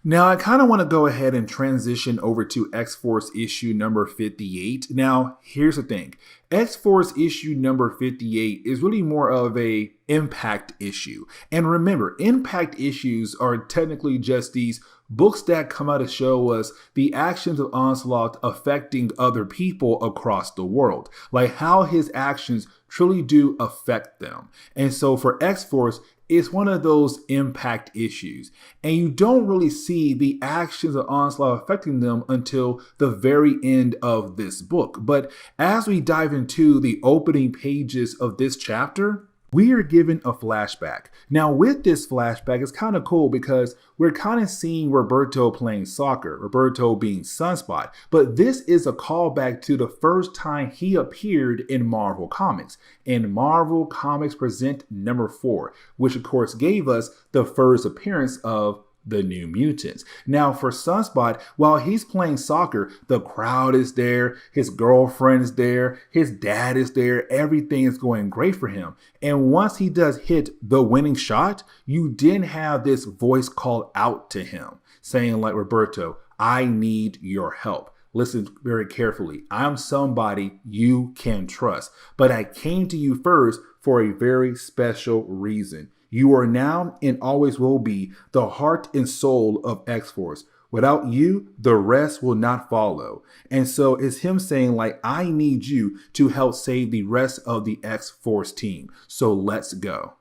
Now, I kind of want to go ahead and transition over to X-Force issue number 58. Now, here's the thing. X-Force issue number 58 is really more of a impact issue. And remember, impact issues are technically just these books that come out to show us the actions of Onslaught affecting other people across the world. Like how his actions truly do affect them. And so for X-Force, it's one of those impact issues, and you don't really see the actions of Onslaught affecting them until the very end of this book. But as we dive into the opening pages of this chapter, we are given a flashback. Now, with this flashback, it's kind of cool because we're kind of seeing Roberto playing soccer, Roberto being Sunspot. But this is a callback to the first time he appeared in Marvel Comics. In Marvel Comics Present number 4, which of course gave us the first appearance of the New Mutants. Now, for Sunspot, while he's playing soccer, the crowd is there, his girlfriend is there, his dad is there, everything is going great for him. And once he does hit the winning shot, you then have this voice called out to him, saying like, Roberto, I need your help. Listen very carefully. I'm somebody you can trust, but I came to you first for a very special reason. You are now and always will be the heart and soul of X-Force. Without you, the rest will not follow. And so it's him saying like, I need you to help save the rest of the X-Force team. So let's go.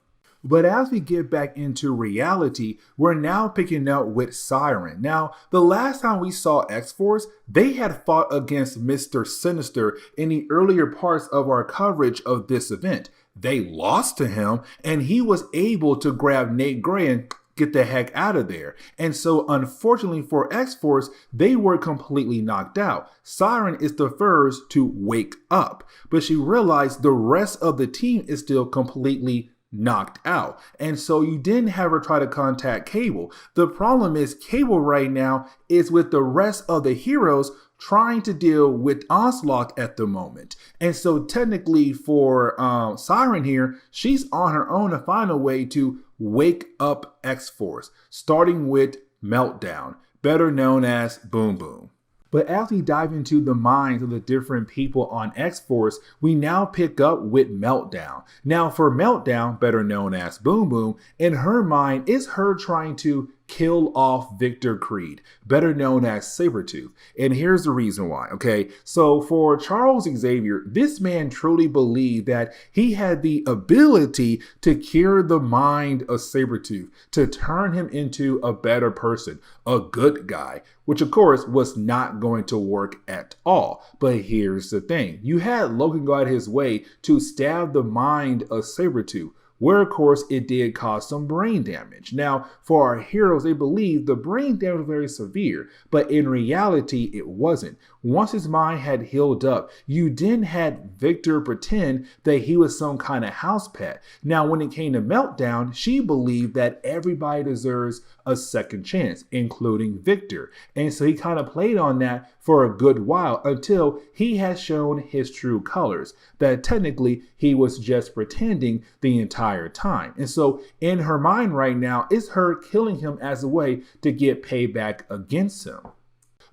But as we get back into reality, we're now picking up with Siren. Now, the last time we saw X-Force, they had fought against Mr. Sinister in the earlier parts of our coverage of this event. They lost to him, and he was able to grab Nate Gray and get the heck out of there. And so unfortunately for X-Force, they were completely knocked out. Siren is the first to wake up, but she realized the rest of the team is still completely knocked out. And so you didn't have her try to contact Cable. The problem is Cable right now is with the rest of the heroes trying to deal with Onslaught at the moment. And so technically for Siren here, she's on her own to find a way to wake up X-Force, starting with Meltdown, better known as Boom Boom. But as we dive into the minds of the different people on X-Force, we now pick up with Meltdown. Now for Meltdown, better known as Boom Boom, in her mind is her trying to kill off Victor Creed, better known as Sabretooth. And here's the reason why, okay? So for Charles Xavier, this man truly believed that he had the ability to cure the mind of Sabretooth, to turn him into a better person, a good guy, which of course was not going to work at all. But here's the thing. You had Logan go out his way to stab the mind of Sabretooth, where of course it did cause some brain damage. Now, for our heroes, they believe the brain damage was very severe, but in reality, it wasn't. Once his mind had healed up, you then had Victor pretend that he was some kind of house pet. Now, when it came to Meltdown, she believed that everybody deserves a second chance, including Victor. And so he kind of played on that for a good while until he has shown his true colors, that technically he was just pretending the entire time. And so in her mind right now, it's her killing him as a way to get payback against him.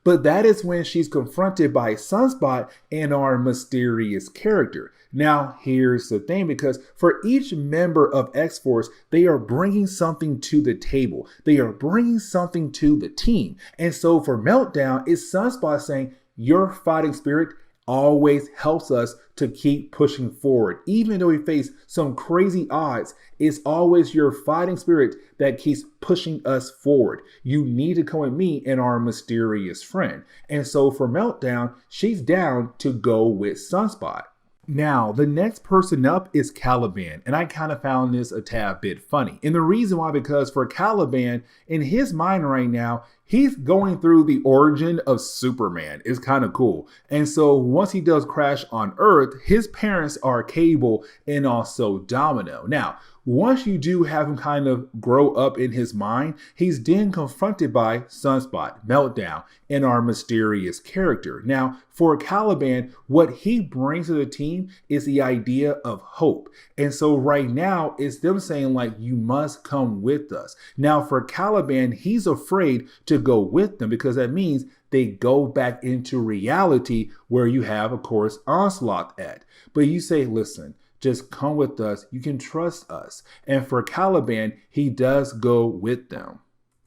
But that is when she's confronted by Sunspot and our mysterious character. Now, here's the thing, because for each member of X-Force, they are bringing something to the table. They are bringing something to the team. And so for Meltdown, it's Sunspot saying, your fighting spirit always helps us to keep pushing forward. Even though we face some crazy odds, it's always your fighting spirit that keeps pushing us forward. You need to come with me and our mysterious friend. And so for Meltdown, she's down to go with Sunspot. Now, the next person up is Caliban, and I kind of found this a tad bit funny. And the reason why, because for Caliban, in his mind right now, he's going through the origin of Superman. It's kind of cool. And so once he does crash on Earth, his parents are Cable and also Domino. Now, once you do have him kind of grow up in his mind, he's then confronted by Sunspot, Meltdown, and our mysterious character. Now, for Caliban, what he brings to the team is the idea of hope. And so right now, it's them saying like, you must come with us. Now, for Caliban, he's afraid to go with them because that means they go back into reality where you have, of course, Onslaught at. But you say, listen, just come with us. You can trust us. And for Caliban, he does go with them.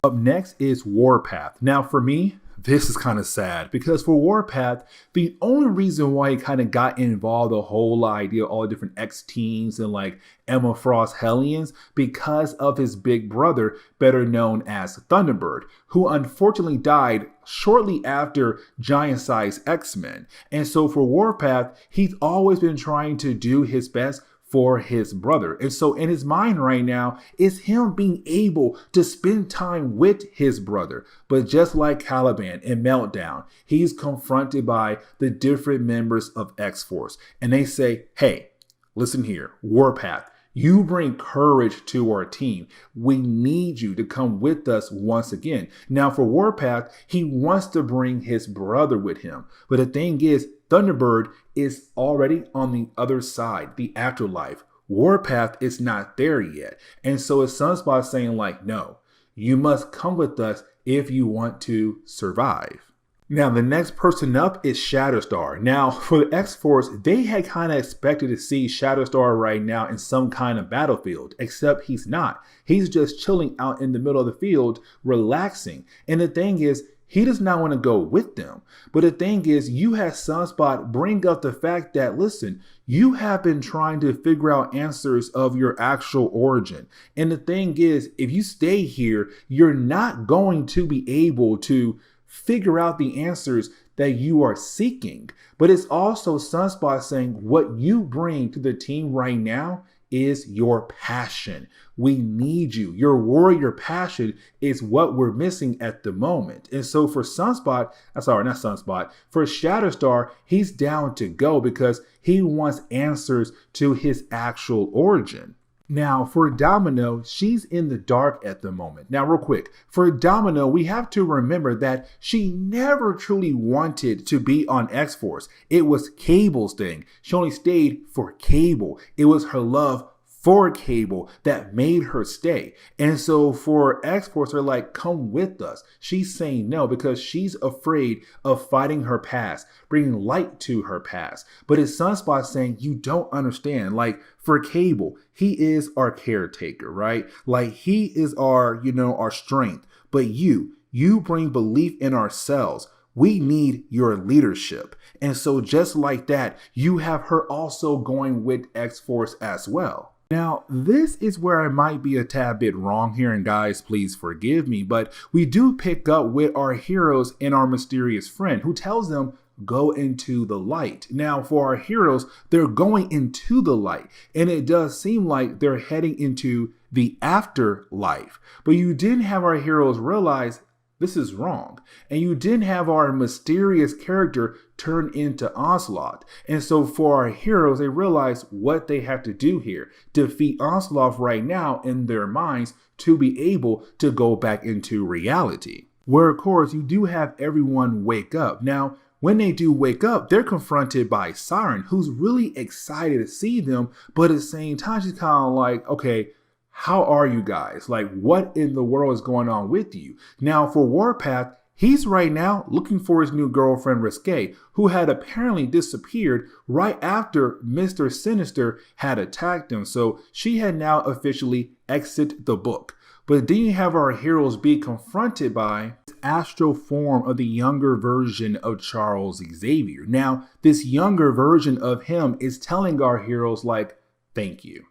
Up next is Warpath. Now, for me, this is kind of sad because for Warpath, the only reason why he kind of got involved, the whole idea, all the different X-teams and like Emma Frost Hellions, because of his big brother, better known as Thunderbird, who unfortunately died shortly after Giant Size X-Men. And so for Warpath, he's always been trying to do his best for his brother. And so in his mind right now is him being able to spend time with his brother. But just like Caliban in Meltdown, he's confronted by the different members of X-Force. And they say, hey, listen here, Warpath, you bring courage to our team. We need you to come with us once again. Now for Warpath, he wants to bring his brother with him. But the thing is, Thunderbird is already on the other side, the afterlife. Warpath is not there yet. And so it's Sunspot saying like, no, you must come with us if you want to survive. Now, the next person up is Shatterstar. Now, for the X-Force, they had kind of expected to see Shatterstar right now in some kind of battlefield, except he's not. He's just chilling out in the middle of the field, relaxing. And the thing is, he does not want to go with them. But the thing is, you had Sunspot bring up the fact that, listen, you have been trying to figure out answers of your actual origin. And the thing is, if you stay here, you're not going to be able to figure out the answers that you are seeking. But it's also Sunspot saying what you bring to the team right now is your passion. We need you. Your warrior passion is what we're missing at the moment. And so for Sunspot, for Shatterstar, he's down to go because he wants answers to his actual origin. Now, for Domino, she's in the dark at the moment. Now, real quick, for Domino, we have to remember that she never truly wanted to be on X-Force. It was Cable's thing. She only stayed for Cable. It was her love for Cable that made her stay. And so for X-Force, they're like, come with us. She's saying no because she's afraid of fighting her past, bringing light to her past. But it's Sunspot saying, you don't understand. Like for Cable, he is our caretaker, right? Like he is our, our strength. But you bring belief in ourselves. We need your leadership. And so just like that, you have her also going with X-Force as well. Now, this is where I might be a tad bit wrong here, and guys, please forgive me, but we do pick up with our heroes and our mysterious friend who tells them, go into the light. Now, for our heroes, they're going into the light, and it does seem like they're heading into the afterlife. But you didn't have our heroes realize this is wrong. And you didn't have our mysterious character turn into Onslaught. And so for our heroes, they realize what they have to do here. Defeat Onslaught right now in their minds to be able to go back into reality. Where, of course, you do have everyone wake up. Now, when they do wake up, they're confronted by Siren, who's really excited to see them. But at the same time, she's kind of like, okay, how are you guys? Like, what in the world is going on with you? Now, for Warpath, he's right now looking for his new girlfriend, Risque, who had apparently disappeared right after Mr. Sinister had attacked him. So she had now officially exited the book. But then you have our heroes be confronted by astral form of the younger version of Charles Xavier. Now, this younger version of him is telling our heroes, like, thank you.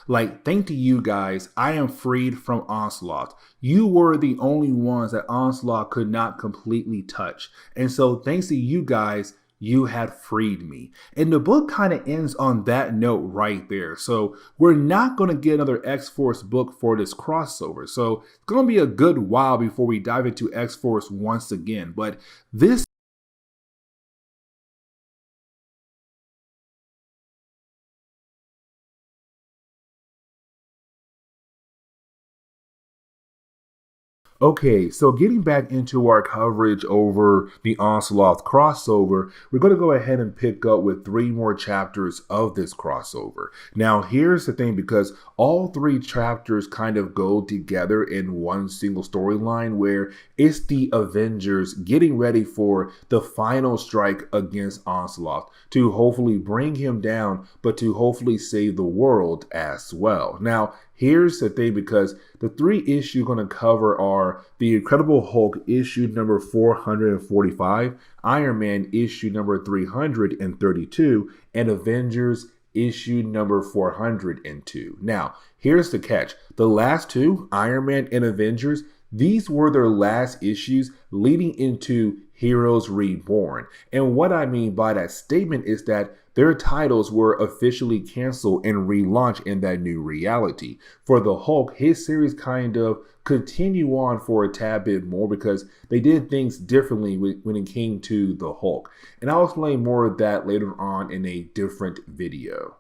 Like, thank to you guys, I am freed from Onslaught. You were the only ones that Onslaught could not completely touch. And so thanks to you guys, you had freed me. And the book kind of ends on that note right there. So we're not going to get another X-Force book for this crossover. So it's going to be a good while before we dive into X-Force once again. But this Okay, so getting back into our coverage over the Onslaught crossover, we're going to go ahead and pick up with 3 more chapters of this crossover. Now, here's the thing, because all 3 chapters kind of go together in one single storyline where it's the Avengers getting ready for the final strike against Onslaught to hopefully bring him down, but to hopefully save the world as well. Now, here's the thing, because the 3 issues we're going to cover are The Incredible Hulk issue number 445, Iron Man issue number 332, and Avengers issue number 402. Now, here's the catch. The last 2, Iron Man and Avengers, these were their last issues leading into Heroes Reborn. And what I mean by that statement is that their titles were officially canceled and relaunched in that new reality. For the Hulk, his series kind of continue on for a tad bit more because they did things differently when it came to the Hulk. And I'll explain more of that later on in a different video.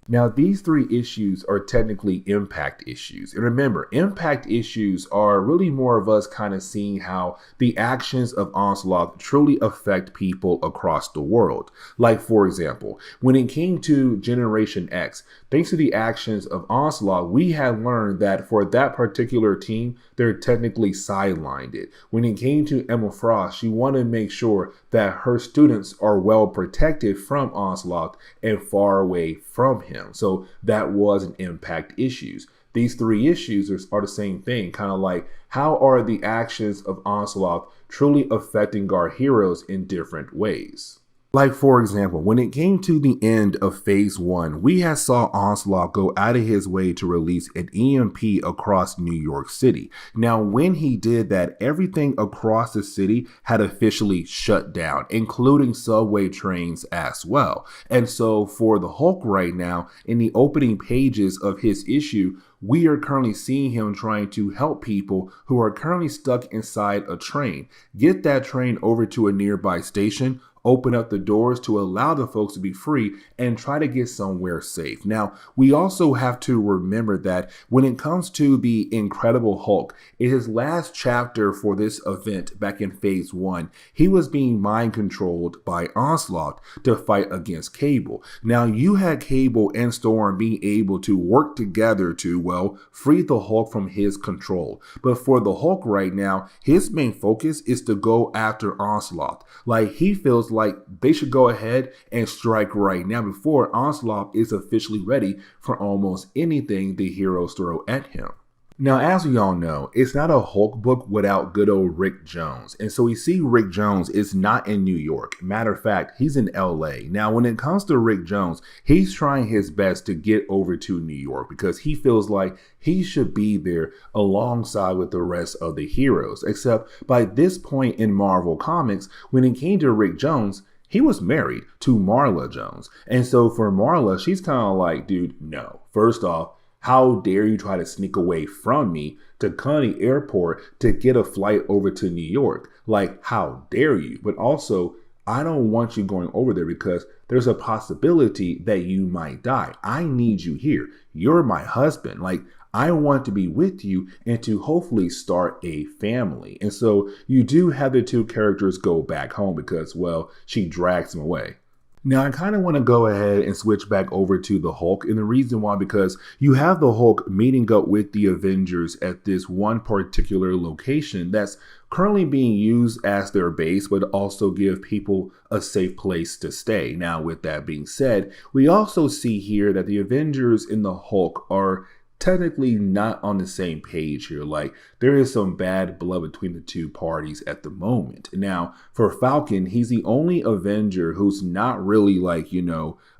Now, these 3 issues are technically impact issues. And remember, impact issues are really more of us kind of seeing how the actions of Onslaught truly affect people across the world. Like, for example, when it came to Generation X, thanks to the actions of Onslaught, we had learned that for that particular team, they're technically sidelined it. When it came to Emma Frost, she wanted to make sure that her students are well protected from Onslaught and far away from him. So that was an impact issues. These 3 issues are the same thing, kind of like how are the actions of Onslaught truly affecting our heroes in different ways. Like, for example, when it came to the end of Phase 1, we had saw Onslaught go out of his way to release an EMP across New York City. Now, when he did that, everything across the city had officially shut down, including subway trains as well. And so for the Hulk right now, in the opening pages of his issue, we are currently seeing him trying to help people who are currently stuck inside a train. Get that train over to a nearby station, open up the doors to allow the folks to be free, and try to get somewhere safe. Now, we also have to remember that when it comes to the Incredible Hulk, in his last chapter for this event back in Phase 1, he was being mind controlled by Onslaught to fight against Cable. Now, you had Cable and Storm being able to work together to, well, free the Hulk from his control. But for the Hulk right now, his main focus is to go after Onslaught. Like, he feels like they should go ahead and strike right now before Onslaught is officially ready for almost anything the heroes throw at him. Now, as we all know, it's not a Hulk book without good old Rick Jones. And so we see Rick Jones is not in New York. Matter of fact, he's in LA. Now, when it comes to Rick Jones, he's trying his best to get over to New York because he feels like he should be there alongside with the rest of the heroes. Except by this point in Marvel Comics, when it came to Rick Jones, he was married to Marla Jones. And so for Marla, she's kind of like, dude, no. First off, how dare you try to sneak away from me to Coney Airport to get a flight over to New York? Like, how dare you? But also, I don't want you going over there because there's a possibility that you might die. I need you here. You're my husband. Like, I want to be with you and to hopefully start a family. And so you do have the 2 characters go back home because, well, she drags him away. Now, I kind of want to go ahead and switch back over to the Hulk. And the reason why, because you have the Hulk meeting up with the Avengers at this one particular location that's currently being used as their base, but also give people a safe place to stay. Now, with that being said, we also see here that the Avengers and the Hulk are technically not on the same page here. Like, there is some bad blood between the two parties at the moment. Now, for Falcon, he's the only Avenger who's not really like,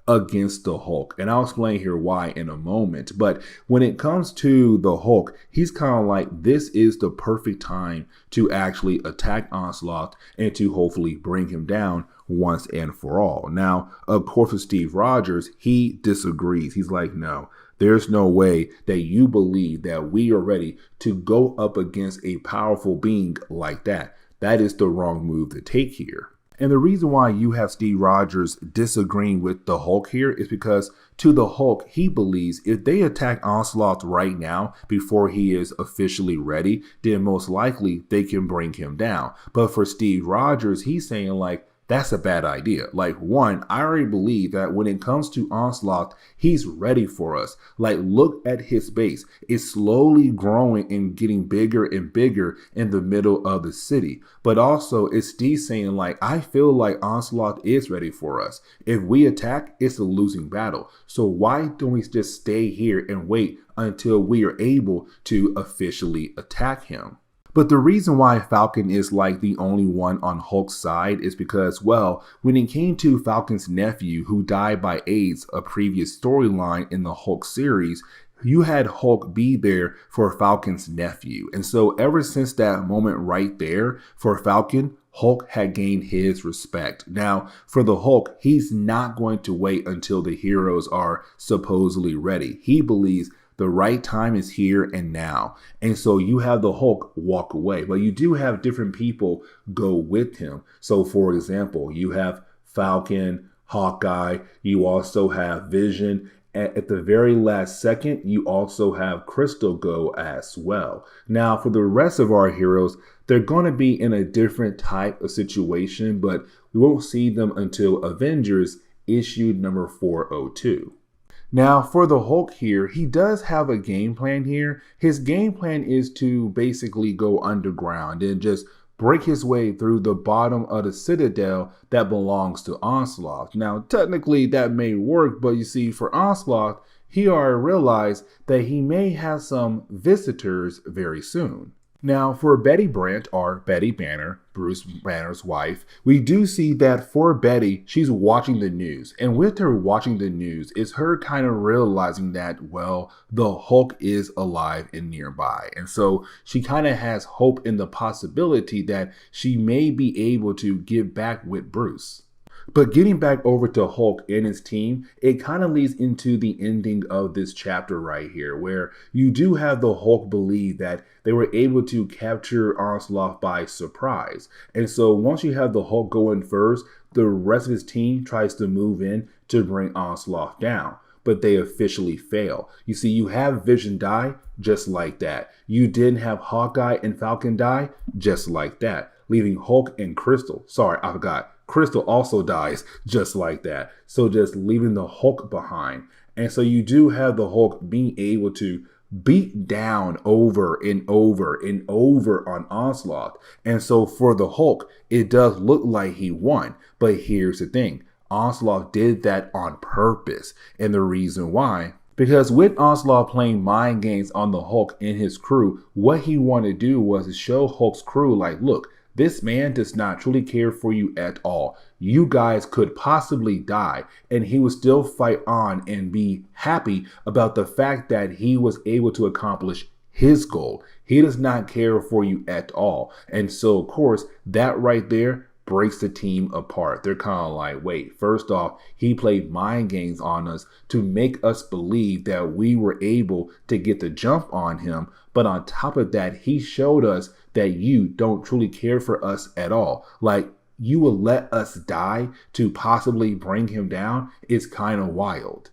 against the Hulk. And I'll explain here why in a moment. But when it comes to the Hulk, he's kind of like, this is the perfect time to actually attack Onslaught and to hopefully bring him down once and for all. Now, of course, with Steve Rogers, he disagrees. He's like, no, there's no way that you believe that we are ready to go up against a powerful being like that. That is the wrong move to take here. And the reason why you have Steve Rogers disagreeing with the Hulk here is because to the Hulk, he believes if they attack Onslaught right now before he is officially ready, then most likely they can bring him down. But for Steve Rogers, he's saying like, that's a bad idea. Like, one, I already believe that when it comes to Onslaught, he's ready for us. Like, look at his base. It's slowly growing and getting bigger and bigger in the middle of the city. But also, it's Steve saying, like, I feel like Onslaught is ready for us. If we attack, it's a losing battle. So why don't we just stay here and wait until we are able to officially attack him? But the reason why Falcon is like the only one on Hulk's side is because, well, when it came to Falcon's nephew who died by AIDS, a previous storyline in the Hulk series, you had Hulk be there for Falcon's nephew. And so ever since that moment right there for Falcon, Hulk had gained his respect. Now, for the Hulk, he's not going to wait until the heroes are supposedly ready. He believes the right time is here and now. And so you have the Hulk walk away, but you do have different people go with him. So for example, you have Falcon, Hawkeye, you also have Vision. At the very last second, you also have Crystal go as well. Now, for the rest of our heroes, they're going to be in a different type of situation, but we won't see them until Avengers issue number 402. Now, for the Hulk here, he does have a game plan here. His game plan is to basically go underground and just break his way through the bottom of the citadel that belongs to Onslaught. Now, technically that may work, but you see, for Onslaught, he already realized that he may have some visitors very soon. Now, for Betty Brant, or Betty Banner, Bruce Banner's wife, we do see that for Betty, she's watching the news. And with her watching the news, is her kind of realizing that, well, the Hulk is alive and nearby. And so she kind of has hope in the possibility that she may be able to get back with Bruce. But getting back over to Hulk and his team, it kind of leads into the ending of this chapter right here, where you do have the Hulk believe that they were able to capture Onslaught by surprise. And so once you have the Hulk going first, the rest of his team tries to move in to bring Onslaught down, but they officially fail. You see, you have Vision die just like that. You didn't have Hawkeye and Falcon die just like that, leaving Hulk and Crystal. Sorry, I forgot. Crystal also dies just like that. So just leaving the Hulk behind. And so you do have the Hulk being able to beat down over and over and over on Onslaught. And so for the Hulk, it does look like he won. But here's the thing. Onslaught did that on purpose. And the reason why, because with Onslaught playing mind games on the Hulk and his crew, what he wanted to do was to show Hulk's crew like, look, this man does not truly care for you at all. You guys could possibly die, and he would still fight on and be happy about the fact that he was able to accomplish his goal. He does not care for you at all. And so, of course, that right there breaks the team apart. They're kind of like, wait, first off, he played mind games on us to make us believe that we were able to get the jump on him. But on top of that, he showed us that you don't truly care for us at all. Like, you will let us die to possibly bring him down. It's kind of wild.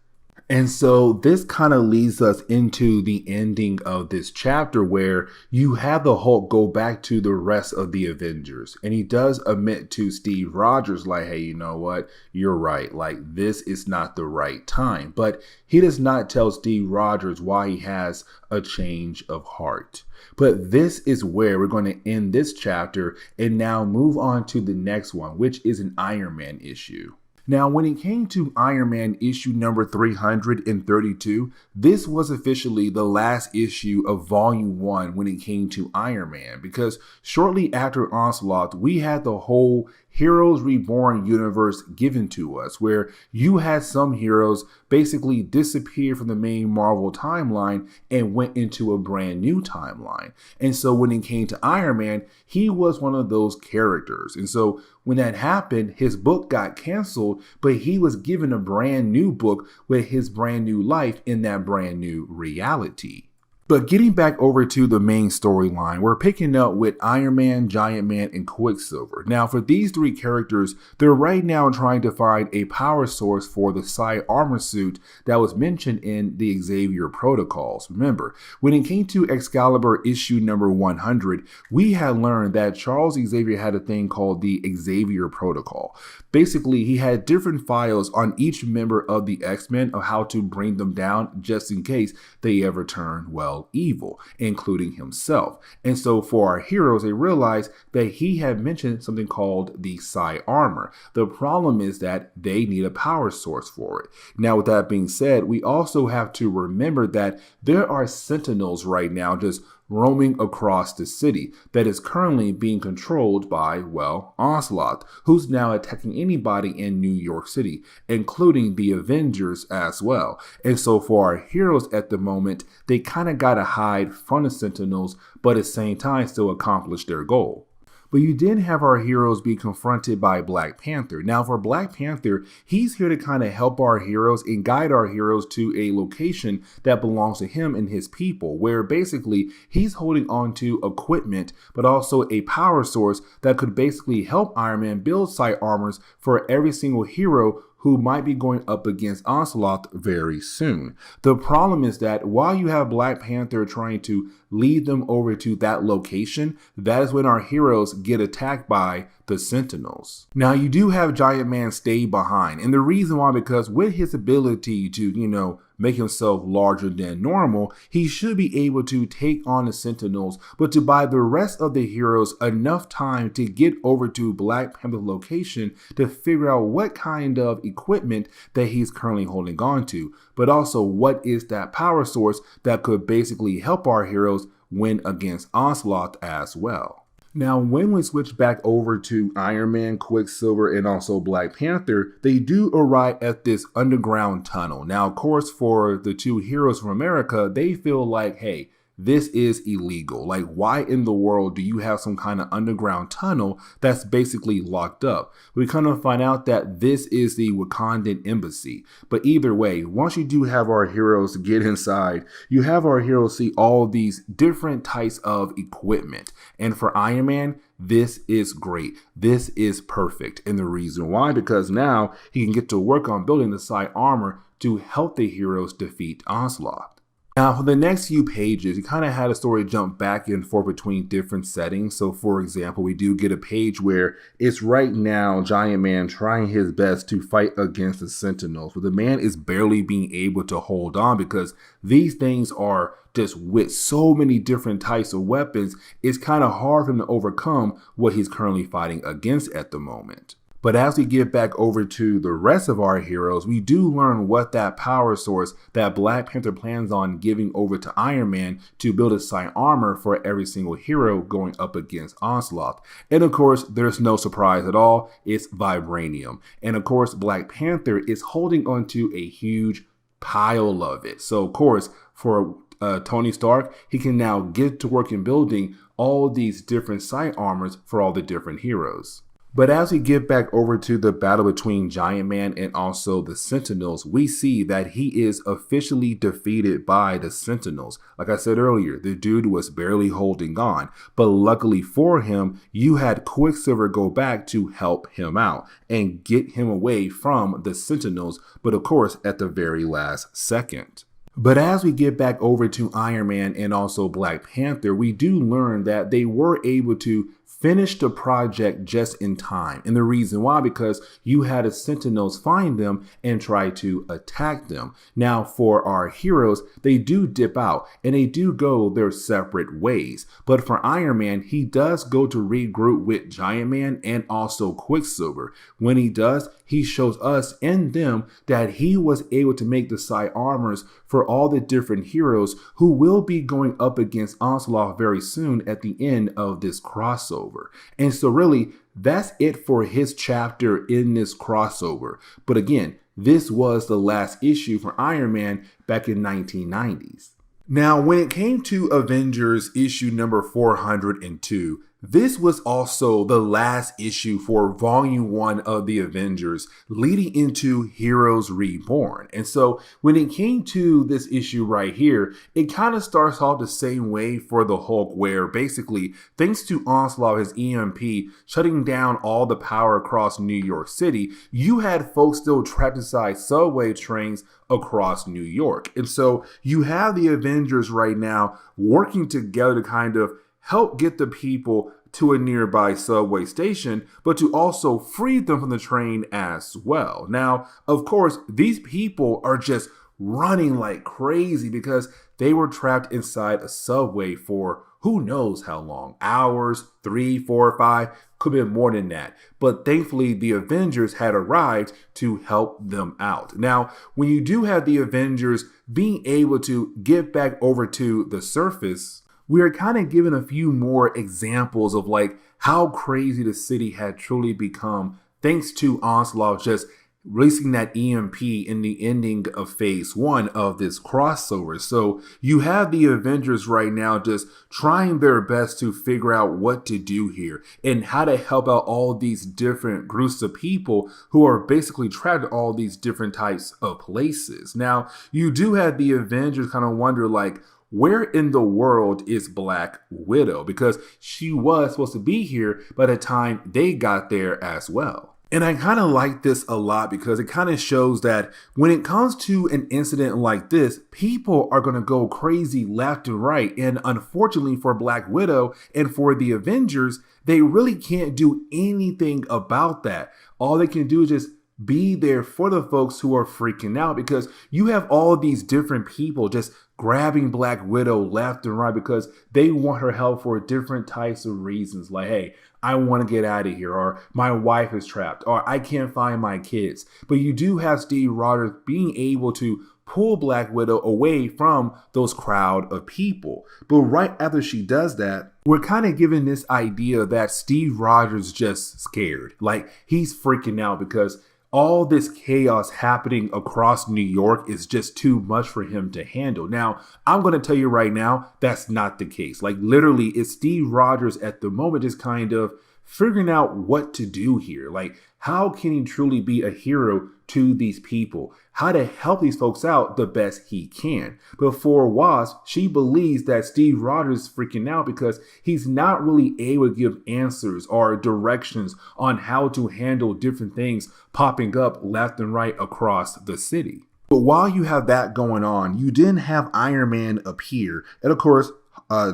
And so this kind of leads us into the ending of this chapter where you have the Hulk go back to the rest of the Avengers. And he does admit to Steve Rogers like, hey, you know what? You're right. Like, this is not the right time. But he does not tell Steve Rogers why he has a change of heart. But this is where we're going to end this chapter and now move on to the next one, which is an Iron Man issue. Now, when it came to Iron Man issue number 332, this was officially the last issue of Volume 1 when it came to Iron Man, because shortly after Onslaught, we had the whole Heroes Reborn universe given to us, where you had some heroes basically disappear from the main Marvel timeline and went into a brand new timeline. And so when it came to Iron Man, he was one of those characters. And so when that happened, his book got canceled, but he was given a brand new book with his brand new life in that brand new reality. But getting back over to the main storyline, we're picking up with Iron Man, Giant Man, and Quicksilver. Now, for these three characters, they're right now trying to find a power source for the psi armor suit that was mentioned in the Xavier Protocols. Remember, when it came to Excalibur issue number 100, we had learned that Charles Xavier had a thing called the Xavier Protocol. Basically, he had different files on each member of the X-Men of how to bring them down just in case they ever turn, well, evil, including himself. And so for our heroes, they realized that he had mentioned something called the psi armor. The problem is that they need a power source for it. Now, with that being said, we also have to remember that there are Sentinels right now just roaming across the city that is currently being controlled by, well, Onslaught, who's now attacking anybody in New York City, including the Avengers as well. And so for our heroes at the moment, they kind of gotta hide from the Sentinels, but at the same time still accomplish their goal. But you did have our heroes be confronted by Black Panther. Now for Black Panther, he's here to kind of help our heroes and guide our heroes to a location that belongs to him and his people, where basically he's holding on to equipment, but also a power source that could basically help Iron Man build psi armors for every single hero who might be going up against Onslaught very soon. The problem is that while you have Black Panther trying to lead them over to that location, that is when our heroes get attacked by the Sentinels. Now, you do have Giant Man stay behind, and the reason why, because with his ability to, make himself larger than normal, he should be able to take on the Sentinels, but to buy the rest of the heroes enough time to get over to Black Panther's location to figure out what kind of equipment that he's currently holding on to, but also what is that power source that could basically help our heroes win against Onslaught as well. Now, when we switch back over to Iron Man, Quicksilver, and also Black Panther, they do arrive at this underground tunnel. Now, of course, for the two heroes from America, they feel like, hey, this is illegal. Like, why in the world do you have some kind of underground tunnel that's basically locked up? We kind of find out that this is the Wakandan embassy. But either way, once you do have our heroes get inside, you have our heroes see all these different types of equipment. And for Iron Man, this is great. This is perfect. And the reason why, because now he can get to work on building the psi armor to help the heroes defeat Onslaught. Now, for the next few pages, you kind of had a story jump back and forth between different settings. So, for example, we do get a page where it's right now Giant Man trying his best to fight against the Sentinels, but the man is barely being able to hold on because these things are just with so many different types of weapons. It's kind of hard for him to overcome what he's currently fighting against at the moment. But as we get back over to the rest of our heroes, we do learn what that power source that Black Panther plans on giving over to Iron Man to build a psi armor for every single hero going up against Onslaught. And of course, there's no surprise at all, it's vibranium. And of course, Black Panther is holding onto a huge pile of it. So of course, for Tony Stark, he can now get to work in building all these different psi armors for all the different heroes. But as we get back over to the battle between Giant Man and also the Sentinels, we see that he is officially defeated by the Sentinels. Like I said earlier, the dude was barely holding on, but luckily for him, you had Quicksilver go back to help him out and get him away from the Sentinels, but of course at the very last second. But as we get back over to Iron Man and also Black Panther, we do learn that they were able to finished the project just in time. And the reason why, because you had the Sentinels find them and try to attack them. Now, for our heroes, they do dip out and they do go their separate ways. But for Iron Man, he does go to regroup with Giant Man and also Quicksilver. When he does, he shows us and them that he was able to make the side armors for all the different heroes who will be going up against Onslaught very soon at the end of this crossover. And so really, that's it for his chapter in this crossover. But again, this was the last issue for Iron Man back in 1990s. Now, when it came to Avengers issue number 402, this was also the last issue for Volume 1 of the Avengers, leading into Heroes Reborn. And so when it came to this issue right here, it kind of starts off the same way for the Hulk, where basically, thanks to Onslaught, his EMP, shutting down all the power across New York City, you had folks still trapped inside subway trains across New York. And so you have the Avengers right now working together to kind of help get the people to a nearby subway station, but to also free them from the train as well. Now, of course, these people are just running like crazy because they were trapped inside a subway for who knows how long, hours, 3, 4, 5, could have been more than that. But thankfully, the Avengers had arrived to help them out. Now, when you do have the Avengers being able to get back over to the surface, we are kind of given a few more examples of like how crazy the city had truly become thanks to Onslaught just releasing that EMP in the ending of phase 1 of this crossover. So you have the Avengers right now just trying their best to figure out what to do here and how to help out all these different groups of people who are basically trapped in all these different types of places. Now, you do have the Avengers kind of wonder like, where in the world is Black Widow? Because she was supposed to be here by the time they got there as well. And I kind of like this a lot because it kind of shows that when it comes to an incident like this, people are going to go crazy left and right. And unfortunately for Black Widow and for the Avengers, they really can't do anything about that. All they can do is just be there for the folks who are freaking out, because you have all these different people just grabbing Black Widow left and right because they want her help for different types of reasons. Like, hey, I want to get out of here, or my wife is trapped, or I can't find my kids. But you do have Steve Rogers being able to pull Black Widow away from those crowd of people. But right after she does that, we're kind of given this idea that Steve Rogers just scared. Like, he's freaking out because all this chaos happening across New York is just too much for him to handle. Now, I'm going to tell you right now, that's not the case. Like, literally, it's Steve Rogers at the moment just kind of figuring out what to do here. Like, how can he truly be a hero to these people? How to help these folks out the best he can. But for Wasp, she believes that Steve Rogers is freaking out because he's not really able to give answers or directions on how to handle different things popping up left and right across the city. But while you have that going on, you didn't have Iron Man appear. And of course,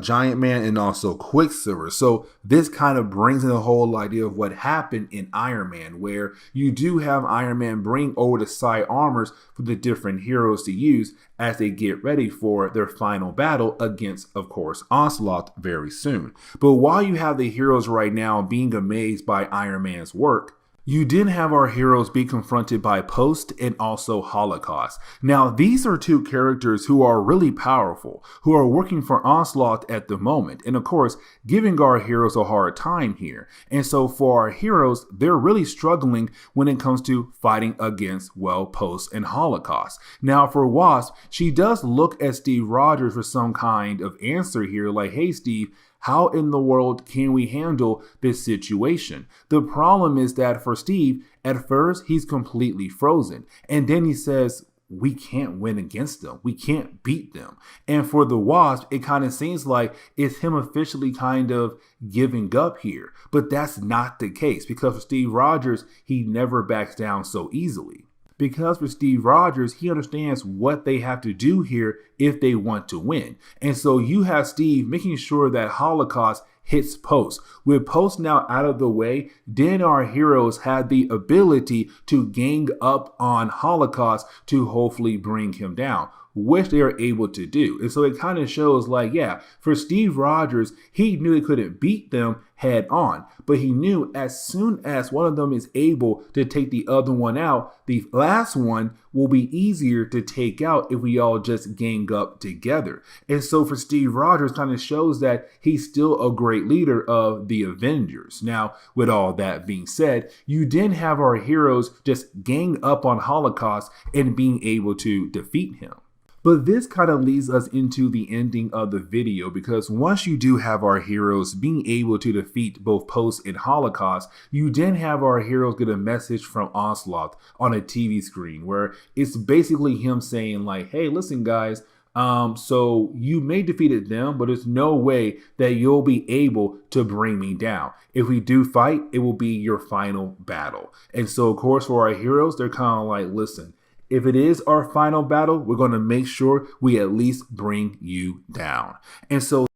Giant Man and also Quicksilver. So this kind of brings in the whole idea of what happened in Iron Man, where you do have Iron Man bring over the side armors for the different heroes to use as they get ready for their final battle against, of course, Onslaught very soon. But while you have the heroes right now being amazed by Iron Man's work, you did have our heroes be confronted by Post and also Holocaust. Now, these are two characters who are really powerful, who are working for Onslaught at the moment, and of course, giving our heroes a hard time here. And so for our heroes, they're really struggling when it comes to fighting against, well, Post and Holocaust. Now, for Wasp, she does look at Steve Rogers for some kind of answer here, like, hey, Steve, how in the world can we handle this situation? The problem is that for Steve, at first, he's completely frozen. And then he says, we can't win against them. We can't beat them. And for the Wasp, it kind of seems like it's him officially kind of giving up here. But that's not the case, because for Steve Rogers, he never backs down so easily. Because for Steve Rogers, he understands what they have to do here if they want to win. And so you have Steve making sure that Holocaust hits Post. With Post now out of the way, then our heroes had the ability to gang up on Holocaust to hopefully bring him down, which they are able to do. And so it kind of shows like, yeah, for Steve Rogers, he knew he couldn't beat them head on, but he knew as soon as one of them is able to take the other one out, the last one will be easier to take out if we all just gang up together. And so for Steve Rogers, kind of shows that he's still a great leader of the Avengers. Now, with all that being said, you then have our heroes just gang up on Holocaust and being able to defeat him. But this kind of leads us into the ending of the video, because once you do have our heroes being able to defeat both Post and Holocaust, you then have our heroes get a message from Onslaught on a TV screen where it's basically him saying like, hey, listen guys, so you may defeated them, but there's no way that you'll be able to bring me down. If we do fight, it will be your final battle. And so of course for our heroes, they're kind of like, listen, if it is our final battle, we're going to make sure we at least bring you down. And so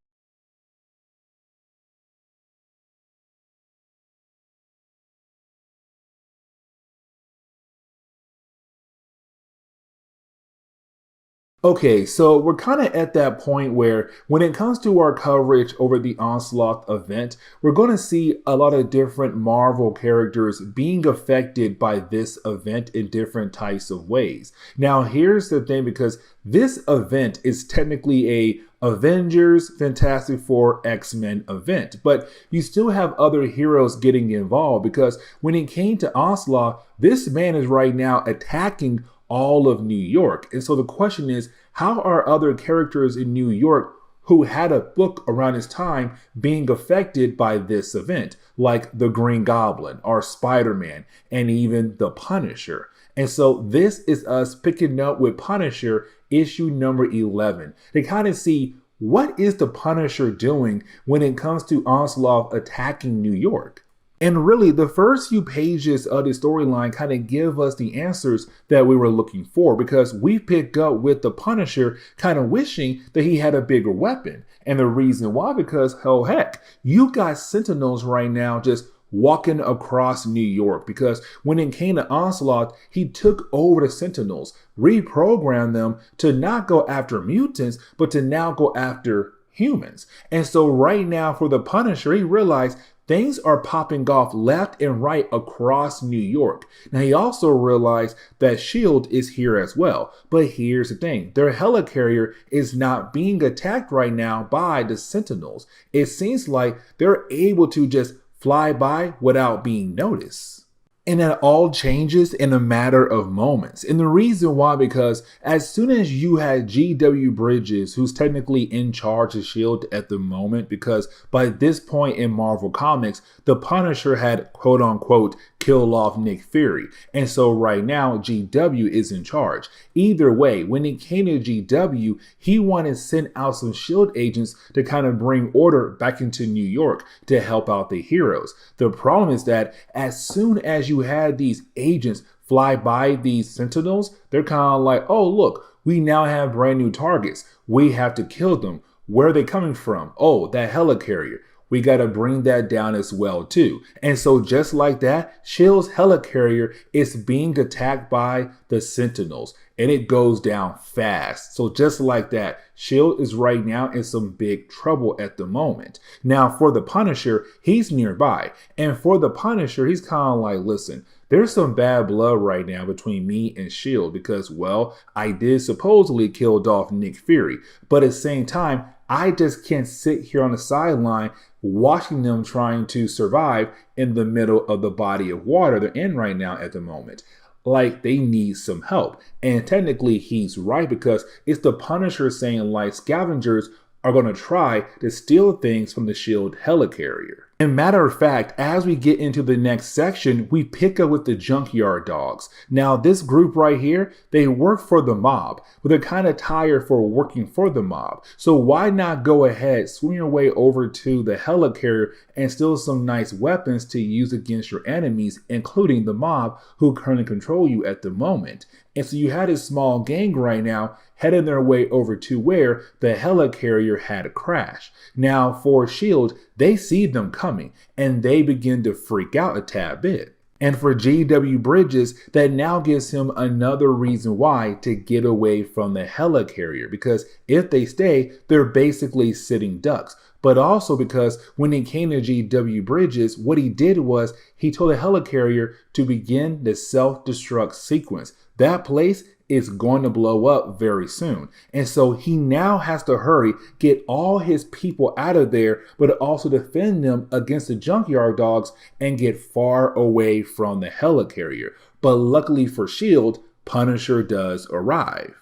okay, so we're kind of at that point where when it comes to our coverage over the Onslaught event, we're going to see a lot of different Marvel characters being affected by this event in different types of ways. Now, here's the thing, because this event is technically a Avengers, Fantastic Four, X-Men event, but you still have other heroes getting involved, because when it came to Onslaught, this man is right now attacking all of New York. And so the question is, how are other characters in New York who had a book around this time being affected by this event, like the Green Goblin or Spider-Man and even the Punisher? And so this is us picking up with Punisher issue number 11 to kind of see what is the Punisher doing when it comes to Onslaught attacking New York. And really, the first few pages of the storyline kind of give us the answers that we were looking for, because we pick up with the Punisher kind of wishing that he had a bigger weapon. And the reason why, because hell heck, you got Sentinels right now just walking across New York, because when it came to Onslaught, he took over the Sentinels, reprogrammed them to not go after mutants, but to now go after humans. And so right now for the Punisher, he realized things are popping off left and right across New York. Now, he also realized that S.H.I.E.L.D. is here as well. But here's the thing. Their helicarrier is not being attacked right now by the Sentinels. It seems like they're able to just fly by without being noticed. And that all changes in a matter of moments. And the reason why, because as soon as you had G.W. Bridges, who's technically in charge of S.H.I.E.L.D. at the moment, because by this point in Marvel Comics, the Punisher had quote unquote killed off Nick Fury. And so right now, G.W. is in charge. Either way, when it came to G.W., he wanted to send out some S.H.I.E.L.D. agents to kind of bring order back into New York to help out the heroes. The problem is that as soon as you had these agents fly by these Sentinels, they're kind of like, oh, look, we now have brand new targets. We have to kill them. Where are they coming from? Oh, that helicarrier. We got to bring that down as well, too. And so just like that, S.H.I.E.L.D.'s helicarrier is being attacked by the Sentinels, and it goes down fast. So just like that, S.H.I.E.L.D. is right now in some big trouble at the moment. Now, for the Punisher, he's nearby. And for the Punisher, he's kind of like, listen, there's some bad blood right now between me and S.H.I.E.L.D. because, well, I did supposedly kill off Nick Fury. But at the same time, I just can't sit here on the sideline watching them trying to survive in the middle of the body of water they're in right now at the moment. Like, they need some help. And technically, he's right, because it's the Punisher saying, like, scavengers are going to try to steal things from the S.H.I.E.L.D. helicarrier. And matter of fact, as we get into the next section, we pick up with the Junkyard Dogs. Now, this group right here, they work for the mob, but they're kind of tired for working for the mob. So why not go ahead, swing your way over to the helicarrier and steal some nice weapons to use against your enemies, including the mob who currently control you at the moment. And so you had a small gang right now heading their way over to where the helicarrier had crashed. Now, for S.H.I.E.L.D., they see them coming and they begin to freak out a tad bit. And for G.W. Bridges, that now gives him another reason why to get away from the helicarrier, because if they stay, they're basically sitting ducks. But also because when it came to G.W. Bridges, what he did was he told the helicarrier to begin the self-destruct sequence. That place is going to blow up very soon. And so he now has to hurry, get all his people out of there, but also defend them against the junkyard dogs and get far away from the helicarrier. But luckily for S.H.I.E.L.D., Punisher does arrive.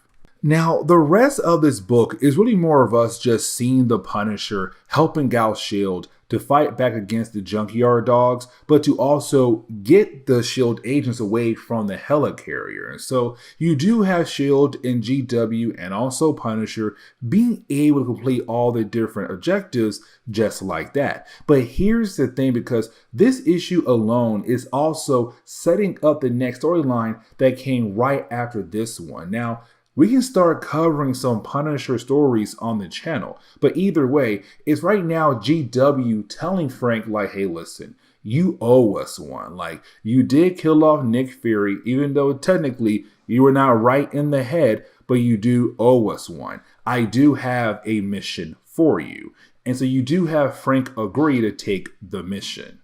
Now, the rest of this book is really more of us just seeing the Punisher helping out S.H.I.E.L.D. to fight back against the junkyard dogs, but to also get the S.H.I.E.L.D. agents away from the helicarrier. And so you do have S.H.I.E.L.D. and GW and also Punisher being able to complete all the different objectives just like that. But here's the thing, because this issue alone is also setting up the next storyline that came right after this one. Now, we can start covering some Punisher stories on the channel, but either way, it's right now GW telling Frank like, hey, listen, you owe us one. Like, you did kill off Nick Fury, even though technically you were not right in the head, but you do owe us one. I do have a mission for you. And so you do have Frank agree to take the mission.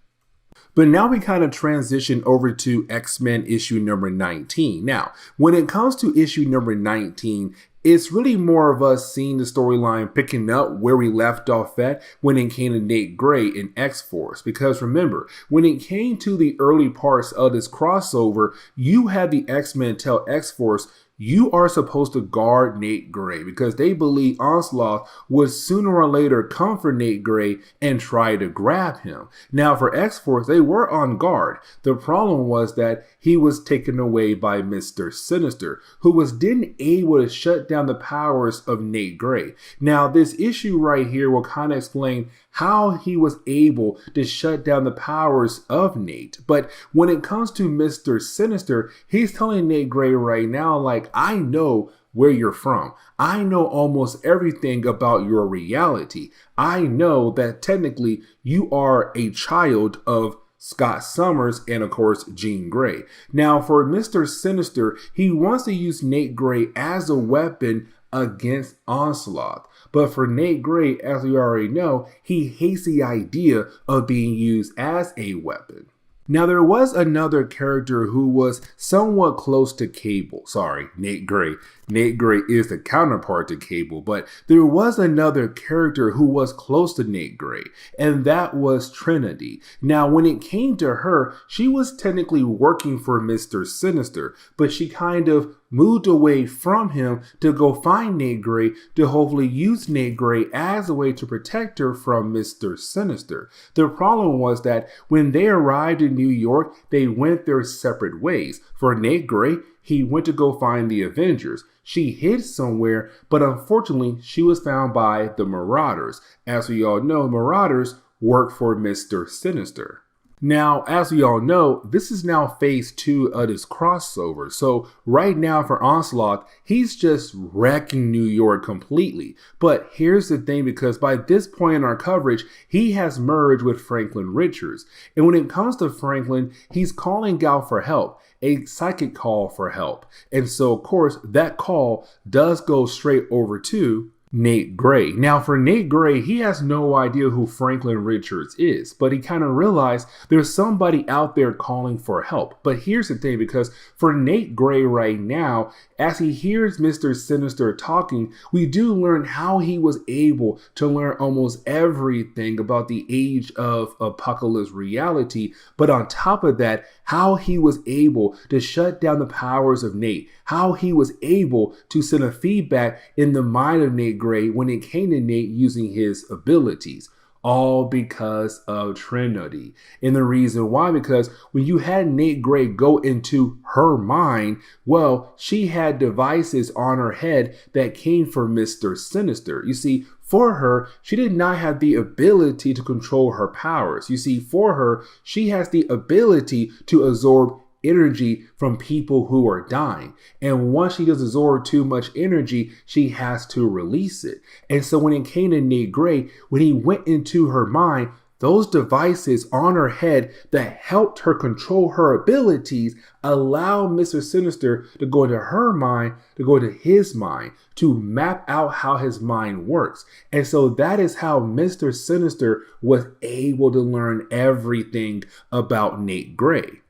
But now we kind of transition over to X-Men issue number 19. Now, when it comes to issue number 19, it's really more of us seeing the storyline picking up where we left off at when it came to Nate Gray in X-Force. Because remember, when it came to the early parts of this crossover, you had the X-Men tell X-Force, you are supposed to guard Nate Gray, because they believe Onslaught would sooner or later come for Nate Gray and try to grab him. Now for X-Force, they were on guard. The problem was that he was taken away by Mr. Sinister, who was then able to shut down the powers of Nate Gray. Now this issue right here will kind of explain how he was able to shut down the powers of Nate. But when it comes to Mr. Sinister, he's telling Nate Gray right now, like, I know where you're from. I know almost everything about your reality. I know that technically you are a child of Scott Summers and of course Jean Grey. Now for Mr. Sinister, he wants to use Nate Gray as a weapon against Onslaught. But for Nate Gray, as we already know, he hates the idea of being used as a weapon. Now, there was another character who was somewhat close to Cable. Sorry, Nate Gray. Nate Gray is the counterpart to Cable, but there was another character who was close to Nate Gray, and that was Trinity. Now, when it came to her, she was technically working for Mr. Sinister, but she kind of moved away from him to go find Nate Gray to hopefully use Nate Gray as a way to protect her from Mr. Sinister. The problem was that when they arrived in New York, they went their separate ways. For Nate Gray, he went to go find the Avengers. She hid somewhere, but unfortunately, she was found by the Marauders. As we all know, Marauders work for Mr. Sinister. Now, as we all know, this is now phase 2 of this crossover. So right now for Onslaught, he's just wrecking New York completely. But here's the thing, because by this point in our coverage, he has merged with Franklin Richards. And when it comes to Franklin, he's calling out for help, a psychic call for help. And so, of course, that call does go straight over to Nate Gray. Now for Nate Gray, he has no idea who Franklin Richards is, but he kind of realized there's somebody out there calling for help. But here's the thing, because for Nate Gray right now, as he hears Mr. Sinister talking, we do learn how he was able to learn almost everything about the age of Apocalypse reality. But on top of that, how he was able to shut down the powers of Nate, how he was able to send a feedback in the mind of Nate Gray when it came to Nate using his abilities. All because of Trinity. And the reason why, because when you had Nate Gray go into her mind, well, she had devices on her head that came from Mr. Sinister. You see, for her, she did not have the ability to control her powers. You see, for her, she has the ability to absorb energy from people who are dying. And once she does absorb too much energy, she has to release it. And so when it came to Nate Gray, when he went into her mind, those devices on her head that helped her control her abilities allow Mr. Sinister to go into her mind, to go into his mind, to map out how his mind works. And so that is how Mr. Sinister was able to learn everything about Nate Gray.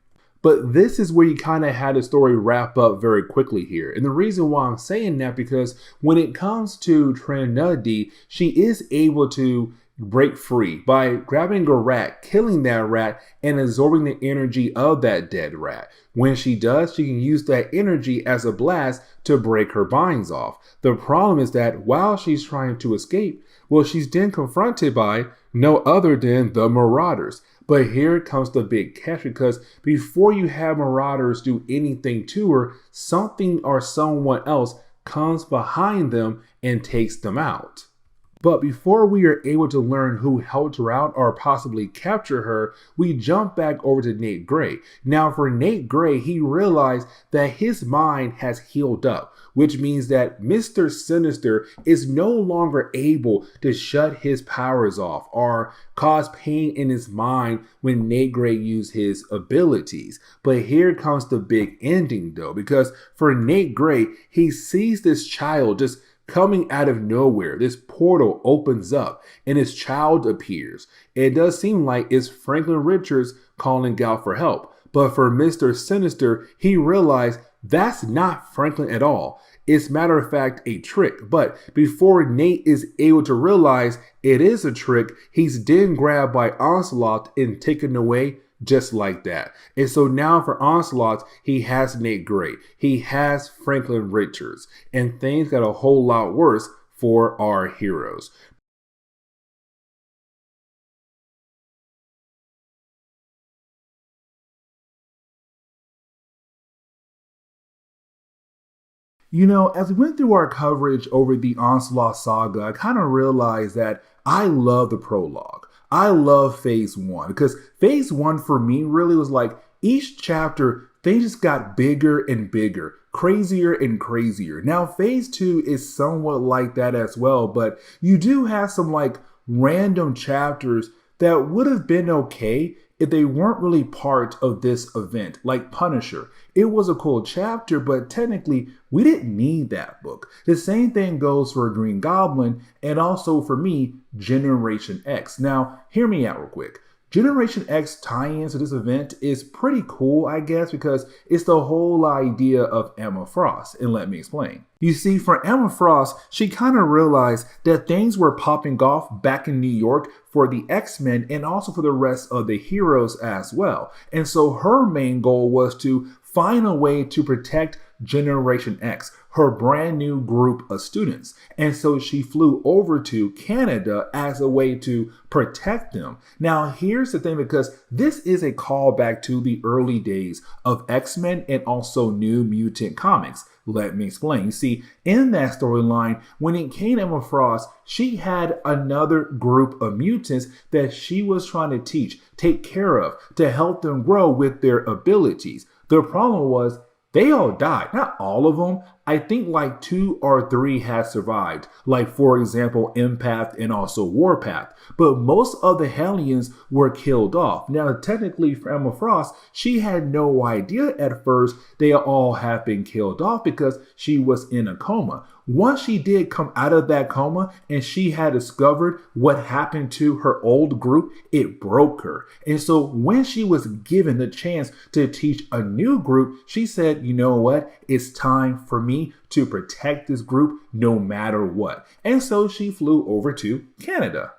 But this is where you kind of had the story wrap up very quickly here. And the reason why I'm saying that, because when it comes to Trinity, she is able to break free by grabbing a rat, killing that rat, and absorbing the energy of that dead rat. When she does, she can use that energy as a blast to break her binds off. The problem is that while she's trying to escape, well, she's then confronted by no other than the Marauders. But here comes the big catch, because before you have Marauders do anything to her, something or someone else comes behind them and takes them out. But before we are able to learn who helped her out or possibly capture her, we jump back over to Nate Gray. Now for Nate Gray, he realized that his mind has healed up, which means that Mr. Sinister is no longer able to shut his powers off or cause pain in his mind when Nate Gray used his abilities. But here comes the big ending though, because for Nate Gray, he sees this child just coming out of nowhere. This portal opens up and his child appears. It does seem like it's Franklin Richards calling out for help. But for Mr. Sinister, he realized that's not Franklin at all. It's matter of fact a trick. But before Nate is able to realize it is a trick, he's then grabbed by Onslaught and taken away just like that. And so now for Onslaught, he has Nate Gray, he has Franklin Richards, and things got a whole lot worse for our heroes. You know, as we went through our coverage over the Onslaught saga, I kind of realized that I love the prologue. I love phase 1, because phase 1 for me really was like each chapter, things just got bigger and bigger, crazier and crazier. Now phase 2 is somewhat like that as well, but you do have some like random chapters that would have been okay if they weren't really part of this event, like Punisher. It was a cool chapter, but technically we didn't need that book. The same thing goes for Green Goblin and also for me, Generation X. Now, hear me out real quick. Generation X tie-ins to this event is pretty cool, I guess, because it's the whole idea of Emma Frost, and let me explain. You see, for Emma Frost, she kind of realized that things were popping off back in New York for the X-Men and also for the rest of the heroes as well. And so her main goal was to find a way to protect Generation X, her brand new group of students. And so she flew over to Canada as a way to protect them. Now, here's the thing, because this is a callback to the early days of X-Men and also New Mutant comics. Let me explain. You see, in that storyline, when it came to Emma Frost, she had another group of mutants that she was trying to teach, take care of, to help them grow with their abilities. The problem was they all died. Not all of them. I think like 2 or 3 had survived. Like, for example, Empath and also Warpath. But most of the Hellions were killed off. Now, technically for Emma Frost, she had no idea at first they all had been killed off because she was in a coma. Once she did come out of that coma and she had discovered what happened to her old group, it broke her. And so when she was given the chance to teach a new group, she said, you know what? It's time for me to protect this group no matter what. And so she flew over to Canada.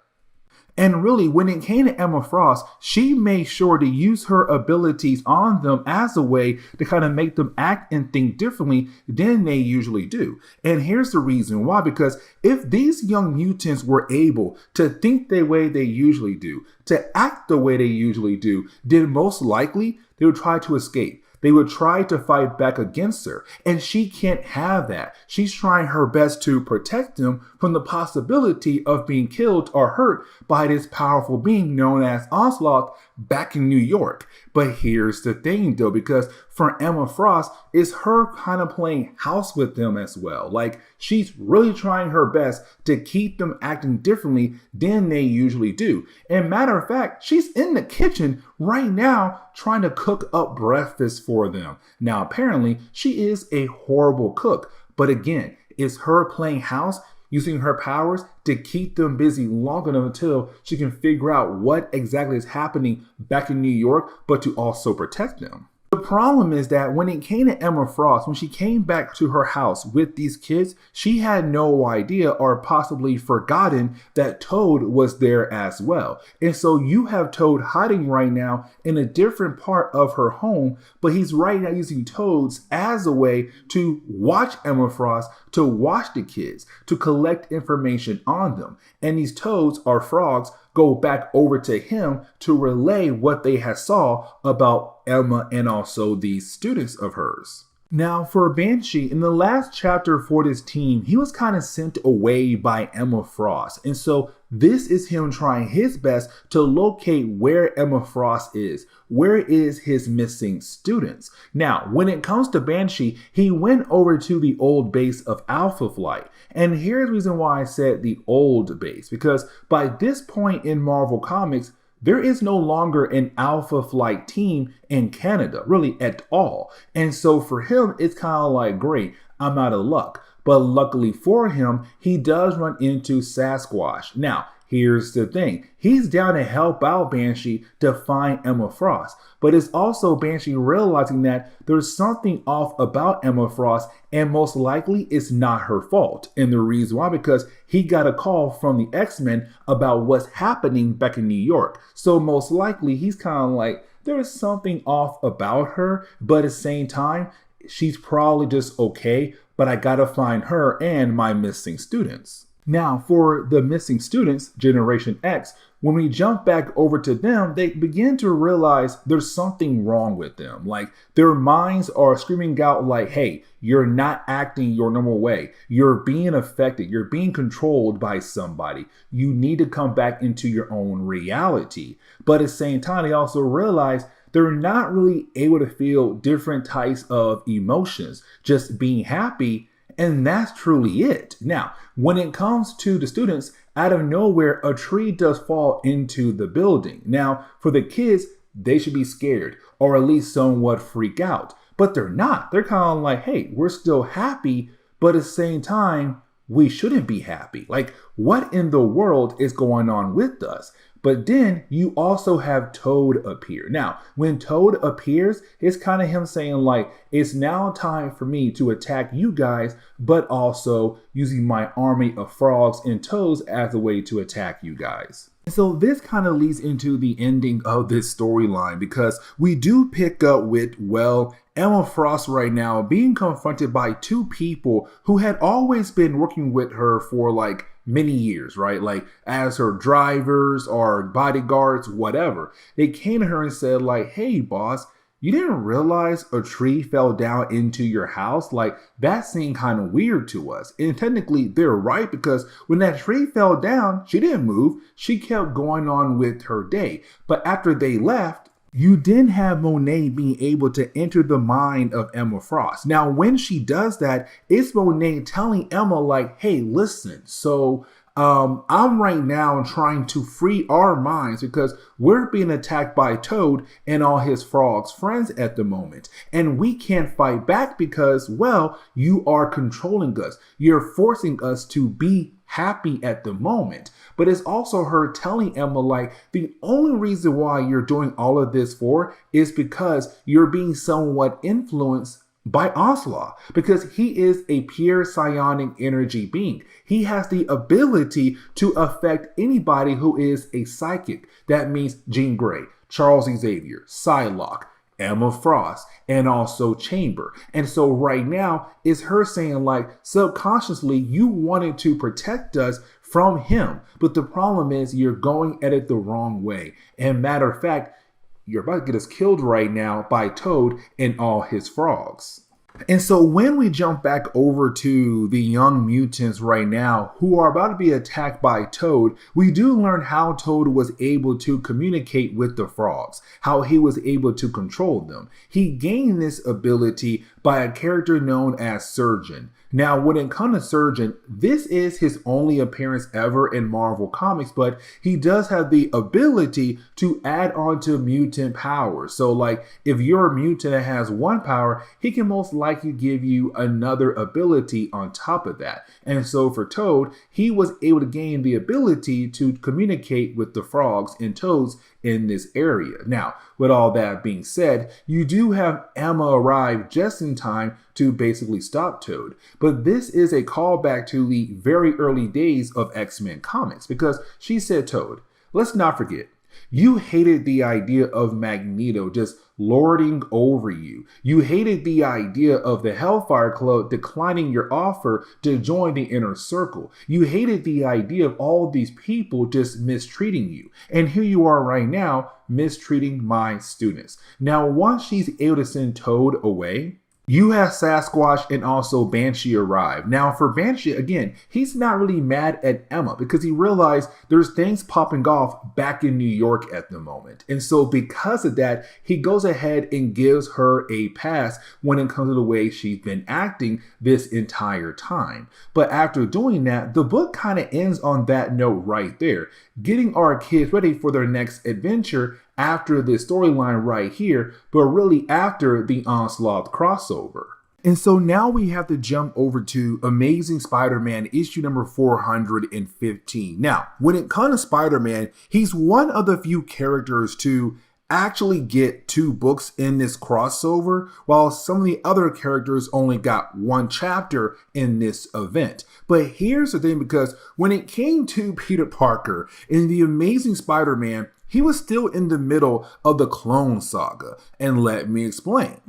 And really, when it came to Emma Frost, she made sure to use her abilities on them as a way to kind of make them act and think differently than they usually do. And here's the reason why, because if these young mutants were able to think the way they usually do, to act the way they usually do, then most likely they would try to escape. They would try to fight back against her, and she can't have that. She's trying her best to protect them from the possibility of being killed or hurt by this powerful being known as Onslaught back in New York. But here's the thing though, because for Emma Frost, it's her kind of playing house with them as well. Like, she's really trying her best to keep them acting differently than they usually do. And matter of fact, she's in the kitchen right now trying to cook up breakfast for them. Now, apparently, she is a horrible cook. But again, it's her playing house, using her powers to keep them busy long enough until she can figure out what exactly is happening back in New York, but to also protect them. The problem is that when it came to Emma Frost, when she came back to her house with these kids, she had no idea or possibly forgotten that Toad was there as well. And so you have Toad hiding right now in a different part of her home, but he's right now using Toads as a way to watch Emma Frost, to watch the kids, to collect information on them. And these Toads or frogs go back over to him to relay what they had saw about Emma and also these students of hers. Now for Banshee, in the last chapter for this team, he was kind of sent away by Emma Frost. And so this is him trying his best to locate where Emma Frost is. Where is his missing students? Now, when it comes to Banshee, he went over to the old base of Alpha Flight. And here's the reason why I said the old base, because by this point in Marvel Comics, there is no longer an Alpha Flight team in Canada, really at all. And so for him, it's kind of like, great, I'm out of luck. But luckily for him, he does run into Sasquatch. Now, here's the thing. He's down to help out Banshee to find Emma Frost. But it's also Banshee realizing that there's something off about Emma Frost, and most likely it's not her fault. And the reason why, because he got a call from the X-Men about what's happening back in New York. So most likely he's kind of like, there is something off about her, but at the same time, she's probably just okay, but I gotta find her and my missing students. Now, for the missing students, Generation X, when we jump back over to them, they begin to realize there's something wrong with them. Like, their minds are screaming out like, hey, you're not acting your normal way. You're being affected. You're being controlled by somebody. You need to come back into your own reality. But at the same time, they also realize they're not really able to feel different types of emotions, just being happy. And that's truly it. Now, when it comes to the students, out of nowhere, a tree does fall into the building. Now, for the kids, they should be scared or at least somewhat freak out. But they're not. They're kind of like, hey, we're still happy, but at the same time, we shouldn't be happy. Like, what in the world is going on with us? But then you also have Toad appear. Now, when Toad appears, it's kind of him saying like, it's now time for me to attack you guys, but also using my army of frogs and toads as a way to attack you guys. So this kind of leads into the ending of this storyline, because we do pick up with, well, Emma Frost right now being confronted by two people who had always been working with her for like many years, right? Like as her drivers or bodyguards, whatever. They came to her and said like, hey boss, you didn't realize a tree fell down into your house? Like, that seemed kind of weird to us. And technically they're right, because when that tree fell down, she didn't move. She kept going on with her day. But after they left, you then have Monet being able to enter the mind of Emma Frost. Now, when she does that, it's Monet telling Emma like, hey, listen, so I'm right now trying to free our minds because we're being attacked by Toad and all his frogs friends at the moment. And we can't fight back because, well, you are controlling us. You're forcing us to be happy at the moment. But it's also her telling Emma like, the only reason why you're doing all of this for is because you're being somewhat influenced by Onslaught, because he is a pure psionic energy being. He has the ability to affect anybody who is a psychic. That means Jean Grey, Charles Xavier, Psylocke, Emma Frost, and also Chamber. And so right now is her saying like, subconsciously you wanted to protect us from him, but the problem is you're going at it the wrong way. And matter of fact, you're about to get us killed right now by Toad and all his frogs. And so when we jump back over to the young mutants right now who are about to be attacked by Toad, we do learn how Toad was able to communicate with the frogs, how he was able to control them. He gained this ability by a character known as Surgeon. Now, when it comes to Surgeon, this is his only appearance ever in Marvel Comics, but he does have the ability to add on to mutant powers. So like, if you're a mutant that has one power, he can most likely give you another ability on top of that. And so for Toad, he was able to gain the ability to communicate with the frogs and toads in this area. Now, with all that being said, you do have Emma arrive just in time to basically stop Toad. But this is a callback to the very early days of X-Men comics, because she said, Toad, let's not forget, you hated the idea of Magneto just lording over you. You hated the idea of the Hellfire Club declining your offer to join the inner circle. You hated the idea of all these people just mistreating you. And here you are right now, mistreating my students. Now, once she's able to send Toad away, you have Sasquatch and also Banshee arrive. Now for Banshee, again, he's not really mad at Emma because he realized there's things popping off back in New York at the moment. And so because of that, he goes ahead and gives her a pass when it comes to the way she's been acting this entire time. But after doing that, the book kind of ends on that note right there, getting our kids ready for their next adventure after this storyline right here, but really after the Onslaught crossover. And so now we have to jump over to Amazing Spider-Man issue number 415. Now, when it comes to Spider-Man, he's one of the few characters to actually get 2 books in this crossover, while some of the other characters only got 1 chapter in this event. But here's the thing, because when it came to Peter Parker in the Amazing Spider-Man, he was still in the middle of the Clone Saga, and let me explain.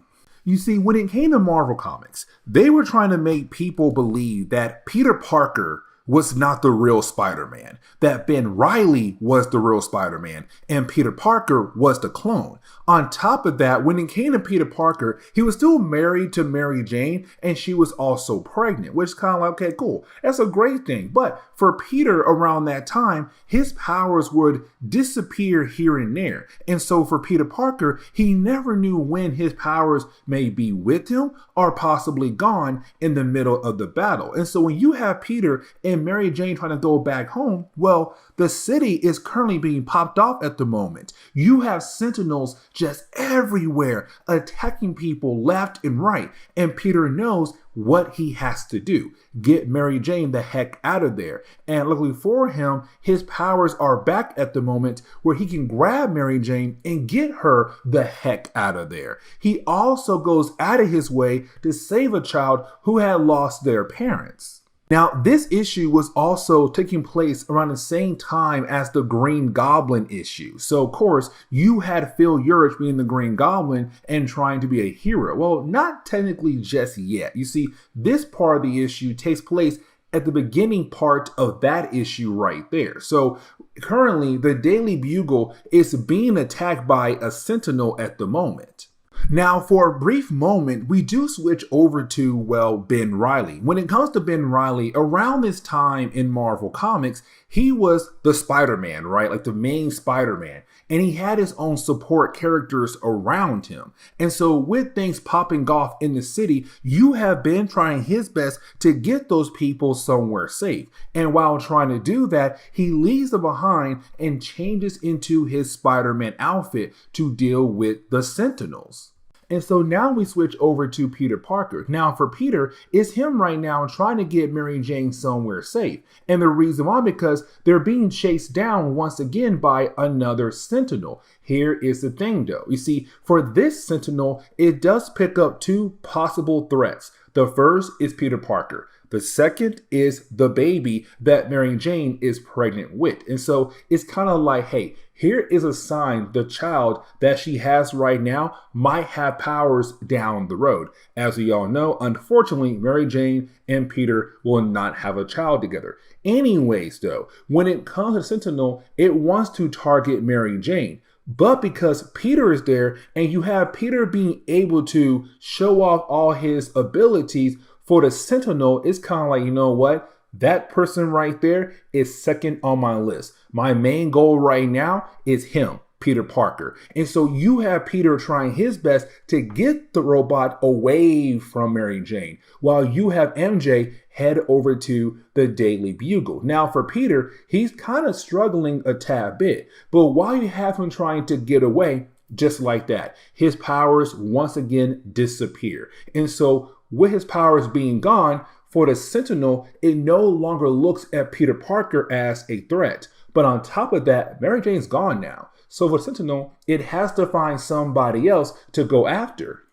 You see, when it came to Marvel Comics, they were trying to make people believe that Peter Parker was not the real Spider-Man, that Ben Reilly was the real Spider-Man, and Peter Parker was the clone. On top of that, when it came to Peter Parker, he was still married to Mary Jane, and she was also pregnant, which is kind of like, okay, cool, that's a great thing. But for Peter around that time, his powers would disappear here and there. And so for Peter Parker, he never knew when his powers may be with him or possibly gone in the middle of the battle. And so when you have Peter and Mary Jane trying to go back home, well, the city is currently being popped off at the moment. You have Sentinels just everywhere attacking people left and right. And Peter knows what he has to do. Get Mary Jane the heck out of there. And luckily for him, his powers are back at the moment where he can grab Mary Jane and get her the heck out of there. He also goes out of his way to save a child who had lost their parents. Now, this issue was also taking place around the same time as the Green Goblin issue. So, of course, you had Phil Urich being the Green Goblin and trying to be a hero. Well, not technically just yet. You see, this part of the issue takes place at the beginning part of that issue right there. So, currently, the Daily Bugle is being attacked by a Sentinel at the moment. Now, for a brief moment, we do switch over to, well, Ben Reilly. When it comes to Ben Reilly, around this time in Marvel Comics, he was the Spider-Man, right? Like the main Spider-Man. And he had his own support characters around him. And so with things popping off in the city, you have Ben trying his best to get those people somewhere safe. And while trying to do that, he leaves them behind and changes into his Spider-Man outfit to deal with the Sentinels. And so now we switch over to Peter Parker. Now for Peter, it's him right now trying to get Mary Jane somewhere safe. And the reason why, because they're being chased down once again by another Sentinel. Here is the thing though. You see, for this Sentinel, it does pick up 2 possible threats. The first is Peter Parker. The second is the baby that Mary Jane is pregnant with. And so it's kind of like, hey, here is a sign the child that she has right now might have powers down the road. As we all know, unfortunately, Mary Jane and Peter will not have a child together. Anyways, though, when it comes to Sentinel, it wants to target Mary Jane. But because Peter is there and you have Peter being able to show off all his abilities for the Sentinel, it's kind of like, you know what? That person right there is second on my list. My main goal right now is him, Peter Parker. And so you have Peter trying his best to get the robot away from Mary Jane, while you have MJ head over to the Daily Bugle. Now for Peter, he's kind of struggling a tad bit, but while you have him trying to get away, just like that, his powers once again disappear. And so with his powers being gone, for the Sentinel, it no longer looks at Peter Parker as a threat. But on top of that, Mary Jane's gone now. So for Sentinel, it has to find somebody else to go after.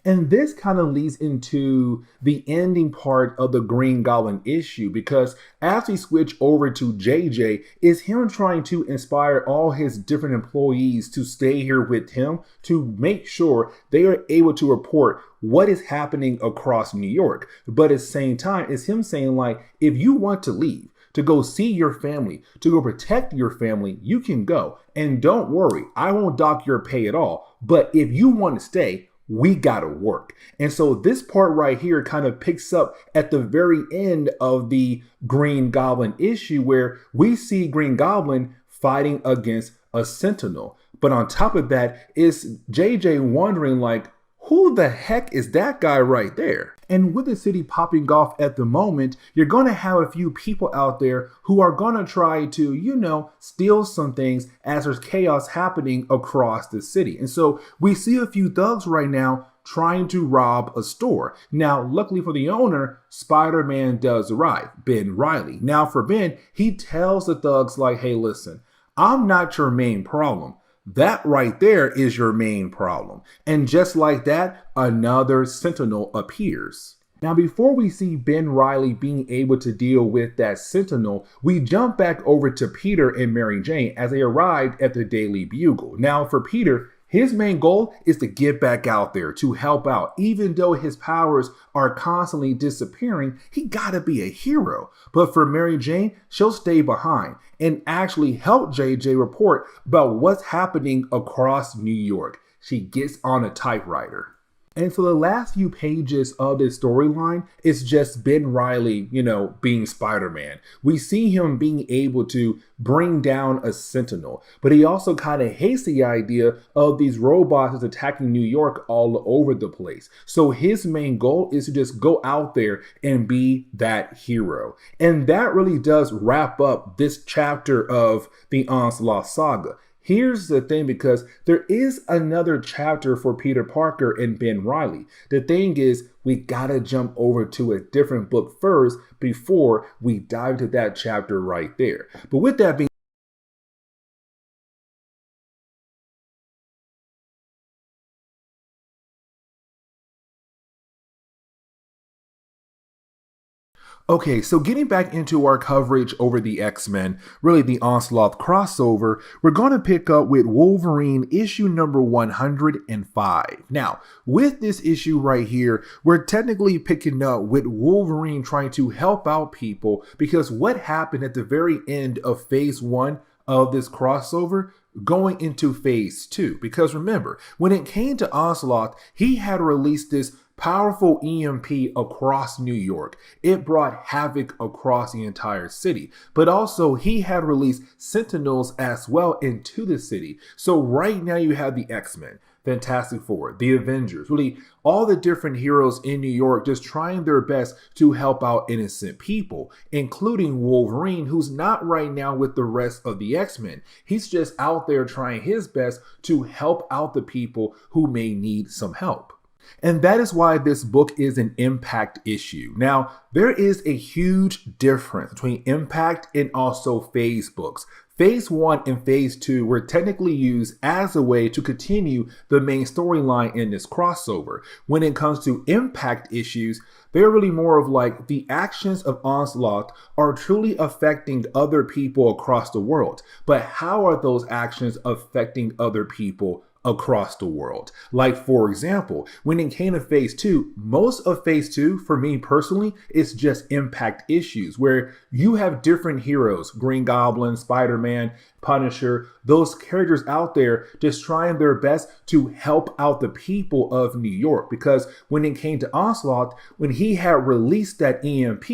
And this kind of leads into the ending part of the Green Goblin issue, because as we switch over to JJ, is him trying to inspire all his different employees to stay here with him to make sure they are able to report what is happening across New York. But at the same time, it's him saying, like, if you want to leave, to go see your family, to go protect your family, you can go. And don't worry, I won't dock your pay at all. But if you want to stay, we gotta work. And so this part right here kind of picks up at the very end of the Green Goblin issue, where we see Green Goblin fighting against a Sentinel. But on top of that, it's JJ wondering, like, who the heck is that guy right there? And with the city popping off at the moment, you're going to have a few people out there who are going to try to, you know, steal some things as there's chaos happening across the city. And so we see a few thugs right now trying to rob a store. Now, luckily for the owner, Spider-Man does arrive, Ben Reilly. Now for Ben, he tells the thugs, like, hey, listen, I'm not your main problem. That right there is your main problem. And just like that, another Sentinel appears. Now, before we see Ben Reilly being able to deal with that Sentinel, we jump back over to Peter and Mary Jane as they arrived at the Daily Bugle. Now, for Peter, his main goal is to get back out there to help out. Even though his powers are constantly disappearing, he gotta be a hero. But for Mary Jane, she'll stay behind and actually help JJ report about what's happening across New York. She gets on a typewriter. And for the last few pages of this storyline, it's just Ben Reilly, you know, being Spider-Man. We see him being able to bring down a Sentinel, but he also kind of hates the idea of these robots that's attacking New York all over the place. So his main goal is to just go out there and be that hero. And that really does wrap up this chapter of the Onslaught saga. Here's the thing, because there is another chapter for Peter Parker and Ben Reilly. The thing is, we gotta jump over to a different book first before we dive into that chapter right there. But with that being okay, so getting back into our coverage over the X-Men, really the Onslaught crossover, we're going to pick up with Wolverine issue number 105. Now, with this issue right here, we're technically picking up with Wolverine trying to help out people, because what happened at the very end of phase 1 of this crossover going into phase 2, because remember, when it came to Onslaught, he had released this powerful EMP across New York. It brought havoc across the entire city, but also he had released Sentinels as well into the city. So right now you have the X-Men, Fantastic Four, the Avengers, really all the different heroes in New York just trying their best to help out innocent people, including Wolverine, who's not right now with the rest of the X-Men. He's just out there trying his best to help out the people who may need some help. And that is why this book is an impact issue. Now, there is a huge difference between impact and also phase books. Phase 1 and Phase 2 were technically used as a way to continue the main storyline in this crossover. When it comes to impact issues, they're really more of like the actions of Onslaught are truly affecting other people across the world. But how are those actions affecting other people across the world. Like, for example, when it came to phase 2, most of phase 2 for me personally is just impact issues where you have different heroes, Green Goblin, Spider-Man, Punisher, those characters out there just trying their best to help out the people of New York. Because when it came to Onslaught, when he had released that EMP,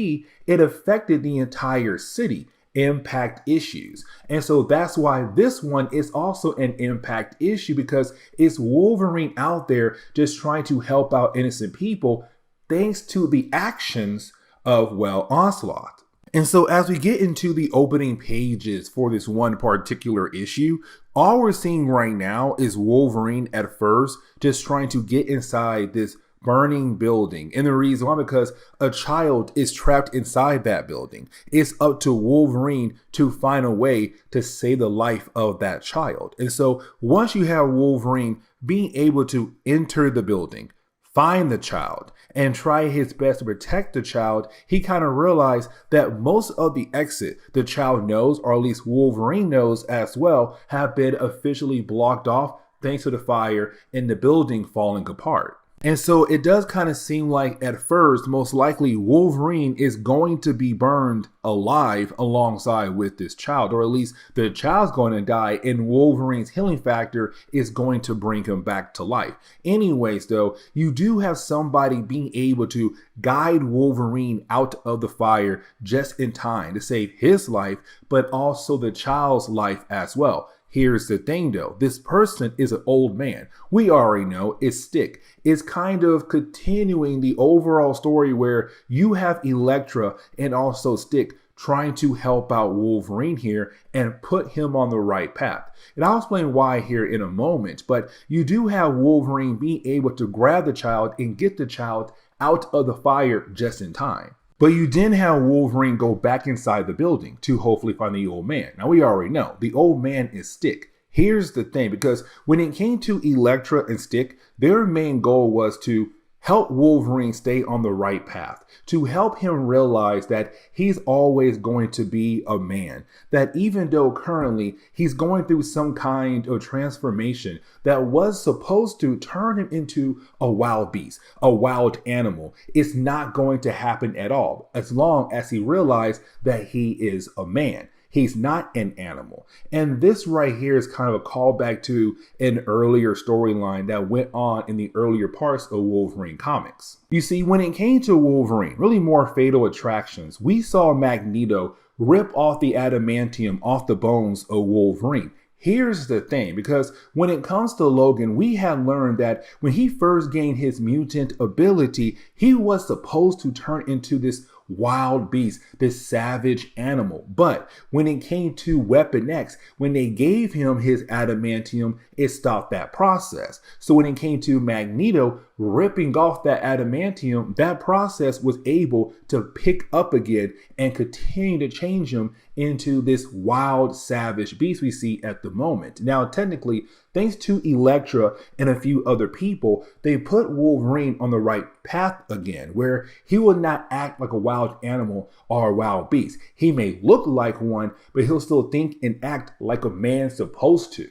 it affected the entire city. Impact issues. And so that's why this one is also an impact issue, because it's Wolverine out there just trying to help out innocent people thanks to the actions of, well, Onslaught. And so as we get into the opening pages for this one particular issue, all we're seeing right now is Wolverine at first just trying to get inside this burning building. And the reason why, because a child is trapped inside that building. It's up to Wolverine to find a way to save the life of that child. And so once you have Wolverine being able to enter the building, find the child, and try his best to protect the child, he kind of realized that most of the exit the child knows, or at least Wolverine knows as well, have been officially blocked off thanks to the fire and the building falling apart. And so it does kind of seem like at first, most likely Wolverine is going to be burned alive alongside with this child, or at least the child's going to die and Wolverine's healing factor is going to bring him back to life. Anyways, though, you do have somebody being able to guide Wolverine out of the fire just in time to save his life, but also the child's life as well. Here's the thing though, this person is an old man. We already know it's Stick. It's kind of continuing the overall story where you have Elektra and also Stick trying to help out Wolverine here and put him on the right path. And I'll explain why here in a moment, but you do have Wolverine being able to grab the child and get the child out of the fire just in time. But you didn't have Wolverine go back inside the building to hopefully find the old man. Now we already know the old man is Stick. Here's the thing, because when it came to Elektra and Stick, their main goal was to help Wolverine stay on the right path, to help him realize that he's always going to be a man, that even though currently he's going through some kind of transformation that was supposed to turn him into a wild beast, a wild animal, it's not going to happen at all, as long as he realized that he is a man. He's not an animal. And this right here is kind of a callback to an earlier storyline that went on in the earlier parts of Wolverine comics. You see, when it came to Wolverine, really more Fatal Attractions, we saw Magneto rip off the adamantium off the bones of Wolverine. Here's the thing, because when it comes to Logan, we had learned that when he first gained his mutant ability, he was supposed to turn into this wild beast, this savage animal. But when it came to Weapon X, when they gave him his adamantium, it stopped that process. So when it came to Magneto ripping off that adamantium, that process was able to pick up again and continue to change him into this wild, savage beast we see at the moment. Now, technically, thanks to Elektra and a few other people, they put Wolverine on the right path again, where he will not act like a wild animal or a wild beast. He may look like one, but he'll still think and act like a man supposed to.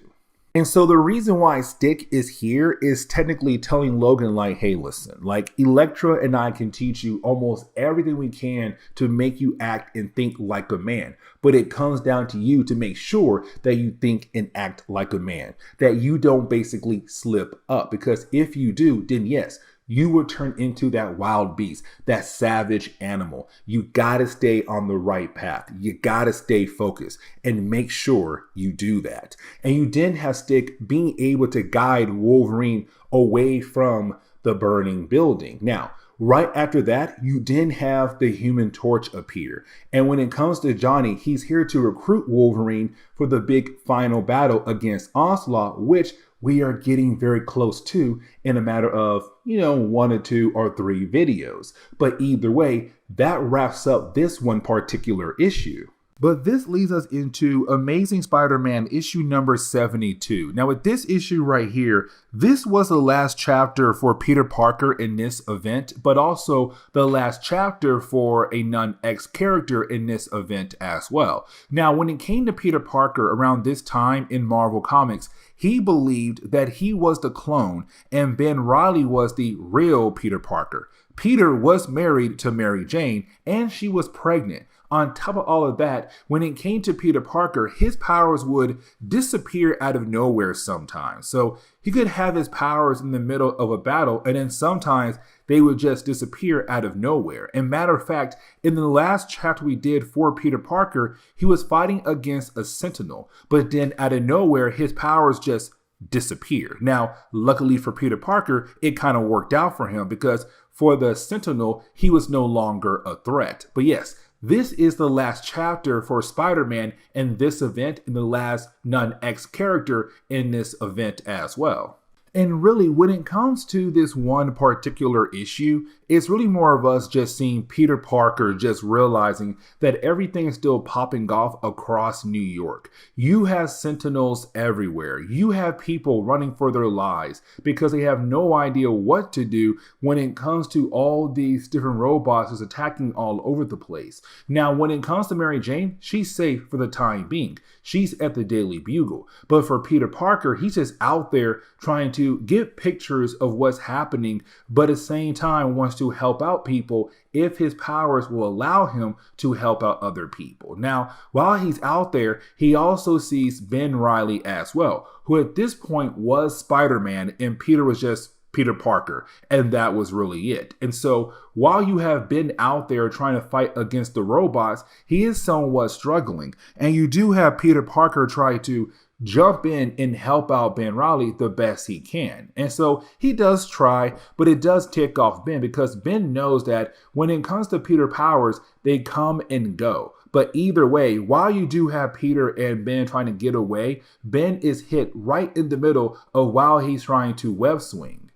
And so the reason why Stick is here is technically telling Logan, like, hey, listen, like, Elektra and I can teach you almost everything we can to make you act and think like a man. But it comes down to you to make sure that you think and act like a man, that you don't basically slip up. Because if you do, then yes, you will turn into that wild beast, that savage animal. You gotta stay on the right path. You gotta stay focused and make sure you do that. And you didn't have Stick being able to guide Wolverine away from the burning building. Now, right after that, you didn't have the Human Torch appear. And when it comes to Johnny, he's here to recruit Wolverine for the big final battle against Onslaught, which we are getting very close to in a matter of, 1 or 2 or 3 videos. But either way, that wraps up this one particular issue. But this leads us into Amazing Spider-Man issue number 72. Now with this issue right here, this was the last chapter for Peter Parker in this event, but also the last chapter for a non-X character in this event as well. Now when it came to Peter Parker around this time in Marvel Comics, he believed that he was the clone and Ben Reilly was the real Peter Parker. Peter was married to Mary Jane and she was pregnant. On top of all of that, when it came to Peter Parker, his powers would disappear out of nowhere sometimes. So he could have his powers in the middle of a battle, and then sometimes they would just disappear out of nowhere. And matter of fact, in the last chapter we did for Peter Parker, he was fighting against a Sentinel, but then out of nowhere, his powers just disappear. Now, luckily for Peter Parker, it kind of worked out for him because for the Sentinel, he was no longer a threat. But yes, this is the last chapter for Spider-Man in this event and the last non-X character in this event as well. And really, when it comes to this one particular issue, it's really more of us just seeing Peter Parker just realizing that everything is still popping off across New York. You have Sentinels everywhere. You have people running for their lives because they have no idea what to do when it comes to all these different robots just attacking all over the place. Now, when it comes to Mary Jane, she's safe for the time being. She's at the Daily Bugle. But for Peter Parker, he's just out there trying to get pictures of what's happening, but at the same time wants to help out people if his powers will allow him to help out other people. Now, while he's out there, he also sees Ben Reilly as well, who at this point was Spider-Man and Peter was just Peter Parker, and that was really it. And so while you have Ben out there trying to fight against the robots, he is somewhat struggling. And you do have Peter Parker try to jump in and help out Ben Reilly the best he can. And so he does try, but it does tick off Ben because Ben knows that when it comes to Peter powers, they come and go. But either way, while you do have Peter and Ben trying to get away, Ben is hit right in the middle of while he's trying to web swing.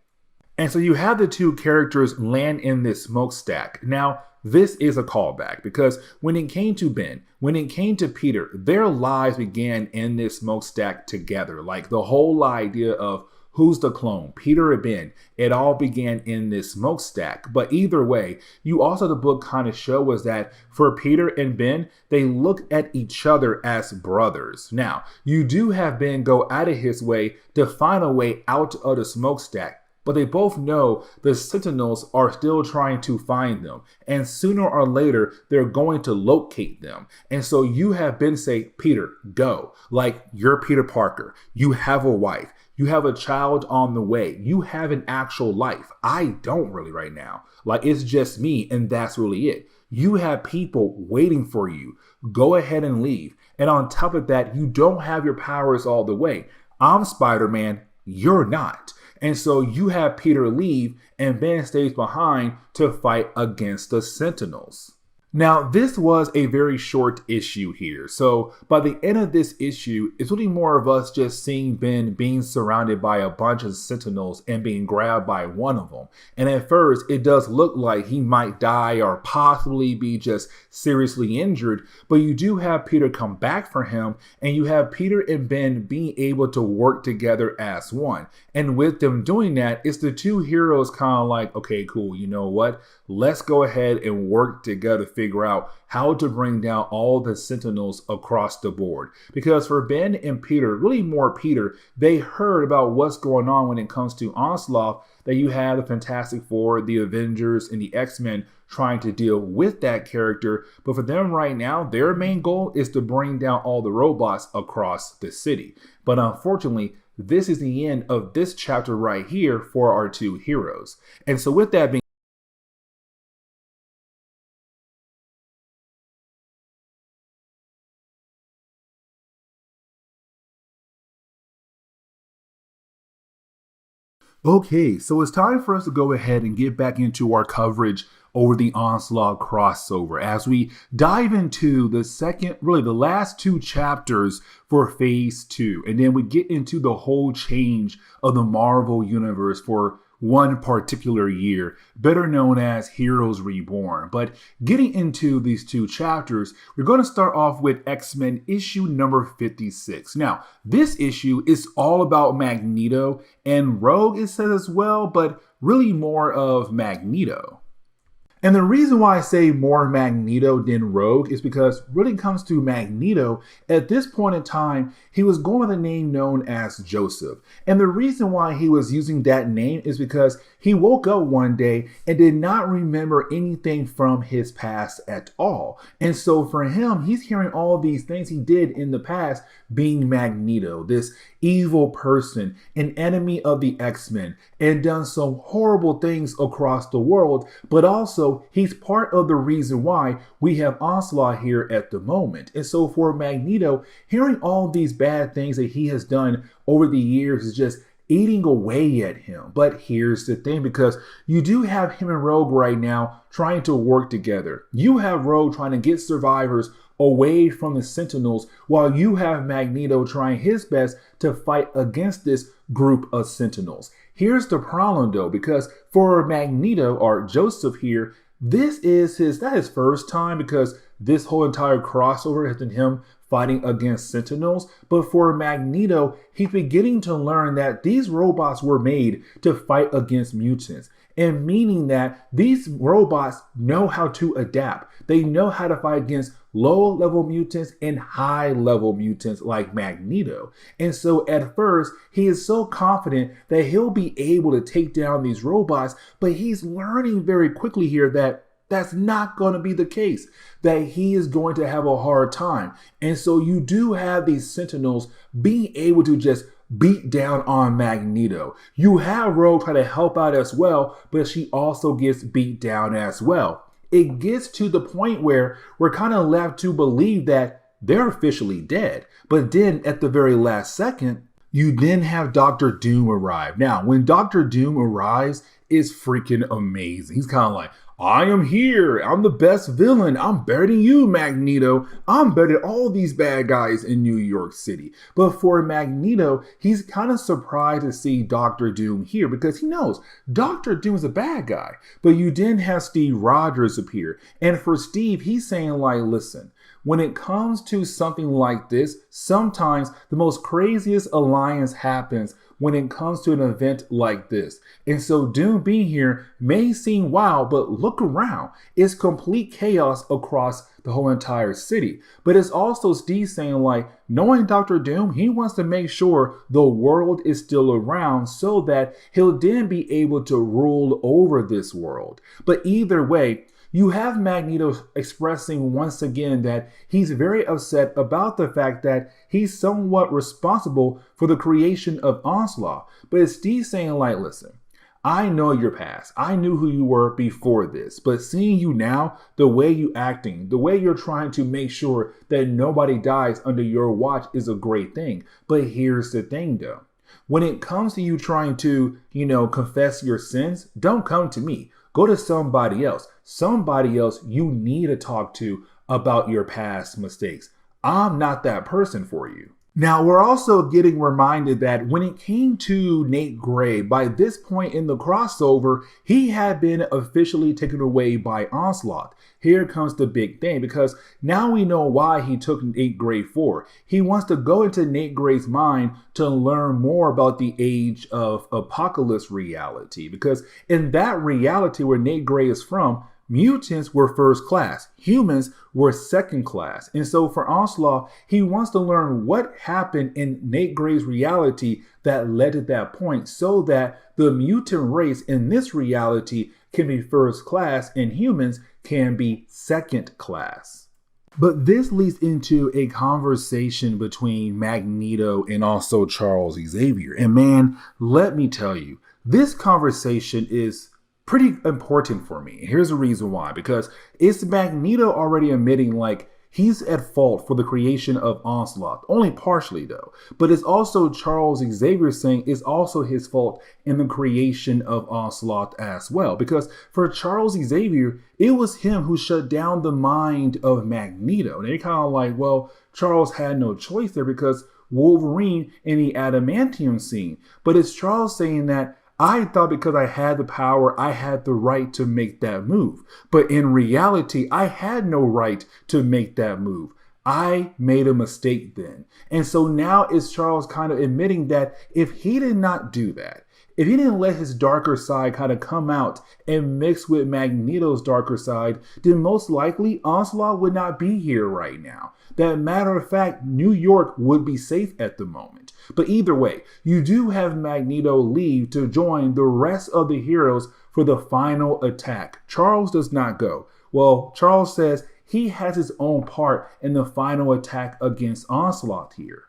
And so you have the two characters land in this smokestack. Now, this is a callback because when it came to Ben, when it came to Peter, their lives began in this smokestack together. Like the whole idea of who's the clone, Peter or Ben, it all began in this smokestack. But either way, you also, the book kind of show us that for Peter and Ben, they look at each other as brothers. Now, you do have Ben go out of his way to find a way out of the smokestack. But they both know the Sentinels are still trying to find them. And sooner or later, they're going to locate them. And so you have Ben say, Peter, go. Like, you're Peter Parker. You have a wife. You have a child on the way. You have an actual life. I don't really right now. Like, it's just me, and that's really it. You have people waiting for you. Go ahead and leave. And on top of that, you don't have your powers all the way. I'm Spider-Man. You're not. And so you have Peter leave and Ben stays behind to fight against the Sentinels. Now, this was a very short issue here. So by the end of this issue, it's really more of us just seeing Ben being surrounded by a bunch of Sentinels and being grabbed by one of them. And at first, it does look like he might die or possibly be just seriously injured. But you do have Peter come back for him, and you have Peter and Ben being able to work together as one. And with them doing that, it's the two heroes kind of like, okay, cool, you know what? Let's go ahead and work together to figure out how to bring down all the Sentinels across the board. Because for Ben and Peter, really more Peter, they heard about what's going on when it comes to Onslaught, that you have the Fantastic Four, the Avengers, and the X-Men trying to deal with that character. But for them right now, their main goal is to bring down all the robots across the city. But unfortunately, this is the end of this chapter right here for our two heroes. And so with that being okay, so it's time for us to go ahead and get back into our coverage over the Onslaught crossover as we dive into the second, really the last two chapters for phase 2. And then we get into the whole change of the Marvel universe for one particular year, better known as Heroes Reborn. But getting into these two chapters, we're going to start off with X-Men issue number 56. Now, this issue is all about Magneto and Rogue, it says as well, but really more of Magneto. And the reason why I say more Magneto than Rogue is because when it comes to Magneto, at this point in time, he was going with a name known as Joseph. And the reason why he was using that name is because he woke up one day and did not remember anything from his past at all. And so for him, he's hearing all these things he did in the past being Magneto, this evil person, an enemy of the X-Men, and done some horrible things across the world, but also he's part of the reason why we have Onslaught here at the moment. And so for Magneto, hearing all these bad things that he has done over the years is just eating away at him. But here's the thing, because you do have him and Rogue right now trying to work together. You have Rogue trying to get survivors away from the Sentinels, while you have Magneto trying his best to fight against this group of Sentinels. Here's the problem though, because for Magneto, or Joseph here, this is his first time, because this whole entire crossover has been him fighting against Sentinels. But for Magneto, he's beginning to learn that these robots were made to fight against mutants. And meaning that these robots know how to adapt. They know how to fight against low-level mutants and high-level mutants like Magneto. And so at first, he is so confident that he'll be able to take down these robots, but he's learning very quickly here that that's not going to be the case, that he is going to have a hard time. And so you do have these Sentinels being able to just beat down on Magneto. You have Rogue try to help out as well, but she also gets beat down as well. It gets to the point where we're kind of left to believe that they're officially dead. But then at the very last second, you then have Dr. Doom arrive. Now, when Dr. Doom arrives, it's freaking amazing. He's kind of like, I am here. I'm the best villain. I'm better than you, Magneto. I'm better than all these bad guys in New York City. But for Magneto, he's kind of surprised to see Dr. Doom here because he knows Dr. Doom is a bad guy. But you then have Steve Rogers appear. And for Steve, he's saying like, listen, when it comes to something like this, sometimes the most craziest alliance happens when it comes to an event like this. And so Doom being here may seem wild, but look around. It's complete chaos across the whole entire city. But it's also Steve saying like, knowing Dr. Doom, he wants to make sure the world is still around so that he'll then be able to rule over this world. But either way, you have Magneto expressing once again that he's very upset about the fact that he's somewhat responsible for the creation of Onslaught. But it's Steve saying like, listen, I know your past. I knew who you were before this. But seeing you now, the way you acting, the way you're trying to make sure that nobody dies under your watch is a great thing. But here's the thing though. When it comes to you trying to, confess your sins, don't come to me. Go to somebody else. Somebody else you need to talk to about your past mistakes. I'm not that person for you. Now, we're also getting reminded that when it came to Nate Gray, by this point in the crossover, he had been officially taken away by Onslaught. Here comes the big thing, because now we know why he took Nate Gray for. He wants to go into Nate Gray's mind to learn more about the Age of Apocalypse reality, because in that reality where Nate Gray is from, mutants were first class, humans were second class. And so for Onslaught, he wants to learn what happened in Nate Gray's reality that led to that point so that the mutant race in this reality can be first class and humans can be second class. But this leads into a conversation between Magneto and also Charles Xavier. And man, let me tell you, this conversation is pretty important for me. Here's the reason why, because it's Magneto already admitting like he's at fault for the creation of Onslaught, only partially though, but it's also Charles Xavier saying it's also his fault in the creation of Onslaught as well, because for Charles Xavier, it was him who shut down the mind of Magneto. And they kind of like, well, Charles had no choice there because Wolverine in the adamantium scene, but it's Charles saying that I thought because I had the power, I had the right to make that move. But in reality, I had no right to make that move. I made a mistake then. And so now it's Charles kind of admitting that if he did not do that, if he didn't let his darker side kind of come out and mix with Magneto's darker side, then most likely Onslaught would not be here right now. That matter of fact, New York would be safe at the moment. But either way, you do have Magneto leave to join the rest of the heroes for the final attack. Charles does not go. Well, Charles says he has his own part in the final attack against Onslaught here.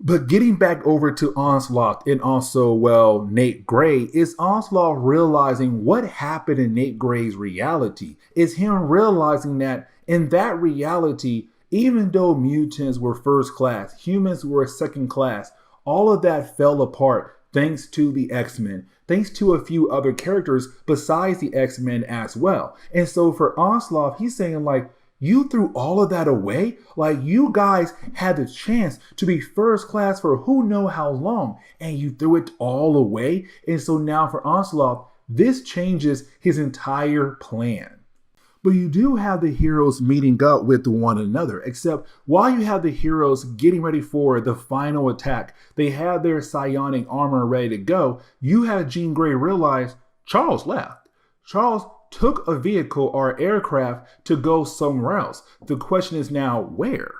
But getting back over to Onslaught and also, well, Nate Gray, is Onslaught realizing what happened in Nate Gray's reality. Is him realizing that in that reality, even though mutants were first class, humans were second class, all of that fell apart thanks to the X-Men, thanks to a few other characters besides the X-Men as well. And so for Onslaught, he's saying like, you threw all of that away? Like, you guys had the chance to be first class for who knows how long, and you threw it all away? And so now for Onslaught, this changes his entire plan. But you do have the heroes meeting up with one another, except while you have the heroes getting ready for the final attack, they have their psionic armor ready to go, you have Jean Grey realize Charles left. Charles took a vehicle or aircraft to go somewhere else. The question is now where?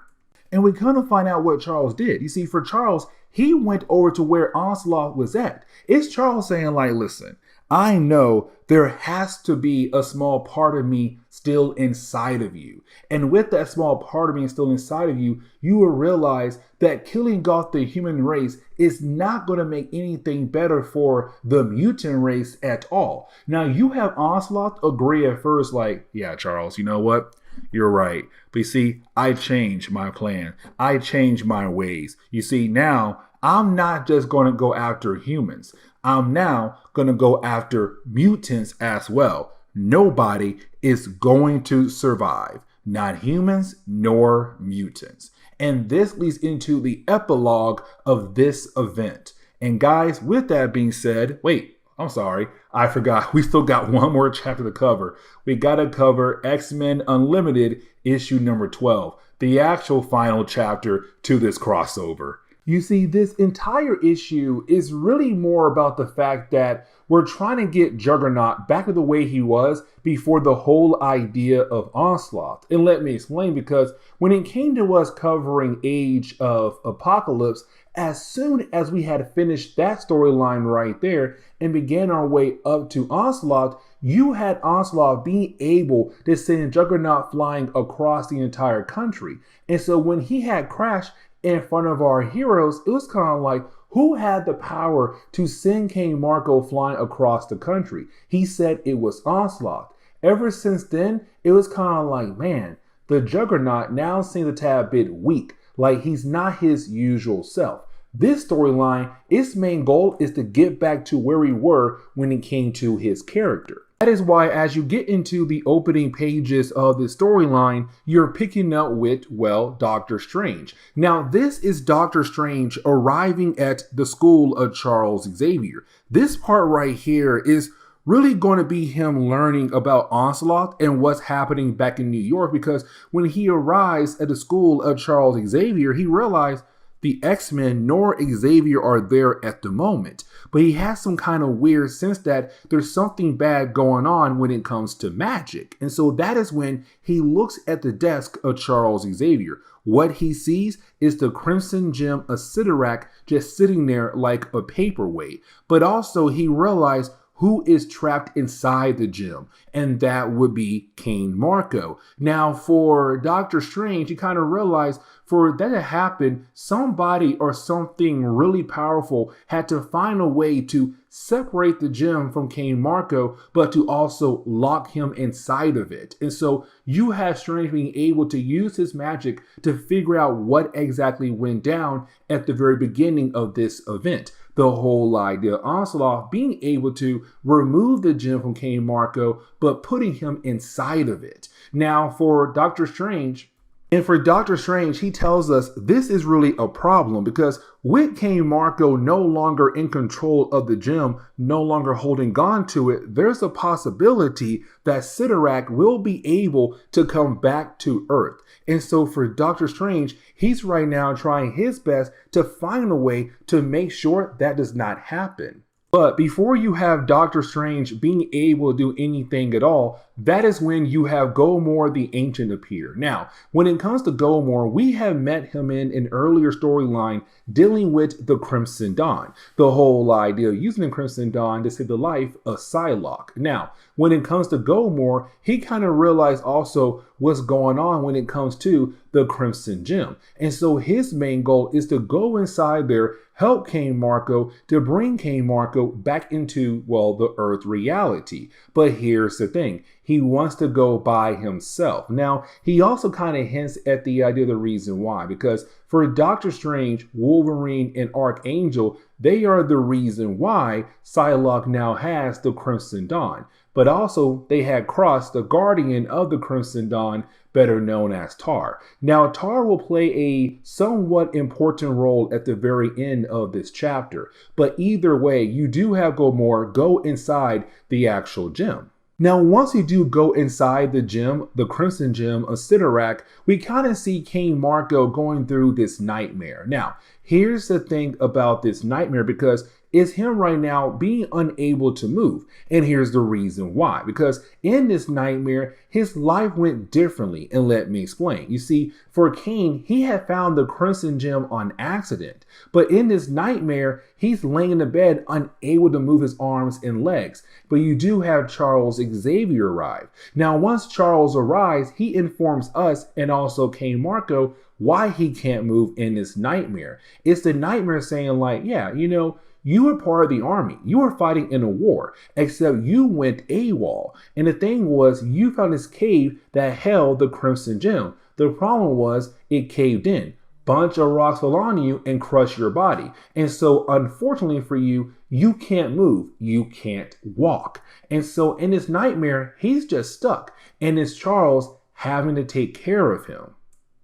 And we kind of find out what Charles did. You see, for Charles, he went over to where Onslaught was at. It's Charles saying like, listen, I know there has to be a small part of me still inside of you. And with that small part of me still inside of you, you will realize that killing off the human race is not going to make anything better for the mutant race at all. Now, you have Onslaught agree at first like, yeah, Charles, you know what? You're right. But you see, I changed my plan. I changed my ways. You see, now I'm not just going to go after humans. I'm now going to go after mutants as well. Nobody is going to survive. Not humans nor mutants. And this leads into the epilogue of this event. And guys, with that being said, wait, I'm sorry, I forgot. We still got one more chapter to cover. We got to cover X-Men Unlimited issue number 12, the actual final chapter to this crossover. You see, this entire issue is really more about the fact that we're trying to get Juggernaut back to the way he was before the whole idea of Onslaught. And let me explain, because when it came to us covering Age of Apocalypse, as soon as we had finished that storyline right there and began our way up to Onslaught, you had Onslaught being able to send Juggernaut flying across the entire country. And so when he had crashed in front of our heroes, it was kind of like, who had the power to send King Marco flying across the country? He said it was Onslaught. Ever since then, it was kind of like, man, the Juggernaut now seems a tad bit weak, like he's not his usual self. This storyline, its main goal is to get back to where we were when it came to his character. That is why as you get into the opening pages of the storyline, you're picking up with, well, Doctor Strange. Now, this is Doctor Strange arriving at the school of Charles Xavier. This part right here is really going to be him learning about Onslaught and what's happening back in New York, because when he arrives at the school of Charles Xavier, he realized the X-Men nor Xavier are there at the moment. But he has some kind of weird sense that there's something bad going on when it comes to magic. And so that is when he looks at the desk of Charles Xavier. What he sees is the Crimson Gem of Sidorak just sitting there like a paperweight. But also he realized who is trapped inside the gem, and that would be King Marco. Now, for Doctor Strange, you kind of realize for that to happen, somebody or something really powerful had to find a way to separate the gem from King Marco, but to also lock him inside of it. And so you have Strange being able to use his magic to figure out what exactly went down at the very beginning of this event. The whole idea of Onslaught being able to remove the gem from King Marco, but putting him inside of it. Now, for Doctor Strange, And for Doctor Strange, he tells us this is really a problem because with King Marco no longer in control of the gem, no longer holding on to it, there's a possibility that Sidorak will be able to come back to Earth. And so for Doctor Strange, he's right now trying his best to find a way to make sure that does not happen. But before you have Doctor Strange being able to do anything at all, that is when you have Gomor the Ancient appear. Now, when it comes to Gomor, we have met him in an earlier storyline dealing with the Crimson Dawn. The whole idea of using the Crimson Dawn to save the life of Psylocke. Now, when it comes to Gomor, he kind of realized also what's going on when it comes to the Crimson Gem. And so his main goal is to go inside there, help King Marco to bring King Marco back into, well, the Earth reality. But here's the thing. He wants to go by himself. Now, he also kind of hints at the idea of the reason why, because for Doctor Strange, Wolverine, and Archangel, they are the reason why Psylocke now has the Crimson Dawn. But also, they had crossed the Guardian of the Crimson Dawn, better known as Tar. Now, Tar will play a somewhat important role at the very end of this chapter. But either way, you do have Gomor go inside the actual gem. Now, once you do go inside the gem, the Crimson Gem of Sidorak, we kind of see King Marco going through this nightmare. Now, here's the thing about this nightmare, because it's him right now being unable to move. And here's the reason why. Because in this nightmare, his life went differently. And let me explain. You see, for Kane, he had found the Crimson Gem on accident. But in this nightmare, he's laying in the bed, unable to move his arms and legs. But you do have Charles Xavier arrive. Now, once Charles arrives, he informs us and also King Marco why he can't move in this nightmare. It's the nightmare saying like, yeah, you know, you were part of the army. You were fighting in a war, except you went AWOL. And the thing was, you found this cave that held the Crimson Gem. The problem was it caved in. Bunch of rocks fell on you and crushed your body. And so unfortunately for you, you can't move. You can't walk. And so in this nightmare, he's just stuck. And it's Charles having to take care of him.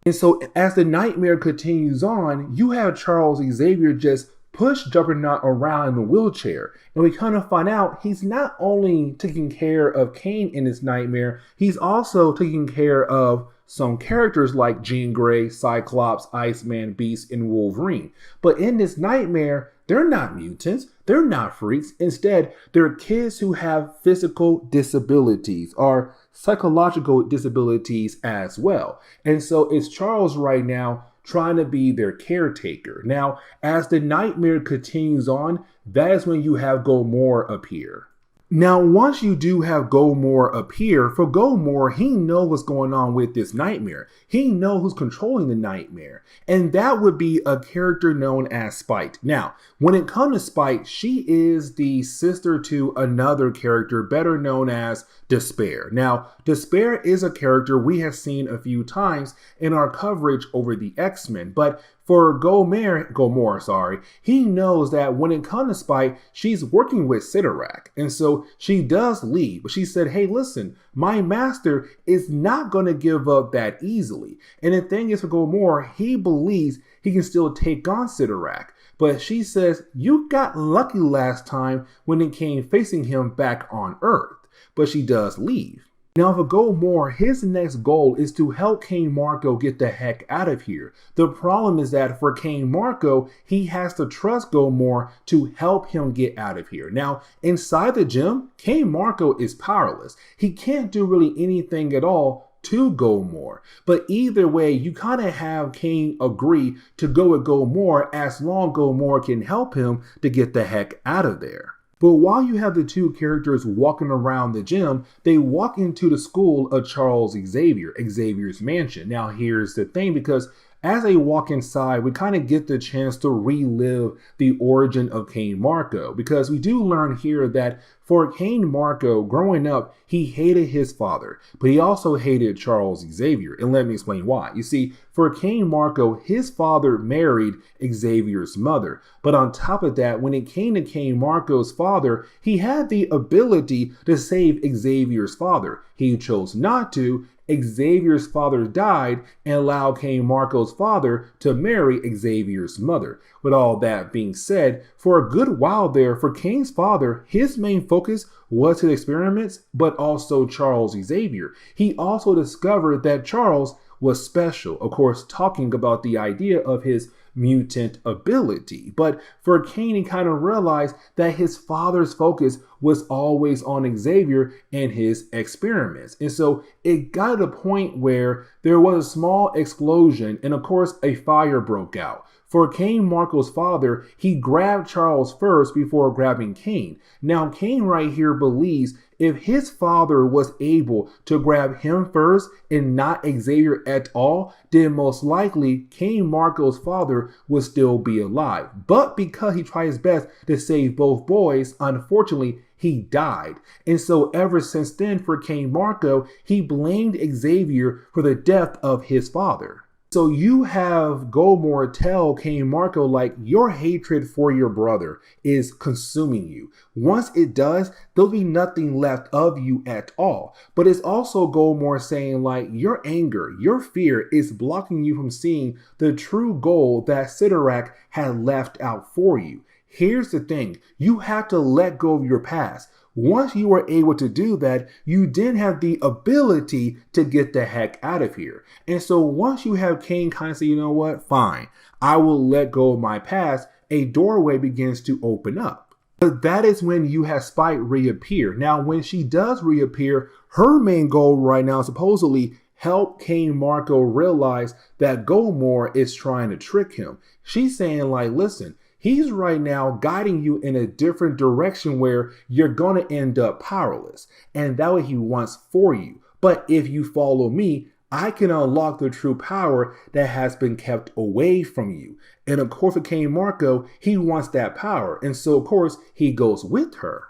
And so as the nightmare continues on, you have Charles Xavier just push Juggernaut around in the wheelchair. And we kind of find out he's not only taking care of Kane in this nightmare, he's also taking care of some characters like Jean Grey, Cyclops, Iceman, Beast, and Wolverine. But in this nightmare, they're not mutants. They're not freaks. Instead, they're kids who have physical disabilities or psychological disabilities as well. And so it's Charles right now trying to be their caretaker. Now, as the nightmare continues on, that is when you have Gomor appear. Now, once you do have Gomor appear, for Gomor, he knows what's going on with this nightmare. He knows who's controlling the nightmare. And that would be a character known as Spite. Now, when it comes to Spite, she is the sister to another character better known as Despair. Now, Despair is a character we have seen a few times in our coverage over the X-Men, but for Gomor, he knows that when it comes to Spite, she's working with Sidorak. And so she does leave, but she said, hey, listen, my master is not going to give up that easily. And the thing is for Gomor, he believes he can still take on Sidorak. But she says, you got lucky last time when it came facing him back on Earth. But she does leave. Now for Gomor, his next goal is to help King Marco get the heck out of here. The problem is that for King Marco, he has to trust Gomor to help him get out of here. Now, inside the gym, King Marco is powerless. He can't do really anything at all to Gomor. But either way, you kind of have King agree to go with Gomor as long as Gomor can help him to get the heck out of there. But while you have the two characters walking around the gym, they walk into the school of Charles Xavier, Xavier's mansion. Now here's the thing, because as they walk inside, we kind of get the chance to relive the origin of King Marco, because we do learn here that for King Marco, growing up, he hated his father, but he also hated Charles Xavier. And let me explain why. You see, for King Marco, his father married Xavier's mother. But on top of that, when it came to King Marco's father, he had the ability to save Xavier's father. he chose not to, Xavier's father died and allowed King Marco's father to marry Xavier's mother. With all that being said, for a good while there, for King's father, his main focus was his experiments, but also Charles Xavier. He also discovered that Charles was special, of course, talking about the idea of his mutant ability. But for Kane, he kind of realized that his father's focus was always on Xavier and his experiments. And so it got to the point where there was a small explosion and of course a fire broke out. For King Marco's father, he grabbed Charles first before grabbing Kane. Now Kane right here believes if his father was able to grab him first and not Xavier at all, then most likely King Marco's father would still be alive. But because he tried his best to save both boys, unfortunately, he died. And so ever since then for King Marco, he blamed Xavier for the death of his father. So you have Gomor tell King Marco like your hatred for your brother is consuming you. Once it does, there'll be nothing left of you at all. But it's also Gomor saying like your anger, your fear is blocking you from seeing the true goal that Sidorak had left out for you. Here's the thing, you have to let go of your past. Once you were able to do that, you then have the ability to get the heck out of here. And so once you have Kane kind of say, you know what, fine, I will let go of my past, a doorway begins to open up. But that is when you have Spike reappear. Now, when she does reappear, her main goal right now is supposedly help King Marco realize that Gomor is trying to trick him. She's saying like, listen, he's right now guiding you in a different direction where you're going to end up powerless. And that's what he wants for you. But if you follow me, I can unlock the true power that has been kept away from you. And of course, for King Marco, he wants that power. And so, of course, he goes with her.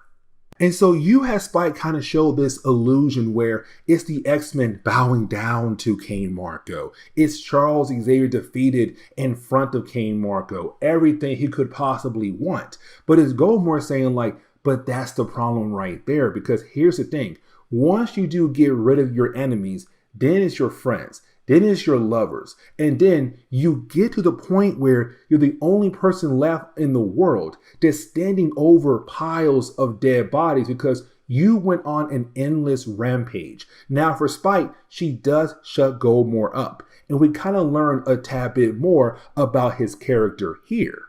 And so you have Spike kind of show this illusion where it's the X-Men bowing down to King Marco. It's Charles Xavier defeated in front of King Marco. Everything he could possibly want. But it's Gomor saying like, but that's the problem right there. Because here's the thing. Once you do get rid of your enemies, then it's your friends. Then it's your lovers. And then you get to the point where you're the only person left in the world that's standing over piles of dead bodies because you went on an endless rampage. Now for Spike, she does shut Gomor up. And we kind of learn a tad bit more about his character here.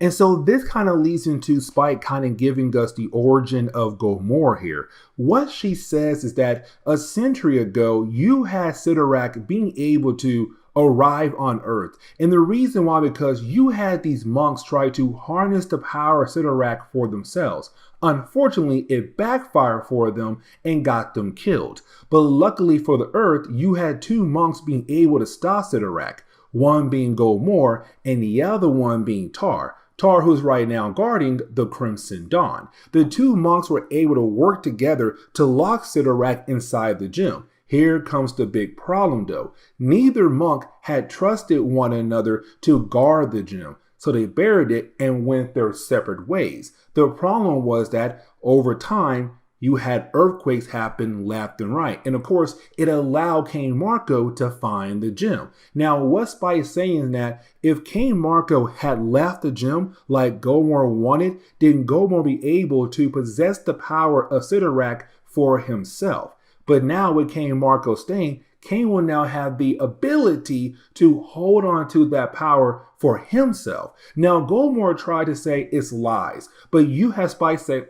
And so this kind of leads into Spike kind of giving us the origin of Gomor here. What she says is that a century ago, you had Sidorak being able to arrive on Earth. And the reason why, because you had these monks try to harness the power of Sidorak for themselves. Unfortunately, it backfired for them and got them killed. But luckily for the Earth, you had two monks being able to stop Sidorak. One being Gomor and the other one being Tar. Tar, who's right now guarding the Crimson Dawn. The two monks were able to work together to lock Sidorak inside the gem. Here comes the big problem though. Neither monk had trusted one another to guard the gem, so they buried it and went their separate ways. The problem was that over time, you had earthquakes happen left and right. And of course, it allowed King Marco to find the gem. Now, what Spike is saying is that if King Marco had left the gem like Gomor wanted, then Gomor be able to possess the power of Sidorak for himself. But now with King Marco staying, King will now have the ability to hold on to that power for himself. Now, Gomor tried to say it's lies, but you have Spike say,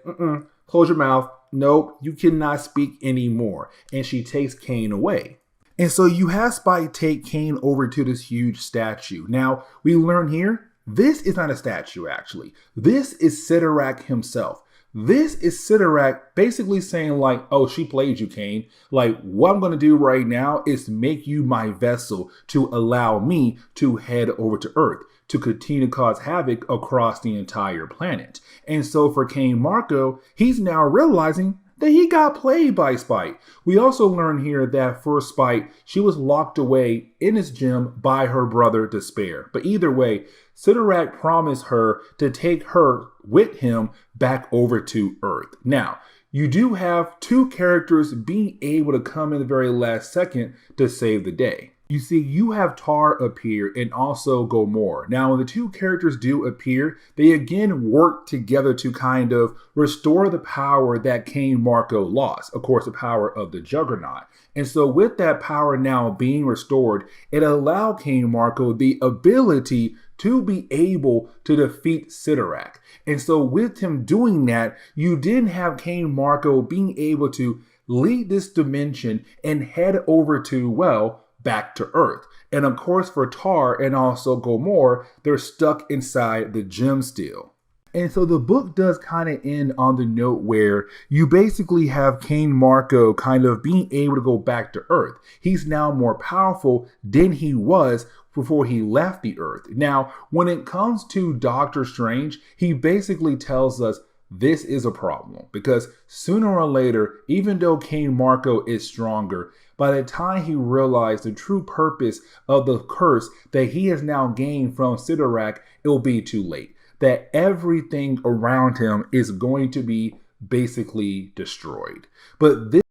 close your mouth. Nope, you cannot speak anymore. And she takes Kane away. And so you have Spike take Kane over to this huge statue. Now, we learn here, this is not a statue actually. This is Sidorak himself. This is Sidorak basically saying like, oh, she played you, Kane. Like, what I'm going to do right now is make you my vessel to allow me to head over to Earth, to continue to cause havoc across the entire planet. And so for King Marco, he's now realizing that he got played by Spike. We also learn here that for Spike, she was locked away in his gym by her brother Despair. But either way, Sidorak promised her to take her with him back over to Earth. Now, you do have two characters being able to come in the very last second to save the day. You see, you have Tar appear and also Gamora. Now, when the two characters do appear, they again work together to kind of restore the power that Cain Marko lost. Of course, the power of the Juggernaut. And so with that power now being restored, it allowed Cain Marko the ability to be able to defeat Sidorak. And so with him doing that, you didn't have Cain Marko being able to leave this dimension and head over to, well, back to Earth. And of course for Tar and also Gamora, they're stuck inside the gem still. And so the book does kind of end on the note where you basically have Cain Marko kind of being able to go back to Earth. He's now more powerful than he was before he left the Earth. Now, when it comes to Doctor Strange, he basically tells us this is a problem because sooner or later, even though Cain Marko is stronger, by the time he realized the true purpose of the curse that he has now gained from Sidorak, it will be too late. That everything around him is going to be basically destroyed. But this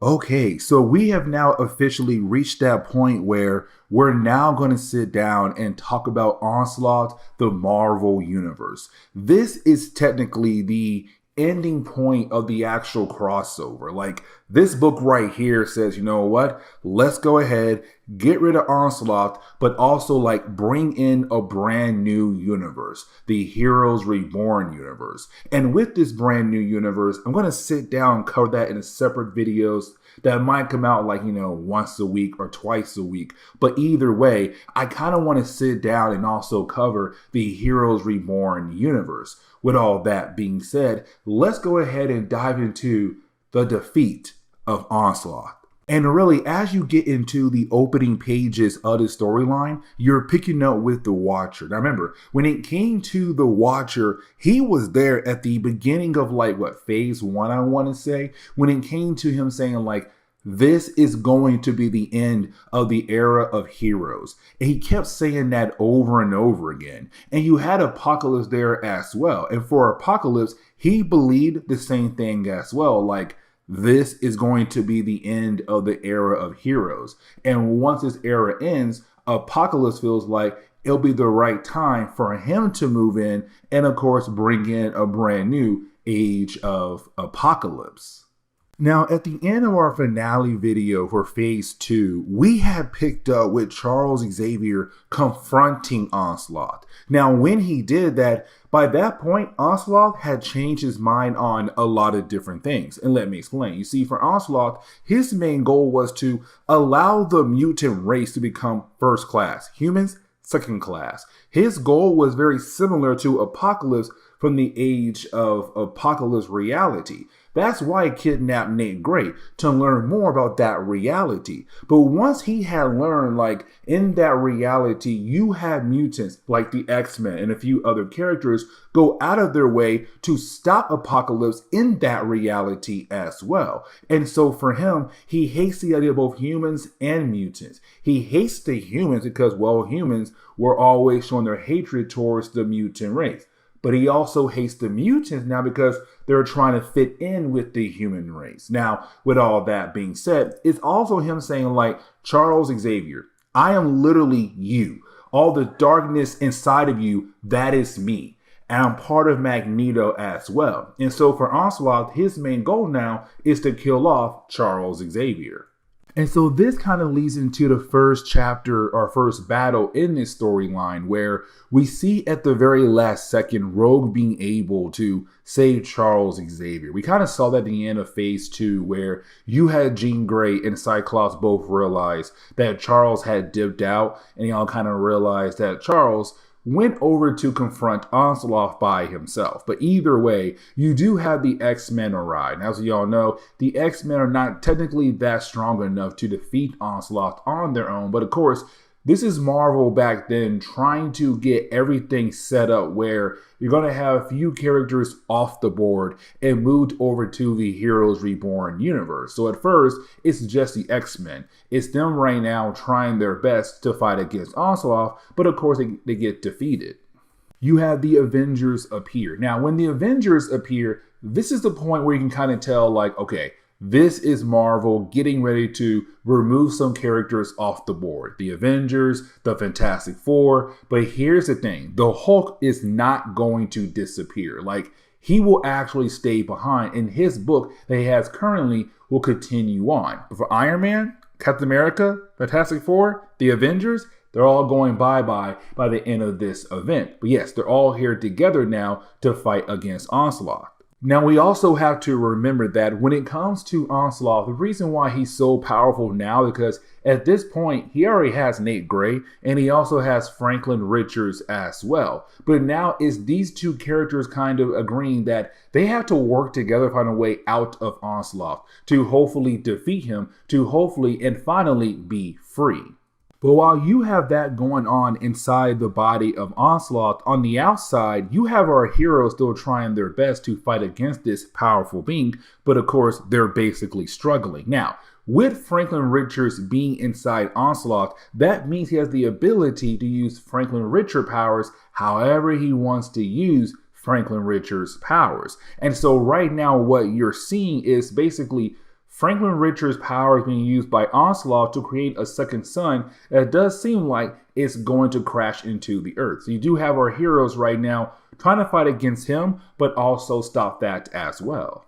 Okay, so we have now officially reached that point where we're now going to sit down and talk about Onslaught, the Marvel Universe. This is technically the ending point of the actual crossover. Like, this book right here says, you know what? Let's go ahead, get rid of Onslaught, but also like bring in a brand new universe, the Heroes Reborn universe. And with this brand new universe, I'm going to sit down and cover that in separate videos that might come out like, once a week or twice a week. But either way, I kind of want to sit down and also cover the Heroes Reborn universe. With all that being said, let's go ahead and dive into the defeat of Onslaught. And really, as you get into the opening pages of the storyline, you're picking up with the Watcher. Now remember, when it came to the Watcher, he was there at the beginning of phase 1, I want to say, when it came to him saying this is going to be the end of the era of heroes. And he kept saying that over and over again. And you had Apocalypse there as well. And for Apocalypse, he believed the same thing as well. This is going to be the end of the era of heroes. And once this era ends, Apocalypse feels like it'll be the right time for him to move in and, of course, bring in a brand new Age of Apocalypse. Now, at the end of our finale video for phase 2, we had picked up with Charles Xavier confronting Onslaught. Now, when he did that, by that point, Onslaught had changed his mind on a lot of different things. And let me explain. You see, for Onslaught, his main goal was to allow the mutant race to become first class. Humans, second class. His goal was very similar to Apocalypse from the Age of Apocalypse reality. That's why he kidnapped Nate Gray, to learn more about that reality. But once he had learned, in that reality, you had mutants like the X-Men and a few other characters go out of their way to stop Apocalypse in that reality as well. And so for him, he hates the idea of both humans and mutants. He hates the humans because, humans were always showing their hatred towards the mutant race. But he also hates the mutants now because they're trying to fit in with the human race. Now, with all that being said, it's also him saying Charles Xavier, I am literally you. All the darkness inside of you, that is me. And I'm part of Magneto as well. And so for Onslaught, his main goal now is to kill off Charles Xavier. And so this kind of leads into the first chapter or first battle in this storyline where we see at the very last second Rogue being able to save Charles Xavier. We kind of saw that at the end of phase 2 where you had Jean Grey and Cyclops both realize that Charles had dipped out, and y'all kind of realized that Charles went over to confront Onslaught by himself. But either way, you do have the X-Men arrive. And as y'all know, the X-Men are not technically that strong enough to defeat Onslaught on their own. But of course, This is Marvel back then trying to get everything set up where you're going to have a few characters off the board and moved over to the Heroes Reborn universe. So at first, it's just the X-Men. It's them right now trying their best to fight against Onslaught, but of course they get defeated. You have the Avengers appear. Now, when the Avengers appear, this is the point where you can kind of tell, like, okay, this is Marvel getting ready to remove some characters off the board. The Avengers, the Fantastic Four. But here's the thing. The Hulk is not going to disappear. Like, he will actually stay behind. In his book that he has currently will continue on. But for Iron Man, Captain America, Fantastic Four, the Avengers, they're all going bye-bye by the end of this event. But yes, they're all here together now to fight against Onslaught. Now, we also have to remember that when it comes to Onslaught, the reason why he's so powerful now is because at this point, he already has Nate Gray, and he also has Franklin Richards as well. But now it's these two characters kind of agreeing that they have to work together to find a way out of Onslaught to hopefully defeat him, to hopefully and finally be free. But while you have that going on inside the body of Onslaught, on the outside, you have our heroes still trying their best to fight against this powerful being, but of course, they're basically struggling. Now, with Franklin Richards being inside Onslaught, that means he has the ability to use Franklin Richards powers however he wants to use Franklin Richards powers. And so right now, what you're seeing is basically Franklin Richards' power is being used by Onslaught to create a second sun that does seem like it's going to crash into the Earth. So you do have our heroes right now trying to fight against him, but also stop that as well.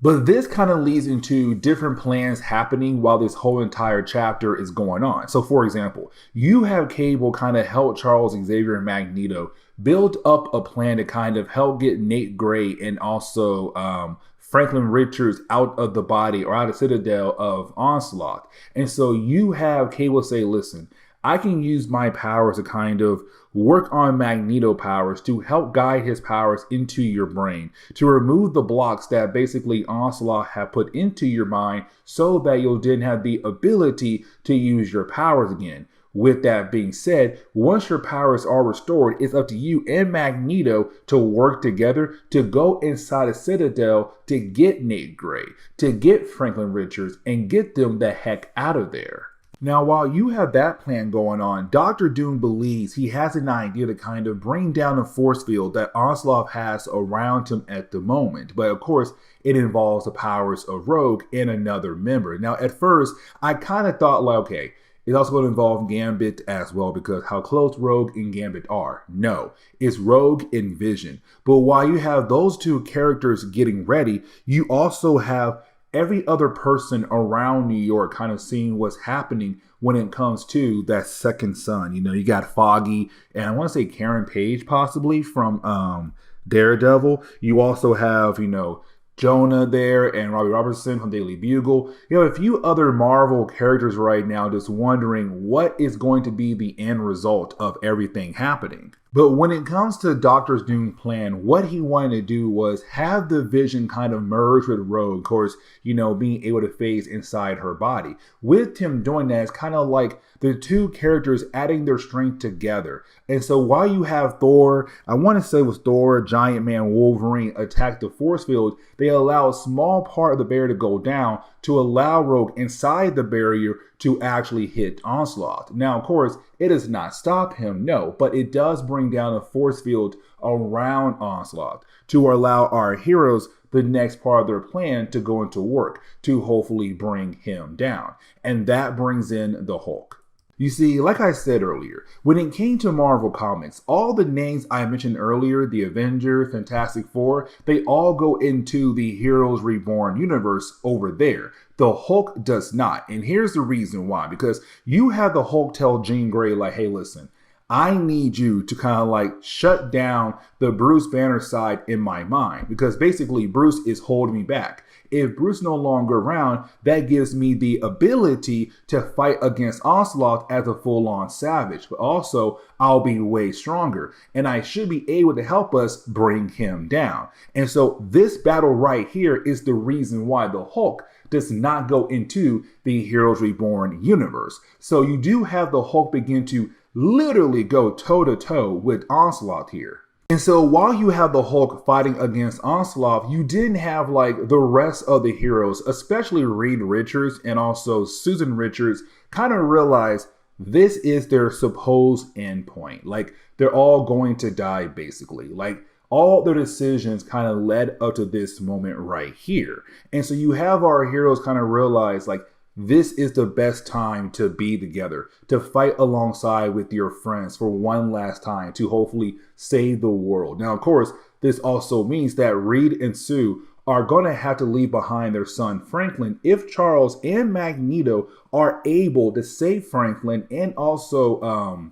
But this kind of leads into different plans happening while this whole entire chapter is going on. So for example, you have Cable kind of help Charles Xavier and Magneto build up a plan to kind of help get Nate Gray and also Franklin Richards out of the body or out of Citadel of Onslaught. And so you have Cable say, listen, I can use my powers to kind of work on Magneto powers to help guide his powers into your brain, to remove the blocks that basically Onslaught have put into your mind so that you'll then have the ability to use your powers again. With that being said, once your powers are restored, it's up to you and Magneto to work together to go inside a Citadel to get Nate Gray, to get Franklin Richards, and get them the heck out of there. Now, while you have that plan going on, Dr. Doom believes he has an idea to kind of bring down the force field that Onslaught has around him at the moment. But of course, it involves the powers of Rogue and another member. Now, at first, I kind of thought like, okay, it's also going to involve Gambit as well because how close Rogue and Gambit are. No, it's Rogue and Vision. But while you have those two characters getting ready, you also have every other person around New York kind of seeing what's happening when it comes to that second son. You know, you got Foggy and I want to say Karen Page possibly from Daredevil. You also have, you know, Jonah there and Robbie Robertson from Daily Bugle. You have a few other Marvel characters right now just wondering what is going to be the end result of everything happening. But when it comes to Dr. Doom's plan, what he wanted to do was have the Vision kind of merge with Rogue, of course, you know, being able to phase inside her body. With him doing that, it's kind of like the two characters adding their strength together. And so while you have Thor, I want to say it was Thor, Giant Man, Wolverine attack the force field, they allow a small part of the barrier to go down to allow Rogue inside the barrier to actually hit Onslaught. Now, of course, it does not stop him, no, but it does bring down a force field around Onslaught to allow our heroes the next part of their plan to go into work to hopefully bring him down. And that brings in the Hulk. You see, like I said earlier, when it came to Marvel Comics, all the names I mentioned earlier, the Avengers, Fantastic Four, they all go into the Heroes Reborn universe over there. The Hulk does not. And here's the reason why. Because you have the Hulk tell Jean Grey, like, hey, listen, I need you to kind of like shut down the Bruce Banner side in my mind. Because basically, Bruce is holding me back. If Bruce no longer around, that gives me the ability to fight against Onslaught as a full-on savage. But also, I'll be way stronger. And I should be able to help us bring him down. And so this battle right here is the reason why the Hulk does not go into the Heroes Reborn universe. So you do have the Hulk begin to literally go toe-to-toe with Onslaught here. And so while you have the Hulk fighting against Onslaught, you didn't have like the rest of the heroes, especially Reed Richards and also Susan Richards, kind of realize this is their supposed endpoint. Like they're all going to die basically. Like all their decisions kind of led up to this moment right here. And so you have our heroes kind of realize like this is the best time to be together, to fight alongside with your friends for one last time to hopefully save the world. Now, of course, this also means that Reed and Sue are going to have to leave behind their son Franklin if Charles and Magneto are able to save Franklin and also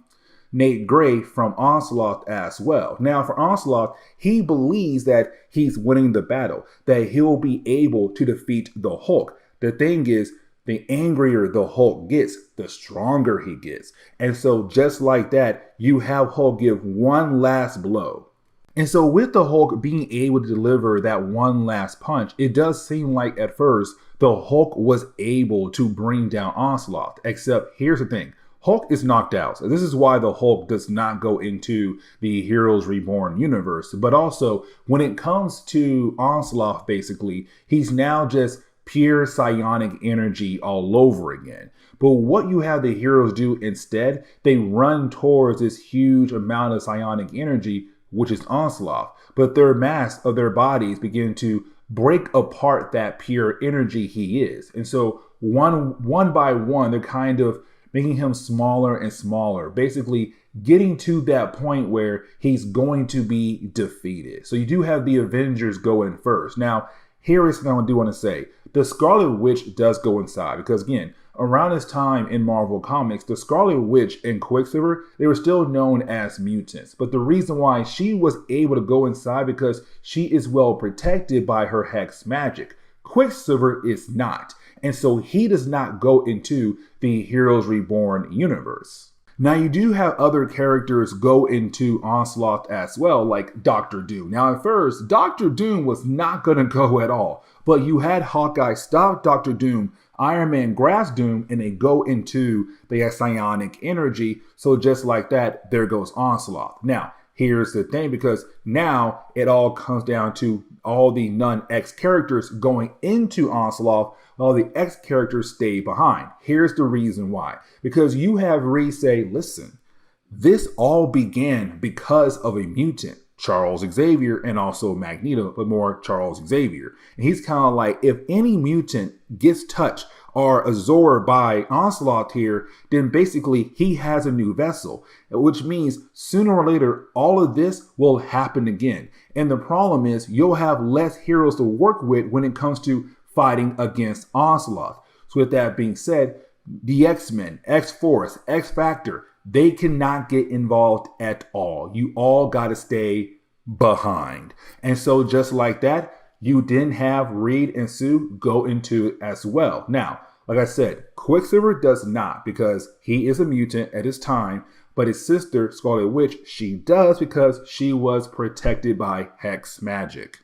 Nate Gray from Onslaught as well. Now, for Onslaught, he believes that he's winning the battle, that he'll be able to defeat the Hulk. The thing is, the angrier the Hulk gets, the stronger he gets. And so just like that, you have Hulk give one last blow. And so with the Hulk being able to deliver that one last punch, it does seem like at first the Hulk was able to bring down Onslaught. Except here's the thing, Hulk is knocked out. So this is why the Hulk does not go into the Heroes Reborn universe. But also when it comes to Onslaught, basically, he's now just pure psionic energy all over again. But what you have the heroes do instead, they run towards this huge amount of psionic energy, which is Onslaught. But their masks of their bodies begin to break apart that pure energy he is. And so one by one, they're kind of making him smaller and smaller, basically getting to that point where he's going to be defeated. So you do have the Avengers go in first. Now, here is what I do want to say. The Scarlet Witch does go inside because, again, around this time in Marvel Comics, the Scarlet Witch and Quicksilver, they were still known as mutants. But the reason why she was able to go inside because she is well protected by her hex magic. Quicksilver is not. And so he does not go into the Heroes Reborn universe. Now, you do have other characters go into Onslaught as well, like Doctor Doom. Now, at first, Doctor Doom was not going to go at all, but you had Hawkeye stop Doctor Doom, Iron Man grabs Doom, and they go into the psionic energy. So just like that, there goes Onslaught. Now, here's the thing, because now it all comes down to all the non-X characters going into Onslaught, while the X characters stay behind. Here's the reason why. Because you have Reed say, listen, this all began because of a mutant, Charles Xavier, and also Magneto, but more Charles Xavier. And he's kind of like, if any mutant gets touched or absorbed by Onslaught here, then basically he has a new vessel, which means sooner or later, all of this will happen again. And the problem is you'll have less heroes to work with when it comes to fighting against Onslaught. So with that being said, the X-Men, X-Force, X-Factor, they cannot get involved at all. You all got to stay behind. And so just like that, you didn't have Reed and Sue go into it as well. Now, like I said, Quicksilver does not because he is a mutant at his time, but his sister, Scarlet Witch, she does because she was protected by hex magic.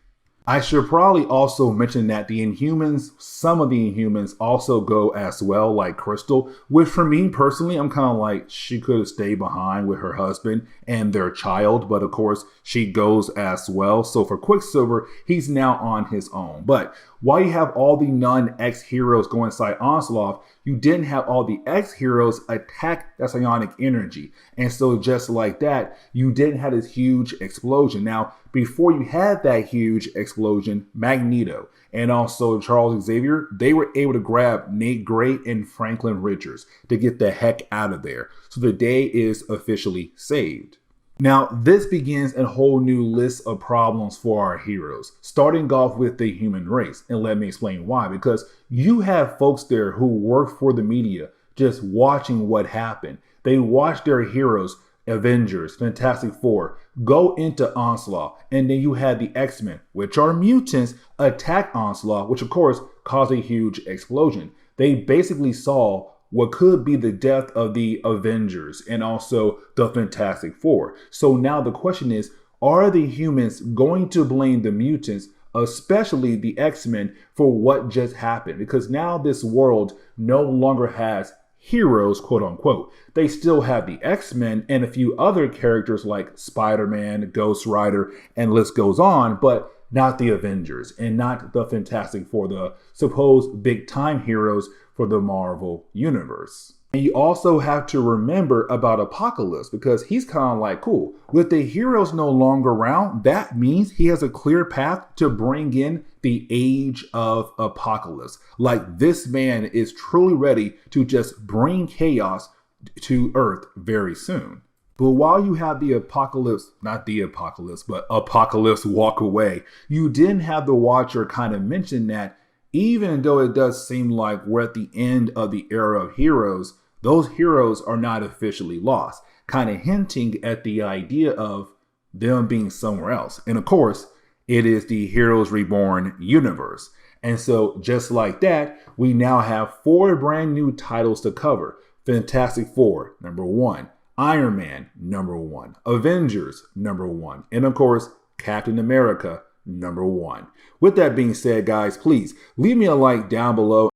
I should probably also mention that the Inhumans, some of the Inhumans also go as well, like Crystal, which for me personally, I'm kind of like, she could have stayed behind with her husband and their child, but of course she goes as well. So for Quicksilver, he's now on his own. But while you have all the non-X heroes go inside Onslaught, you didn't have all the X heroes attack that psionic energy. And so just like that, you didn't have this huge explosion. Now, before you had that huge explosion, Magneto and also Charles Xavier, they were able to grab Nate Gray and Franklin Richards to get the heck out of there. So the day is officially saved. Now, this begins a whole new list of problems for our heroes, starting off with the human race. And let me explain why. Because you have folks there who work for the media just watching what happened. They watch their heroes, Avengers, Fantastic Four, go into Onslaught. And then you had the X-Men, which are mutants, attack Onslaught, which of course caused a huge explosion. They basically saw what could be the death of the Avengers and also the Fantastic Four. So now the question is, are the humans going to blame the mutants especially the X-Men, for what just happened. Because now this world no longer has heroes, quote unquote. They still have the X-Men and a few other characters like Spider-Man, Ghost Rider, and list goes on, but not the Avengers and not the Fantastic Four, the supposed big time heroes for the Marvel Universe. And you also have to remember about Apocalypse, because he's kind of like, cool, with the heroes no longer around, that means he has a clear path to bring in the Age of Apocalypse. Like, this man is truly ready to just bring chaos to Earth very soon. But while you have the Apocalypse, not the Apocalypse, but Apocalypse walk away, you didn't have the Watcher kind of mention that even though it does seem like we're at the end of the era of heroes, those heroes are not officially lost, kind of hinting at the idea of them being somewhere else. And of course, it is the Heroes Reborn universe. And so just like that, we now have 4 brand new titles to cover. Fantastic Four, #1. Iron Man, #1. Avengers, #1. And of course, Captain America, #1. With that being said, guys, please leave me a like down below.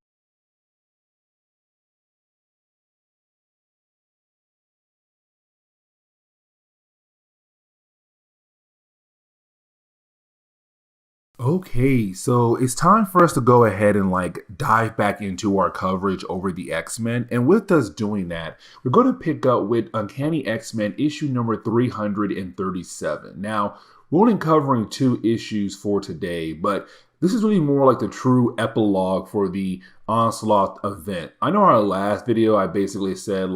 Okay, so it's time for us to go ahead and dive back into our coverage over the X-Men. And with us doing that, we're going to pick up with Uncanny X-Men issue number 337. Now, we're only covering 2 issues for today, but this is really more like the true epilogue for the Onslaught event. I know our last video, I basically said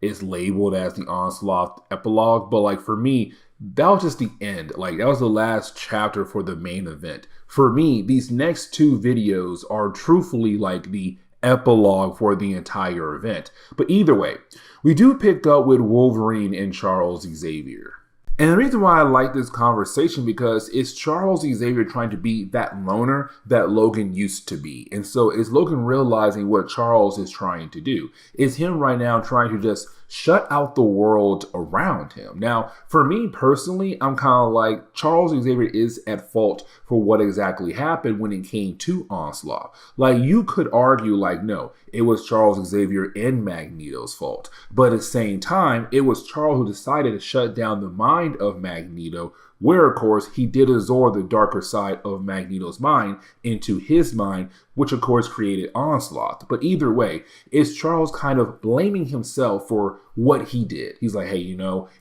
it's labeled as the Onslaught epilogue, but for me, that was just the end. That was the last chapter for the main event. For me, these next 2 videos are truthfully the epilogue for the entire event. But either way, we do pick up with Wolverine and Charles Xavier. And the reason why I like this conversation, because it's Charles Xavier trying to be that loner that Logan used to be. And so it's Logan realizing what Charles is trying to do. It's him right now trying to just shut out the world around him. Now, for me personally, I'm kind of like, Charles Xavier is at fault for what exactly happened when it came to Onslaught. You could argue no, it was Charles Xavier and Magneto's fault. But at the same time, it was Charles who decided to shut down the mind of Magneto, where of course he did absorb the darker side of Magneto's mind into his mind, which of course created Onslaught. But either way, it's Charles kind of blaming himself for what he did. He's like, hey,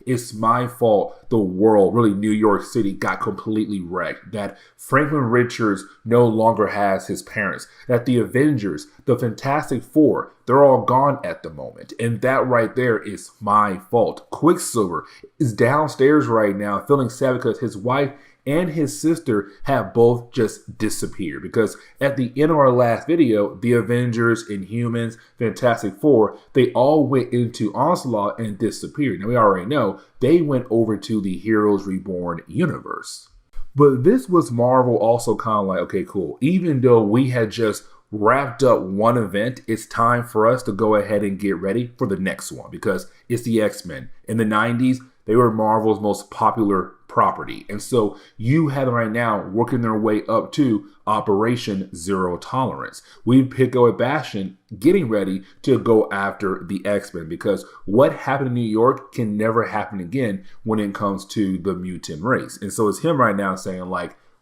it's my fault the world, really New York City, got completely wrecked. That Franklin Richards no longer has his parents. That the Avengers, the Fantastic Four, they're all gone at the moment. And that right there is my fault. Quicksilver is downstairs right now feeling sad because his wife and his sister have both just disappeared. Because at the end of our last video, the Avengers, Inhumans, Fantastic Four, they all went into Onslaught and disappeared. Now we already know they went over to the Heroes Reborn universe. But this was Marvel also kind of like, okay, cool. Even though we had just wrapped up one event, it's time for us to go ahead and get ready for the next one, because it's the X-Men. In the 90s, they were Marvel's most popular property. And so you have them right now working their way up to Operation Zero Tolerance. We pick up with Bastion getting ready to go after the X-Men, because what happened in New York can never happen again when it comes to the mutant race. And so it's him right now saying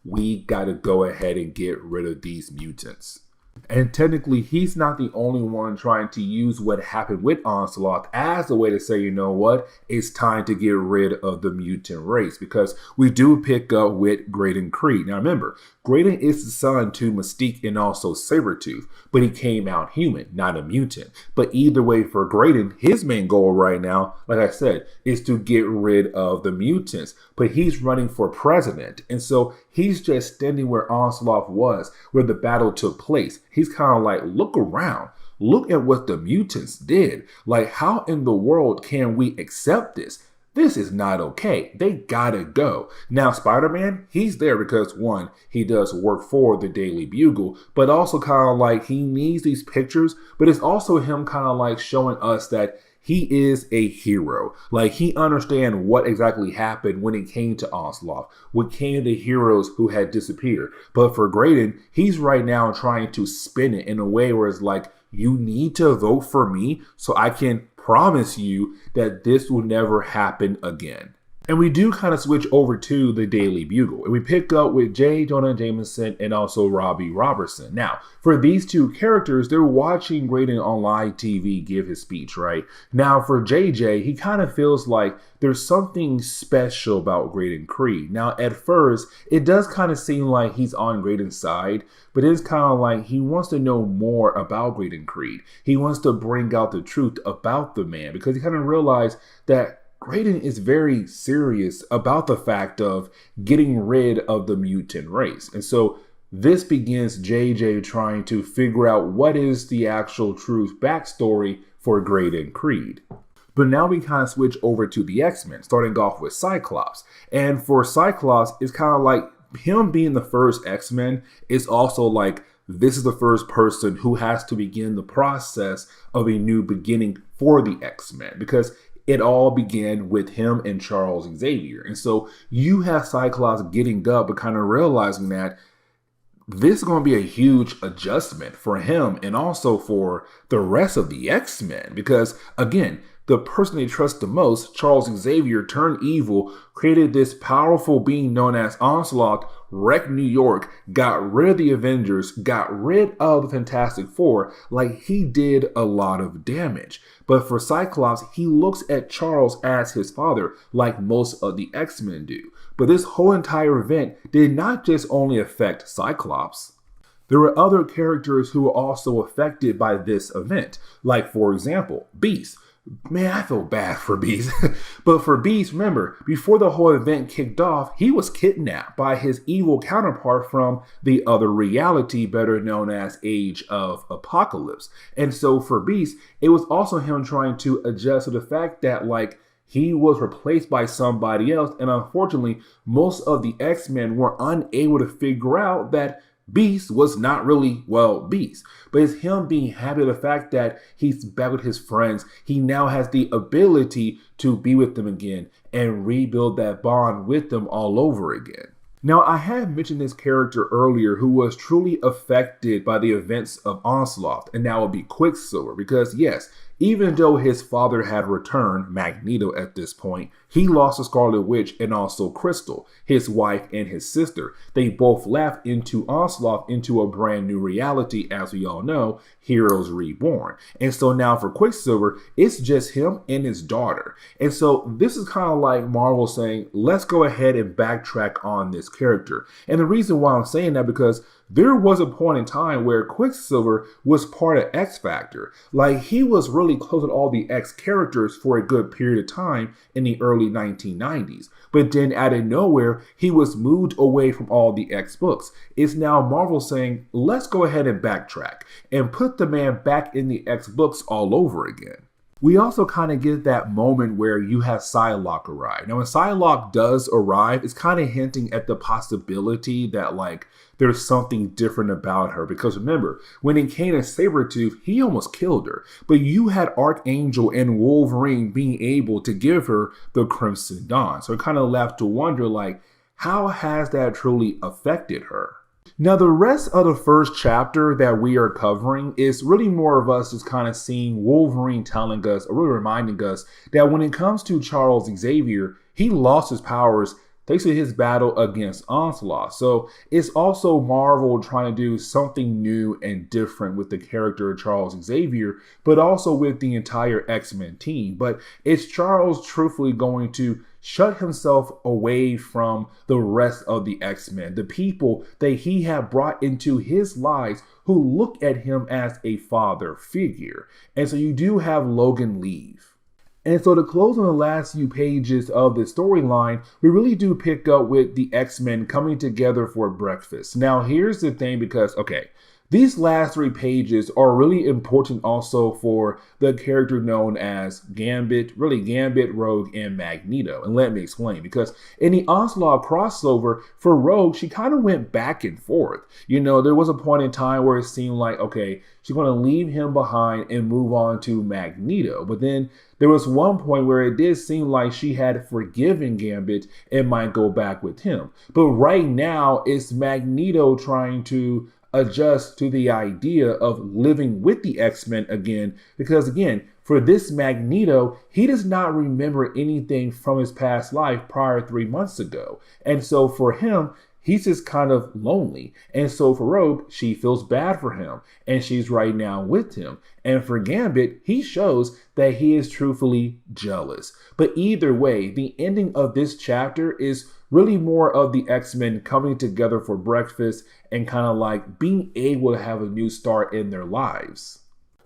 we got to go ahead and get rid of these mutants. And technically, he's not the only one trying to use what happened with Onslaught as a way to say, you know what, it's time to get rid of the mutant race, because we do pick up with Graydon Creed. Now remember, Graydon is the son to Mystique and also Sabretooth, but he came out human, not a mutant. But either way, for Graydon, his main goal right now, like I said, is to get rid of the mutants. But he's running for president, and so he's just standing where Onslaught was, where the battle took place. He's kind of like, look around. Look at what the mutants did. How in the world can we accept this? This is not okay. They gotta go. Now, Spider-Man, he's there because, one, he does work for the Daily Bugle, but also kind of he needs these pictures, but it's also him kind of showing us that he is a hero. Like, he understands what exactly happened when it came to Onslaught, what came to the heroes who had disappeared. But for Graydon, he's right now trying to spin it in a way where it's like, you need to vote for me so I can promise you that this will never happen again. And we do kind of switch over to the Daily Bugle, and we pick up with J. Jonah Jameson and also Robbie Robertson. Now, for these two characters, they're watching Graydon on live TV give his speech, right? Now, for JJ, he kind of feels like there's something special about Graydon Creed. Now, at first, it does kind of seem like he's on Graydon's side, but it's kind of like he wants to know more about Graydon Creed. He wants to bring out the truth about the man, because he kind of realized that Graydon is very serious about the fact of getting rid of the mutant race. And so this begins JJ trying to figure out what is the actual truth backstory for Graydon Creed. But now we kind of switch over to the X-Men, starting off with Cyclops. And for Cyclops, it's kind of like him being the first X-Men is also like, this is the first person who has to begin the process of a new beginning for the X-Men, because it all began with him and Charles Xavier. And so you have Cyclops getting up but kind of realizing that this is going to be a huge adjustment for him and also for the rest of the X-Men. Because again, the person they trust the most, Charles Xavier, turned evil, created this powerful being known as Onslaught, wrecked New York, got rid of the Avengers, got rid of the Fantastic Four. Like, he did a lot of damage. But for Cyclops, he looks at Charles as his father, like most of the X-Men do. But this whole entire event did not just only affect Cyclops. There were other characters who were also affected by this event. Like, for example, Beast. Man, I feel bad for Beast. But for Beast, remember, before the whole event kicked off, he was kidnapped by his evil counterpart from the other reality, better known as Age of Apocalypse. And so for Beast, it was also him trying to adjust to the fact that, like, he was replaced by somebody else. And unfortunately, most of the X-Men were unable to figure out that Beast was not really, well, Beast. But it's him being happy with the fact that he's back with his friends. He now has the ability to be with them again and rebuild that bond with them all over again. Now, I had mentioned this character earlier who was truly affected by the events of Onslaught, and that would be Quicksilver, because yes, even though his father had returned, Magneto at this point, he lost the Scarlet Witch and also Crystal, his wife and his sister. They both left into Onslaught, into a brand new reality, as we all know, Heroes Reborn. And so now for Quicksilver, it's just him and his daughter. And so this is kind of like Marvel saying, let's go ahead and backtrack on this character. And the reason why I'm saying that, because there was a point in time where Quicksilver was part of X Factor. Like, he was really close with all the X characters for a good period of time in the early 1990s. But then out of nowhere, he was moved away from all the X books. It's now Marvel saying, let's go ahead and backtrack and put the man back in the X books all over again. We also kind of get that moment where you have Psylocke arrive. Now, when Psylocke does arrive, it's kind of hinting at the possibility that, like, there's something different about her. Because remember, when it came to Sabretooth, he almost killed her. But you had Archangel and Wolverine being able to give her the Crimson Dawn. So it kind of left to wonder, like, how has that truly affected her? Now, the rest of the first chapter that we are covering is really more of us just kind of seeing Wolverine telling us, or really reminding us, that when it comes to Charles Xavier, he lost his powers thanks to his battle against Onslaught. So it's also Marvel trying to do something new and different with the character of Charles Xavier, but also with the entire X-Men team. But is Charles truthfully going to shut himself away from the rest of the X-Men, the people that he had brought into his lives who look at him as a father figure? And so you do have Logan leave. And so to close on the last few pages of the storyline, we really do pick up with the X-Men coming together for breakfast. Now, here's the thing, because, okay, these last 3 pages are really important also for the character known as Gambit, really Gambit, Rogue, and Magneto. And let me explain, because in the Onslaught crossover for Rogue, she kind of went back and forth. You know, there was a point in time where it seemed like, okay, she's going to leave him behind and move on to Magneto. But then there was one point where it did seem like she had forgiven Gambit and might go back with him. But right now, it's Magneto trying to adjust to the idea of living with the X-Men again. Because again, for this Magneto, he does not remember anything from his past life prior 3 months ago. And so for him, he's just kind of lonely. And so for Rogue, she feels bad for him. And she's right now with him. And for Gambit, he shows that he is truthfully jealous. But either way, the ending of this chapter is really more of the X-Men coming together for breakfast and kind of like being able to have a new start in their lives.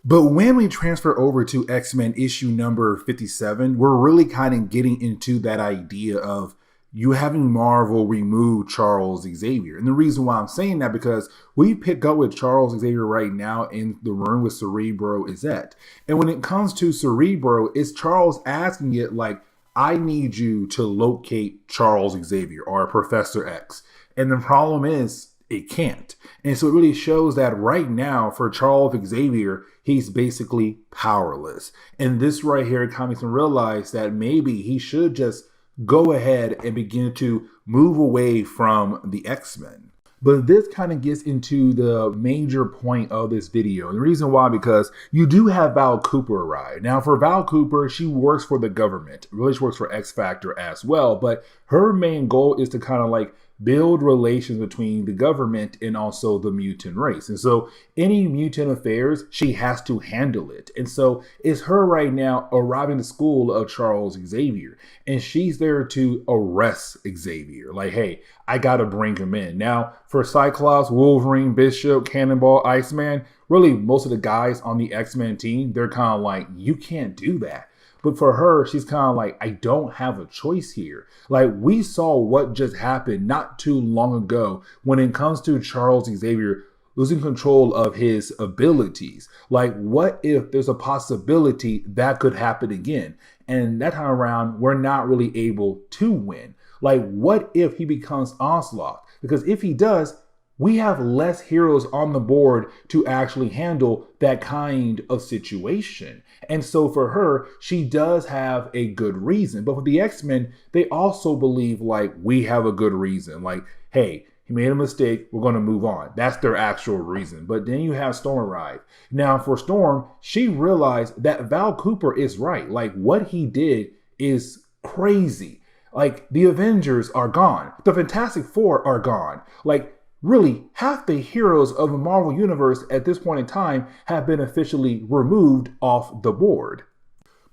But when we transfer over to X-Men issue number 57, we're really kind of getting into that idea of you having Marvel remove Charles Xavier. And the reason why I'm saying that, because we pick up with Charles Xavier right now in the room with Cerebro Izette. And when it comes to Cerebro, it's Charles asking it like, I need you to locate Charles Xavier or Professor X. And the problem is it can't. And so it really shows that right now for Charles Xavier, he's basically powerless. And this right here kind of makes him realize that maybe he should just go ahead and begin to move away from the X-Men. But this kind of gets into the major point of this video. And the reason why, because you do have Val Cooper arrive. Now for Val Cooper, she works for the government. Really, she works for X Factor as well. But her main goal is to kind of like build relations between the government and also the mutant race. And so any mutant affairs, she has to handle it. And so it's her right now arriving at the school of Charles Xavier. And she's there to arrest Xavier. Like, hey, I got to bring him in. Now, for Cyclops, Wolverine, Bishop, Cannonball, Iceman, really most of the guys on the X-Men team, they're kind of like, you can't do that. But for her, she's kind of like, I don't have a choice here. Like, we saw what just happened not too long ago when it comes to Charles Xavier losing control of his abilities. Like, what if there's a possibility that could happen again? And that time around, we're not really able to win. Like, what if he becomes Onslaught? Because if he does, we have less heroes on the board to actually handle that kind of situation. And so for her, she does have a good reason. But for the X-Men, they also believe like we have a good reason. Like, hey, he made a mistake, we're going to move on. That's their actual reason. But then you have Storm arrive. Now for Storm, she realized that Val Cooper is right. Like, what he did is crazy. Like, the Avengers are gone. The Fantastic Four are gone. Like, really, half the heroes of the Marvel Universe at this point in time have been officially removed off the board.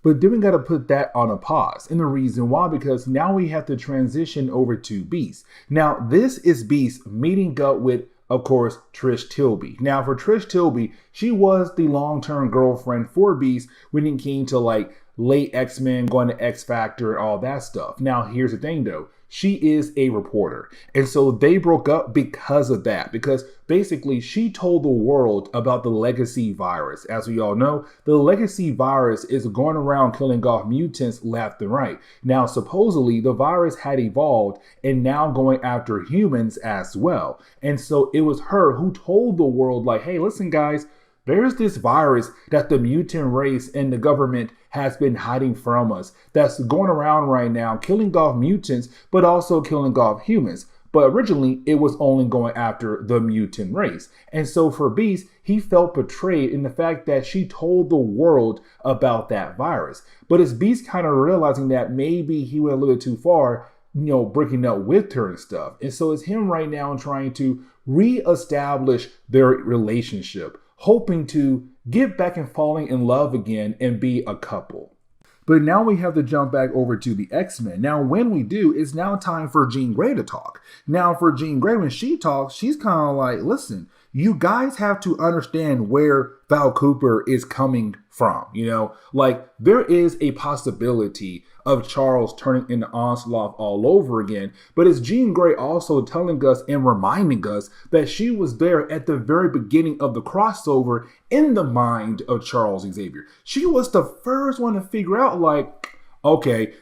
But then we got to put that on a pause. And the reason why, because now we have to transition over to Beast. Now, this is Beast meeting up with, of course, Trish Tilby. Now, for Trish Tilby, she was the long-term girlfriend for Beast when it came to like late X-Men, going to X Factor, and all that stuff. Now, here's the thing though. She is a reporter. And so they broke up because of that. Because basically she told the world about the legacy virus. As we all know, the legacy virus is going around killing off mutants left and right. Now, supposedly the virus had evolved and now going after humans as well. And so it was her who told the world like, hey, listen guys, there's this virus that the mutant race and the government has been hiding from us that's going around right now, killing off mutants, but also killing off humans. But originally, it was only going after the mutant race. And so for Beast, he felt betrayed in the fact that she told the world about that virus. But it's Beast kind of realizing that maybe he went a little too far, you know, breaking up with her and stuff. And so it's him right now trying to reestablish their relationship, hoping to get back and falling in love again and be a couple. But now we have to jump back over to the X-Men. Now, when we do, it's now time for Jean Grey to talk. Now, for Jean Grey, when she talks, she's kind of like, listen, you guys have to understand where Val Cooper is coming from. Like there is a possibility of Charles turning into Onslaught all over again, but it's Jean Grey also telling us and reminding us that she was there at the very beginning of the crossover in the mind of Charles Xavier. She was the first one to figure out, like, okay,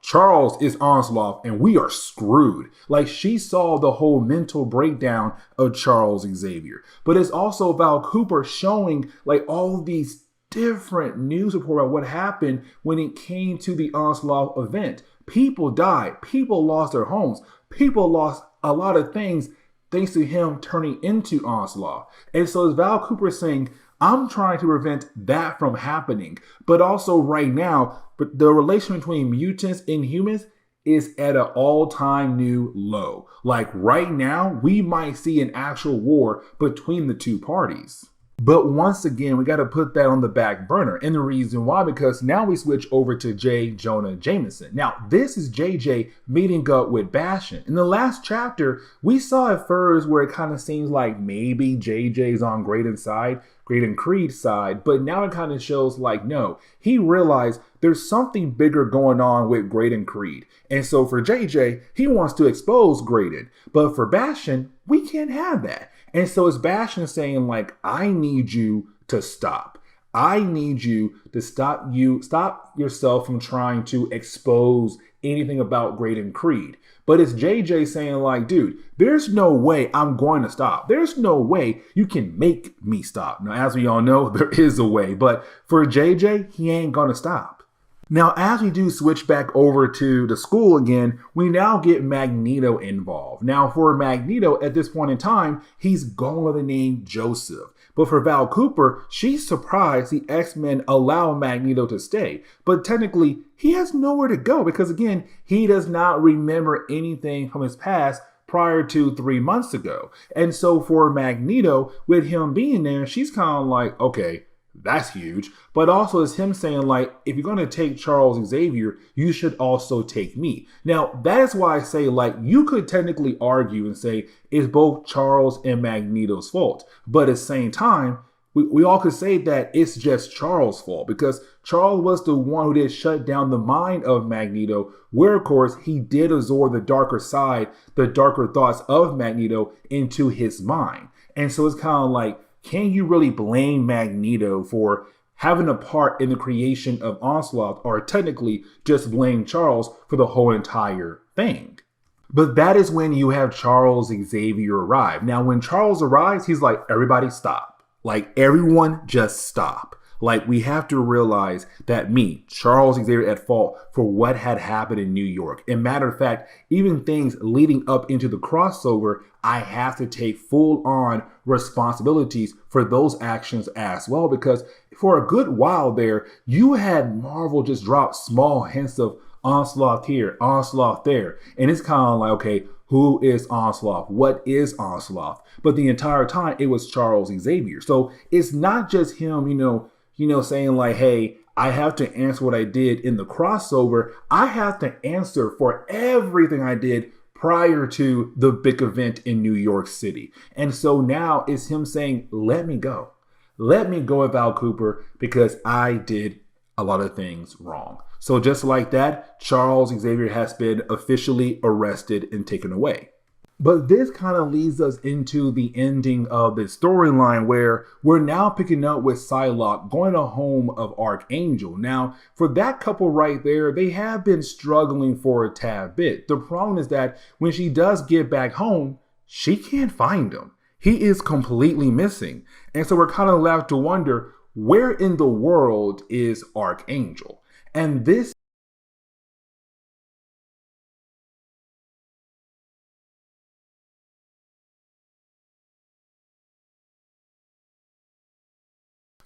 Charles is Onslaught and we are screwed. Like, she saw the whole mental breakdown of Charles Xavier. But it's also Val Cooper showing like all these different news reports about what happened when it came to the Onslaught event. People died. People lost their homes. People lost a lot of things thanks to him turning into Onslaught. And so it's Val Cooper saying, I'm trying to prevent that from happening. But also right now, the relation between mutants and humans is at an all-time new low. Like right now, we might see an actual war between the two parties. But once again, we got to put that on the back burner. And the reason why, because now we switch over to J. Jonah Jameson. Now, this is JJ meeting up with Bastion. In the last chapter, we saw at first where it kind of seems like maybe JJ's on Graydon's side, Graydon Creed's side, but now it kind of shows like, no, he realized there's something bigger going on with Graydon Creed. And so for JJ, he wants to expose Graydon. But for Bastion, we can't have that. And so it's Bastion saying like, I need you to stop. I need you to stop yourself from trying to expose anything about Graydon Creed. But it's JJ saying like, dude, there's no way I'm going to stop. There's no way you can make me stop. Now, as we all know, there is a way. But for JJ, he ain't going to stop. Now, as we do switch back over to the school again, we now get Magneto involved. Now, for Magneto, at this point in time, he's going with the name Joseph. But for Val Cooper, she's surprised the X-Men allow Magneto to stay. But technically, he has nowhere to go because, again, he does not remember anything from his past prior to 3 months ago. And so for Magneto, with him being there, she's kind of like, okay, that's huge. But also it's him saying like, if you're going to take Charles Xavier, you should also take me. Now, that is why I say like, you could technically argue and say it's both Charles and Magneto's fault. But at the same time, we all could say that it's just Charles' fault because Charles was the one who did shut down the mind of Magneto, where of course he did absorb the darker side, the darker thoughts of Magneto into his mind. And so it's kind of like, can you really blame Magneto for having a part in the creation of Onslaught, or technically just blame Charles for the whole entire thing? But that is when you have Charles Xavier arrive. Now, when Charles arrives, he's like, everybody stop. Like, everyone just stop. Like, we have to realize that me, Charles Xavier, at fault for what had happened in New York. And matter of fact, even things leading up into the crossover, I have to take full-on responsibilities for those actions as well. Because for a good while there, you had Marvel just drop small hints of Onslaught here, Onslaught there. And it's kind of like, okay, who is Onslaught? What is Onslaught? But the entire time, it was Charles Xavier. So it's not just him, saying like, hey, I have to answer what I did in the crossover. I have to answer for everything I did prior to the big event in New York City. And so now it's him saying, let me go. Let me go with Val Cooper because I did a lot of things wrong. So just like that, Charles Xavier has been officially arrested and taken away. But this kind of leads us into the ending of the storyline where we're now picking up with Psylocke going to home of Archangel. Now, for that couple right there, they have been struggling for a tad bit. The problem is that when she does get back home, she can't find him. He is completely missing. And so we're kind of left to wonder, where in the world is Archangel? And this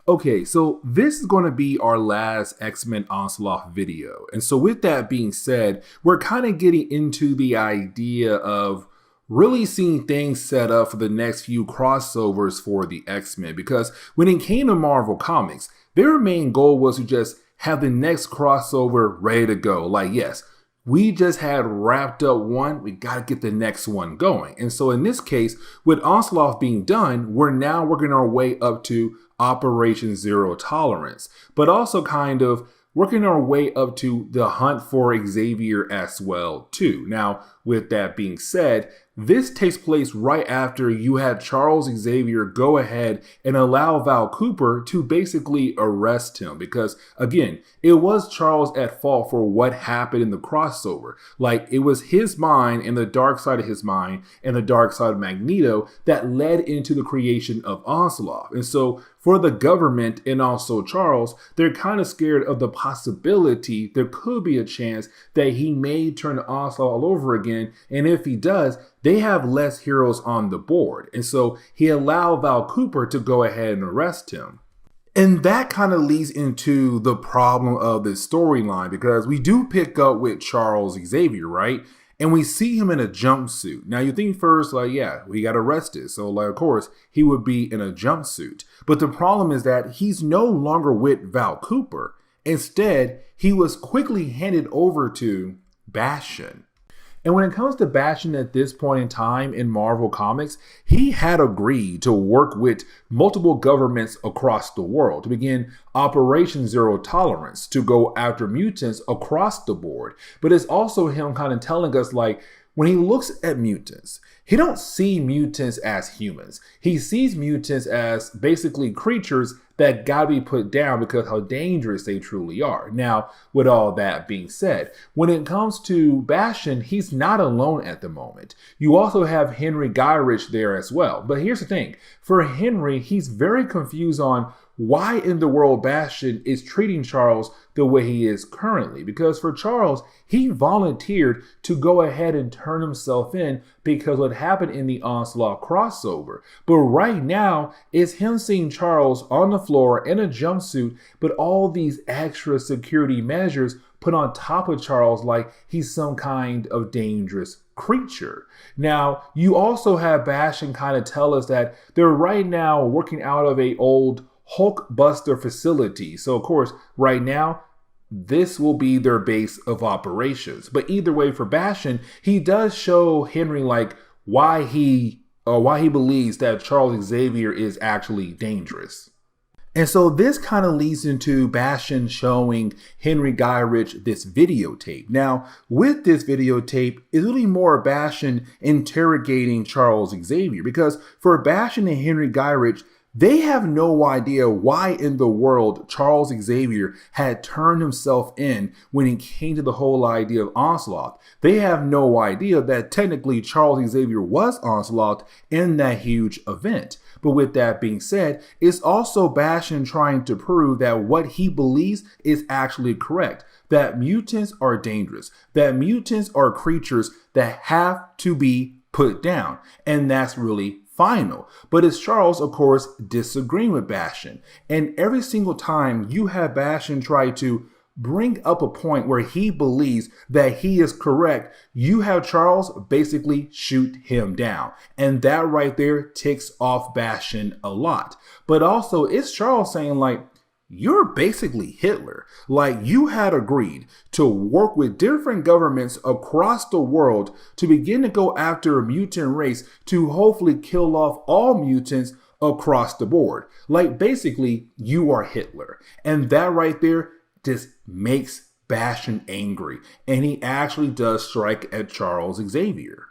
Okay, so this is going to be our last X-Men Onslaught video. And so with that being said, we're kind of getting into the idea of really seeing things set up for the next few crossovers for the X-Men. Because when it came to Marvel Comics, their main goal was to just have the next crossover ready to go. Like, yes, we just had wrapped up one, we got to get the next one going. And so in this case, with Onslaught being done, we're now working our way up to Operation Zero Tolerance, but also kind of working our way up to the hunt for Xavier as well too. Now, with that being said, this takes place right after you had Charles Xavier go ahead and allow Val Cooper to basically arrest him because, again, it was Charles at fault for what happened in the crossover. Like, it was his mind and the dark side of his mind and the dark side of Magneto that led into the creation of Onslaught. And so for the government and also Charles, they're kind of scared of the possibility there could be a chance that he may turn to Onslaught all over again. And if he does, they have less heroes on the board. And so he allowed Val Cooper to go ahead and arrest him. And that kind of leads into the problem of this storyline because we do pick up with Charles Xavier, right? And we see him in a jumpsuit. Now you think first, like, yeah, we got arrested. So like, of course, he would be in a jumpsuit. But the problem is that he's no longer with Val Cooper. Instead, he was quickly handed over to Bastion. And when it comes to Bastion at this point in time in Marvel Comics, he had agreed to work with multiple governments across the world to begin Operation Zero Tolerance to go after mutants across the board. But it's also him kind of telling us, like, when he looks at mutants, he don't see mutants as humans. He sees mutants as basically creatures that gotta be put down because how dangerous they truly are. Now, with all that being said, when it comes to Bastion, he's not alone at the moment. You also have Henry Gyrich there as well. But here's the thing, for Henry, he's very confused on why in the world Bastion is treating Charles the way he is currently. Because for Charles, he volunteered to go ahead and turn himself in because what happened in the Onslaught crossover. But right now, it's him seeing Charles on the floor in a jumpsuit, but all these extra security measures put on top of Charles like he's some kind of dangerous creature. Now, you also have Bastion kind of tell us that they're right now working out of a old Hulkbuster facility. So of course, right now, this will be their base of operations. But either way, for Bastion, he does show Henry like why he believes that Charles Xavier is actually dangerous. And so this kind of leads into Bastion showing Henry Gyrich this videotape. Now, with this videotape, it's really more Bastion interrogating Charles Xavier because for Bastion and Henry Gyrich, they have no idea why in the world Charles Xavier had turned himself in when it came to the whole idea of Onslaught. They have no idea that technically Charles Xavier was Onslaught in that huge event. But with that being said, it's also Bastion trying to prove that what he believes is actually correct. That mutants are dangerous. That mutants are creatures that have to be put down. And that's really final. But it's Charles, of course, disagreeing with Bastion. And every single time you have Bastion try to bring up a point where he believes that he is correct, you have Charles basically shoot him down. And that right there ticks off Bastion a lot. But also it's Charles saying like, you're basically Hitler. Like, you had agreed to work with different governments across the world to begin to go after a mutant race to hopefully kill off all mutants across the board. Like, basically, you are Hitler. And that right there just makes Bastion angry. And he actually does strike at Charles Xavier.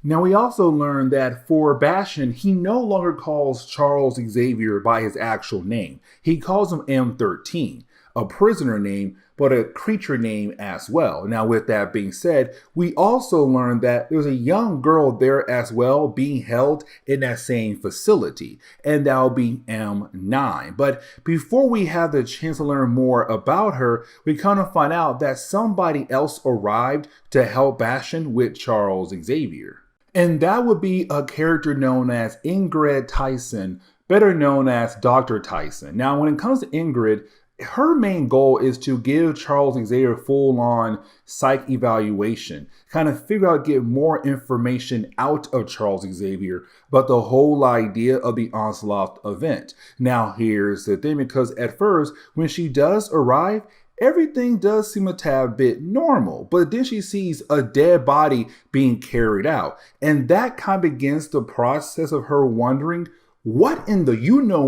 Now, we also learned that for Bastion, he no longer calls Charles Xavier by his actual name. He calls him M13, a prisoner name, but a creature name as well. Now, with that being said, we also learned that there's a young girl there as well being held in that same facility, and that'll be M9. But before we have the chance to learn more about her, we kind of find out that somebody else arrived to help Bastion with Charles Xavier. And that would be a character known as Ingrid Tyson, better known as Dr. Tyson. Now, when it comes to Ingrid, her main goal is to give Charles Xavier full-on psych evaluation, kind of figure out, get more information out of Charles Xavier about the whole idea of the Onslaught event. Now, here's the thing, because at first, when she does arrive, everything does seem a tad bit normal. But then she sees a dead body being carried out. And that kind of begins the process of her wondering what in the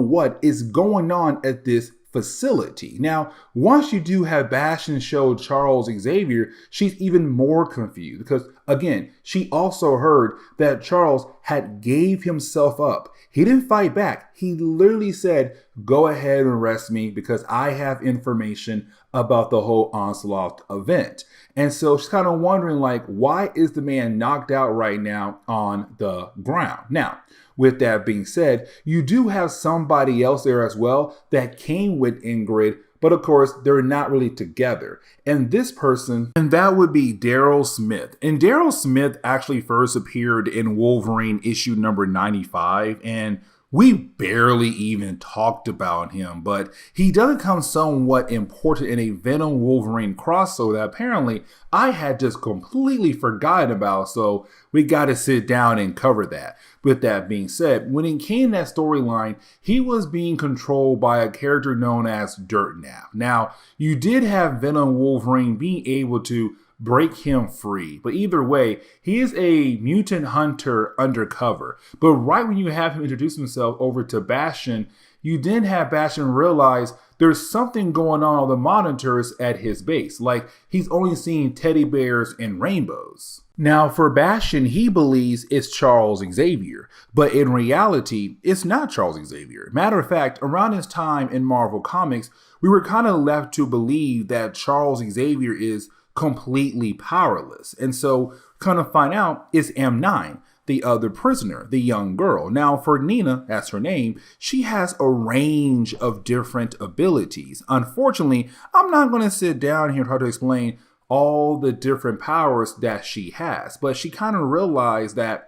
what is going on at this facility. Now, once you do have Bastion show Charles Xavier, she's even more confused because, again, she also heard that Charles had gave himself up. He didn't fight back. He literally said, go ahead and arrest me because I have information about the whole Onslaught event. And so she's kind of wondering, like, why is the man knocked out right now on the ground? Now, with that being said, you do have somebody else there as well that came with Ingrid, but of course, they're not really together. And this person, and that would be Daryl Smith. And Daryl Smith actually first appeared in Wolverine issue number 95, and we barely even talked about him, but he does become somewhat important in a Venom Wolverine crossover that apparently I had just completely forgotten about, so we got to sit down and cover that. With that being said, when it came to that storyline, he was being controlled by a character known as Dirtnap. Now, you did have Venom Wolverine being able to break him free. But either way, he is a mutant hunter undercover. But right when you have him introduce himself over to Bastion, you then have Bastion realize there's something going on the monitors at his base. Like, he's only seeing teddy bears and rainbows. Now, for Bastion, he believes it's Charles Xavier, but in reality, it's not Charles Xavier. Matter of fact, around this time in Marvel Comics, we were kind of left to believe that Charles Xavier is completely powerless. And so kind of find out it's M9, the other prisoner, the young girl. Now for Nina, that's her name, she has a range of different abilities. Unfortunately, I'm not going to sit down here and try to explain all the different powers that she has, but she kind of realized that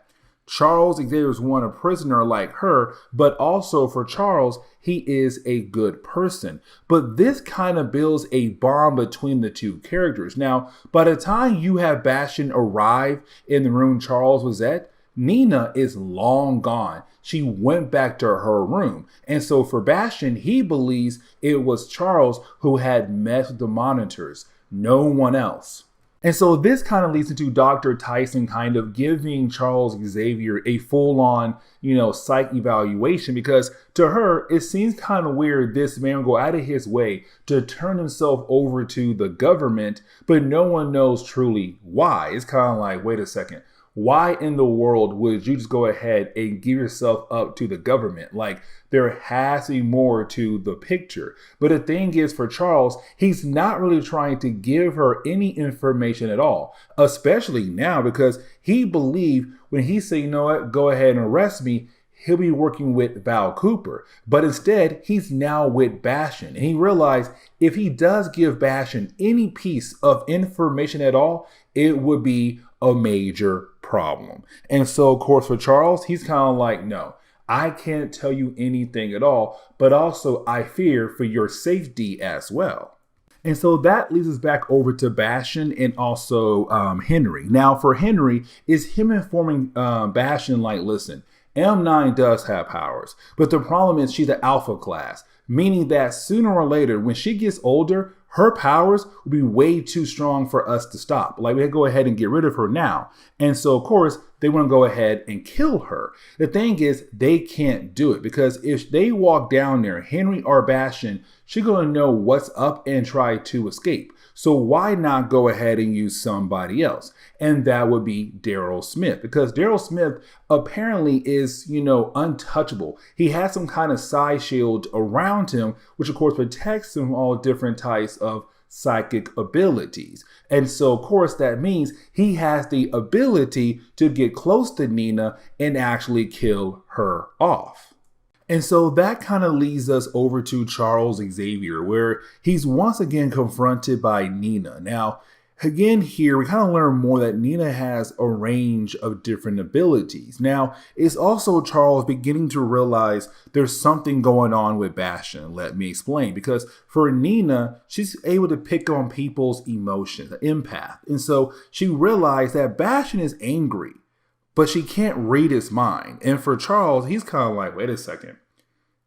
Charles Xavier's one a prisoner like her, but also for Charles, he is a good person. But this kind of builds a bond between the two characters. Now, by the time you have Bastion arrive in the room Charles was at, Nina is long gone. She went back to her room. And so for Bastion, he believes it was Charles who had messed with the monitors, no one else. And so this kind of leads into Dr. Tyson kind of giving Charles Xavier a full-on, psych evaluation, because to her, it seems kind of weird this man will go out of his way to turn himself over to the government, but no one knows truly why. It's kind of like, wait a second. Why in the world would you just go ahead and give yourself up to the government? Like, there has to be more to the picture. But the thing is, for Charles, he's not really trying to give her any information at all, especially now because he believed when he said, you know what, go ahead and arrest me, he'll be working with Val Cooper. But instead, he's now with Bastion. And he realized if he does give Bastion any piece of information at all, it would be a major problem. And so, of course, for Charles, he's kind of like, no, I can't tell you anything at all, but also I fear for your safety as well. And so that leads us back over to Bastion and also Henry. Now for Henry, is him informing Bastion like, listen, M9 does have powers, but the problem is she's an alpha class, meaning that sooner or later, when she gets older, her powers will be way too strong for us to stop. Like, we go ahead and get rid of her now. And so, of course, they want to go ahead and kill her. The thing is, they can't do it because if they walk down there, Henry or Bastion, she's going to know what's up and try to escape. So why not go ahead and use somebody else? And that would be Daryl Smith, because Daryl Smith apparently is, untouchable. He has some kind of side shield around him, which of course protects him from all different types of psychic abilities. And so, of course, that means he has the ability to get close to Nina and actually kill her off. And so that kind of leads us over to Charles Xavier, where he's once again confronted by Nina. Now, again, here we kind of learn more that Nina has a range of different abilities. Now, it's also Charles beginning to realize there's something going on with Bastion. Let me explain. Because for Nina, she's able to pick on people's emotions, an empath. And so she realized that Bastion is angry, but she can't read his mind. And for Charles, he's kind of like, wait a second.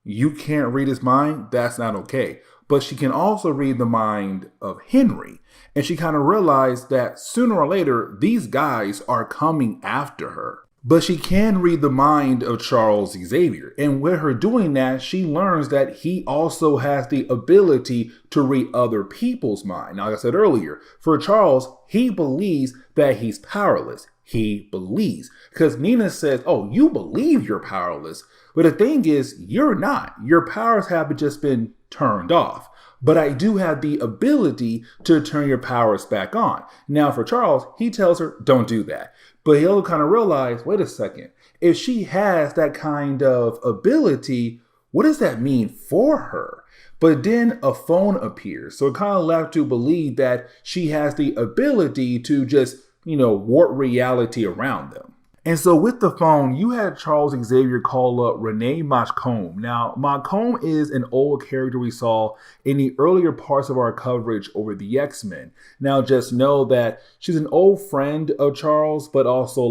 You can't read his mind, that's not okay. But she can also read the mind of Henry. And she kind of realized that sooner or later, these guys are coming after her. But she can read the mind of Charles Xavier. And with her doing that, she learns that he also has the ability to read other people's mind. Now, like I said earlier, for Charles, he believes that he's powerless. He believes. Because Nina says, oh, you believe you're powerless. But the thing is, you're not. Your powers have just been turned off. But I do have the ability to turn your powers back on. Now, for Charles, he tells her, don't do that. But he'll kind of realize, wait a second, if she has that kind of ability, what does that mean for her? But then a phone appears. So it kind of left to believe that she has the ability to just, warp reality around them. And so with the phone, you had Charles Xavier call up Renee Machcomb. Now, Machcomb is an old character we saw in the earlier parts of our coverage over the X-Men. Now, just know that she's an old friend of Charles, but also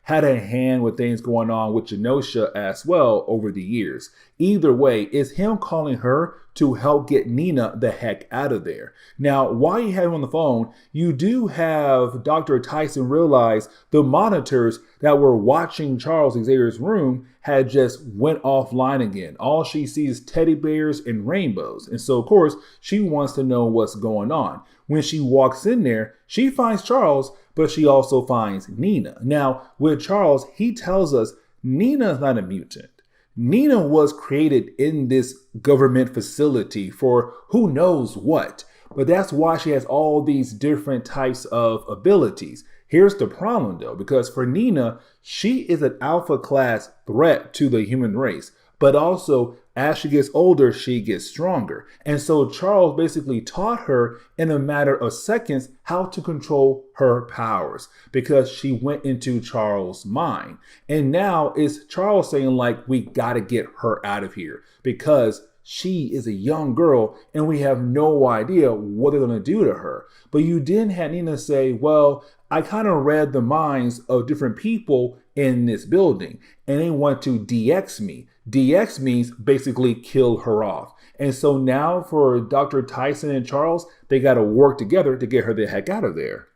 had a hand with things going on with Genosha as well over the years. Either way, it's him calling her to help get Nina the heck out of there. Now, while you have him on the phone, you do have Dr. Tyson realize the monitors that were watching Charles Xavier's room had just went offline again. All she sees is teddy bears and rainbows. And so, of course, she wants to know what's going on. When she walks in there, she finds Charles, but she also finds Nina. Now, with Charles, he tells us Nina's not a mutant. Nina was created in this government facility for who knows what. But that's why she has all these different types of abilities. Here's the problem, though, because for Nina, she is an alpha class threat to the human race. But also, as she gets older, she gets stronger. And so Charles basically taught her in a matter of seconds how to control her powers because she went into Charles' mind. And now it's Charles saying we got to get her out of here because she is a young girl and we have no idea what they're going to do to her. But you didn't have Nina say, well, I kind of read the minds of different people in this building and they want to DX me. DX means basically kill her off. And so now for Dr. Tyson and Charles, they got to work together to get her the heck out of there.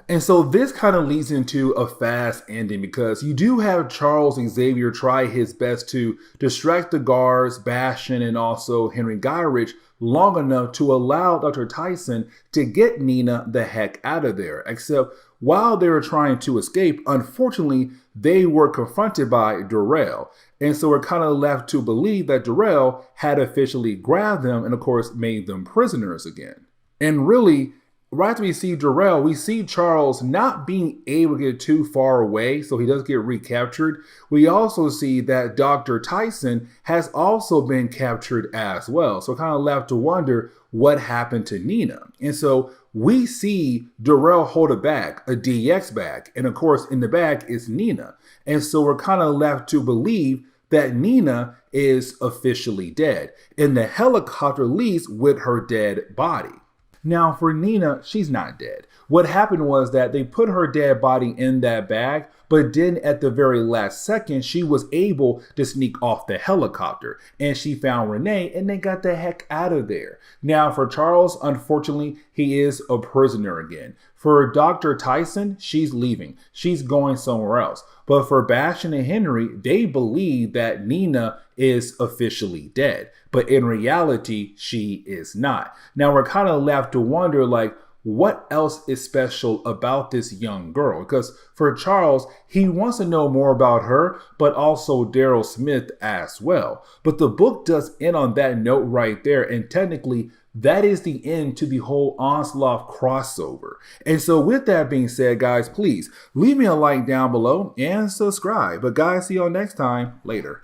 And so this kind of leads into a fast ending because you do have Charles Xavier try his best to distract the guards, Bastion, and also Henry Gyrich long enough to allow Dr. Tyson to get Nina the heck out of there. Except while they were trying to escape, unfortunately, they were confronted by Darrell. And so we're kind of left to believe that Darrell had officially grabbed them and, of course, made them prisoners again. And really, right after we see Darrell, we see Charles not being able to get too far away, so he does get recaptured. We also see that Dr. Tyson has also been captured as well. So kind of left to wonder what happened to Nina. And so we see Darrell hold a bag, a DX bag. And of course, in the bag is Nina. And so we're kind of left to believe that Nina is officially dead. And the helicopter leaves with her dead body. Now, for Nina, she's not dead. What happened was that they put her dead body in that bag, but then at the very last second, she was able to sneak off the helicopter. And she found Renee, and they got the heck out of there. Now, for Charles, unfortunately, he is a prisoner again. For Dr. Tyson, she's leaving. She's going somewhere else. But for Bastion and Henry, they believe that Nina is officially dead. But in reality, she is not. Now we're kind of left to wonder, what else is special about this young girl? Because for Charles, he wants to know more about her, but also Daryl Smith as well. But the book does end on that note right there. And technically, that is the end to the whole Onslaught crossover. And so with that being said, guys, please leave me a like down below and subscribe. But guys, see y'all next time. Later.